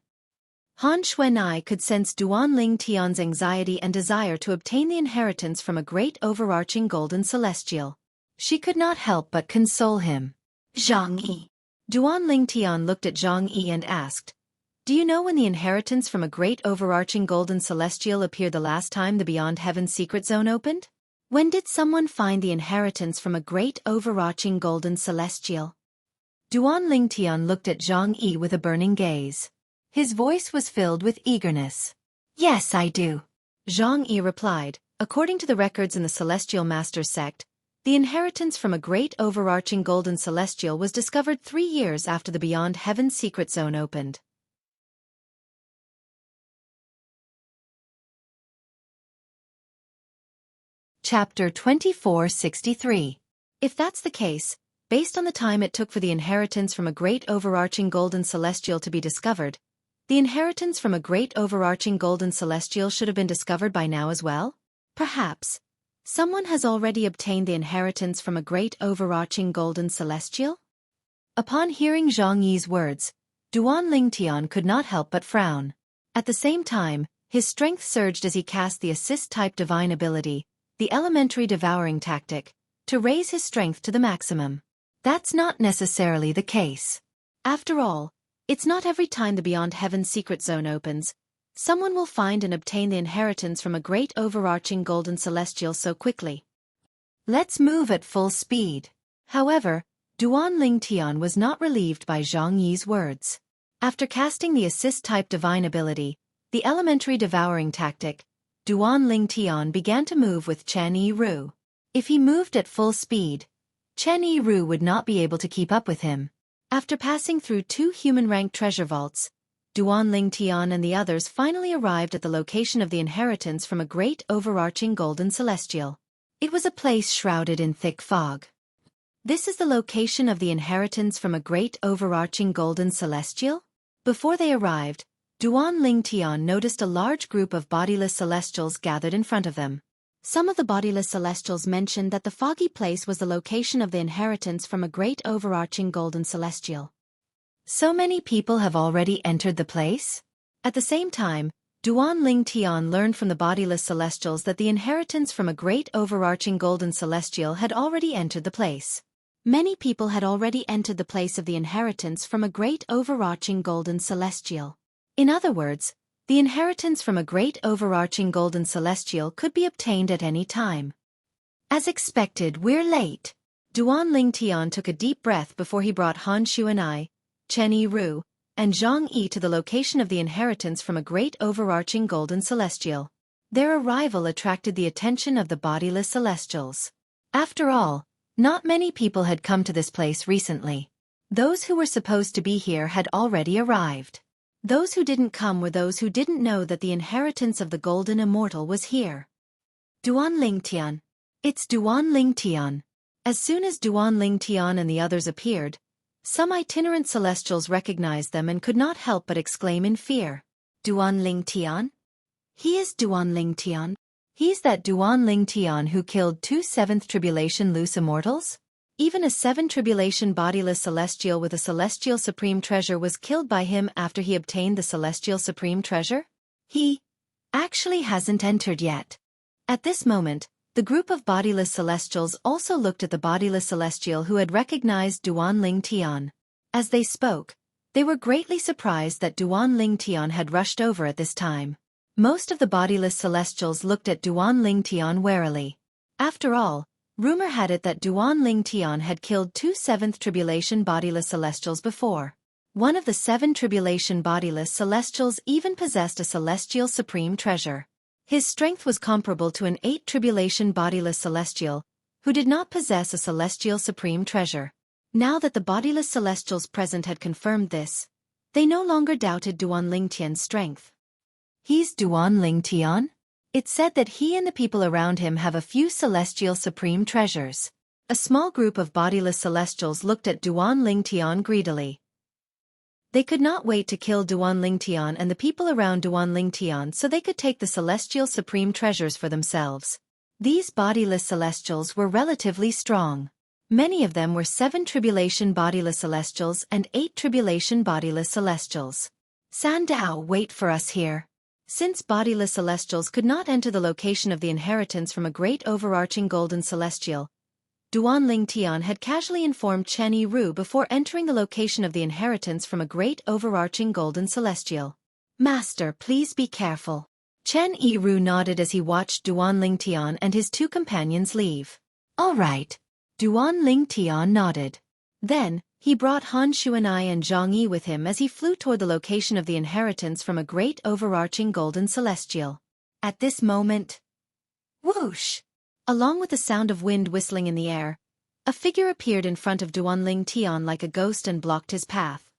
S1: Han Xueqi could sense Duan Lingtian's anxiety and desire to obtain the inheritance from a great overarching golden celestial. She could not help but console him. Zhang Yi. Duan Lingtian looked at Zhang Yi and asked, Do you know when the inheritance from a great overarching golden celestial appeared the last time the Beyond Heaven secret zone opened? When did someone find the inheritance from a great overarching golden celestial? Duan Lingtian looked at Zhang Yi with a burning gaze. His voice was filled with eagerness. Yes, I do. Zhang Yi replied, according to the records in the Celestial Masters sect, the inheritance from a great overarching golden celestial was discovered 3 years after the Beyond Heaven secret zone opened. Chapter 2463. If that's the case, based on the time it took for the inheritance from a great overarching golden celestial to be discovered, the inheritance from a great overarching golden celestial should have been discovered by now as well? Perhaps. Someone has already obtained the inheritance from a great overarching golden celestial? Upon hearing Zhang Yi's words, Duan Lingtian could not help but frown. At the same time, his strength surged as he cast the assist-type divine ability, the elementary devouring tactic, to raise his strength to the maximum. That's not necessarily the case. After all, it's not every time the Beyond Heaven secret zone opens, someone will find and obtain the inheritance from a great overarching golden celestial so quickly. Let's move at full speed. However, Duan Lingtian was not relieved by Zhang Yi's words. After casting the assist-type divine ability, the elementary devouring tactic, Duan Lingtian began to move with Chen Yiru. If he moved at full speed, Chen Yiru would not be able to keep up with him. After passing through 2 human-rank treasure vaults, Duan Ling Tian and the others finally arrived at the location of the inheritance from a great overarching golden celestial. It was a place shrouded in thick fog. This is the location of the inheritance from a great overarching golden celestial? Before they arrived, Duan Ling Tian noticed a large group of bodiless celestials gathered in front of them. Some of the bodiless celestials mentioned that the foggy place was the location of the inheritance from a great overarching golden celestial. So many people have already entered the place? At the same time, Duan Ling Tian learned from the bodiless celestials that the inheritance from a great overarching golden celestial had already entered the place. Many people had already entered the place of the inheritance from a great overarching golden celestial. In other words, the inheritance from a great overarching golden celestial could be obtained at any time. As expected, we're late. Duan Ling Tian took a deep breath before he brought Han Xueqi, Chen Yiru, and Zhang Yi to the location of the inheritance from a great overarching golden celestial. Their arrival attracted the attention of the bodiless celestials. After all, not many people had come to this place recently. Those who were supposed to be here had already arrived. Those who didn't come were those who didn't know that the inheritance of the golden immortal was here. Duan Ling Tian. It's Duan Ling Tian. As soon as Duan Ling Tian and the others appeared, some itinerant celestials recognized them and could not help but exclaim in fear. Duan Ling Tian? He is Duan Ling Tian. He's that Duan Ling Tian who killed 2 7th Tribulation loose immortals? Even a 7th Tribulation bodiless celestial with a celestial supreme treasure was killed by him after he obtained the celestial supreme treasure? He actually hasn't entered yet. At this moment, the group of bodiless celestials also looked at the bodiless celestial who had recognized Duan Ling Tian. As they spoke, they were greatly surprised that Duan Ling Tian had rushed over at this time. Most of the bodiless celestials looked at Duan Ling Tian warily. After all, rumor had it that Duan Ling Tian had killed 2 7th Tribulation bodiless celestials before. One of the 7 Tribulation bodiless celestials even possessed a celestial supreme treasure. His strength was comparable to an 8 Tribulation bodiless celestial, who did not possess a celestial supreme treasure. Now that the bodiless celestials present had confirmed this, they no longer doubted Duan Ling Tian's strength. He's Duan Ling Tian? It's said that he and the people around him have a few celestial supreme treasures. A small group of bodiless celestials looked at Duan Ling Tian greedily. They could not wait to kill Duan Ling Tian and the people around Duan Ling Tian so they could take the celestial supreme treasures for themselves. These bodiless celestials were relatively strong. Many of them were 7 Tribulation bodiless celestials and 8 Tribulation bodiless celestials. Sandao, wait for us here. Since bodiless celestials could not enter the location of the inheritance from a great overarching golden celestial, Duan Ling Tian had casually informed Chen Yiru before entering the location of the inheritance from a great overarching golden celestial. Master, please be careful. Chen Yiru nodded as he watched Duan Ling Tian and his 2 companions leave. All right. Duan Ling Tian nodded. Then, he brought Han Xueqi and Zhang Yi with him as he flew toward the location of the inheritance from a great overarching golden celestial. At this moment, whoosh! Along with the sound of wind whistling in the air, a figure appeared in front of Duan Ling Tian like a ghost and blocked his path.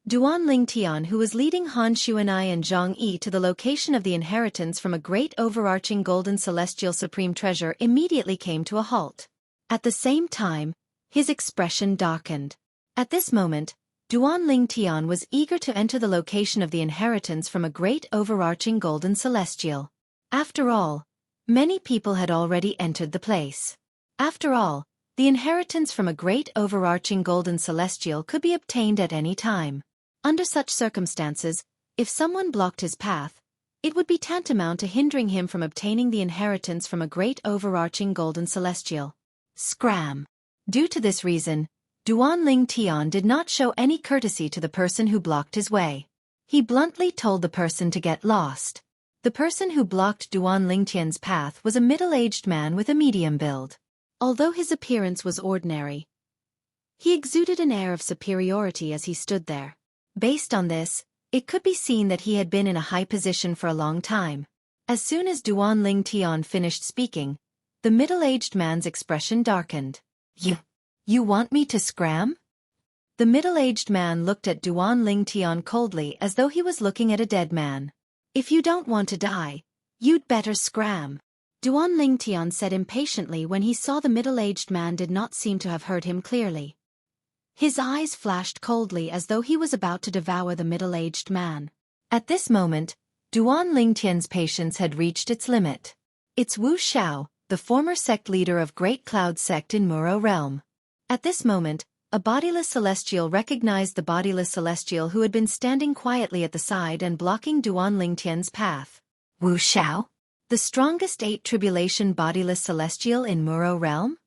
S1: Duan Ling Tian, who was leading Han Xueqi and Zhang Yi to the location of the inheritance from a great overarching golden celestial supreme treasure, immediately came to a halt. At the same time, his expression darkened. At this moment, Duan Ling Tian was eager to enter the location of the inheritance from a great overarching golden celestial. After all, many people had already entered the place. After all, the inheritance from a great overarching golden celestial could be obtained at any time. Under such circumstances, if someone blocked his path, it would be tantamount to hindering him from obtaining the inheritance from a great overarching golden celestial. Scram! Due to this reason, Duan Ling Tian did not show any courtesy to the person who blocked his way. He bluntly told the person to get lost. The person who blocked Duan Ling Tian's path was a middle-aged man with a medium build. Although his appearance was ordinary, he exuded an air of superiority as he stood there. Based on this, it could be seen that he had been in a high position for a long time. As soon as Duan Ling Tian finished speaking, the middle-aged man's expression darkened. You want me to scram? The
S2: The middle-aged man looked at Duan Lingtian coldly as though he was looking at a dead man. "If you don't want to die, you'd better scram," Duan Lingtian said impatiently when he saw the middle-aged man did not seem to have heard him clearly. His eyes flashed coldly as though he was about to devour the middle-aged man. At this moment, Duan Lingtian's patience had reached its limit. "It's Wu Xiao, the former sect leader of Great Cloud Sect in Muro Realm." At this moment, a bodiless celestial recognized the bodiless celestial who had been standing quietly at the side and blocking Duan Lingtian's path. "Wu Xiao? The strongest 8 tribulation bodiless celestial in Muro Realm?"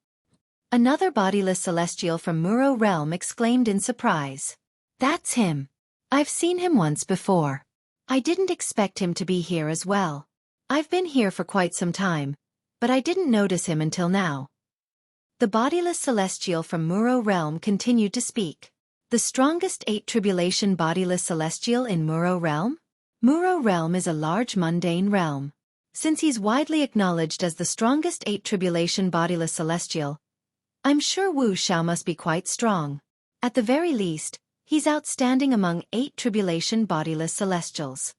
S2: Another bodiless celestial from Muro Realm exclaimed in surprise. "That's him. I've seen him once before. I didn't expect him to be here as well. I've been here for quite some time, but I didn't notice him until now." The bodiless celestial from Muro Realm continued to speak. "The strongest 8 tribulation bodiless celestial in Muro Realm? Muro Realm is a large mundane realm. Since he's widely acknowledged as the strongest 8 tribulation bodiless celestial, I'm sure Wu Xiao must be quite strong. At the very least, he's outstanding among 8 tribulation bodiless celestials."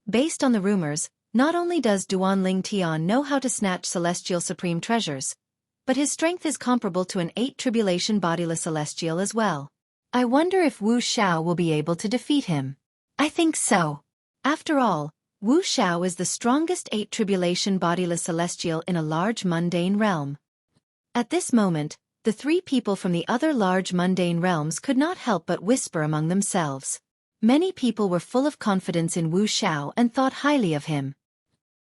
S2: Based on the rumors, not only does Duan Lingtian know how to snatch celestial supreme treasures, but his strength is comparable to an 8 tribulation bodiless celestial as well. I wonder if Wu Xiao will be able to defeat him. I think so. After all, Wu Xiao is the strongest 8 tribulation bodiless celestial in a large mundane realm. At this moment, the 3 people from the other large mundane realms could not help but whisper among themselves. Many people were full of confidence in Wu Xiao and thought highly of him.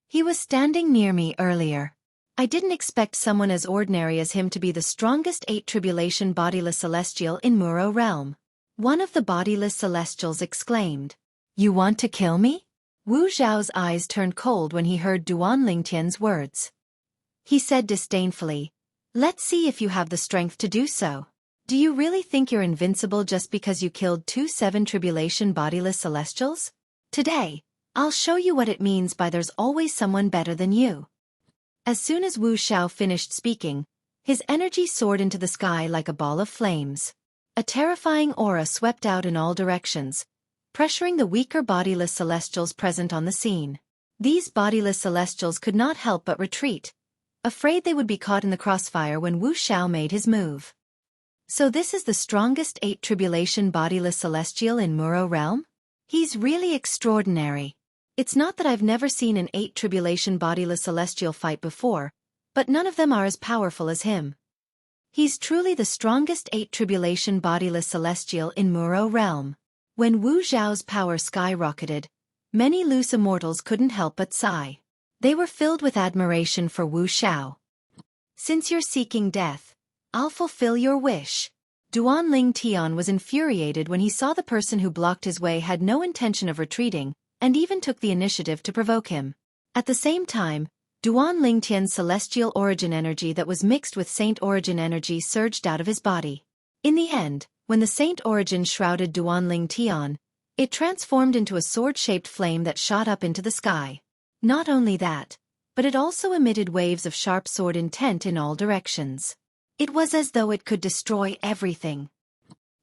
S2: "He was standing near me earlier. I didn't expect someone as ordinary as him to be the strongest 8 tribulation bodiless celestial in Muro Realm," one of the bodiless celestials exclaimed. "You want to kill me?" Wu Xiao's eyes turned cold when he heard Duan Lingtian's words. He said disdainfully, "Let's see if you have the strength to do so. Do you really think you're invincible just because you killed 2 7 tribulation bodiless celestials? Today, I'll show you what it means by there's always someone better than you." As soon as Wu Xiao finished speaking, his energy soared into the sky like a ball of flames. A terrifying aura swept out in all directions, pressuring the weaker bodiless celestials present on the scene. These bodiless celestials could not help but retreat, afraid they would be caught in the crossfire when Wu Xiao made his move. "So this is the strongest 8 tribulation bodiless celestial in Muro Realm? He's really extraordinary. It's not that I've never seen an 8 tribulation bodiless celestial fight before, but none of them are as powerful as him. He's truly the strongest 8 tribulation bodiless celestial in Muro Realm." When Wu Xiao's power skyrocketed, many loose immortals couldn't help but sigh. They were filled with admiration for Wu Xiao. "Since you're seeking death, I'll fulfill your wish." Duan Lingtian was infuriated when he saw the person who blocked his way had no intention of retreating, and even took the initiative to provoke him. At the same time, Duan Lingtian's celestial origin energy that was mixed with saint origin energy surged out of his body. In the end, when the saint origin shrouded Duan Lingtian, it transformed into a sword-shaped flame that shot up into the sky. Not only that, but it also emitted waves of sharp sword intent in all directions. It was as though it could destroy everything.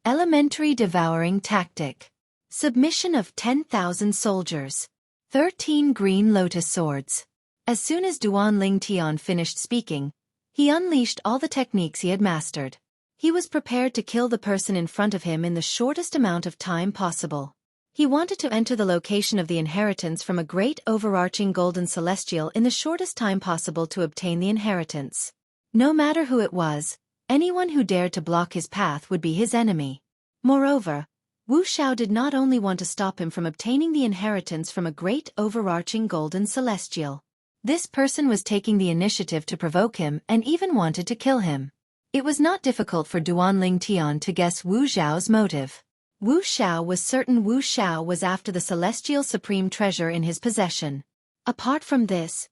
S2: Elementary devouring tactic. Submission of 10,000 soldiers. 13 green lotus swords. As soon as Duan Lingtian finished speaking, he unleashed all the techniques he had mastered. He was prepared to kill the person in front of him in the shortest amount of time possible. He wanted to enter the location of the inheritance from a great overarching golden celestial in the shortest time possible to obtain the inheritance. No matter who it was, anyone who dared to block his path would be his enemy. Moreover, Wu Xiao did not only want to stop him from obtaining the inheritance from a great overarching golden celestial. This person was taking the initiative to provoke him and even wanted to kill him. It was not difficult for Duan Lingtian to guess Wu Xiao's motive. Wu Xiao was certain Wu Xiao was after the celestial supreme treasure in his possession. Apart from this,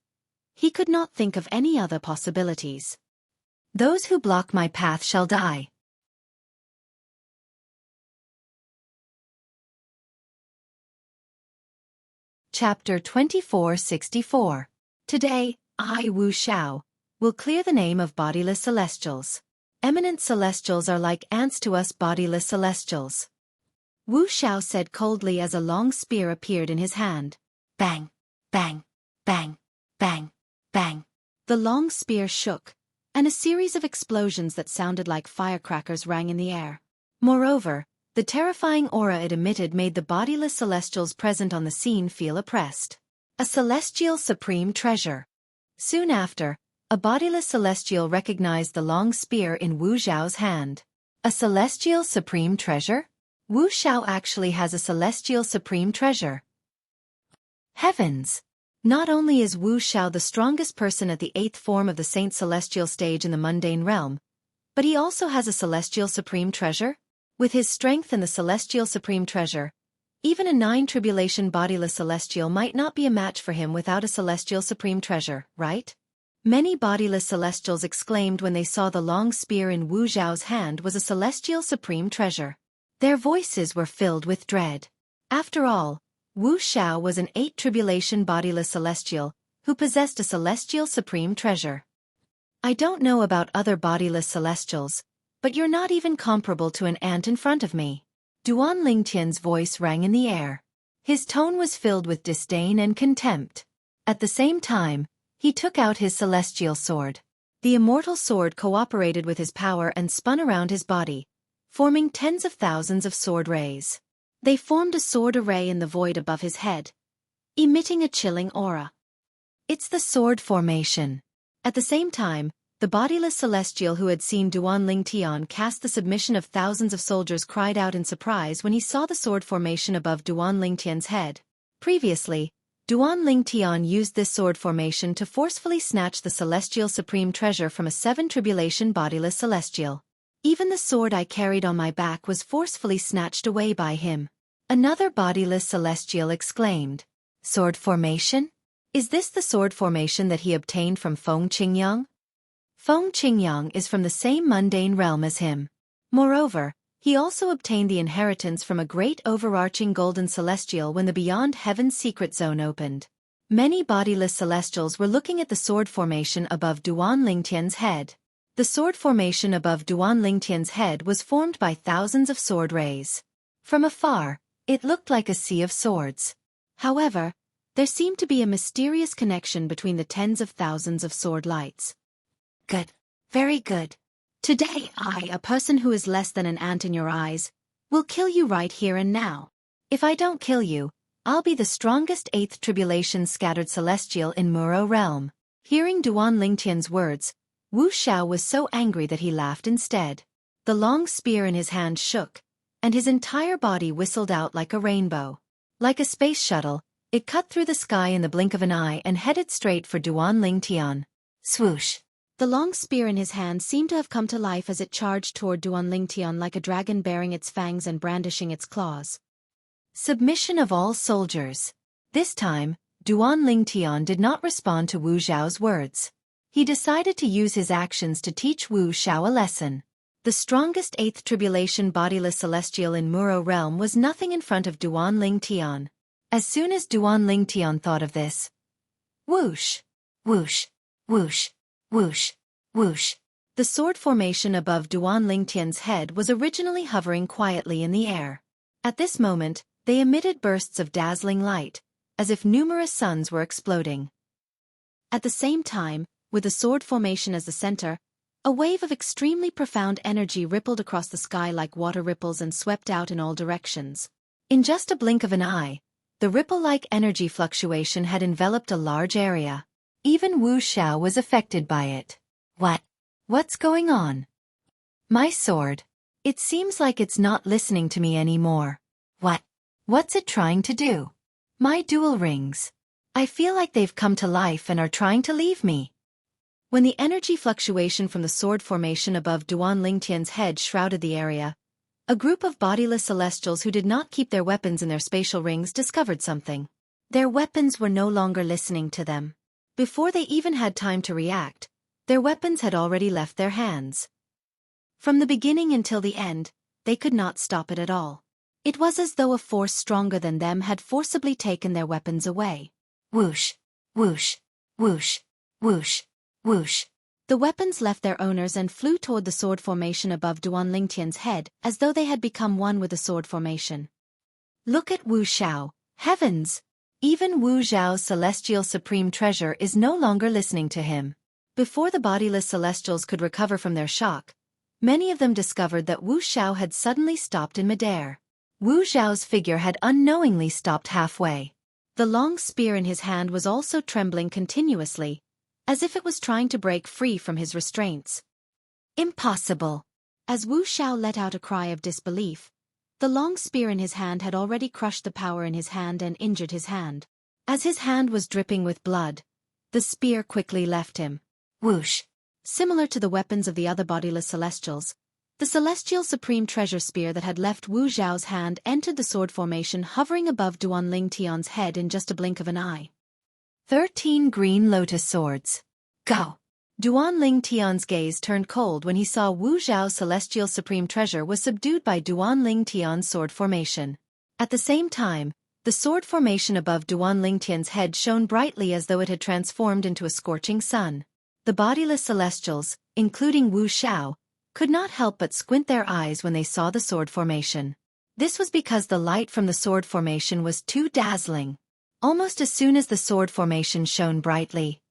S2: he could not think of any other possibilities. "Those who block my path shall die." Chapter 2464. Today, I, Wu Xiao, will clear the name of bodiless celestials.
S1: Eminent celestials are like ants to us bodiless celestials. Wu Xiao said coldly as a long spear appeared in his hand. Bang! Bang! Bang! Bang! Bang! The long spear shook, and a series of explosions that sounded like firecrackers rang in the air. Moreover, the terrifying aura it emitted made the bodiless celestials present on the scene feel oppressed. A celestial supreme treasure. Soon after, a bodiless celestial recognized the long spear in Wu Xiao's hand. A celestial supreme treasure? Wu Xiao actually has a celestial supreme treasure. Heavens! Not only is Wu Xiao the strongest person at the 8th form of the Saint Celestial stage in the mundane realm, but he also has a celestial supreme treasure? With his strength and the celestial supreme treasure, even a 9 tribulation bodiless celestial might not be a match for him without a celestial supreme treasure, right? Many bodiless celestials exclaimed when they saw the long spear in Wu Xiao's hand was a celestial supreme treasure. Their voices were filled with dread. After all, Wu Xiao was an 8 tribulation bodiless celestial, who possessed a celestial supreme treasure. I don't know about other bodiless celestials, but you're not even comparable to an ant in front of me. Duan Lingtian's voice rang in the air. His tone was filled with disdain and contempt. At the same time, he took out his celestial sword. The immortal sword cooperated with his power and spun around his body, forming tens of thousands of sword rays. They formed a sword array in the void above his head, emitting a chilling aura. It's the sword formation. At the same time, the bodiless celestial who had seen Duan Lingtian cast the submission of thousands of soldiers cried out in surprise when he saw the sword formation above Duan Lingtian's head. Previously, Duan Lingtian used this sword formation to forcefully snatch the celestial supreme treasure from a 7 tribulation bodiless celestial. Even the sword I carried on my back was forcefully snatched away by him. Another bodiless celestial exclaimed. Sword formation? Is this the sword formation that he obtained from Feng Qingyang? Feng Qingyang is from the same mundane realm as him. Moreover, he also obtained the inheritance from a great overarching golden celestial when the Beyond Heaven secret zone opened. Many bodiless celestials were looking at the sword formation above Duan Lingtian's head. The sword formation above Duan Lingtian's head was formed by thousands of sword rays. From afar, it looked like a sea of swords. However, there seemed to be a mysterious connection between the tens of thousands of sword lights. Good. Very good. Today I, a person who is less than an ant in your eyes, will kill you right here and now. If I don't kill you, I'll be the strongest 8th tribulation scattered celestial in Muro realm. Hearing Duan Lingtian's words, Wu Xiao was so angry that he laughed instead. The long spear in his hand shook, and his entire body whistled out like a rainbow. Like a space shuttle, it cut through the sky in the blink of an eye and headed straight for Duan Lingtian. Swoosh! The long spear in his hand seemed to have come to life as it charged toward Duan Lingtian like a dragon baring its fangs and brandishing its claws. Submission of all soldiers. This time, Duan Lingtian did not respond to Wu Xiao's words. He decided to use his actions to teach Wu Xiao a lesson. The strongest 8th tribulation bodiless celestial in Muro realm was nothing in front of Duan Lingtian. As soon as Duan Lingtian thought of this, whoosh, whoosh, whoosh, whoosh, whoosh. The sword formation above Duan Lingtian's head was originally hovering quietly in the air. At this moment, they emitted bursts of dazzling light, as if numerous suns were exploding. At the same time, with the sword formation as the center, a wave of extremely profound energy rippled across the sky like water ripples and swept out in all directions. In just a blink of an eye, the ripple-like energy fluctuation had enveloped a large area. Even Wu Xiao was affected by it. What's going on? My sword. It seems like it's not listening to me anymore. What's it trying to do? My dual rings. I feel like they've come to life and are trying to leave me. When the energy fluctuation from the sword formation above Duan Lingtian's head shrouded the area, a group of bodiless celestials who did not keep their weapons in their spatial rings discovered something. Their weapons were no longer listening to them. Before they even had time to react, their weapons had already left their hands. From the beginning until the end, they could not stop it at all. It was as though a force stronger than them had forcibly taken their weapons away. Whoosh, whoosh, whoosh, whoosh, whoosh.
S2: The weapons left their owners and flew toward the sword formation above Duan Lingtian's head, as though they had become one with the sword formation.
S1: Look at Wu Xiao, heavens! Even Wu Zhao's celestial supreme treasure is no longer listening to him. Before the bodiless celestials could recover from their shock, many of them discovered that Wu Xiao had suddenly stopped in midair. Wu Zhao's figure had unknowingly stopped halfway. The long spear in his hand was also trembling continuously, as if it was trying to break free from his restraints.
S2: Impossible! As Wu Xiao let out a cry of disbelief, the long spear in his hand had already crushed the power in his hand and injured his hand.
S1: As his hand was dripping with blood, the spear quickly left him. Whoosh!
S2: Similar to the weapons of the other bodiless celestials, the celestial supreme treasure spear that had left Wu Zhao's hand entered the sword formation hovering above Duan Lingtian's head in just a blink of an eye.
S1: 13 green lotus swords. Go! Duan Lingtian's gaze turned cold when he saw Wu Zhao's celestial supreme treasure was subdued by Duan Lingtian's sword formation. At the same time, the sword formation above Duan Lingtian's head shone brightly as though it had transformed into a scorching sun. The bodiless celestials, including Wu Xiao, could not help but squint their eyes when they saw the sword formation. This was because the light from the sword formation was too dazzling. Almost as soon as the sword formation shone brightly,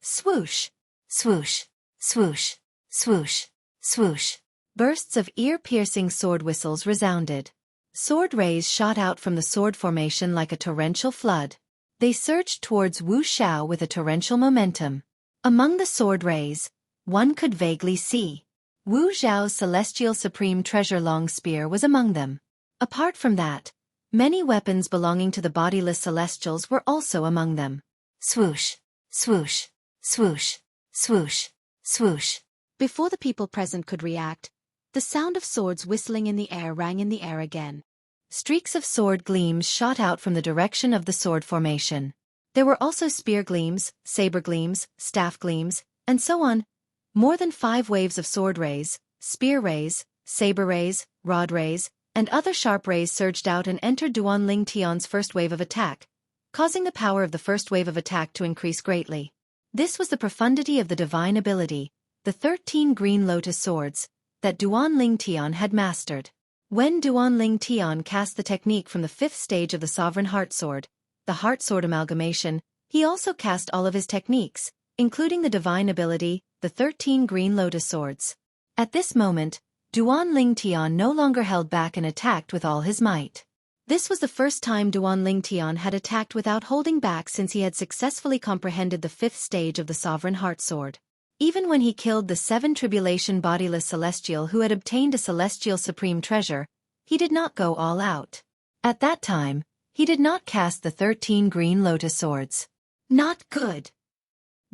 S1: swoosh! Swoosh, swoosh, swoosh, swoosh. Bursts of ear-piercing sword whistles resounded. Sword rays shot out from the sword formation like a torrential flood. They surged towards Wu Xiao with a torrential momentum. Among the sword rays, one could vaguely see Wu Zhao's celestial supreme treasure long spear was among them. Apart from that, many weapons belonging to the bodiless celestials were also among them. Swoosh, swoosh, swoosh. Swoosh, swoosh.
S2: Before the people present could react, the sound of swords whistling in the air rang in the air again.
S1: Streaks of sword gleams shot out from the direction of the sword formation. There were also spear gleams, saber gleams, staff gleams, and so on. More than 5 waves of sword rays, spear rays, saber rays, rod rays, and other sharp rays surged out and entered Duan Lingtian's first wave of attack, causing the power of the first wave of attack to increase greatly. This was the profundity of the divine ability, the 13 green lotus swords, that Duan Lingtian had mastered. When Duan Lingtian cast the technique from the 5th stage of the sovereign heart sword, the heart sword amalgamation, he also cast all of his techniques, including the divine ability, the 13 green lotus swords. At this moment, Duan Lingtian no longer held back and attacked with all his might. This was the first time Duan Lingtian had attacked without holding back since he had successfully comprehended the 5th stage of the Sovereign Heart Sword. Even when he killed the 7 tribulation bodiless celestial who had obtained a celestial supreme treasure, he did not go all out. At that time, he did not cast the 13 green lotus swords. Not good.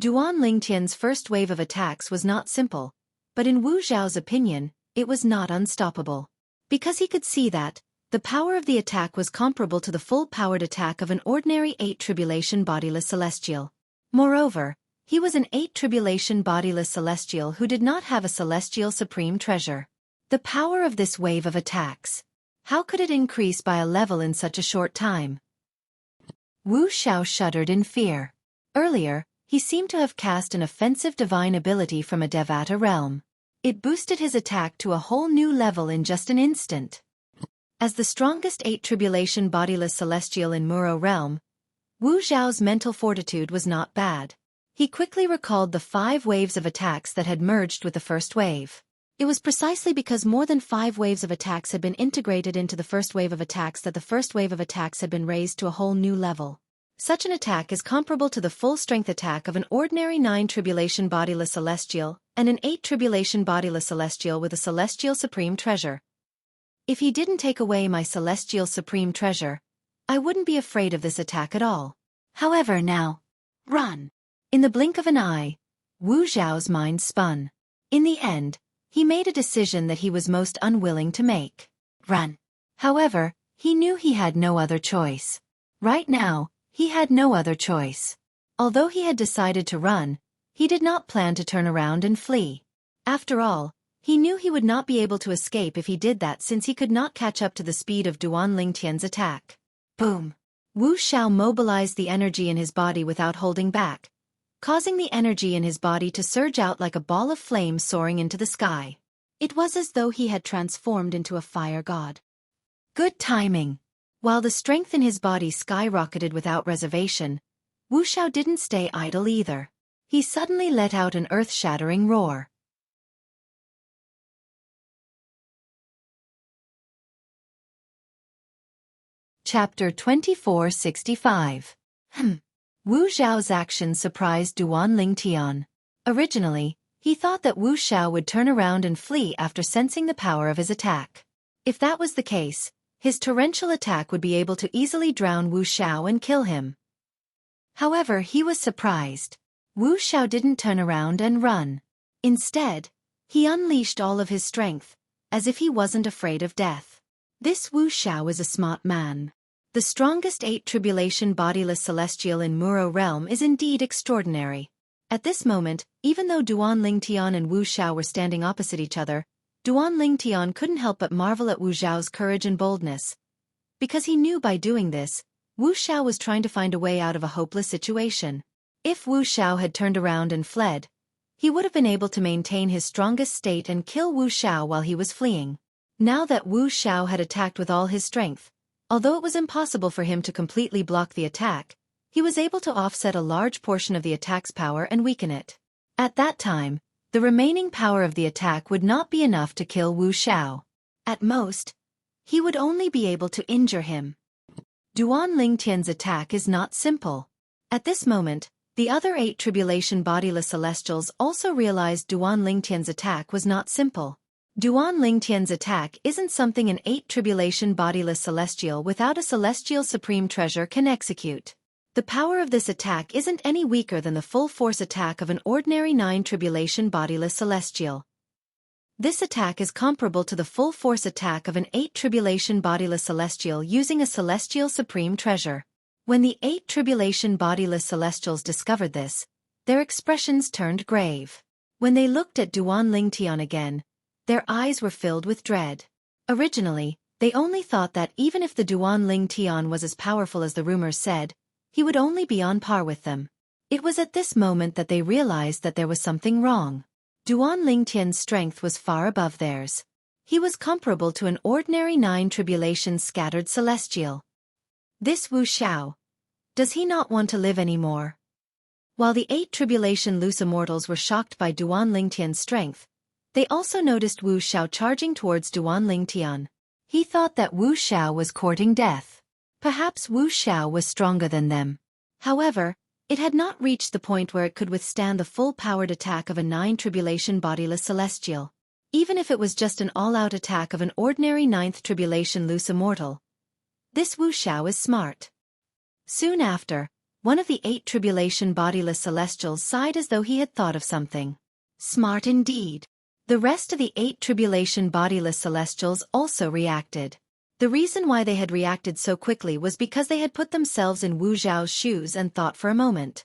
S1: Duan Lingtian's first wave of attacks was not simple, but in Wu Zhao's opinion, it was not unstoppable. Because he could see that, the power of the attack was comparable to the full-powered attack of an ordinary 8 tribulation bodiless celestial. Moreover, he was an 8 tribulation bodiless celestial who did not have a celestial supreme treasure. The power of this wave of attacks. How could it increase by a level in such a short time? Wu Xiao shuddered in fear. Earlier, he seemed to have cast an offensive divine ability from a Devata realm. It boosted his attack to a whole new level in just an instant. As the strongest 8 tribulation bodiless celestial in Muro realm, Wu Zhao's mental fortitude was not bad. He quickly recalled the 5 waves of attacks that had merged with the first wave. It was precisely because more than 5 waves of attacks had been integrated into the first wave of attacks that the first wave of attacks had been raised to a whole new level. Such an attack is comparable to the full-strength attack of an ordinary 9 tribulation bodiless celestial and an 8 tribulation bodiless celestial with a celestial supreme treasure. If he didn't take away my celestial supreme treasure, I wouldn't be afraid of this attack at all. However now, run! In the blink of an eye, Wu Zhao's mind spun. In the end, he made a decision that he was most unwilling to make. Run. However, he knew he had no other choice. Right now, he had no other choice. Although he had decided to run, he did not plan to turn around and flee. After all, he knew he would not be able to escape if he did that since he could not catch up to the speed of Duan Lingtian's attack. Boom! Wu Xiao mobilized the energy in his body without holding back,
S2: causing the energy in his body to surge out like a ball of flame soaring into the sky. It was as though he had transformed into a fire god. Good timing. While the strength in his body skyrocketed without reservation, Wu Xiao didn't stay idle either. He suddenly let out an earth-shattering roar. Chapter 2465. Wu Xiao's action surprised Duan Lingtian. Originally, he thought that Wu Xiao would turn around and flee after sensing the power of his attack. If that was the case, his torrential attack would be able to easily drown Wu Xiao and kill him. However, he was surprised. Wu Xiao didn't turn around and run. Instead, he unleashed all of his strength, as if he wasn't afraid of death. This Wu Xiao is a smart man. The strongest 8 tribulation bodiless celestial in Muro realm is indeed extraordinary. At this moment, even though Duan Lingtian and Wu Xiao were standing opposite each other, Duan Lingtian couldn't help but marvel at Wu Xiao's courage and boldness. Because he knew by doing this, Wu Xiao was trying to find a way out of a hopeless situation. If Wu Xiao had turned around and fled, he would have been able to maintain his strongest state and kill Wu Xiao while he was fleeing. Now that Wu Xiao had attacked with all his strength, although it was impossible for him to completely block the attack, he was able to offset a large portion of the attack's power and weaken it. At that time, the remaining power of the attack would not be enough to kill Wu Xiao. At most, he would only be able to injure him. Duan Lingtian's attack is not simple. At this moment, the other 8 tribulation bodiless celestials also realized Duan Lingtian's attack was not simple. Duan Lingtian's attack isn't something an 8 tribulation bodiless celestial without a celestial supreme treasure can execute. The power of this attack isn't any weaker than the full force attack of an ordinary 9 tribulation bodiless celestial. This attack is comparable to the full force attack of an 8 tribulation bodiless celestial using a celestial supreme treasure. When the 8 tribulation bodiless celestials discovered this, their expressions turned grave. When they looked at Duan Lingtian again, their eyes were filled with dread. Originally, they only thought that even if the Duan Lingtian was as powerful as the rumors said, he would only be on par with them. It was at this moment that they realized that there was something wrong. Duan Lingtian's strength was far above theirs. He was comparable to an ordinary 9 tribulation scattered celestial. This Wu Xiao. Does he not want to live anymore? While the 8 tribulation loose immortals were shocked by Duan Lingtian's strength, they also noticed Wu Xiao charging towards Duan Lingtian. He thought that Wu Xiao was courting death. Perhaps Wu Xiao was stronger than them. However, it had not reached the point where it could withstand the full-powered attack of a 9 tribulation bodiless celestial. Even if it was just an all-out attack of an ordinary 9th tribulation loose immortal. This Wu Xiao is smart. Soon after, one of the 8 tribulation bodiless celestials sighed as though he had thought of something. Smart indeed. The rest of the 8 tribulation bodiless celestials also reacted. The reason why they had reacted so quickly was because they had put themselves in Wu Xiao's shoes and thought for a moment.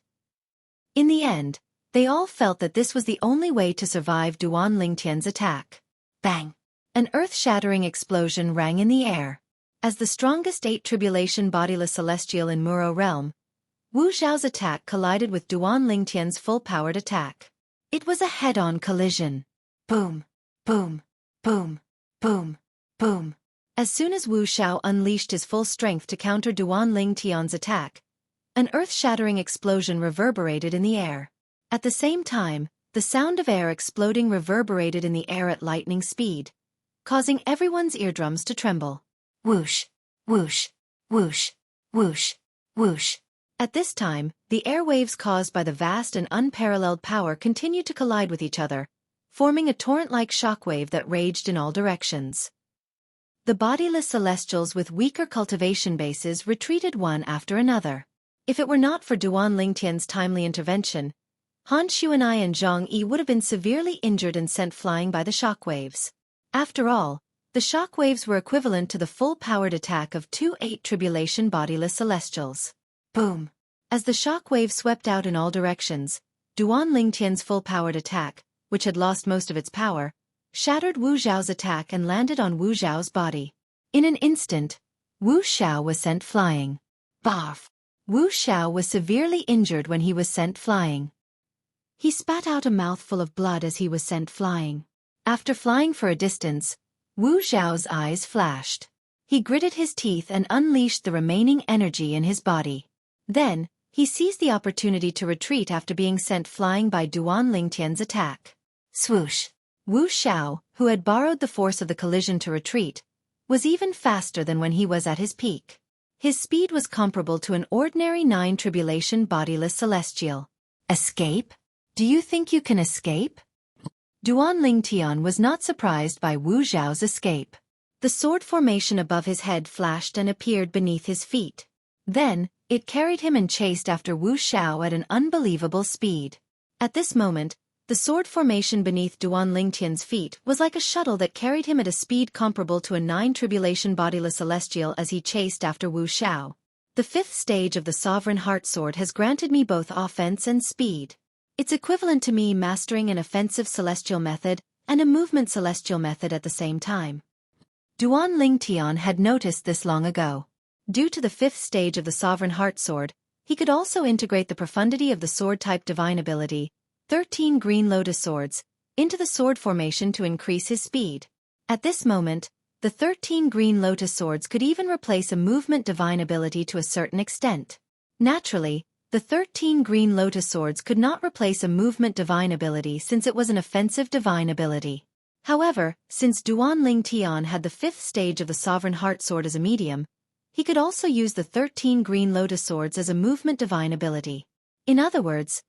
S2: In the end, they all felt that this was the only way to survive Duan Lingtian's attack. Bang! An earth-shattering explosion rang in the air. As the strongest 8 tribulation bodiless celestial in Muro realm, Wu Xiao's attack collided with Duan Lingtian's full-powered attack. It was a head-on collision. Boom! Boom! Boom! Boom! Boom! As soon as Wu Xiao unleashed his full strength to counter Duan Lingtian's attack, an earth-shattering explosion reverberated in the air. At the same time, the sound of air exploding reverberated in the air at lightning speed, causing everyone's eardrums to tremble. Whoosh! Whoosh! Whoosh! Whoosh! Whoosh! At this time, the airwaves caused by the vast and unparalleled power continued to collide with each other, forming a torrent-like shockwave that raged in all directions. The bodiless celestials with weaker cultivation bases retreated one after another. If it were not for Duan Lingtian's timely intervention, Han Xuanai and Zhang Yi would have been severely injured and sent flying by the shockwaves. After all, the shockwaves were equivalent to the full-powered attack of 2 8 tribulation bodiless celestials. Boom! As the shockwave swept out in all directions, Duan Lingtian's full-powered attack, which had lost most of its power, shattered Wu Xiao's attack and landed on Wu Xiao's body. In an instant, Wu Xiao was sent flying. Barf! Wu Xiao was severely injured when he was sent flying.
S1: He spat out a mouthful of blood as he was sent flying. After flying for a distance, Wu Xiao's eyes flashed. He gritted his teeth and unleashed the remaining energy in his body. Then, he seized the opportunity to retreat after being sent flying by Duan Lingtian's attack. Swoosh! Wu Xiao, who had borrowed the force of the collision to retreat, was even faster than when he was at his peak. His speed was comparable to an ordinary 9 tribulation bodiless celestial. Escape? Do you think you can escape? Duan Lingtian was not surprised by Wu Xiao's escape. The sword formation above his head flashed and appeared beneath his feet. Then, it carried him and chased after Wu Xiao at an unbelievable speed. At this moment, the sword formation beneath Duan Lingtian's feet was like a shuttle that carried him at a speed comparable to a 9 tribulation bodiless celestial as he chased after Wu Xiao. The 5th stage of the Sovereign Heart Sword has granted me both offense and speed. It's equivalent to me mastering an offensive celestial method and a movement celestial method at the same time. Duan Lingtian had noticed this long ago. Due to the 5th stage of the Sovereign Heart Sword, he could also integrate the profundity of the sword-type divine ability, 13 green lotus swords, into the sword formation to increase his speed. At this moment, the 13 green lotus swords could even replace a movement divine ability to a certain extent. Naturally, the 13 green lotus swords could not replace a movement divine ability since it was an offensive divine ability. However, since Duan Lingtian had the 5th stage of the Sovereign Heart Sword as a medium, he could also use the 13 green lotus swords as a movement divine ability. In other words,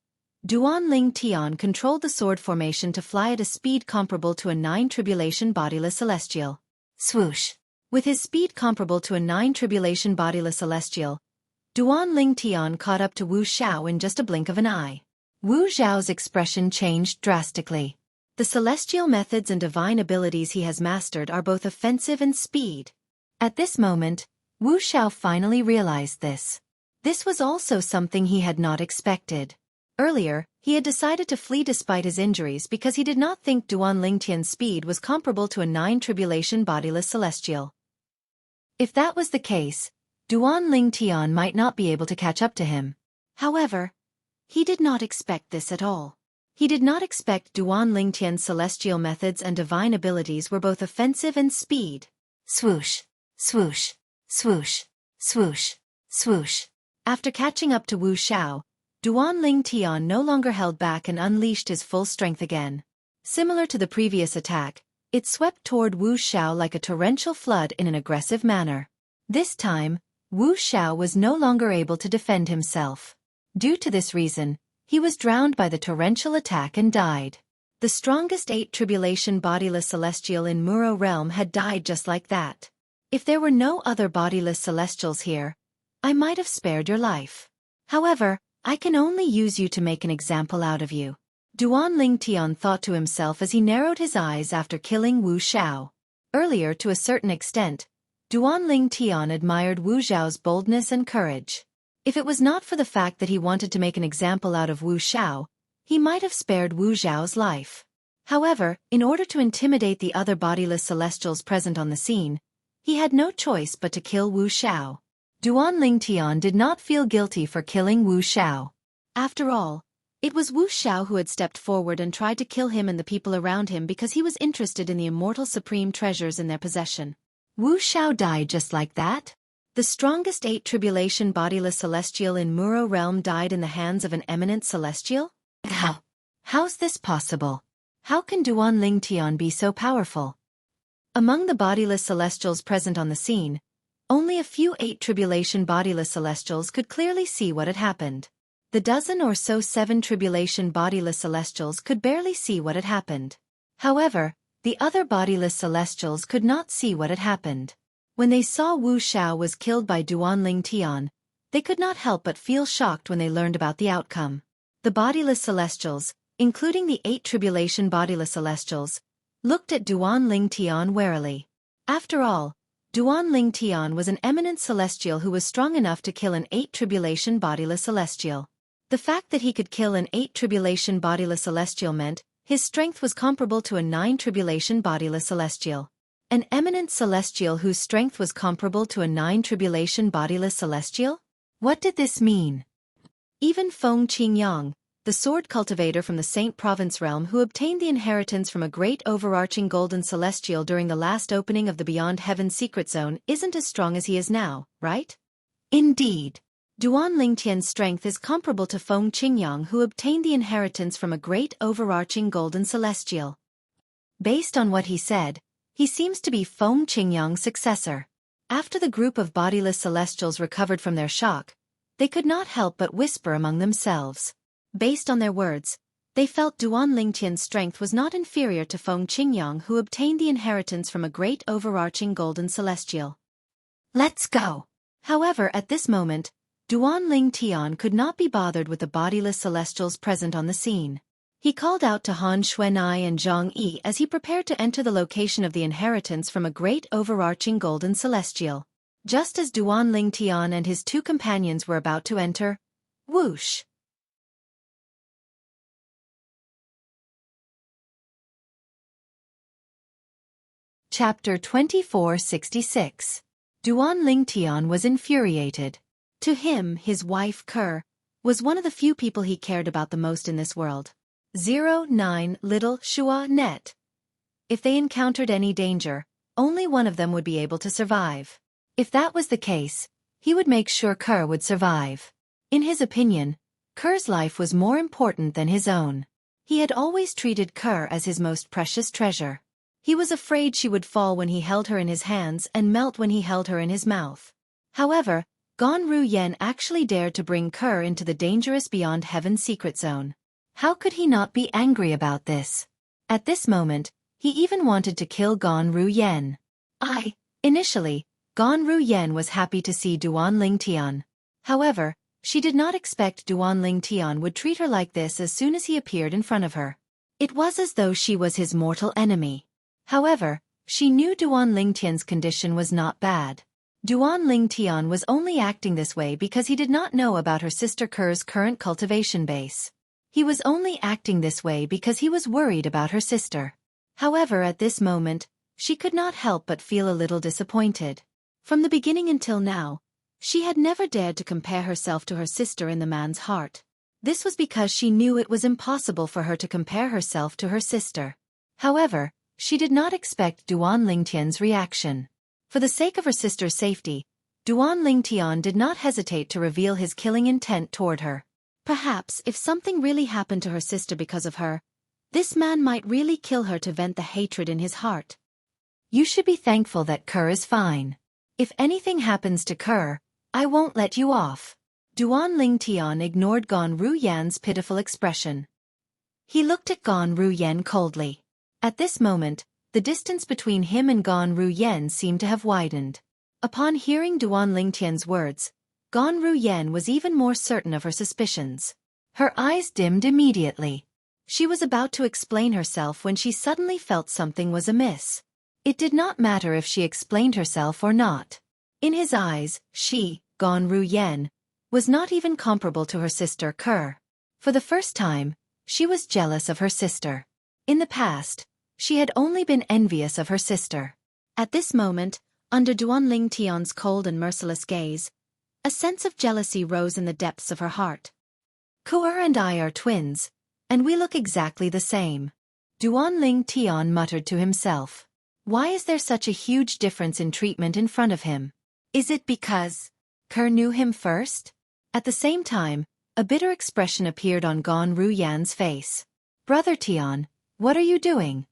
S1: Duan Lingtian controlled the sword formation to fly at a speed comparable to a 9 tribulation bodiless celestial. Swoosh! With his speed comparable to a 9 tribulation bodiless celestial, Duan Lingtian caught up to Wu Xiao in just a blink of an eye. Wu Xiao's expression changed drastically. The celestial methods and divine abilities he has mastered are both offensive and speed. At this moment, Wu Xiao finally realized this. This was also something he had not expected. Earlier, he had decided to flee despite his injuries because he did not think Duan Lingtian's speed was comparable to a 9 tribulation bodiless celestial. If that was the case, Duan Lingtian might not be able to catch up to him. However, he did not expect this at all. He did not expect Duan Lingtian's celestial methods and divine abilities were both offensive and speed. Swoosh, swoosh, swoosh, swoosh, swoosh. After catching up to Wu Xiao, Duan Lingtian no longer held back and unleashed his full strength again. Similar to the previous attack, it swept toward Wu Xiao like a torrential flood in an aggressive manner. This time, Wu Xiao was no longer able to defend himself. Due to this reason, he was drowned by the torrential attack and died. The strongest 8 tribulation bodiless celestial in Muro realm had died just like that. If there were no other bodiless celestials here, I might have spared your life. However, I can only use you to make an example out of you. Duan Lingtian thought to himself as he narrowed his eyes after killing Wu Xiao. Earlier, to a certain extent, Duan Lingtian admired Wu Xiao's boldness and courage. If it was not for the fact that he wanted to make an example out of Wu Xiao, he might have spared Wu Xiao's life. However, in order to intimidate the other bodiless celestials present on the scene, he had no choice but to kill Wu Xiao. Duan Lingtian did not feel guilty for killing Wu Xiao. After all, it was Wu Xiao who had stepped forward and tried to kill him and the people around him because he was interested in the immortal supreme treasures in their possession. Wu Xiao died just like that? The strongest 8 tribulation bodiless celestial in Muro realm died in the hands of an eminent celestial? How's this possible? How can Duan Lingtian be so powerful? Among the bodiless celestials present on the scene, only a few 8 tribulation bodiless celestials could clearly see what had happened. The dozen or so 7 tribulation bodiless celestials could barely see what had happened. However, the other bodiless celestials could not see what had happened. When they saw Wu Xiao was killed by Duan Lingtian, they could not help but feel shocked when they learned about the outcome. The bodiless celestials, including the 8 tribulation bodiless celestials, looked at Duan Lingtian warily. After all, Duan Lingtian was an eminent celestial who was strong enough to kill an 8 tribulation bodiless celestial. The fact that he could kill an 8 tribulation bodiless celestial meant his strength was comparable to a 9 tribulation bodiless celestial. An eminent celestial whose strength was comparable to a 9 tribulation bodiless celestial? What did this mean? Even Feng Qingyang, the sword cultivator from the Saint Province realm who obtained the inheritance from a great overarching golden celestial during the last opening of the Beyond Heaven secret zone, isn't as strong as he is now, right? Indeed. Duan Lingtian's strength is comparable to Feng Qingyang who obtained the inheritance from a great overarching golden celestial. Based on what he said, he seems to be Feng Qingyang's successor. After the group of bodiless celestials recovered from their shock, they could not help but whisper among themselves. Based on their words, they felt Duan Lingtian's strength was not inferior to Feng Qingyang who obtained the inheritance from a great overarching golden celestial. Let's go! However, at this moment, Duan Lingtian could not be bothered with the bodiless celestials present on the scene. He called out to Han Xueqi and Zhang Yi as he prepared to enter the location of the inheritance from a great overarching golden celestial. Just as Duan Lingtian and his two companions were about to enter, whoosh! Chapter 2466. Duan Lingtian was infuriated. To him, his wife Ke was one of the few people he cared about the most in this world. 09 Little Shua Net. If they encountered any danger, only one of them would be able to survive. If that was the case, he would make sure Ke would survive. In his opinion, Ke's life was more important than his own. He had always treated Ke as his most precious treasure. He was afraid she would fall when he held her in his hands and melt when he held her in his mouth. However, Gan Ru Yen actually dared to bring Ke into the dangerous Beyond Heaven secret zone. How could he not be angry about this? At this moment, he even wanted to kill Gan Ru Yen. Initially, Gan Ru Yen was happy to see Duan Lingtian. However, she did not expect Duan Lingtian would treat her like this as soon as he appeared in front of her. It was as though she was his mortal enemy. However, she knew Duan Lingtian's condition was not bad. Duan Lingtian was only acting this way because he did not know about her sister Ke's current cultivation base. He was only acting this way because he was worried about her sister. However, at this moment, she could not help but feel a little disappointed. From the beginning until now, she had never dared to compare herself to her sister in the man's heart. This was because she knew it was impossible for her to compare herself to her sister. However, she did not expect Duan Lingtian's reaction. For the sake of her sister's safety, Duan Lingtian did not hesitate to reveal his killing intent toward her. Perhaps if something really happened to her sister because of her, this man might really kill her to vent the hatred in his heart. You should be thankful that Ke is fine. If anything happens to Ke, I won't let you off. Duan Lingtian ignored Gan Ru Yan's pitiful expression. He looked at Gan Ru Yan coldly. At this moment, the distance between him and Gan Ru Yan seemed to have widened. Upon hearing Duan Lingtian's words, Gan Ru Yan was even more certain of her suspicions. Her eyes dimmed immediately. She was about to explain herself when she suddenly felt something was amiss. It did not matter if she explained herself or not. In his eyes, she, Gan Ru Yan, was not even comparable to her sister Ke. For the first time, she was jealous of her sister. In the past, she had only been envious of her sister. At this moment, under Duan Lingtian's cold and merciless gaze, a sense of jealousy rose in the depths of her heart. Ke and I are twins, and we look exactly the same. Duan Lingtian muttered to himself. Why is there such a huge difference in treatment in front of him? Is it because Ke knew him first? At the same time, a bitter expression appeared on Gan Ru Yan's face. Brother Tian, what are you doing?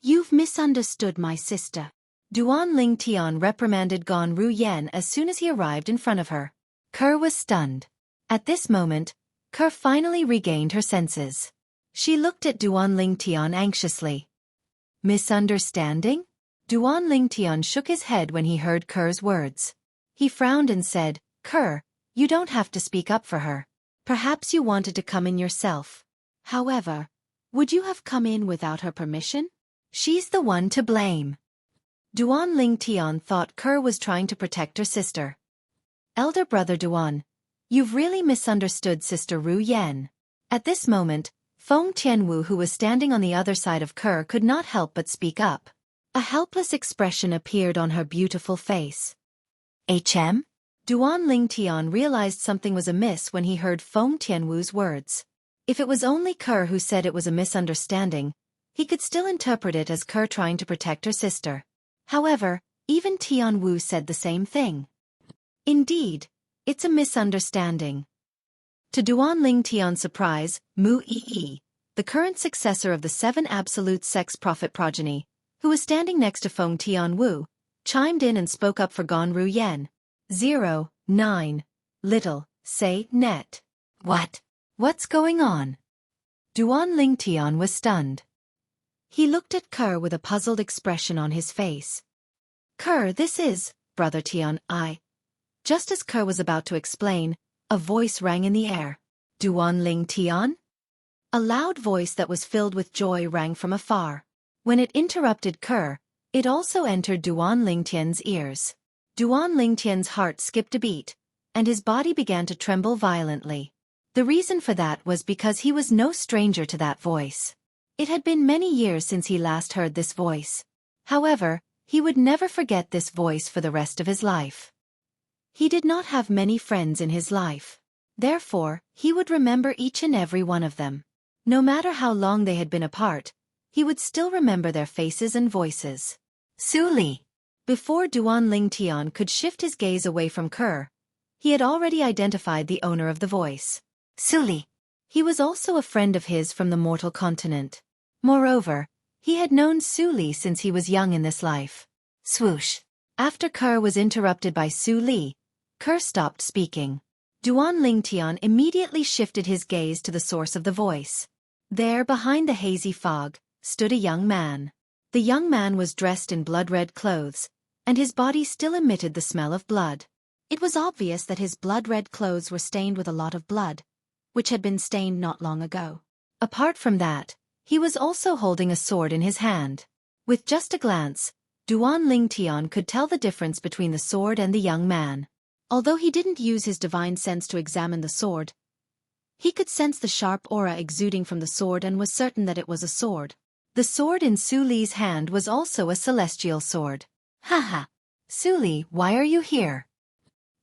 S1: You've misunderstood my sister. Duan Lingtian reprimanded Gan Ru Yan as soon as he arrived in front of her. Ke was stunned. At this moment, Ke finally regained her senses. She looked at Duan Lingtian anxiously. Misunderstanding? Duan Lingtian shook his head when he heard Ke's words. He frowned and said, Ke, you don't have to speak up for her. Perhaps you wanted to come in yourself. However, would you have come in without her permission? She's the one to blame. Duan Lingtian thought Ke was trying to protect her sister. Elder brother Duan, you've really misunderstood Sister Ru Yan. At this moment, Feng Tianwu, who was standing on the other side of Ke, could not help but speak up. A helpless expression appeared on her beautiful face. HM? Duan Lingtian realized something was amiss when he heard Feng Tianwu's words. If it was only Kerr who said it was a misunderstanding, he could still interpret it as Kerr trying to protect her sister. However, even Tian Wu said the same thing. Indeed, it's a misunderstanding. To Duanling Tian's surprise, Mu Yi, the current successor of the 7 absolute sex prophet progeny, who was standing next to Feng Tian Wu, chimed in and spoke up for Gan Ru Yen. 09. Little, say, net. What? What's going on? Duanling Tian was stunned. He looked at Kerr with a puzzled expression on his face. Kerr, this is, Brother Tian, I. Just as Kerr was about to explain, a voice rang in the air. Duanling Tian? A loud voice that was filled with joy rang from afar. When it interrupted Kerr, it also entered Duanling Tian's ears. Duanling Tian's heart skipped a beat, and his body began to tremble violently. The reason for that was because he was no stranger to that voice. It had been many years since he last heard this voice. However, he would never forget this voice for the rest of his life. He did not have many friends in his life. Therefore, he would remember each and every one of them. No matter how long they had been apart, he would still remember their faces and voices. Su Li. Before Duanling Tian could shift his gaze away from Kerr, he had already identified the owner of the voice. Su Li. He was also a friend of his from the mortal continent. Moreover, he had known Su Li since he was young in this life. Swoosh. After Kerr was interrupted by Su Li, Kerr stopped speaking. Duanling Tian immediately shifted his gaze to the source of the voice. There, behind the hazy fog, stood a young man. The young man was dressed in blood-red clothes, and his body still emitted the smell of blood. It was obvious that his blood-red clothes were stained with a lot of blood, which had been stained not long ago. Apart from that, he was also holding a sword in his hand. With just a glance, Duanling Tian could tell the difference between the sword and the young man. Although he didn't use his divine sense to examine the sword, he could sense the sharp aura exuding from the sword and was certain that it was a sword. The sword in Su Li's hand was also a celestial sword. Haha! Su Li, why are you here?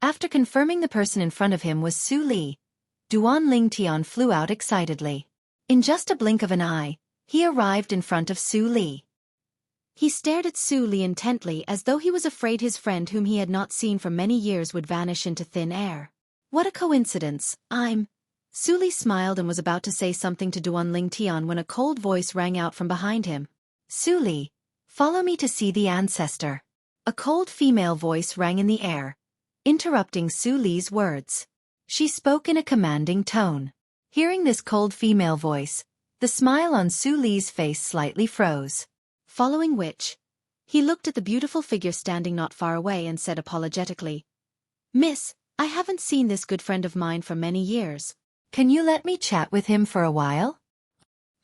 S1: After confirming the person in front of him was Su Li, Duanling Tian flew out excitedly. In just a blink of an eye, he arrived in front of Su Li. He stared at Su Li intently as though he was afraid his friend whom he had not seen for many years would vanish into thin air. What a coincidence, Su Li smiled and was about to say something to Duanling Tian when a cold voice rang out from behind him. Su Li, follow me to see the ancestor. A cold female voice rang in the air, interrupting Su Li's words. She spoke in a commanding tone. Hearing this cold female voice, the smile on Su Li's face slightly froze. Following which, he looked at the beautiful figure standing not far away and said apologetically, Miss, I haven't seen this good friend of mine for many years. Can you let me chat with him for a while?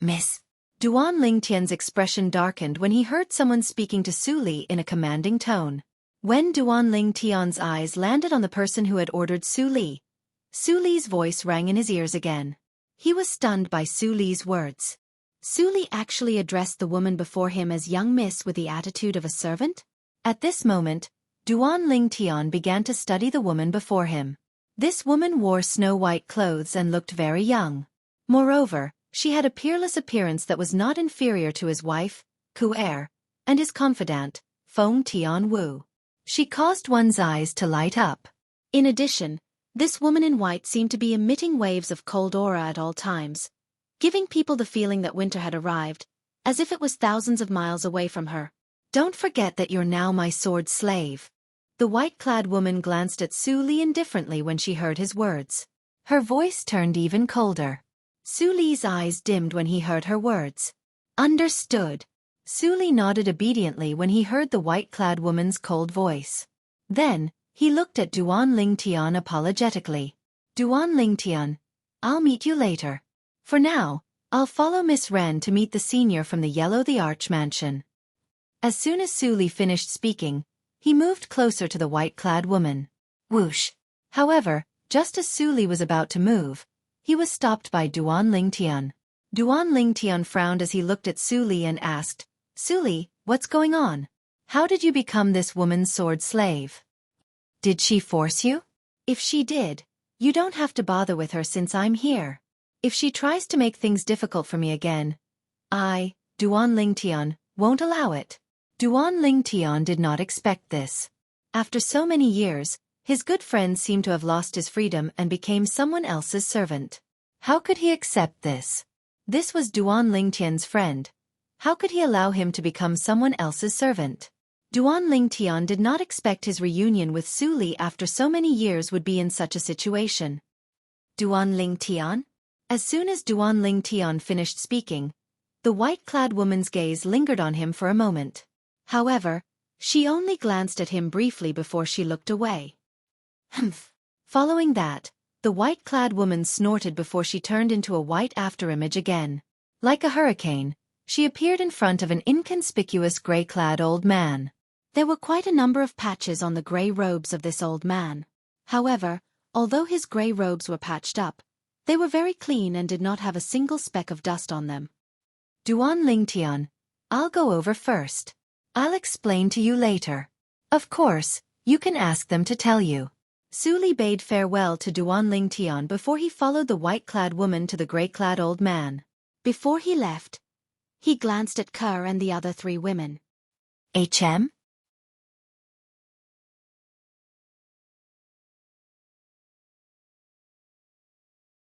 S1: Miss. Duanling Tian's expression darkened when he heard someone speaking to Su Li in a commanding tone. When Duanling Tian's eyes landed on the person who had ordered Su Li's voice rang in his ears again. He was stunned by Su Li's words. Su Li actually addressed the woman before him as young miss with the attitude of a servant? At this moment, Duanling Tian began to study the woman before him. This woman wore snow-white clothes and looked very young. Moreover, she had a peerless appearance that was not inferior to his wife, Xueqi, and his confidant, Feng Tian Wu. She caused one's eyes to light up. In addition, this woman in white seemed to be emitting waves of cold aura at all times, giving people the feeling that winter had arrived, as if it was thousands of miles away from her. Don't forget that you're now my sword slave. The white-clad woman glanced at Su Li indifferently when she heard his words. Her voice turned even colder. Su Li's eyes dimmed when he heard her words. Understood. Su Li nodded obediently when he heard the white-clad woman's cold voice. Then, he looked at Duanling Tian apologetically. Duanling Tian, I'll meet you later. For now, I'll follow Miss Ren to meet the senior from the Yellow the Arch mansion. As soon as Su Li finished speaking, he moved closer to the white-clad woman. Whoosh! However, just as Su Li was about to move, he was stopped by Duanling Tian. Duanling Tian frowned as he looked at Su Li and asked, Su Li, what's going on? How did you become this woman's sword slave? Did she force you? If she did, you don't have to bother with her since I'm here.
S2: If she tries to make things difficult for me again, I, Duan Lingtian, won't allow it. Duan Lingtian did not expect this. After so many years, his good friend seemed to have lost his freedom and became someone else's servant. How could he accept this? This was Duan Lingtian's friend. How could he allow him to become someone else's servant? Duan Lingtian did not expect his reunion with Su Li after so many years would be in such a situation. Duan Lingtian? As soon as Duan Lingtian finished speaking, the white-clad woman's gaze lingered on him for a moment. However, she only glanced at him briefly before she looked away. Humph. Following that, the white-clad woman snorted before she turned into a white afterimage again. Like a hurricane, she appeared in front of an inconspicuous gray-clad old man. There were quite a number of patches on the gray robes of this old man. However, although his gray robes were patched up, they were very clean and did not have a single speck of dust on them. Duan Lingtian, I'll go over first. I'll explain to you later. Of course, you can ask them to tell you. Su Li bade farewell to Duan Lingtian before he followed the white-clad woman to the gray-clad old man. Before he left, he glanced at Kerr and the other three women. HM?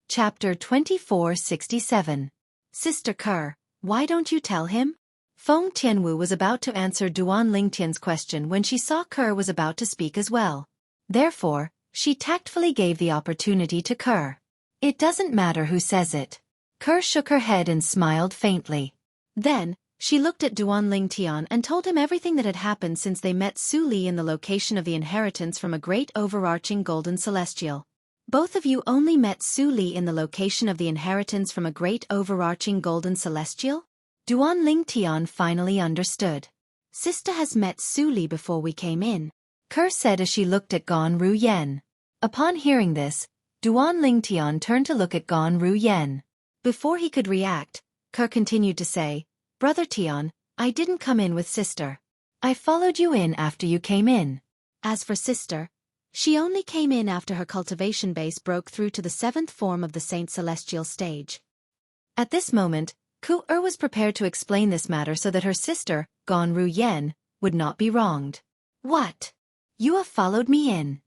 S2: Chapter 2467. Sister Kerr, why don't you tell him? Feng Tianwu was about to answer Duan Lingtian's question when she saw Kerr was about to speak as well. Therefore, she tactfully gave the opportunity to Kerr. It doesn't matter who says it. Kerr shook her head and smiled faintly. Then, she looked at Duan Lingtian and told him everything that had happened since they met Su Li in the location of the inheritance from a great overarching golden celestial. Both of you only met Su Li in the location of the inheritance from a great overarching golden celestial? Duan Lingtian finally understood. Sister has met Su Li before we came in, Kerr said as she looked at Gan Ru Yen. Upon hearing this, Duan Lingtian turned to look at Gan Ru Yen. Before he could react, Kerr continued to say, Brother Tian, I didn't come in with sister. I followed you in after you came in. As for sister, she only came in after her cultivation base broke through to the 7th form of the Saint Celestial stage. At this moment, Ku-er was prepared to explain this matter so that her sister, Gan Ru Yen, would not be wronged. What? You have followed me in?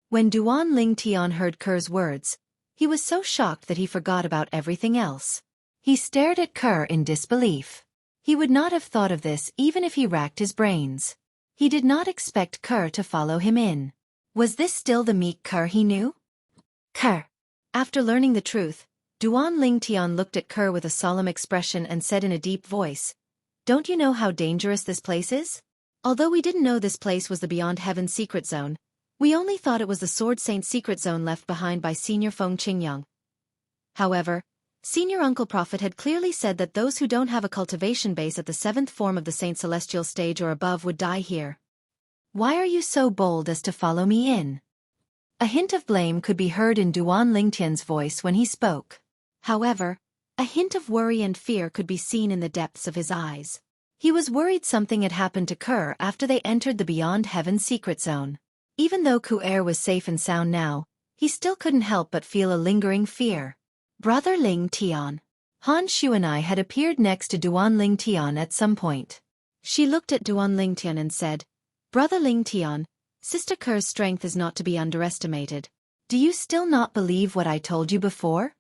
S2: When Duan Lingtian heard Kerr's words, he was so shocked that he forgot about everything else. He stared at Kerr in disbelief. He would not have thought of this even if he racked his brains. He did not expect Kerr to follow him in. Was this still the meek Kerr he knew? Kerr. After learning the truth, Duan Lingtian looked at Kerr with a solemn expression and said in a deep voice, Don't you know how dangerous this place is? Although we didn't know this place was the Beyond Heaven secret zone, we only thought it was the Sword Saint secret zone left behind by Senior Feng Qingyang. However, Senior Uncle Prophet had clearly said that those who don't have a cultivation base at the 7th form of the Saint Celestial stage or above would die here. Why are you so bold as to follow me in? A hint of blame could be heard in Duan Lingtian's voice when he spoke. However, a hint of worry and fear could be seen in the depths of his eyes. He was worried something had happened to Kerr after they entered the Beyond Heaven secret zone. Even though Ku-er was safe and sound now, he still couldn't help but feel a lingering fear. Brother Lingtian. Han Xuanai had appeared next to Duan Lingtian at some point. She looked at Duan Lingtian and said, Brother Lingtian, Sister Kerr's strength is not to be underestimated. Do you still not believe what I told you before?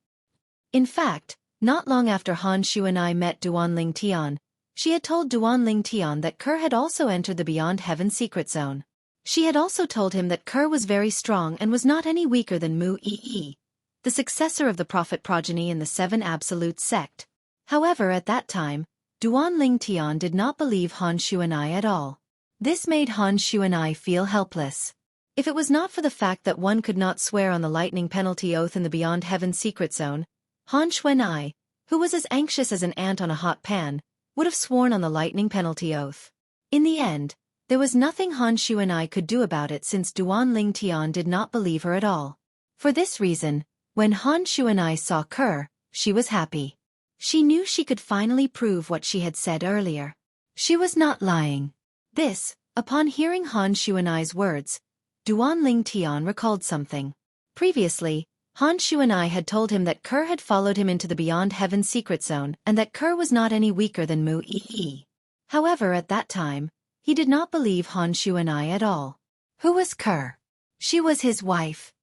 S2: In fact, not long after Han Xuanai met Duan Lingtian, she had told Duan Lingtian that Kerr had also entered the Beyond Heaven secret zone. She had also told him that Kerr was very strong and was not any weaker than Mu Yi, the successor of the prophet progeny in the 7 Absolute sect. However, at that time, Duan Lingtian did not believe Han Xuanai at all. This made Han Xuanai feel helpless. If it was not for the fact that one could not swear on the lightning penalty oath in the Beyond Heaven secret zone, Han Xuanai, who was as anxious as an ant on a hot pan, would have sworn on the lightning penalty oath. In the end, there was nothing Han Xuanai could do about it since Duan Lingtian did not believe her at all. For this reason, when Han Xuanai saw Kerr, she was happy. She knew she could finally prove what she had said earlier. She was not lying. This, upon hearing Han Xuanai's words, Duan Lingtian recalled something. Previously, Han Xueqi had told him that Kerr had followed him into the Beyond Heaven secret zone and that Kerr was not any weaker than Mu Yi. However, at that time, he did not believe Han Xueqi at all. Who was Kerr? She was his wife.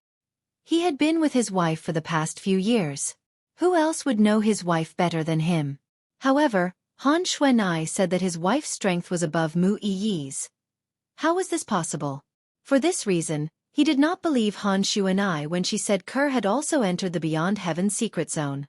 S2: He had been with his wife for the past few years. Who else would know his wife better than him? However, Han Xueqi said that his wife's strength was above Mu Yi's. How was this possible? For this reason, he did not believe Han Xueqi when she said Kerr had also entered the Beyond Heaven secret zone.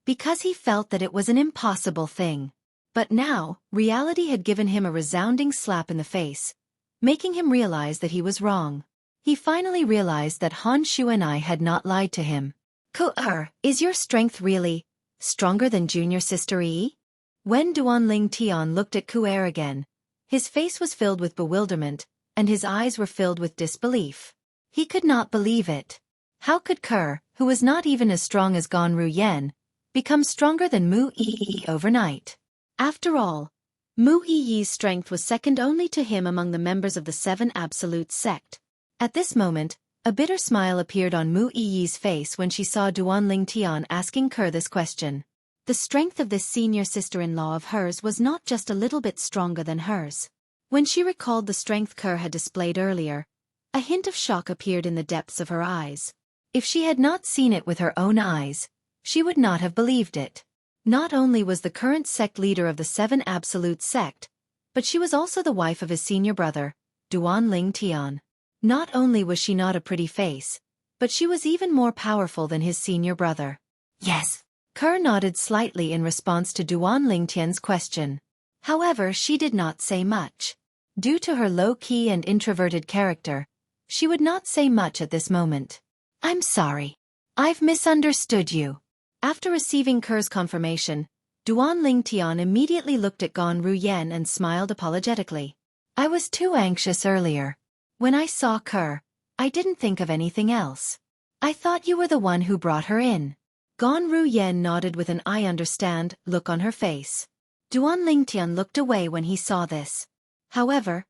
S2: Because he felt that it was an impossible thing. But now, reality had given him a resounding slap in the face, making him realize that he was wrong. He finally realized that Han Xueqi had not lied to him. Kerr, is your strength really stronger than junior sister Yi? When Duanling Tian looked at Kerr again, his face was filled with bewilderment, and his eyes were filled with disbelief. He could not believe it. How could Kerr, who was not even as strong as Gan Ruyen, become stronger than Mu Yi overnight? After all, Mu Yi's strength was second only to him among the members of the Seven Absolute sect. At this moment, a bitter smile appeared on Mu Yi's face when she saw Duanling Tian asking Kerr this question. The strength of this senior sister-in-law of hers was not just a little bit stronger than hers. When she recalled the strength Kerr had displayed earlier, a hint of shock appeared in the depths of her eyes. If she had not seen it with her own eyes, she would not have believed it. Not only was the current sect leader of the Seven Absolute sect, but she was also the wife of his senior brother, Duanling Tian. Not only was she not a pretty face, but she was even more powerful than his senior brother. Yes. Kerr nodded slightly in response to Duanling Tian's question. However, she did not say much. Due to her low-key and introverted character, she would not say much at this moment. I'm sorry. I've misunderstood you. After receiving Kerr's confirmation, Duanling Tian immediately looked at Gan Ruyen and smiled apologetically. I was too anxious earlier. When I saw Kerr, I didn't think of anything else. I thought you were the one who brought her in. Gan Ruyen nodded with an I understand look on her face. Duanling Tian looked away when he saw this. However,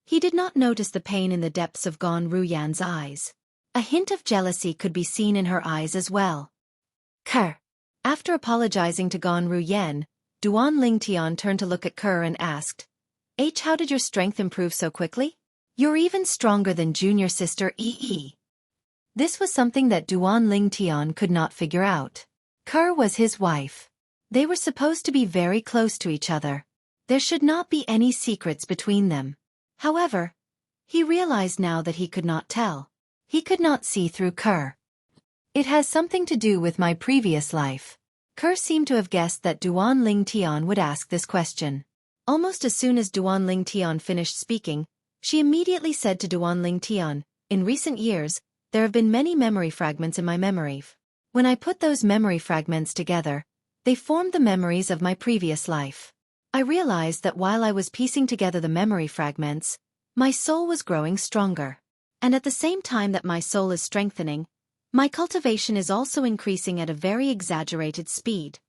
S2: he did not notice the pain in the depths of Gan Ruyen's eyes. A hint of jealousy could be seen in her eyes as well. Kerr. After apologizing to Gan Ruyen, Duanling Tian turned to look at Kerr and asked, how did your strength improve so quickly? You're even stronger than junior sister Yi. This was something that Duanling Tian could not figure out. Kerr was his wife. They were supposed to be very close to each other. There should not be any secrets between them. However, he realized now that he could not tell. He could not see through Kerr. It has something to do with my previous life. Kerr seemed to have guessed that Duanling Tian would ask this question. Almost as soon as Duanling Tian finished speaking, she immediately said to Duanling Tian, in recent years, there have been many memory fragments in my memory. When I put those memory fragments together, they formed the memories of my previous life. I realized that while I was piecing together the memory fragments, my soul was growing stronger. And at the same time that my soul is strengthening, my cultivation is also increasing at a very exaggerated speed.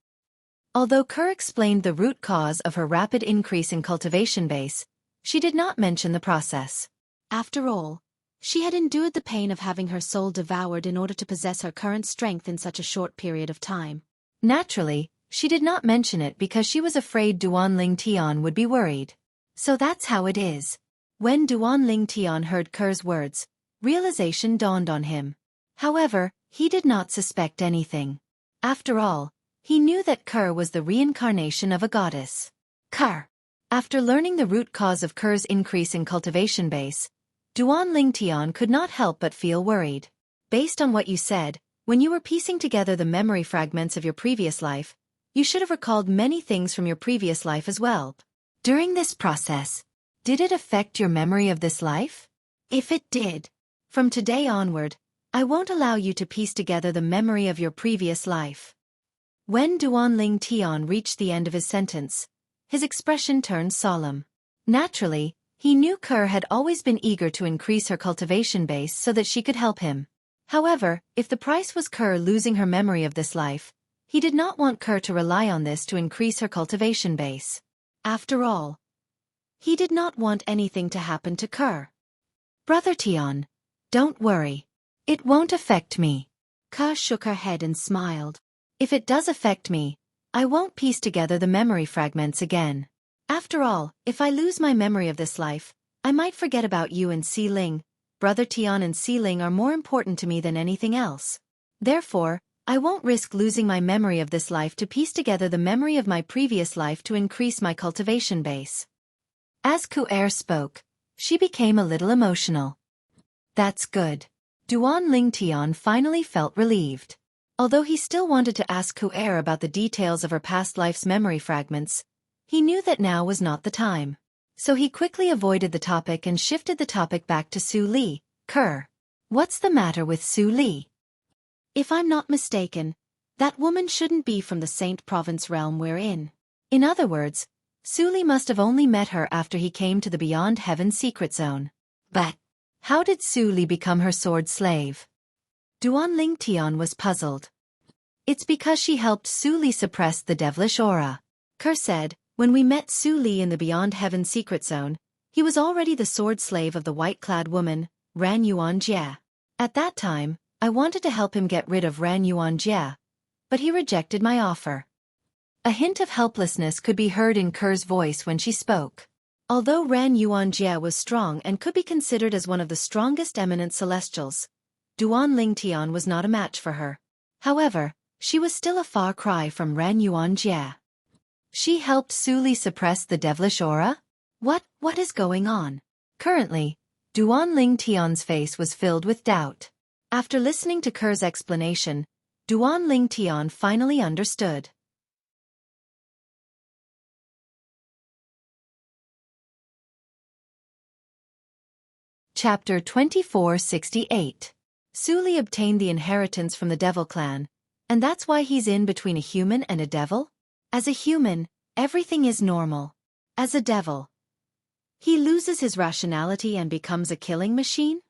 S2: Although Kerr explained the root cause of her rapid increase in cultivation base, she did not mention the process. After all, she had endured the pain of having her soul devoured in order to possess her current strength in such a short period of time. Naturally, she did not mention it because she was afraid Duanling Tian would be worried. So that's how it is. When Duanling Tian heard Kerr's words, realization dawned on him. However, he did not suspect anything. After all, he knew that Kerr was the reincarnation of a goddess. Kerr. After learning the root cause of Kerr's increase in cultivation base, Duanling Tian could not help but feel worried. Based on what you said, when you were piecing together the memory fragments of your previous life, you should have recalled many things from your previous life as well. During this process, did it affect your memory of this life? If it did, from today onward, I won't allow you to piece together the memory of your previous life. When Duanling Tian reached the end of his sentence, his expression turned solemn. Naturally, he knew Kerr had always been eager to increase her cultivation base so that she could help him. However, if the price was Kerr losing her memory of this life, he did not want Kerr to rely on this to increase her cultivation base. After all, he did not want anything to happen to Kerr. Brother Tian, don't worry. It won't affect me.
S1: Ka shook her head and smiled. If it does affect me, I won't piece together the memory fragments again. After all, if I lose my memory of this life, I might forget about you and Si Ling. Brother Tian and Si Ling are more important to me than anything else. Therefore, I won't risk losing my memory of this life to piece together the memory of my previous life to increase my cultivation base. As Xueqi spoke, she became a little emotional. That's good. Duan Ling Tian finally felt relieved. Although he still wanted to ask Xueqi about the details of her past life's memory fragments, he knew that now was not the time. So he quickly avoided the topic and shifted the topic back to Su Li. What's the matter with Su Li? If I'm not mistaken, that woman shouldn't be from the Saint Province realm we're in. In other words, Su Li must have only met her after he came to the Beyond Heaven secret zone. But how did Su Li become her sword slave? Duan Ling Tian was puzzled. It's because she helped Su Li suppress the devilish aura. Said, when we met Su Li in the Beyond Heaven secret zone, he was already the sword slave of the white-clad woman, Ran Yuan Jie. At that time, I wanted to help him get rid of Ran Yuan Jie, but he rejected my offer. A hint of helplessness could be heard in Ker's voice when she spoke. Although Ran Yuan Jie was strong and could be considered as one of the strongest eminent celestials, Duan Ling Tian was not a match for her. However, she was still a far cry from Ran Yuan Jie. She helped Su Li suppress the devilish aura? What is going on? Currently, Duan Ling Tian's face was filled with doubt. After listening to Ker's explanation, Duan Ling Tian finally understood. Chapter 2468. Su Li obtained the inheritance from the Devil Clan, and that's why he's in between a human and a devil? As a human, everything is normal. As a devil, he loses his rationality and becomes a killing machine?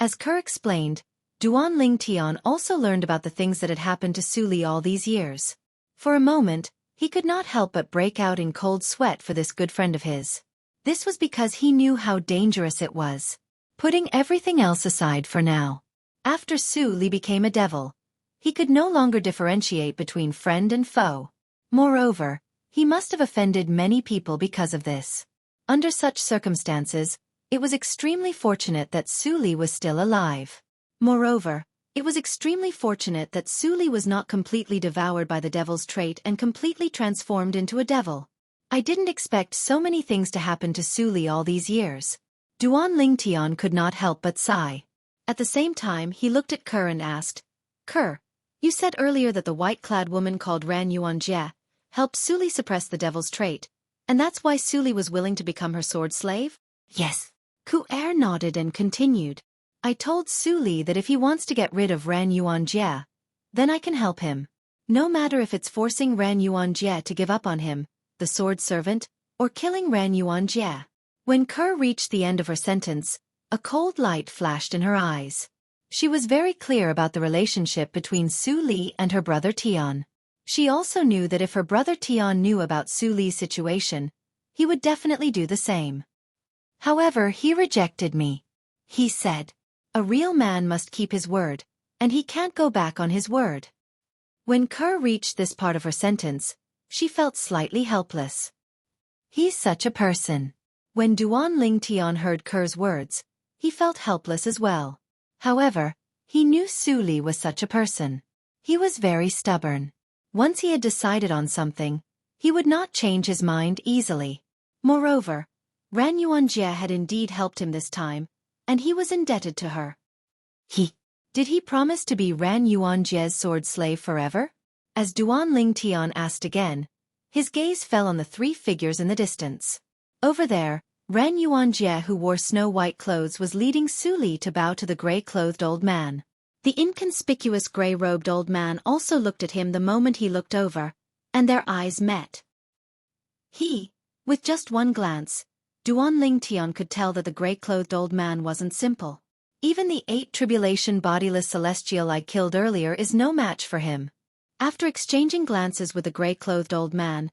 S1: As Ker explained, Duan Ling Tian also learned about the things that had happened to Su Li all these years. For a moment, he could not help but break out in cold sweat for this good friend of his. This was because he knew how dangerous it was. Putting everything else aside for now. After Su Li became a devil, he could no longer differentiate between friend and foe. Moreover, he must have offended many people because of this. Under such circumstances, it was extremely fortunate that Su Li was still alive. Moreover, it was extremely fortunate that Su Li was not completely devoured by the devil's trait and completely transformed into a devil. I didn't expect so many things to happen to Su Li all these years. Duan Ling Tian could not help but sigh. At the same time, he looked at Ker and asked, Ker, you said earlier that the white-clad woman called Ran Yuan Jie helped Su Li suppress the devil's trait, and that's why Su Li was willing to become her sword slave? Yes. Xueqi nodded and continued. I told Su Li that if he wants to get rid of Ran Yuan Jie, then I can help him. No matter if it's forcing Ran Yuan Jie to give up on him, the sword servant, or killing Ran Yuan Jie. When Ker reached the end of her sentence, a cold light flashed in her eyes. She was very clear about the relationship between Su Li and her brother Tian. She also knew that if her brother Tian knew about Su Li's situation, he would definitely do the same. However, he rejected me. He said, a real man must keep his word, and he can't go back on his word. When Ker reached this part of her sentence, she felt slightly helpless. He's such a person. When Duan Ling Tian heard Ker's words, he felt helpless as well. However, he knew Su Li was such a person. He was very stubborn. Once he had decided on something, he would not change his mind easily. Moreover, Ran Yuan Jie had indeed helped him this time, and he was indebted to her. Did he promise to be Ran Yuan Jie's sword slave forever? As Duan Ling Tian asked again, his gaze fell on the three figures in the distance. Over there, Ran Yuan Jie, who wore snow-white clothes, was leading Su Li to bow to the gray-clothed old man. The inconspicuous gray-robed old man also looked at him the moment he looked over, and their eyes met. With just one glance, Duan Ling Tian could tell that the gray-clothed old man wasn't simple. Even the 8 tribulation bodiless celestial I killed earlier is no match for him. After exchanging glances with the gray-clothed old man,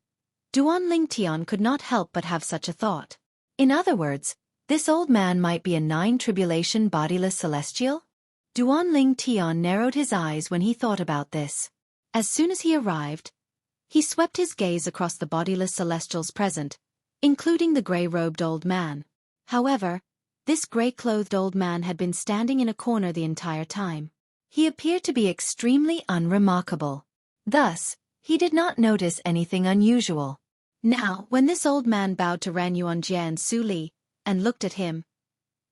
S1: Duan Ling Tian could not help but have such a thought. In other words, this old man might be a 9 tribulation bodiless celestial? Duan Tian narrowed his eyes when he thought about this. As soon as he arrived, he swept his gaze across the bodiless celestials present, including the gray-robed old man. However, this gray-clothed old man had been standing in a corner the entire time. He appeared to be extremely unremarkable. Thus, he did not notice anything unusual. Now, when this old man bowed to Ran Yuanjie and Su Li, and looked at him,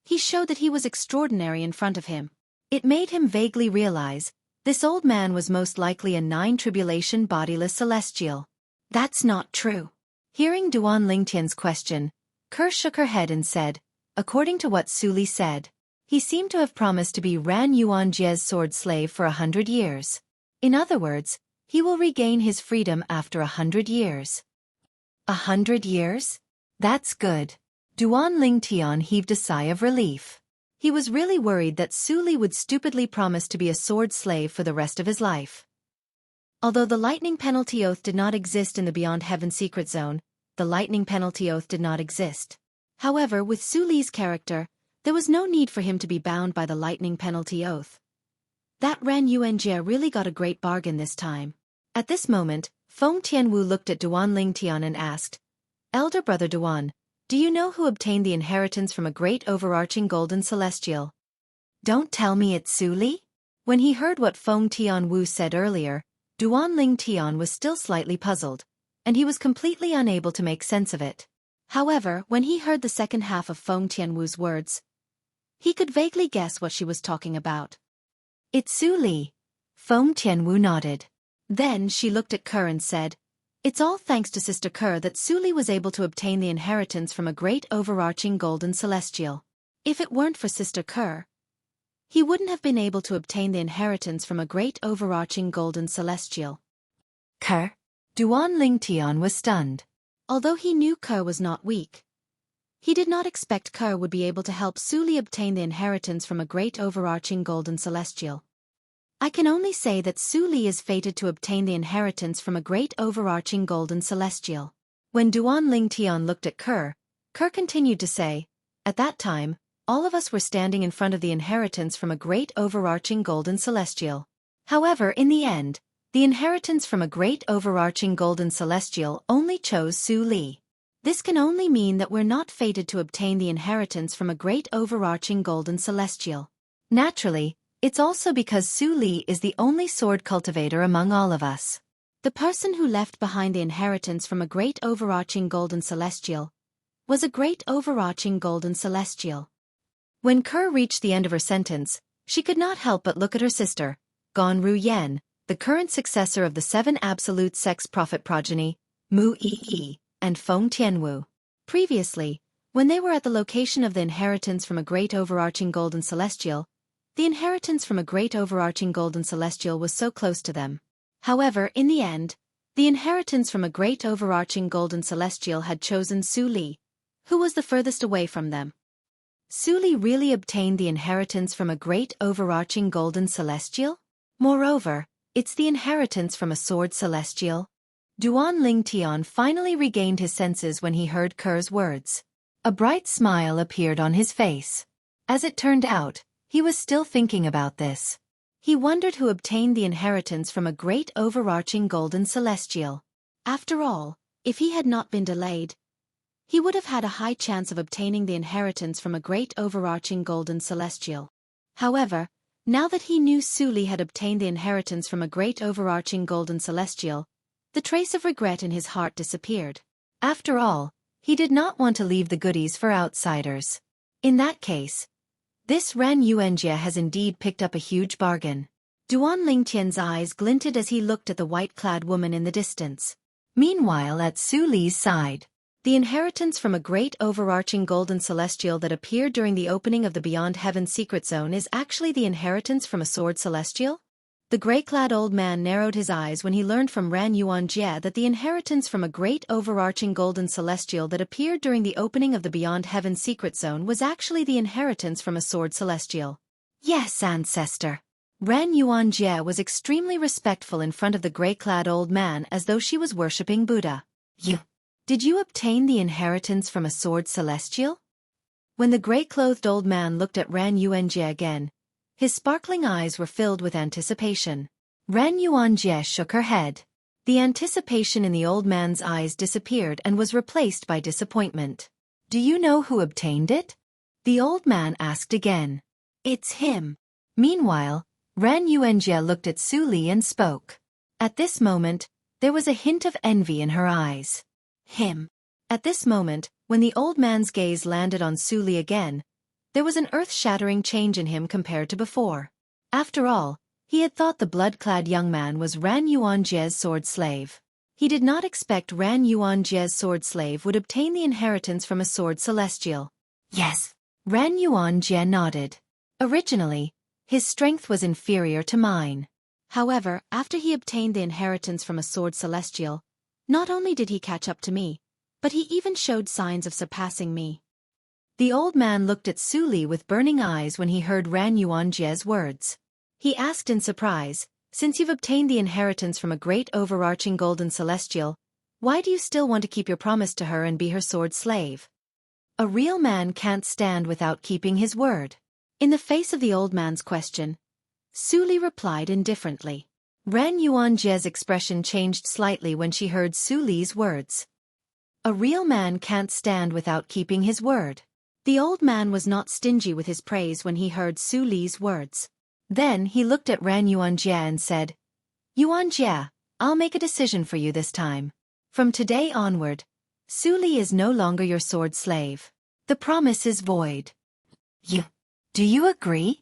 S1: he showed that he was extraordinary in front of him. It made him vaguely realize this old man was most likely a nine-tribulation bodiless celestial. That's not true. Hearing Duan Lingtian's question, Kerr shook her head and said, according to what Su Li said, he seemed to have promised to be Ran Yuanjie's sword slave for 100 years. In other words, he will regain his freedom after 100 years. 100 years? That's good. Duan Lingtian heaved a sigh of relief. He was really worried that Su Li would stupidly promise to be a sword slave for the rest of his life. Although the lightning penalty oath did not exist in the Beyond Heaven secret zone, the lightning penalty oath did not exist. However, with Su Li's character, there was no need for him to be bound by the lightning penalty oath. That Ran Yuanjie really got a great bargain this time. At this moment, Feng Tianwu looked at Duan Lingtian and asked, Elder Brother Duan, do you know who obtained the inheritance from a great overarching golden celestial? Don't tell me it's Su Li? When he heard what Feng Tianwu said earlier, Duan Lingtian was still slightly puzzled, and he was completely unable to make sense of it. However, when he heard the second half of Feng Tianwu's words, he could vaguely guess what she was talking about. It's Su Li. Feng Tianwu nodded. Then she looked at Kerr and said, it's all thanks to Sister Kerr that Su Li was able to obtain the inheritance from a great overarching golden celestial. If it weren't for Sister Kerr, he wouldn't have been able to obtain the inheritance from a great overarching golden celestial. Kerr? Duan Lingtian was stunned. Although he knew Kerr was not weak, he did not expect Kerr would be able to help Su Li obtain the inheritance from a great overarching golden celestial. I can only say that Su Li is fated to obtain the inheritance from a great overarching golden celestial. When Duan Lingtian looked at Kerr, Kerr continued to say, at that time, all of us were standing in front of the inheritance from a great overarching golden celestial. However, in the end, the inheritance from a great overarching golden celestial only chose Su Li. This can only mean that we're not fated to obtain the inheritance from a great overarching golden celestial. Naturally, it's also because Su Li is the only sword cultivator among all of us. The person who left behind the inheritance from a great overarching golden celestial was a great overarching golden celestial. When Kerr reached the end of her sentence, she could not help but look at her sister, Gan Ru Yen, the current successor of the 7 absolute sex prophet progeny, Mu Yi, and Feng Tianwu. Previously, when they were at the location of the inheritance from a great overarching golden celestial, the inheritance from a great overarching golden celestial was so close to them. However, in the end, the inheritance from a great overarching golden celestial had chosen Su Li, who was the furthest away from them. Su Li really obtained the inheritance from a great overarching golden celestial? Moreover, it's the inheritance from a sword celestial. Duan Lingtian finally regained his senses when he heard Kerr's words. A bright smile appeared on his face. As it turned out, he was still thinking about this. He wondered who obtained the inheritance from a great overarching golden celestial. After all, if he had not been delayed, he would have had a high chance of obtaining the inheritance from a great overarching golden celestial. However, now that he knew Su Li had obtained the inheritance from a great overarching golden celestial, the trace of regret in his heart disappeared. After all, he did not want to leave the goodies for outsiders. In that case, this Ran Yuanjie has indeed picked up a huge bargain. Duan Lingtian's eyes glinted as he looked at the white-clad woman in the distance. Meanwhile, at Su Li's side, the inheritance from a great overarching golden celestial that appeared during the opening of the Beyond Heaven secret zone is actually the inheritance from a sword celestial? The gray-clad old man narrowed his eyes when he learned from Ran Yuanjie that the inheritance from a great overarching golden celestial that appeared during the opening of the Beyond Heaven secret zone was actually the inheritance from a sword celestial. Yes, ancestor. Ran Yuanjie was extremely respectful in front of the gray-clad old man as though she was worshipping Buddha. Did you obtain the inheritance from a sword celestial? When the gray-clothed old man looked at Ran Yuanjie again, His sparkling eyes were filled with anticipation. Ran Yuanjie shook her head. The anticipation in the old man's eyes disappeared and was replaced by disappointment. Do you know who obtained it? The old man asked again. It's him. Meanwhile, Ran Yuanjie looked at Su Li and spoke. At this moment, there was a hint of envy in her eyes. Him. At this moment, when the old man's gaze landed on Su Li again, there was an earth-shattering change in him compared to before. After all, he had thought the blood-clad young man was Ran Yuanjie's sword slave. He did not expect Ran Yuanjie's sword slave would obtain the inheritance from a sword celestial. Yes. Ran Yuanjie nodded. Originally, his strength was inferior to mine. However, after he obtained the inheritance from a sword celestial, not only did he catch up to me, but he even showed signs of surpassing me. The old man looked at Su Li with burning eyes when he heard Ran Yuanjie's words. He asked in surprise, since you've obtained the inheritance from a great overarching golden celestial, why do you still want to keep your promise to her and be her sword slave? A real man can't stand without keeping his word. In the face of the old man's question, Su Li replied indifferently. Ran Yuanjie's expression changed slightly when she heard Su Li's words. A real man can't stand without keeping his word. The old man was not stingy with his praise when he heard Su Li's words. Then he looked at Ran Yuanjie and said, Yuanjie, I'll make a decision for you this time. From today onward, Su Li is no longer your sword slave. The promise is void. Do you agree?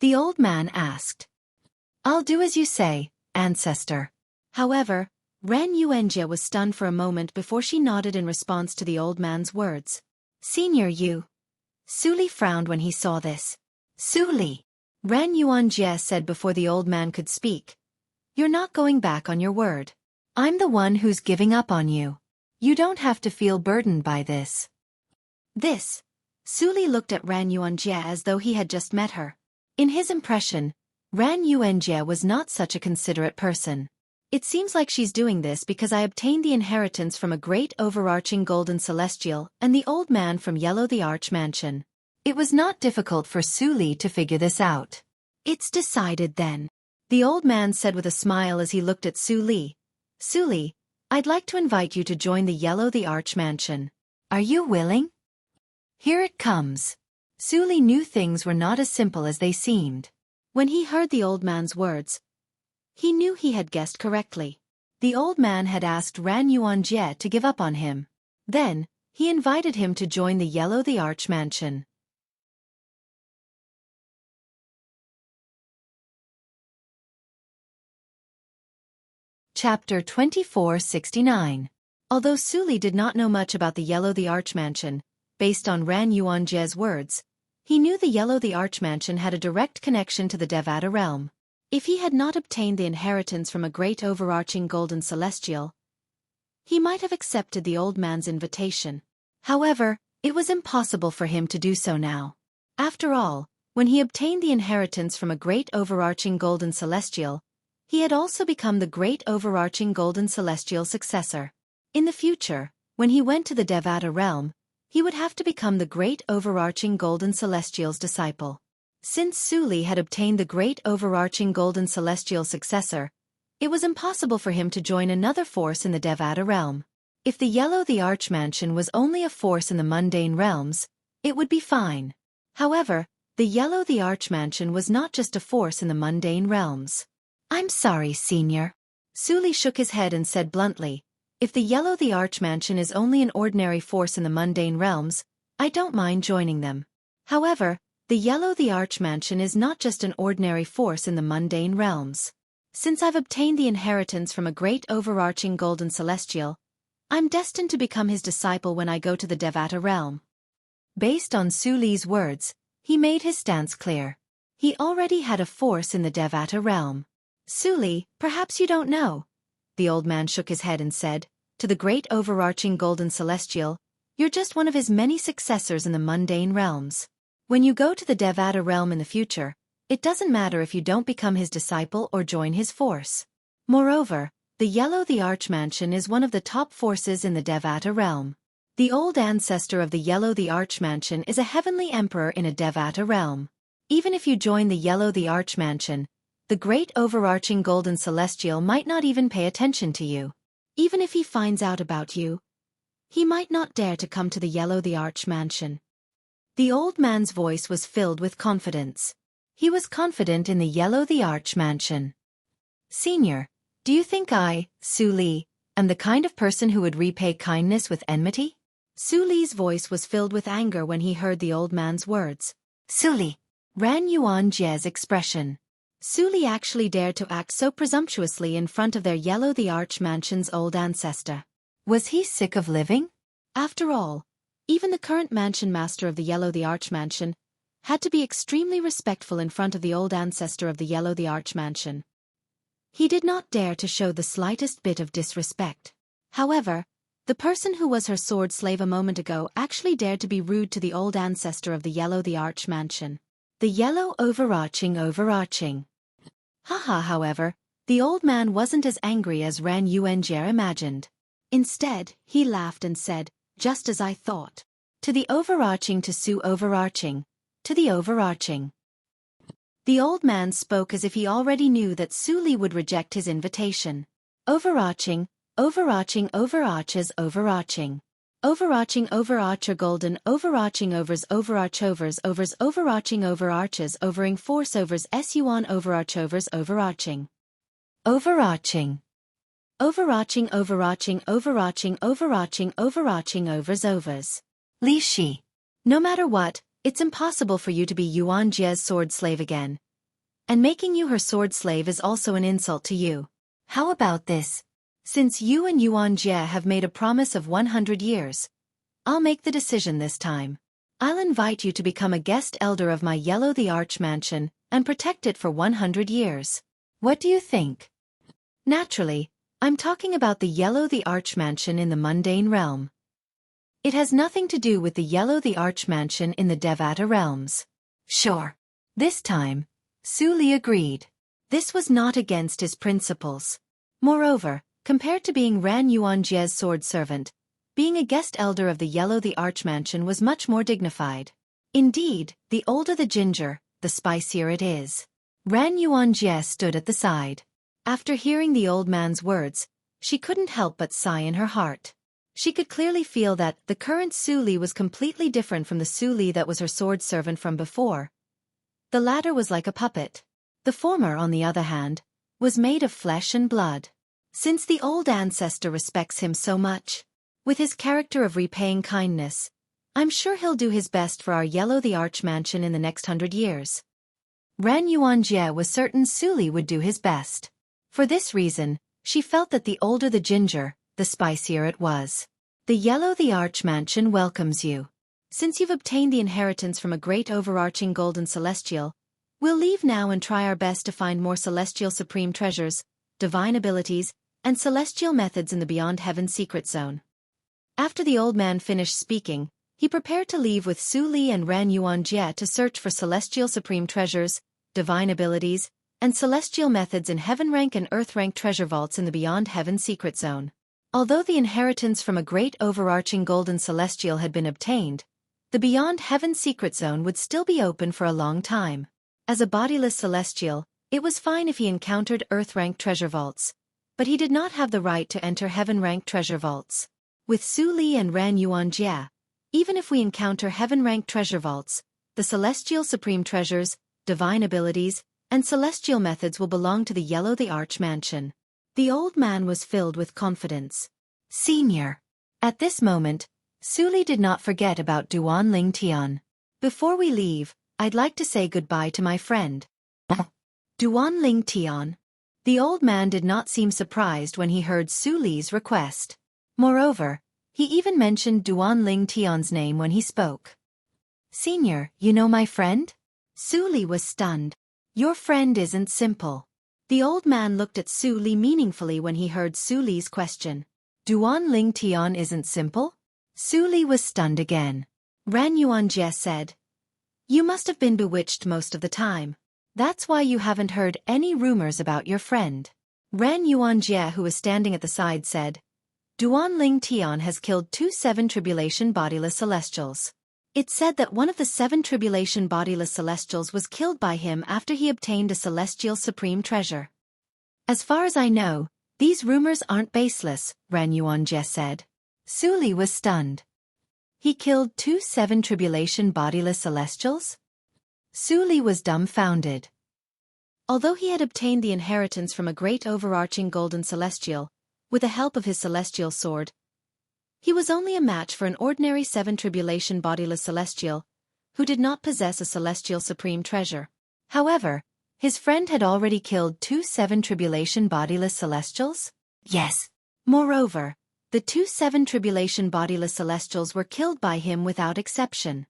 S1: The old man asked. I'll do as you say, ancestor. However, Ran Yuanjie was stunned for a moment before she nodded in response to the old man's words. Senior Yu. Su Li frowned when he saw this. Su Li. Ran Yuanjie said before the old man could speak. You're not going back on your word. I'm the one who's giving up on you. You don't have to feel burdened by this. Su Li looked at Ran Yuanjie as though he had just met her. In his impression, Ran Yuanjie was not such a considerate person. It seems like she's doing this because I obtained the inheritance from a great overarching golden celestial and the old man from Yellow the Arch Mansion. It was not difficult for Su Li to figure this out. It's decided then. The old man said with a smile as he looked at Su Li. Su Li, I'd like to invite you to join the Yellow the Arch Mansion. Are you willing? Here it comes. Su Li knew things were not as simple as they seemed. When he heard the old man's words, he knew he had guessed correctly. The old man had asked Ran Yuanjie to give up on him. Then, he invited him to join the Yellow the Arch Mansion. Chapter 2469. Although Su Li did not know much about the Yellow the Arch Mansion, based on Ran Yuanjie's words, he knew the Yellow the Arch Mansion had a direct connection to the Devata realm. If he had not obtained the inheritance from a great overarching golden celestial, he might have accepted the old man's invitation. However, it was impossible for him to do so now. After all, when he obtained the inheritance from a great overarching golden celestial, he had also become the great overarching golden celestial successor. In the future, when he went to the Devata realm, he would have to become the great overarching golden celestial's disciple. Since Su Li had obtained the great overarching golden celestial successor, it was impossible for him to join another force in the Devata realm. If the Yellow the Arch Mansion was only a force in the mundane realms, it would be fine. However, the Yellow the Arch Mansion was not just a force in the mundane realms. I'm sorry, Senior. Su Li shook his head and said bluntly, if the Yellow the Arch Mansion is only an ordinary force in the mundane realms, I don't mind joining them. However, the Yellow the Arch Mansion is not just an ordinary force in the mundane realms. Since I've obtained the inheritance from a great overarching golden celestial, I'm destined to become his disciple when I go to the Devata realm. Based on Su Li's words, he made his stance clear. He already had a force in the Devata realm. Su Li, perhaps you don't know. The old man shook his head and said, to the great overarching golden celestial, you're just one of his many successors in the mundane realms. When you go to the Devata realm in the future, it doesn't matter if you don't become his disciple or join his force. Moreover, the Yellow the Arch Mansion is one of the top forces in the Devata realm. The old ancestor of the Yellow the Arch Mansion is a heavenly emperor in a Devata realm. Even if you join the Yellow the Arch Mansion, the great overarching golden celestial might not even pay attention to you. Even if he finds out about you, he might not dare to come to the Yellow the Arch Mansion. The old man's voice was filled with confidence. He was confident in the Yellow the Arch Mansion. Senior, do you think I, Xueqi, am the kind of person who would repay kindness with enmity? Xueqi's voice was filled with anger when he heard the old man's words. Xueqi, Ran Yuanjie's expression. Xueqi actually dared to act so presumptuously in front of their Yellow the Arch Mansion's old ancestor. Was he sick of living? After all, even the current mansion master of the Yellow the Arch Mansion had to be extremely respectful in front of the old ancestor of the Yellow the Arch Mansion. He did not dare to show the slightest bit of disrespect. However, the person who was her sword slave a moment ago actually dared to be rude to the old ancestor of the Yellow the Arch Mansion. The Yellow overarching. Haha, however, the old man wasn't as angry as Ran Yuanjie imagined. Instead, he laughed and said, just as I thought. To the overarching to Su overarching. To the overarching. The old man spoke as if he already knew that Xueqi would reject his invitation. Overarching, overarches overarching. Overarching overarcher golden overarching overs overarching overarches overing force overs suon overarch overarching. Overarching. Overarching overs. Li Shi. No matter what, it's impossible for you to be Yuanjie's sword slave again. And making you her sword slave is also an insult to you. How about this? Since you and Yuanjie have made a promise of 100 years, I'll make the decision this time. I'll invite you to become a guest elder of my Yellow the Arch Mansion and protect it for 100 years. What do you think? Naturally, I'm talking about the Yellow the Arch Mansion in the mundane realm. It has nothing to do with the Yellow the Arch Mansion in the Devata realms. Sure. This time, Xueqi agreed. This was not against his principles. Moreover, compared to being Ran Yuanjie's sword servant, being a guest elder of the Yellow the Arch Mansion was much more dignified. Indeed, the older the ginger, the spicier it is. Ran Yuanjie stood at the side. After hearing the old man's words, she couldn't help but sigh in her heart. She could clearly feel that the current Xueqi was completely different from the Xueqi that was her sword servant from before. The latter was like a puppet. The former, on the other hand, was made of flesh and blood. Since the old ancestor respects him so much, with his character of repaying kindness, I'm sure he'll do his best for our Yellow the Arch Mansion in the next 100 years. Ran Yuanjie was certain Xueqi would do his best. For this reason, she felt that the older the ginger, the spicier it was. The Yellow the Arch Mansion welcomes you. Since you've obtained the inheritance from a great overarching golden celestial, we'll leave now and try our best to find more celestial supreme treasures, divine abilities, and celestial methods in the Beyond Heaven secret zone. After the old man finished speaking, he prepared to leave with Xueqi and Ran Yuanjie to search for celestial supreme treasures, divine abilities, and celestial methods in heaven rank and earth rank treasure vaults in the Beyond Heaven secret zone. Although the inheritance from a great overarching golden celestial had been obtained, the Beyond Heaven secret zone would still be open for a long time. As a bodiless celestial, it was fine if he encountered earth rank treasure vaults, but he did not have the right to enter heaven rank treasure vaults. With Xueqi and Ran Yuanjie, even if we encounter heaven rank treasure vaults, the celestial supreme treasures, divine abilities, and celestial methods will belong to the Yellow the Arch Mansion. The old man was filled with confidence. Senior. At this moment, Xueqi did not forget about Duan Ling Tian. Before we leave, I'd like to say goodbye to my friend. Duan Ling Tian. The old man did not seem surprised when he heard Xueqi's request. Moreover, he even mentioned Duan Ling Tian's name when he spoke. Senior, you know my friend? Xueqi was stunned. Your friend isn't simple. The old man looked at Xueqi meaningfully when he heard Xueqi's question. Duan Ling Tian isn't simple? Xueqi was stunned again. Ran Yuanjie said, you must have been bewitched most of the time. That's why you haven't heard any rumors about your friend. Ran Yuanjie, who was standing at the side, said, Duan Ling Tian has killed 2 7 tribulation bodiless celestials. It said that one of the 7 tribulation bodiless celestials was killed by him after he obtained a celestial supreme treasure. As far as I know, these rumors aren't baseless, Ran Yuanjie said. Xueqi was stunned. He killed 2 7 tribulation bodiless celestials? Xueqi was dumbfounded. Although he had obtained the inheritance from a great overarching golden celestial, with the help of his celestial sword, he was only a match for an ordinary 7 tribulation bodiless celestial, who did not possess a celestial supreme treasure. However, his friend had already killed 2 7 tribulation bodiless celestials? Yes. Moreover, the 2 7 tribulation bodiless celestials were killed by him without exception.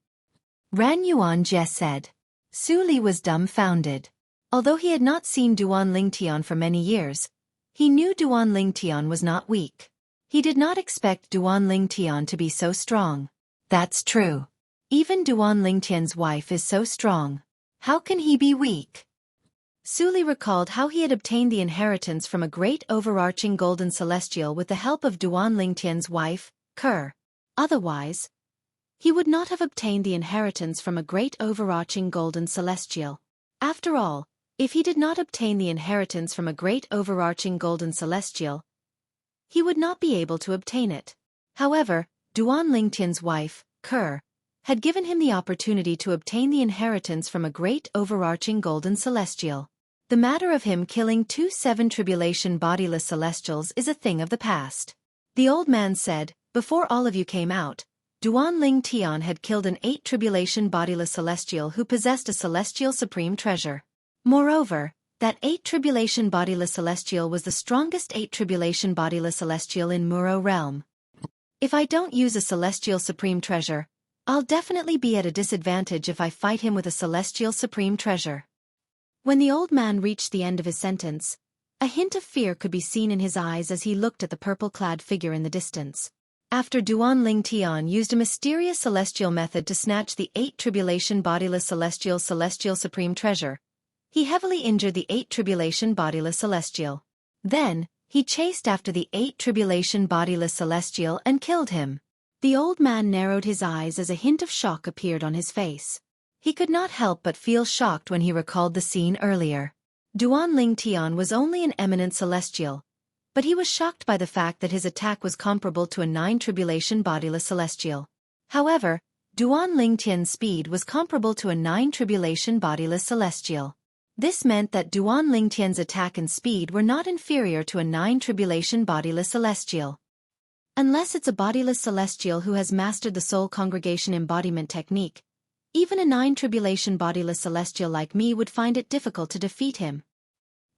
S1: Ran Yuanjie said. Xueqi was dumbfounded. Although he had not seen Duan Lingtian for many years, he knew Duan Lingtian was not weak. He did not expect Duan Lingtian to be so strong. That's true. Even Duan Lingtian's wife is so strong. How can he be weak? Xueqi recalled how he had obtained the inheritance from a great overarching golden celestial with the help of Duan Lingtian's wife, Ke. Otherwise, he would not have obtained the inheritance from a great overarching golden celestial. After all, if he did not obtain the inheritance from a great overarching golden celestial, he would not be able to obtain it. However, Duan Lingtian's wife, Ke, had given him the opportunity to obtain the inheritance from a great overarching golden celestial. The matter of him killing 2 7 tribulation bodiless celestials is a thing of the past. The old man said, before all of you came out, Duan Lingtian had killed an 8 tribulation bodiless celestial who possessed a celestial supreme treasure. Moreover, that 8 tribulation bodiless celestial was the strongest 8 tribulation bodiless celestial in Muro realm. If I don't use a celestial supreme treasure, I'll definitely be at a disadvantage if I fight him with a celestial supreme treasure. When the old man reached the end of his sentence, a hint of fear could be seen in his eyes as he looked at the purple-clad figure in the distance. After Duan Lingtian used a mysterious celestial method to snatch the 8 tribulation bodiless celestial supreme treasure, he heavily injured the 8 tribulation bodiless celestial. Then, he chased after the 8 tribulation bodiless celestial and killed him. The old man narrowed his eyes as a hint of shock appeared on his face. He could not help but feel shocked when he recalled the scene earlier. Duan Lingtian was only an eminent celestial, but he was shocked by the fact that his attack was comparable to a 9 tribulation bodiless celestial. However, Duan Lingtian's speed was comparable to a 9 tribulation bodiless celestial. This meant that Duan Lingtian's attack and speed were not inferior to a 9 tribulation bodiless celestial. Unless it's a bodiless celestial who has mastered the soul congregation embodiment technique, even a 9 tribulation bodiless celestial like me would find it difficult to defeat him.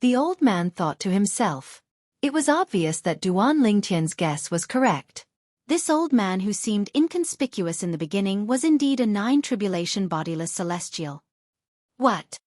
S1: The old man thought to himself. It was obvious that Duan Lingtian's guess was correct. This old man who seemed inconspicuous in the beginning was indeed a 9 tribulation bodiless celestial. What?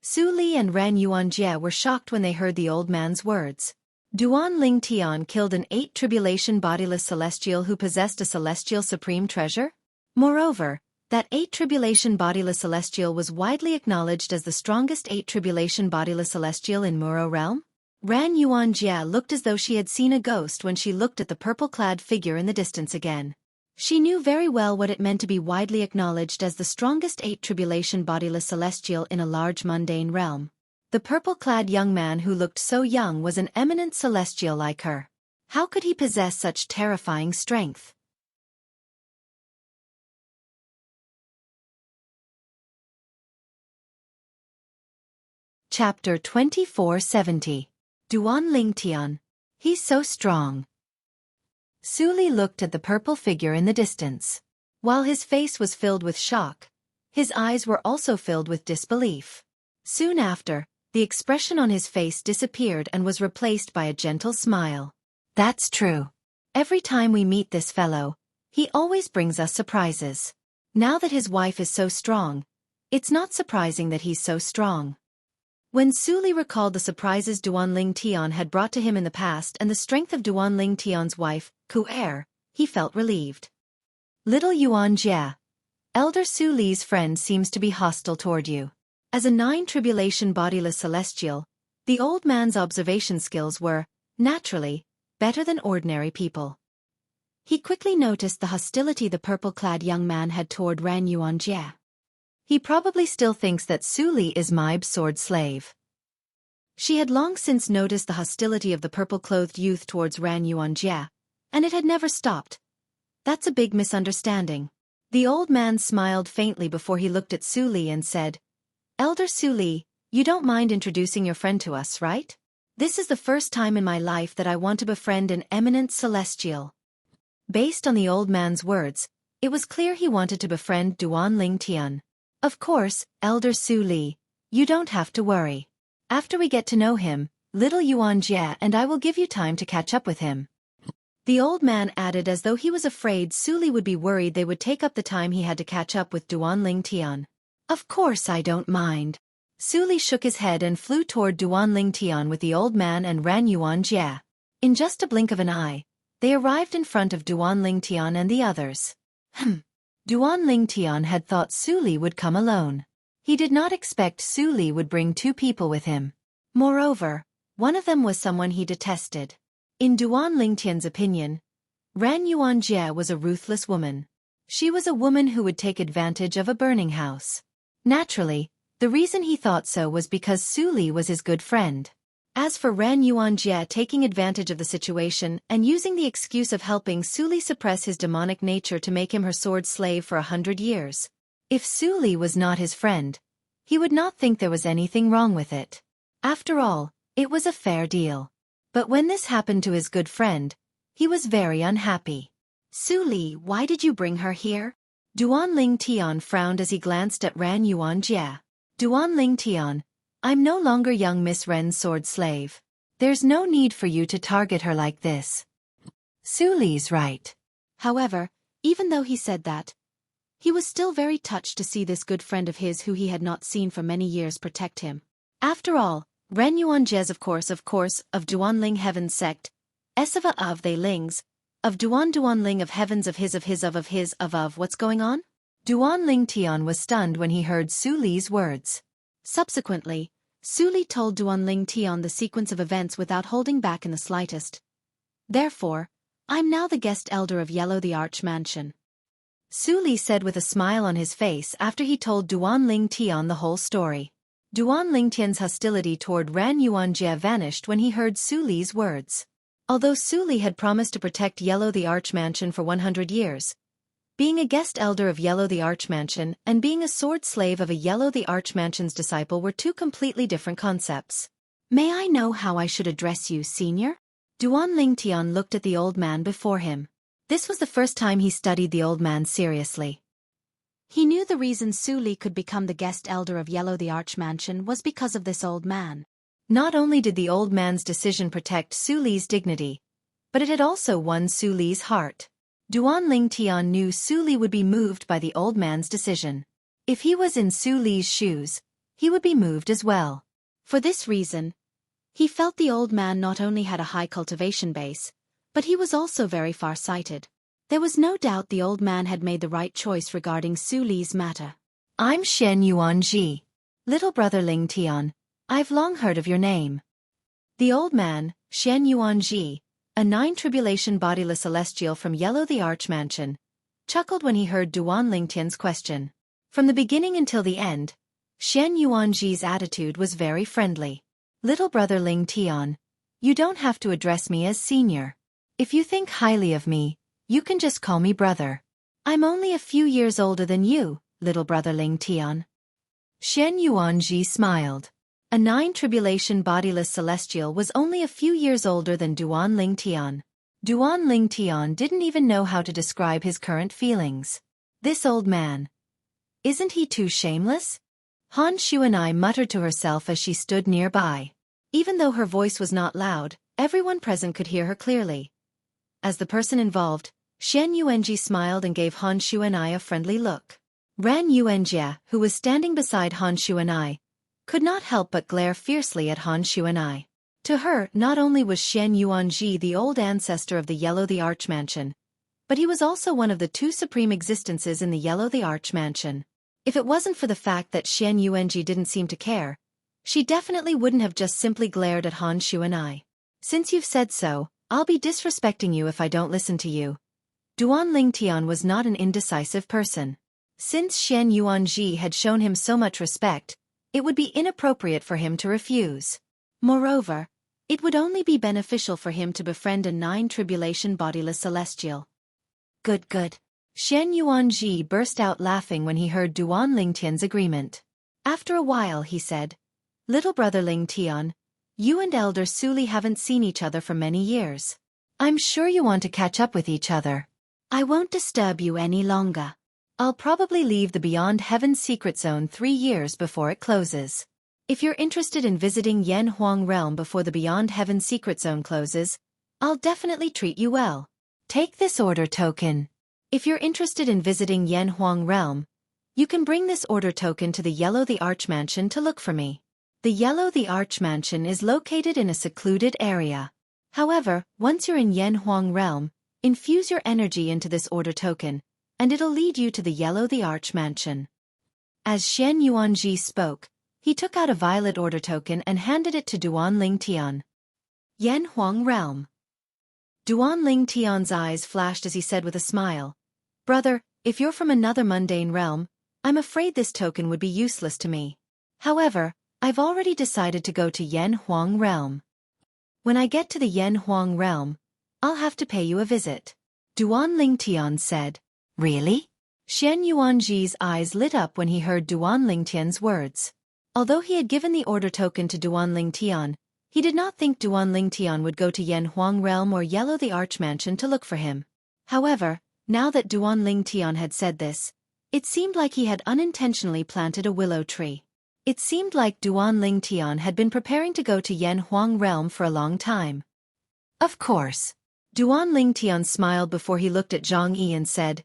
S1: Xueqi and Ran Yuanjie were shocked when they heard the old man's words. Duan Lingtian killed an 8 tribulation bodiless celestial who possessed a celestial supreme treasure? Moreover, that 8 tribulation bodiless celestial was widely acknowledged as the strongest 8 tribulation bodiless celestial in Muro realm? Ran Yuanjie looked as though she had seen a ghost when she looked at the purple-clad figure in the distance again. She knew very well what it meant to be widely acknowledged as the strongest 8 tribulation bodiless celestial in a large mundane realm. The purple-clad young man who looked so young was an eminent celestial like her. How could he possess such terrifying strength? Chapter 2470. Duan Lingtian. He's so strong. Xueqi looked at the purple figure in the distance. While his face was filled with shock, his eyes were also filled with disbelief. Soon after, the expression on his face disappeared and was replaced by a gentle smile. That's true. Every time we meet this fellow, he always brings us surprises. Now that his wife is so strong, it's not surprising that he's so strong. When Xueqi recalled the surprises Duan Lingtian had brought to him in the past and the strength of Duan Lingtian's wife, Ke, he felt relieved. Little Yuanjie. Elder Xueqi's friend seems to be hostile toward you. As a 9 tribulation bodiless celestial, the old man's observation skills were, naturally, better than ordinary people. He quickly noticed the hostility the purple-clad young man had toward Ran Yuanjie.
S2: He probably still thinks that Xueqi is my sword slave.
S1: She had long since noticed the hostility of the purple-clothed youth towards Ran Yuanjie, and it had never stopped. That's a big misunderstanding.
S2: The old man smiled faintly before he looked at Xueqi and said, Elder Xueqi, you don't mind introducing your friend to us, right?
S1: This is the first time in my life that I want to befriend an eminent celestial.
S2: Based on the old man's words, it was clear he wanted to befriend Duanling Tian. Of course, Elder Xueqi, you don't have to worry. After we get to know him, little Yuanjie and I will give you time to catch up with him.
S1: The old man added as though he was afraid Xueqi would be worried they would take up the time he had to catch up with Duanling Tian.
S2: Of course I don't mind. Xueqi shook his head and flew toward Duanling Tian with the old man and Ran Yuanjie. In just a blink of an eye, they arrived in front of Duanling Tian and the others. Duanling Tian had thought Xueqi would come alone. He did not expect Xueqi would bring two people with him. Moreover, one of them was someone he detested. In Duanling Tian's opinion, Ran Yuanjie was a ruthless woman. She was a woman who would take advantage of a burning house. Naturally, the reason he thought so was because Xueqi was his good friend. As for Ran Yuanjie taking advantage of the situation and using the excuse of helping Xueqi suppress his demonic nature to make him her sword slave for 100 years. If Xueqi was not his friend, he would not think there was anything wrong with it. After all, it was a fair deal. But when this happened to his good friend, he was very unhappy.
S1: Xueqi, why did you bring her here?
S2: Duanling Tian frowned as he glanced at Ran Yuanjie. Duanling Tian, I'm no longer young Miss Ren's sword slave. There's no need for you to target her like this. Xueqi's right.
S1: However, even though he said that, he was still very touched to see this good friend of his who he had not seen for many years protect him. After all, Ren Yuanjie's of course of Duanling Heaven's sect, Esava of they Lings, of Duanling of Heavens of his what's going on?
S2: Duanling Tian was stunned when he heard Xueqi's words.
S1: Subsequently, Xueqi told Duanling Tian the sequence of events without holding back in the slightest. Therefore, I'm now the guest elder of Yellow the Arch Mansion.
S2: Xueqi said with a smile on his face after he told Duanling Tian the whole story. Duanling Tian's hostility toward Ran Yuanjie vanished when he heard Xueqi's words. Although Xueqi had promised to protect Yellow the Arch Mansion for 100 years, being a guest elder of Yellow the Arch Mansion and being a sword slave of a Yellow the Arch Mansion's disciple were two completely different concepts.
S1: May I know how I should address you, senior?
S2: Duanling Tian looked at the old man before him. This was the first time he studied the old man seriously.
S1: He knew the reason Xueqi could become the guest elder of Yellow the Arch Mansion was because of this old man.
S2: Not only did the old man's decision protect Xueqi's dignity, but it had also won Xueqi's heart. Duanling Tian knew Xueqi would be moved by the old man's decision. If he was in Xueqi's shoes, he would be moved as well.
S1: For this reason, he felt the old man not only had a high cultivation base, but he was also very far-sighted. There was no doubt the old man had made the right choice regarding Xueqi's matter.
S2: I'm Shen Yuanji. Little brother Ling Tian, I've long heard of your name. The old man, Shen Yuanji, a nine-tribulation bodiless celestial from Yellow the Arch Mansion, chuckled when he heard Duanling Tian's question. From the beginning until the end, Shen Yuanji's attitude was very friendly. Little brother Ling Tian, you don't have to address me as senior. If you think highly of me, you can just call me brother. I'm only a few years older than you, little brother Ling Tian. Shen Yuanji smiled. A nine-tribulation bodiless celestial was only a few years older than Duanling Tian. Duanling Tian didn't even know how to describe his current feelings. This old man. Isn't he too shameless? Han Xuanai muttered to herself as she stood nearby. Even though her voice was not loud, everyone present could hear her clearly. As the person involved, Shen Yuanji smiled and gave Han Xuanai a friendly look. Ran Yuanjie, who was standing beside Han Xuanai, could not help but glare fiercely at Han Xuanai. To her, not only was Shen Yuanji the old ancestor of the Yellow the Arch Mansion, but he was also one of the two supreme existences in the Yellow the Arch Mansion. If it wasn't for the fact that Shen Yuanji didn't seem to care, she definitely wouldn't have just simply glared at Han Xuanai. Since you've said so, I'll be disrespecting you if I don't listen to you.
S1: Duan Lingtian was not an indecisive person. Since Shen Yuanji had shown him so much respect, it would be inappropriate for him to refuse. Moreover, it would only be beneficial for him to befriend a nine-tribulation bodiless celestial. Good, good. Shen Yuanji burst out laughing when he heard Duan Lingtian's agreement. After a while he said, "Little brother Lingtian, you and Elder Suli haven't seen each other for many years. I'm sure you want to catch up with each other. I won't disturb you any longer. I'll probably leave the Beyond Heaven's secret zone 3 years before it closes. If you're interested in visiting Yen Huang Realm before the Beyond Heaven secret zone closes, I'll definitely treat you well. Take this order token. If you're interested in visiting Yen Huang Realm, you can bring this order token to the Yellow the Arch Mansion to look for me. The Yellow the Arch Mansion is located in a secluded area. However, once you're in Yen Huang Realm, infuse your energy into this order token, and it'll lead you to the Yellow the Arch Mansion." As Shen Yuanji spoke, he took out a violet order token and handed it to Duan Lingtian. Yen Huang Realm. Duan Lingtian's eyes flashed as he said with a smile, "Brother, if you're from another mundane realm, I'm afraid this token would be useless to me. However, I've already decided to go to Yen Huang Realm. When I get to the Yen Huang Realm, I'll have to pay you a visit." Duan Lingtian said, "Really?" Shen Yuanji's eyes lit up when he heard Duan Lingtian's words. Although he had given the order token to Duan Lingtian, he did not think Duan Lingtian would go to Yen Huang Realm or Yellow the Arch Mansion to look for him. However, now that Duan Lingtian had said this, it seemed like he had unintentionally planted a willow tree. It seemed like Duan Lingtian had been preparing to go to Yen Huang Realm for a long time. "Of course." Duan Lingtian smiled before he looked at Zhang Yi and said,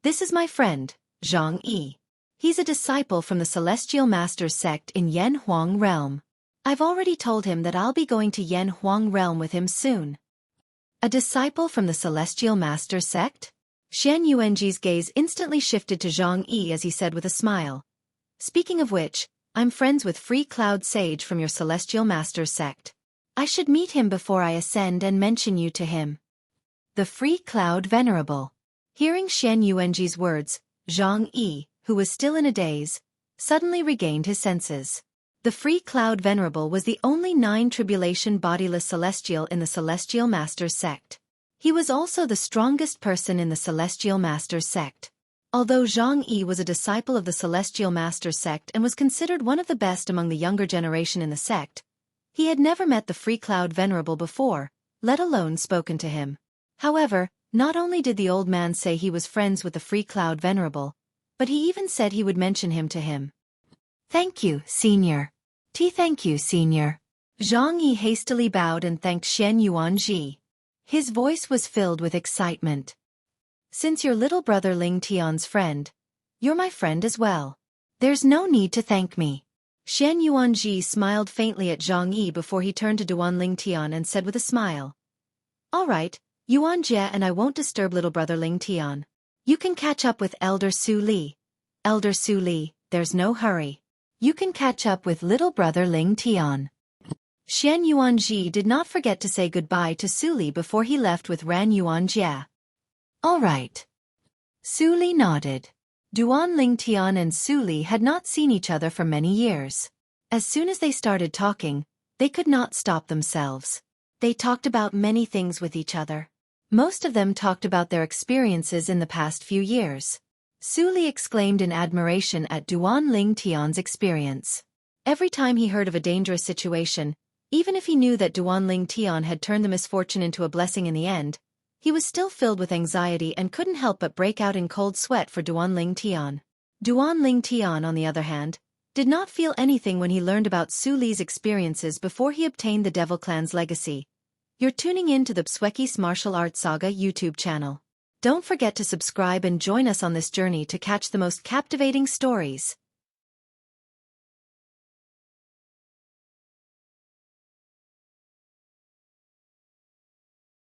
S1: "This is my friend, Zhang Yi. He's a disciple from the Celestial Master's sect in Yen Huang Realm. I've already told him that I'll be going to Yen Huang Realm with him soon." A disciple from the Celestial Master's sect? Shen Yuanji's gaze instantly shifted to Zhang Yi as he said with a smile, "Speaking of which, I'm friends with Free Cloud Sage from your Celestial Master's sect. I should meet him before I ascend and mention you to him." The Free Cloud Venerable. Hearing Shen Yuanji's words, Zhang Yi, who was still in a daze, suddenly regained his senses. The Free Cloud Venerable was the only nine-tribulation bodiless celestial in the Celestial Master's sect. He was also the strongest person in the Celestial Master's sect. Although Zhang Yi was a disciple of the Celestial Master's sect and was considered one of the best among the younger generation in the sect, he had never met the Free Cloud Venerable before, let alone spoken to him. However, not only did the old man say he was friends with the Free Cloud Venerable, but he even said he would mention him to him. "Thank you, Senior. Thank you, Senior." Zhang Yi hastily bowed and thanked Shen Yuanji. His voice was filled with excitement. "Since you're little brother Lingtian's friend, you're my friend as well. There's no need to thank me." Shen Yuanji smiled faintly at Zhang Yi before he turned to Duan Lingtian and said with a smile, "All right, Yuanjie, and I won't disturb little brother Lingtian. You can catch up with Elder Suli. Elder Suli, there's no hurry. You can catch up with little brother Lingtian." Shen Yuanji did not forget to say goodbye to Suli before he left with Ran Yuanjie. "All right." Suli nodded. Duan Lingtian and Suli had not seen each other for many years. As soon as they started talking, they could not stop themselves. They talked about many things with each other. Most of them talked about their experiences in the past few years. Suli exclaimed in admiration at Duan Lingtian's experience. Every time he heard of a dangerous situation, even if he knew that Duan Lingtian had turned the misfortune into a blessing in the end, he was still filled with anxiety and couldn't help but break out in cold sweat for Duan Lingtian. Duan Lingtian, on the other hand, did not feel anything when he learned about Suli's experiences before he obtained the Devil Clan's legacy. You're tuning in to the Xueqi's Martial Arts Saga YouTube channel. Don't forget to subscribe and join us on this journey to catch the most captivating stories.